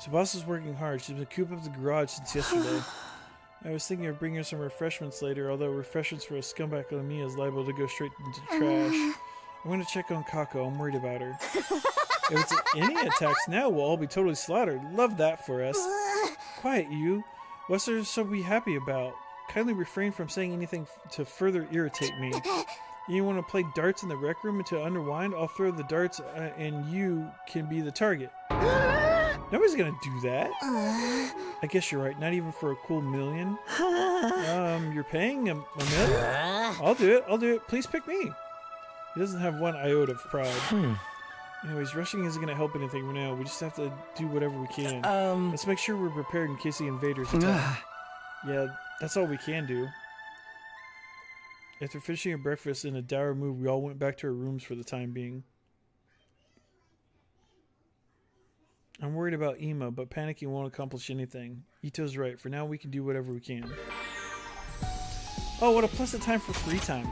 Tsubasa's working hard. She's been cooped up in the garage since yesterday. I was thinking of bringing her some refreshments later, although refreshments for a scumbag like me is liable to go straight into the trash. I'm going to check on Kako. I'm worried about her. If it's any attacks now, we'll all be totally slaughtered. Love that for us. Quiet, you. What's there so be happy about? Kindly refrain from saying anything to further irritate me. You want to play darts in the rec room to unwind? I'll throw the darts and you can be the target. Nobody's gonna do that. I guess you're right. Not even for a cool million. You're paying a million? I'll do it. I'll do it. Please pick me. He doesn't have one iota of pride. Anyways, rushing isn't gonna help anything for now. We just have to do whatever we can. Let's make sure we're prepared in case the invaders attack. Yeah, that's all we can do. After finishing our breakfast in a dour mood, we all went back to our rooms for the time being. I'm worried about Ema, but panicking won't accomplish anything. Ito's right. For now, we can do whatever we can. Oh, what a pleasant time for free time.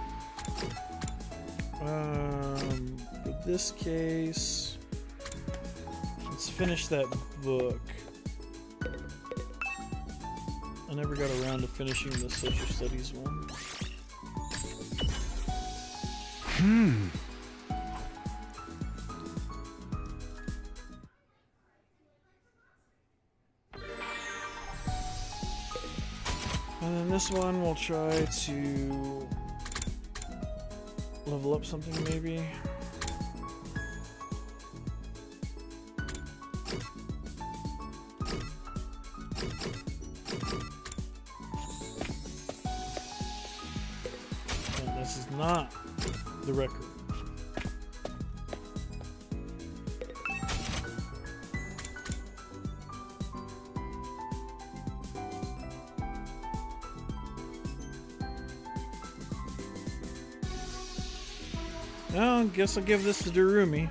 For this case, let's finish that book. I never got around to finishing the social studies one. And then this one we'll try to level up something maybe. And this is not the record. Well, guess I'll give this to Darumi.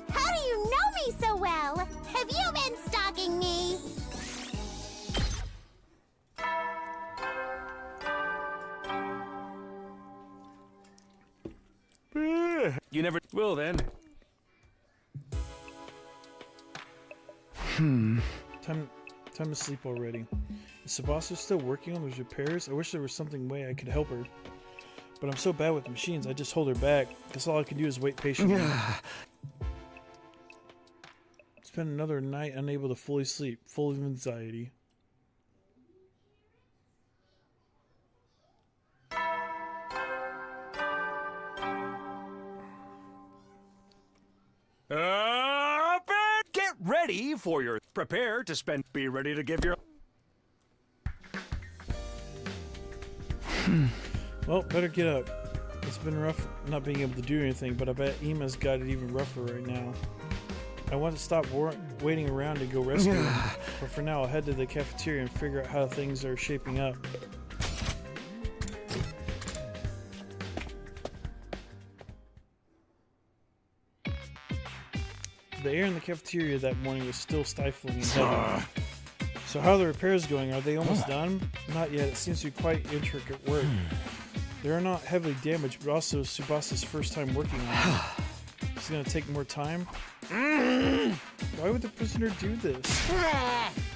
How do you know me so well? Have you been stalking me? You never will then. Time to sleep already. Is Tsubasa still working on those repairs? I wish there was something way I could help her. But I'm so bad with machines, I just hold her back. Guess all I can do is wait patiently. Spend another night unable to fully sleep, full of anxiety. Get ready for your... Prepare to spend... Be ready to give your... Well, better get up. It's been rough not being able to do anything, but I bet Ema's got it even rougher right now. I want to stop waiting around to go rescue him, but for now I'll head to the cafeteria and figure out how things are shaping up. The air in the cafeteria that morning was still stifling and heavy. So how are the repairs going? Are they almost done? Not yet. It seems to be quite intricate work. They are not heavily damaged, but also Tsubasa's first time working on it. It's going to take more time. Why would the prisoner do this?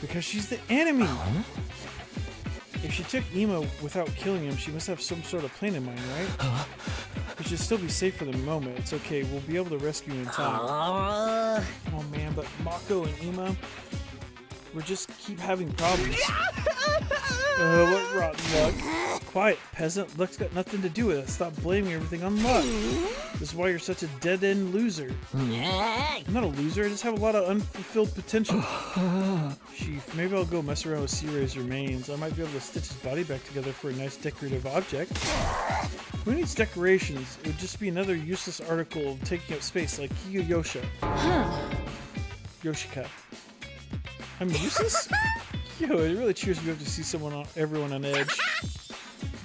Because she's the enemy! If she took Imo without killing him, she must have some sort of plan in mind, right? We should still be safe for the moment. It's okay, we'll be able to rescue you in time. Oh man, but Mako and Imo, we just keep having problems. What rotten luck. Quiet, peasant. Luck's got nothing to do with it. Stop blaming everything on luck. This is why you're such a dead-end loser. I'm not a loser, I just have a lot of unfulfilled potential. Chief, maybe I'll go mess around with Sea-Ray's remains. I might be able to stitch his body back together for a nice decorative object. Who needs decorations? It would just be another useless article taking up space like Kiyosha. Yoshika. I'm useless? Yo, it really cheers me up to see everyone on edge.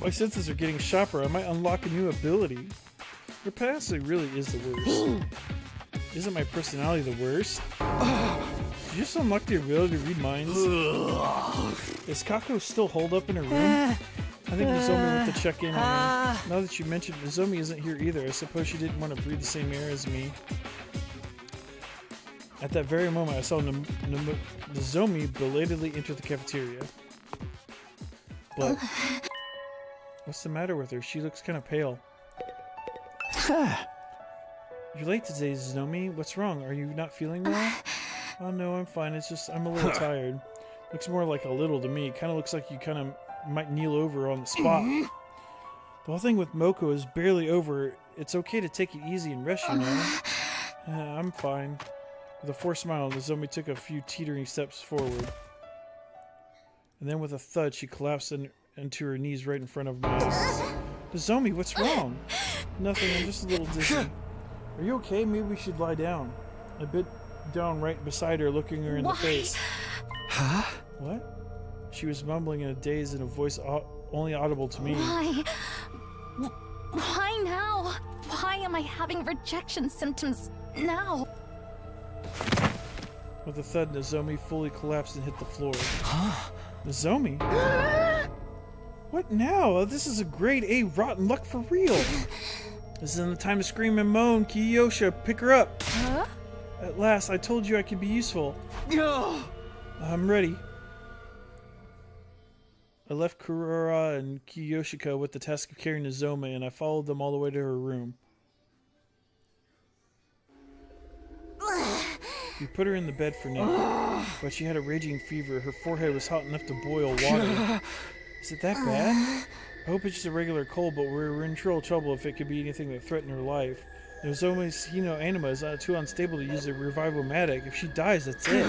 My senses are getting sharper. I might unlock a new ability. Your past really is the worst. Isn't my personality the worst? Did you just unlock the ability to read minds? Is Kako still holed up in her room? I think Nozomi went to check in on her. Now that you mentioned Nozomi isn't here either, I suppose she didn't want to breathe the same air as me. At that very moment, I saw Nozomi belatedly enter the cafeteria. But what's the matter with her? She looks kind of pale. You're late today, Nozomi. What's wrong? Are you not feeling well? Oh no, I'm fine. It's just I'm a little tired. Looks more like a little to me. Kind of looks like you kind of might kneel over on the spot. The whole thing with Moko is barely over. It's okay to take it easy and rest, you know. I'm fine. With a forced smile, Nozomi took a few teetering steps forward. And then with a thud, she collapsed into her knees right in front of my eyes. Nozomi, what's wrong? Nothing, I'm just a little dizzy. Are you okay? Maybe we should lie down. I bit down right beside her, looking her in the face. Huh? What? She was mumbling in a daze in a voice only audible to me. Why? Why now? Why am I having rejection symptoms now? With a thud, Nozomi fully collapsed and hit the floor. Nozomi? What now? This is a grade A rotten luck for real. This isn't the time to scream and moan. Kiyosha, pick her up. Huh? At last, I told you I could be useful. I'm ready. I left Kurara and Kiyoshika with the task of carrying Nozomi, and I followed them all the way to her room. We put her in the bed for now, but she had a raging fever. Her forehead was hot enough to boil water. Is it that bad? I hope it's just a regular cold, but we're in trouble if it could be anything that threatened her life. Nozomi's Hino Anima is too unstable to use a revival-matic. If she dies, that's it.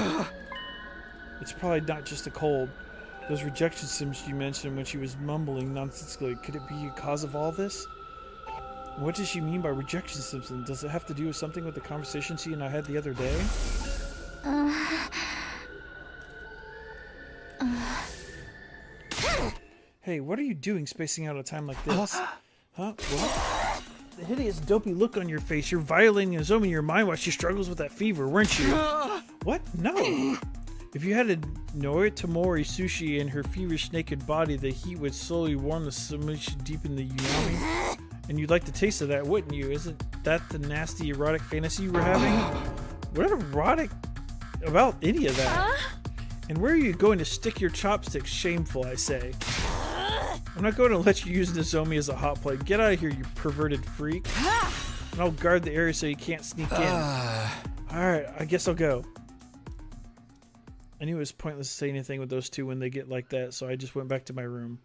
It's probably not just a cold. Those rejection symptoms you mentioned when she was mumbling nonsensically, could it be a cause of all this? What does she mean by rejection symptoms? Does it have to do with something with the conversation she and I had the other day? Hey, what are you doing spacing out a time like this? Huh? What? The hideous dopey look on your face. You're violating Nozomi in your mind while she struggles with that fever, weren't you? What? No! If you had a Noitamori sushi in her feverish naked body, the heat would slowly warm the submission deep in the umami. And you'd like the taste of that, wouldn't you? Isn't that the nasty erotic fantasy you were having? What erotic about any of that? And where are you going to stick your chopsticks? Shameful, I say. I'm not going to let you use Nozomi as a hot plate. Get out of here, you perverted freak. And I'll guard the area so you can't sneak in. Alright, I guess I'll go. I knew it was pointless to say anything with those two when they get like that, so I just went back to my room.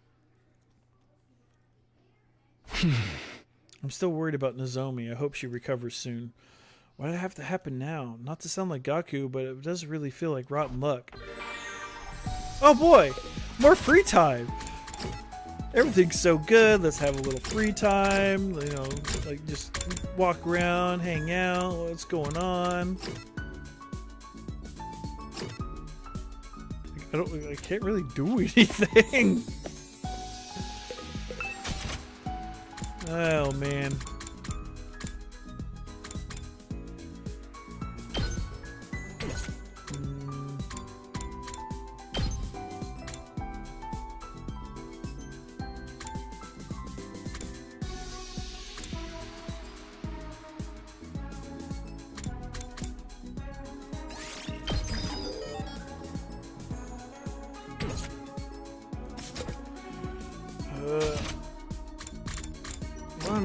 I'm still worried about Nozomi. I hope she recovers soon. Why did it have to happen now? Not to sound like Gaku, but it does really feel like rotten luck. Oh boy! More free time! Everything's so good. Let's have a little free time. You know, like just walk around, hang out. What's going on? I can't really do anything. Oh man.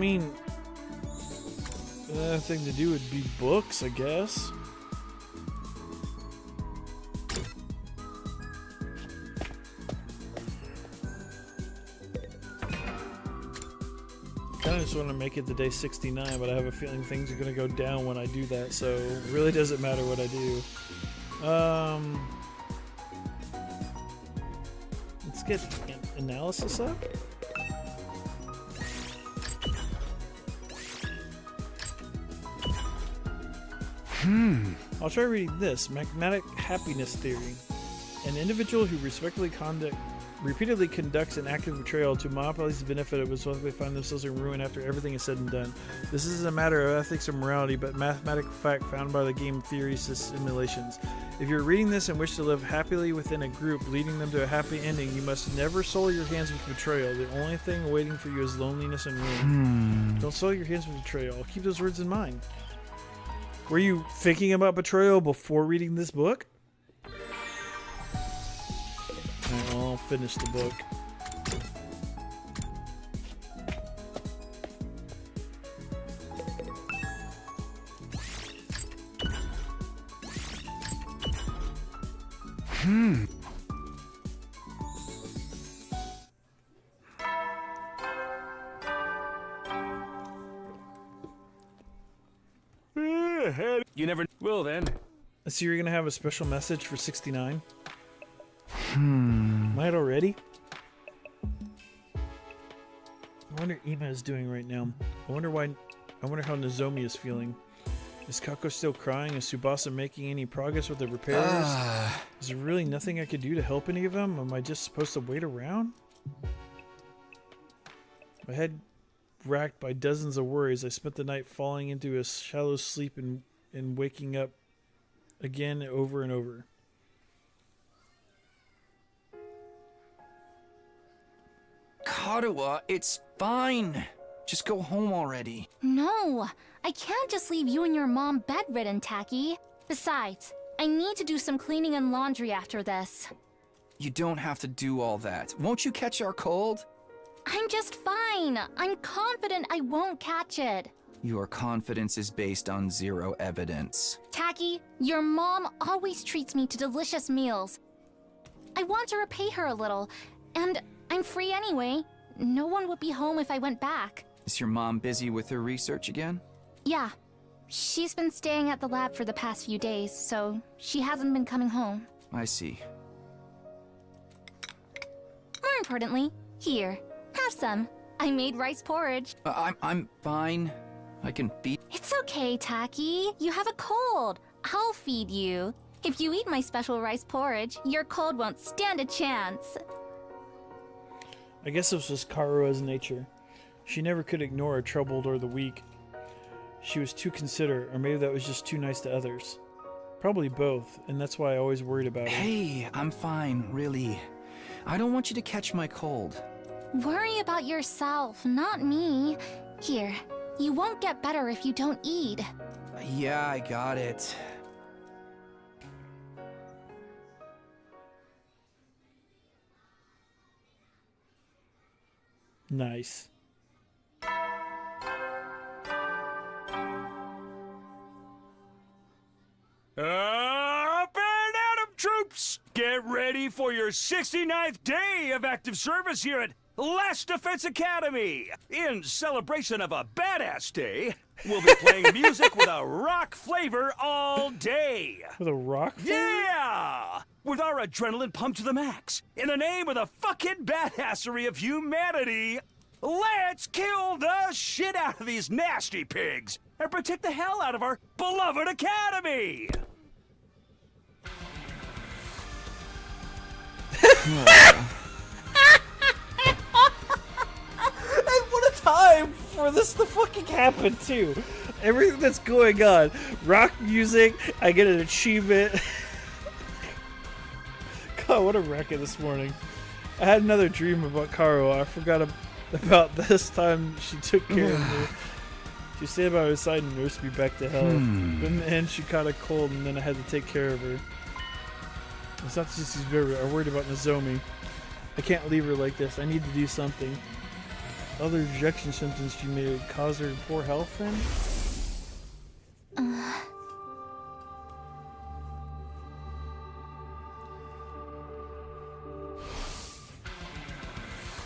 mean, the thing to do would be books, I guess. Kind of just want to make it to day 69, but I have a feeling things are going to go down when I do that, so it really doesn't matter what I do. Let's get analysis up. I'll try reading this. Magnetic happiness theory. An individual who repeatedly conducts an active betrayal to monopolize the benefit of his wealth, they find themselves in ruin after everything is said and done. This isn't a matter of ethics or morality, but mathematical fact found by the game theory simulations. If you're reading this and wish to live happily within a group, leading them to a happy ending, you must never soil your hands with betrayal. The only thing waiting for you is loneliness and ruin. Don't soil your hands with betrayal. I'll keep those words in mind. Were you thinking about betrayal before reading this book? I'll finish the book. You never will then. So you're gonna have a special message for 69? Might already? I wonder what Ima is doing right now. I wonder how Nozomi is feeling. Is Kako still crying? Is Tsubasa making any progress with the repairs? Is there really nothing I could do to help any of them? Am I just supposed to wait around? My head racked by dozens of worries, I spent the night falling into a shallow sleep and waking up again over and over. Karuha, it's fine. Just go home already. No, I can't just leave you and your mom bedridden, Taki. Besides, I need to do some cleaning and laundry after this. You don't have to do all that. Won't you catch our cold? I'm just fine. I'm confident I won't catch it. Your confidence is based on zero evidence. Taki, your mom always treats me to delicious meals. I want to repay her a little, and I'm free anyway. No one would be home if I went back. Is your mom busy with her research again? Yeah. She's been staying at the lab for the past few days, so she hasn't been coming home. I see. More importantly, here, have some. I made rice porridge. I'm fine. I can feed. It's okay, Taki. You have a cold. I'll feed you. If you eat my special rice porridge, your cold won't stand a chance. I guess this was Karuha's nature. She never could ignore a troubled or the weak. She was too considerate, or maybe that was just too nice to others. Probably both, and that's why I always worried about her. Hey, I'm fine, really. I don't want you to catch my cold. Worry about yourself, not me. Here, you won't get better if you don't eat. Yeah, I got it. Nice. Up and at 'em, troops! Get ready for your 69th day of active service here at Last Defense Academy! In celebration of a badass day, we'll be playing music with a rock flavor all day! With a rock flavor? Yeah! With our adrenaline pumped to the max, in the name of the fucking badassery of humanity, let's kill the shit out of these nasty pigs and protect the hell out of our beloved academy! And what a time for this to fucking happen, too. Everything that's going on. Rock music, I get an achievement. God, what a wreck this morning. I had another dream about Karuha. I forgot about this time she took care of me. She stayed by my side and nursed me back to health. But in the end, she caught a cold and then I had to take care of her. It's not just she's very. I'm worried about Nozomi. I can't leave her like this. I need to do something. other rejection symptoms she may cause her poor health then?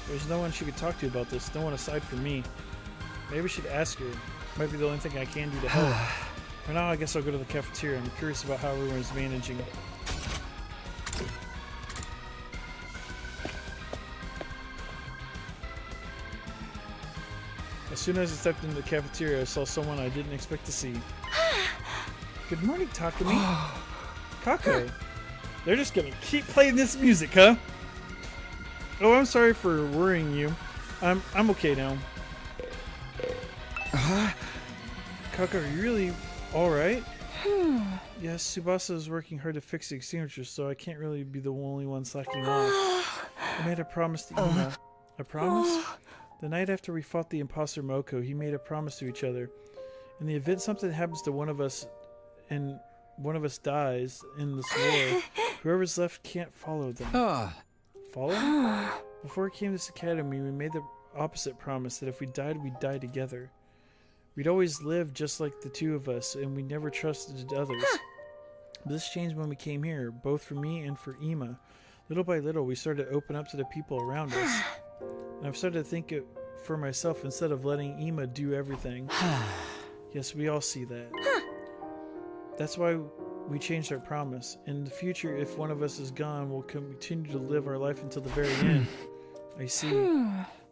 There's no one she could talk to about this, no one aside from me. Maybe we should ask her. Might be the only thing I can do to help. For now, I guess I'll go to the cafeteria. I'm curious about how everyone is managing. As soon as I stepped into the cafeteria, I saw someone I didn't expect to see. Good morning, Takumi. Kako. They're just gonna keep playing this music, huh? Oh, I'm sorry for worrying you. I'm okay now. Kako, are you really alright? Yes, Tsubasa is working hard to fix the extinguisher, so I can't really be the only one slacking off. I made a promise to Ima. A promise? The night after we fought the imposter Moko, he made a promise to each other. In the event something happens to one of us and one of us dies in this war, whoever's left can't follow them. Follow? Before we came to this academy, we made the opposite promise that if we died, we'd die together. We'd always live just like the two of us, and we never trusted others. But this changed when we came here, both for me and for Ima. Little by little, we started to open up to the people around us. And I've started to think it for myself instead of letting Ima do everything. Yes, we all see that. That's why we changed our promise. In the future, if one of us is gone, we'll continue to live our life until the very end. I see.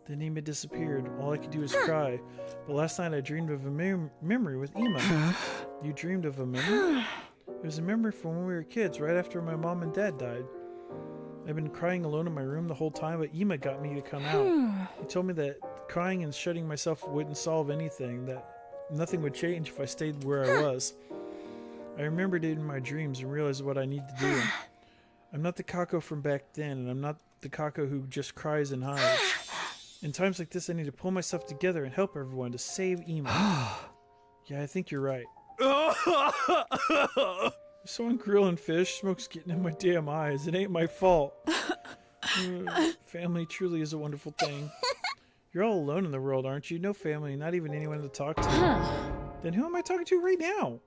Then Ima disappeared. All I could do was cry. But last night I dreamed of a memory with Ima. You dreamed of a memory? It was a memory from when we were kids, right after my mom and dad died. I've been crying alone in my room the whole time, but Ima got me to come out. He told me that crying and shutting myself wouldn't solve anything, that nothing would change if I stayed where I was. I remembered it in my dreams and realized what I need to do. I'm not the Kako from back then, and I'm not the Kako who just cries and hides. In times like this, I need to pull myself together and help everyone to save Ima. Yeah, I think you're right. Someone grilling fish, smoke's getting in my damn eyes. It ain't my fault. Family truly is a wonderful thing. You're all alone in the world, aren't you? No family, not even anyone to talk to. Then who am I talking to right now?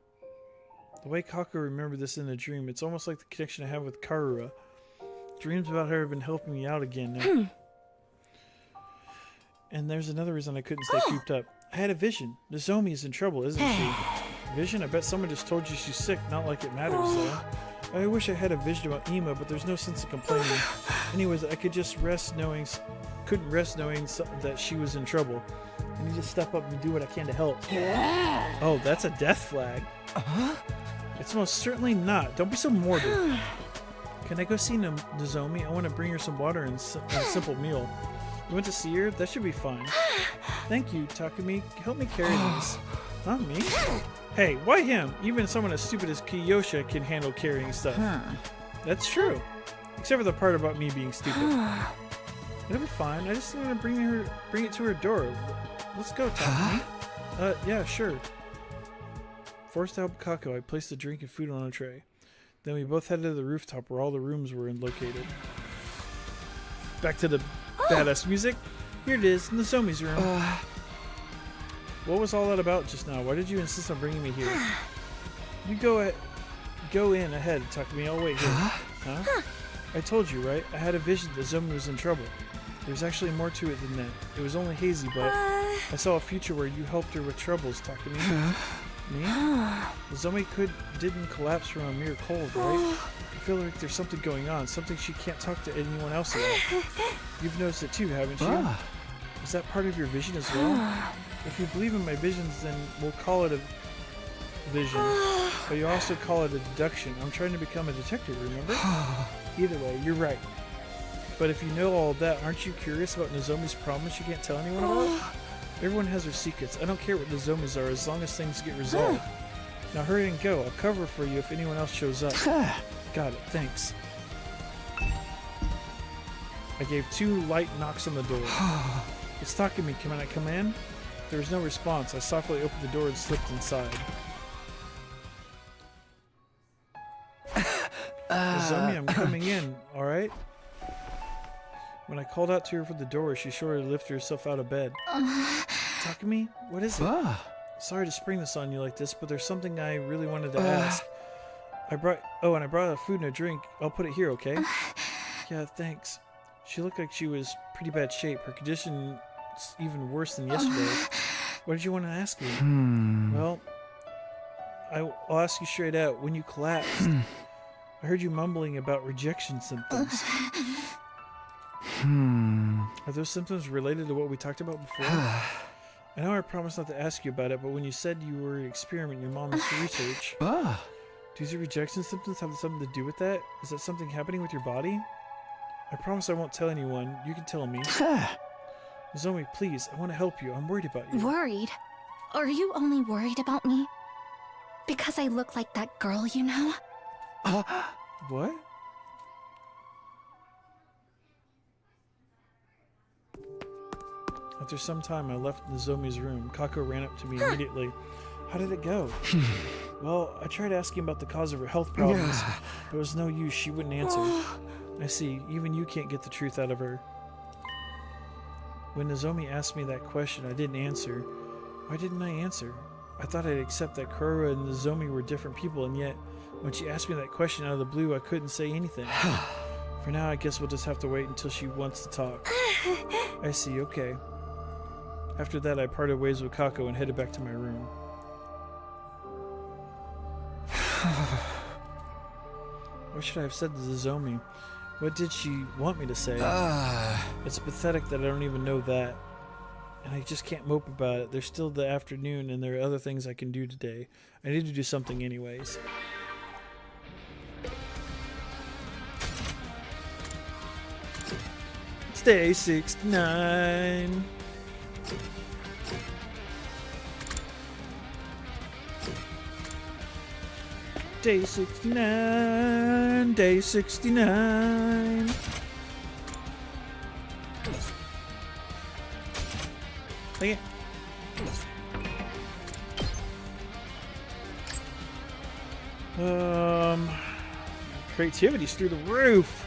The way Kako remembered this in a dream, it's almost like the connection I have with Karura. Dreams about her have been helping me out again now. And there's another reason I couldn't stay cooped up. I had a vision. Nozomi is in trouble, isn't she? Vision? I bet someone just told you she's sick, not like it matters though. I wish I had a vision about Ima, but there's no sense in complaining. Anyways, I couldn't rest knowing that she was in trouble. I need to step up and do what I can to help. Oh, that's a death flag. It's most certainly not. Don't be so morbid. Can I go see Nozomi? I want to bring her some water and a simple meal. You want to see her? That should be fine. Thank you, Takumi. Help me carry this. Not me. Hey, why him? Even someone as stupid as Kiyosha can handle carrying stuff. That's true. Except for the part about me being stupid. It'll be fine. I just want to bring it to her door. Let's go, Takumi. Yeah, sure. Forced to help Kako, I placed the drink and food on a tray. Then we both headed to the rooftop where all the rooms were located. Back to the badass music. Here it is, in Nozomi's room. What was all that about just now? Why did you insist on bringing me here? You go in ahead, Takumi. I'll wait here. Huh? I told you, right? I had a vision that Nozomi was in trouble. There's actually more to it than that. It was only hazy, but I saw a future where you helped her with troubles, Takumi. Me? Nozomi didn't collapse from a mere cold, right? I feel like there's something going on, something she can't talk to anyone else about. You've noticed it too, haven't you? Is that part of your vision as well? If you believe in my visions, then we'll call it a vision. But you also call it a deduction. I'm trying to become a detective, remember? Either way, you're right. But if you know all that, aren't you curious about Nozomi's promise you can't tell anyone about? Everyone has their secrets. I don't care what Nozomi's are as long as things get resolved. Now hurry and go. I'll cover for you if anyone else shows up. Got it. Thanks. I gave 2 light knocks on the door. It's Takumi. Can I come in? There was no response. I softly opened the door and slipped inside. Nozomi, I'm coming in, alright? When I called out to her from the door, she shortly lifted herself out of bed. Talk to me? What is it? Sorry to spring this on you like this, but there's something I really wanted to ask. I brought a food and a drink. I'll put it here, okay? Yeah, thanks. She looked like she was pretty bad shape. Her condition is even worse than yesterday. What did you want to ask me? Well, I'll ask you straight out. When you collapsed, I heard you mumbling about rejection symptoms. Are those symptoms related to what we talked about before? I know I promised not to ask you about it, but when you said you were an experiment your mom used to research, do these rejection symptoms have something to do with that? Is that something happening with your body? I promise I won't tell anyone. You can tell me. Nozomi, please, I want to help you. I'm worried about you. Worried? Are you only worried about me? Because I look like that girl, you know? What? After some time, I left Nozomi's room. Kako ran up to me immediately. How did it go? Well, I tried asking about the cause of her health problems, but it was no use. She wouldn't answer. I see. Even you can't get the truth out of her. When Nozomi asked me that question, I didn't answer. Why didn't I answer? I thought I'd accept that Karua and Nozomi were different people, and yet, when she asked me that question out of the blue, I couldn't say anything. For now, I guess we'll just have to wait until she wants to talk. I see. Okay. After that, I parted ways with Kako and headed back to my room. What should I have said to Nozomi? What did she want me to say? It's pathetic that I don't even know that. And I just can't mope about it. There's still the afternoon and there are other things I can do today. I need to do something anyways. It's day 69. Day 69, day 69. Dang it. Creativity's through the roof.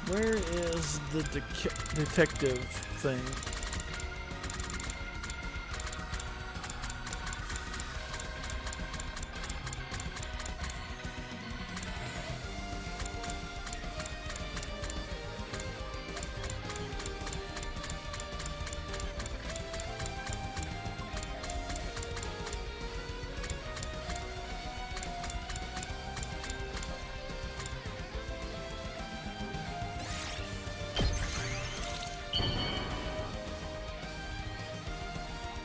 Where is the detective thing?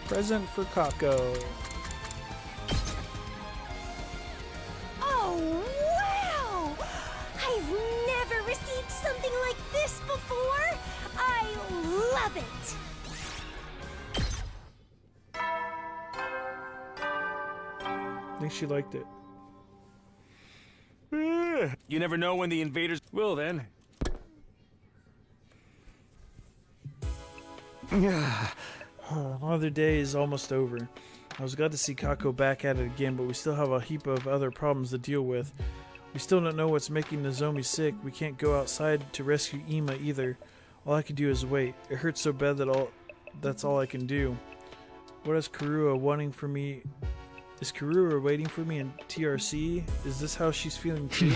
Present for Kako. Oh, wow! I've never received something like this before! I love it! I think she liked it. You never know when the invaders will then. Another day is almost over. I was glad to see Kako back at it again, but we still have a heap of other problems to deal with. We still don't know what's making Nozomi sick. We can't go outside to rescue Ima either. All I can do is wait. It hurts so bad that's all I can do. What is Karua wanting for me? Is Karua waiting for me in TRC? Is this how she's feeling too?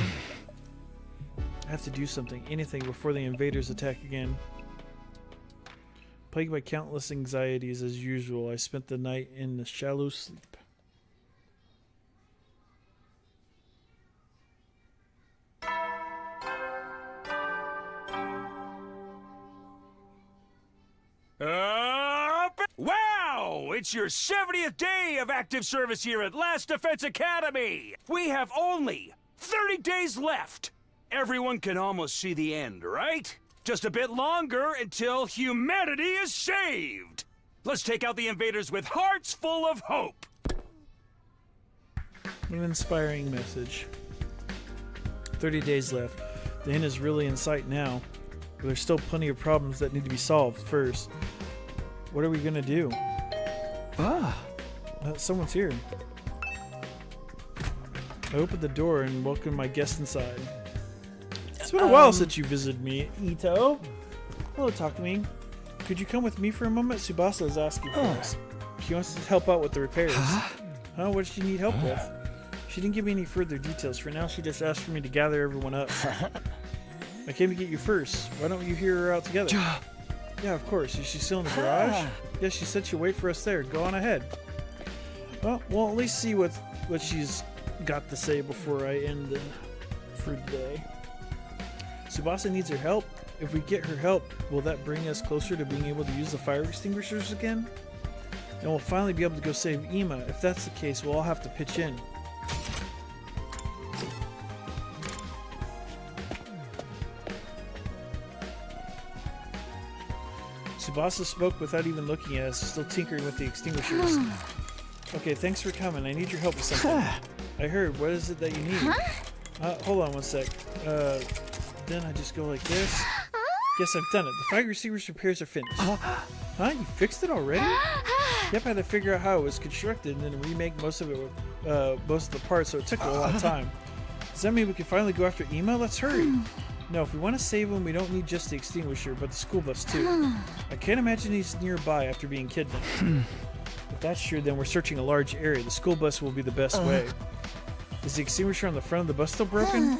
I have to do something, anything, before the invaders attack again. Plagued by countless anxieties as usual, I spent the night in a shallow sleep. Wow! It's your 70th day of active service here at Last Defense Academy! We have only 30 days left! Everyone can almost see the end, right? Just a bit longer until humanity is saved! Let's take out the invaders with hearts full of hope. What an inspiring message. 30 days left. The end is really in sight now, but there's still plenty of problems that need to be solved first. What are we gonna do? Someone's here. I opened the door and welcomed my guest inside. It's been a while since you visited me, Ito. Hello, Takumi. Could you come with me for a moment? Tsubasa is asking for us. She wants to help out with the repairs. Huh? What does she need help with? She didn't give me any further details. For now, she just asked for me to gather everyone up. I came to get you first. Why don't you hear her out together? Yeah, of course. Is she still in the garage? Yes, she said she'll wait for us there. Go on ahead. Well, we'll at least see what she's got to say before I end for the day. Tsubasa needs her help. If we get her help, will that bring us closer to being able to use the fire extinguishers again? And we'll finally be able to go save Ima. If that's the case, we'll all have to pitch in. Tsubasa spoke without even looking at us, still tinkering with the extinguishers. Okay, thanks for coming. I need your help with something. I heard. What is it that you need? Hold on one sec. Then I just go like this. Yes, I've done it. The fire extinguisher repairs are finished. Huh? You fixed it already? Yep, I had to figure out how it was constructed and then remake most of it with most of the parts, so it took a lot of time. Does that mean we can finally go after Ima? Let's hurry. No, if we want to save him, we don't need just the extinguisher, but the school bus too. I can't imagine he's nearby after being kidnapped. If that's true, then we're searching a large area. The school bus will be the best way. Is the extinguisher on the front of the bus still broken?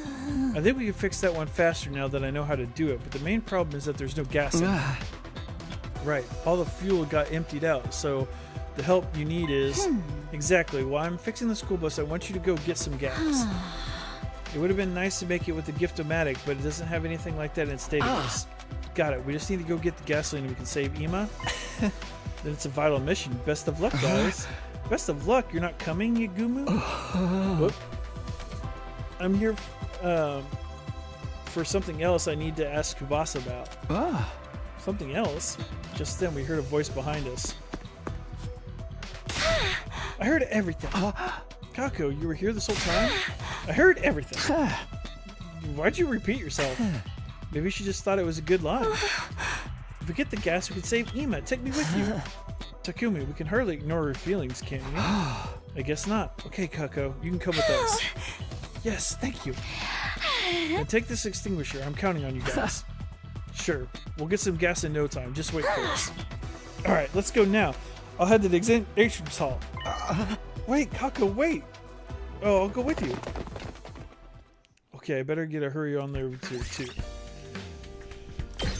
I think we can fix that one faster now that I know how to do it, but the main problem is that there's no gas in it. Right, all the fuel got emptied out, so the help you need is... Exactly, while I'm fixing the school bus, I want you to go get some gas. It would have been nice to make it with the Gift-O-Matic, but it doesn't have anything like that in its database. Got it, we just need to go get the gasoline and we can save Ima. Then it's a vital mission. Best of luck, guys. Best of luck, you're not coming, Yagumu? Whoop. I'm here for something else I need to ask Tsubasa about. Something else? Just then we heard a voice behind us. I heard everything. Kako, you were here this whole time? I heard everything. Why'd you repeat yourself? Maybe she just thought it was a good line. If we get the gas, we can save Ima. Take me with you. Takumi, we can hardly ignore her feelings, can we? I guess not. Okay, Kako, you can come with us. Yes, thank you. And take this extinguisher. I'm counting on you guys. Sure, we'll get some gas in no time. Just wait for us. Alright, let's go now. I'll head to the entrance hall. Wait, Kako, wait. Oh, I'll go with you. Okay, I better get a hurry on there too.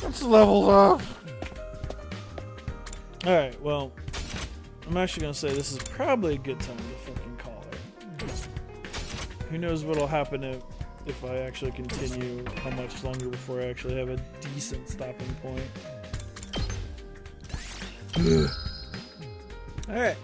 Let's level up. Alright, well, I'm actually going to say this is probably a good time to fucking call it. Who knows what'll happen if I actually continue, how much longer before I actually have a decent stopping point. Alright.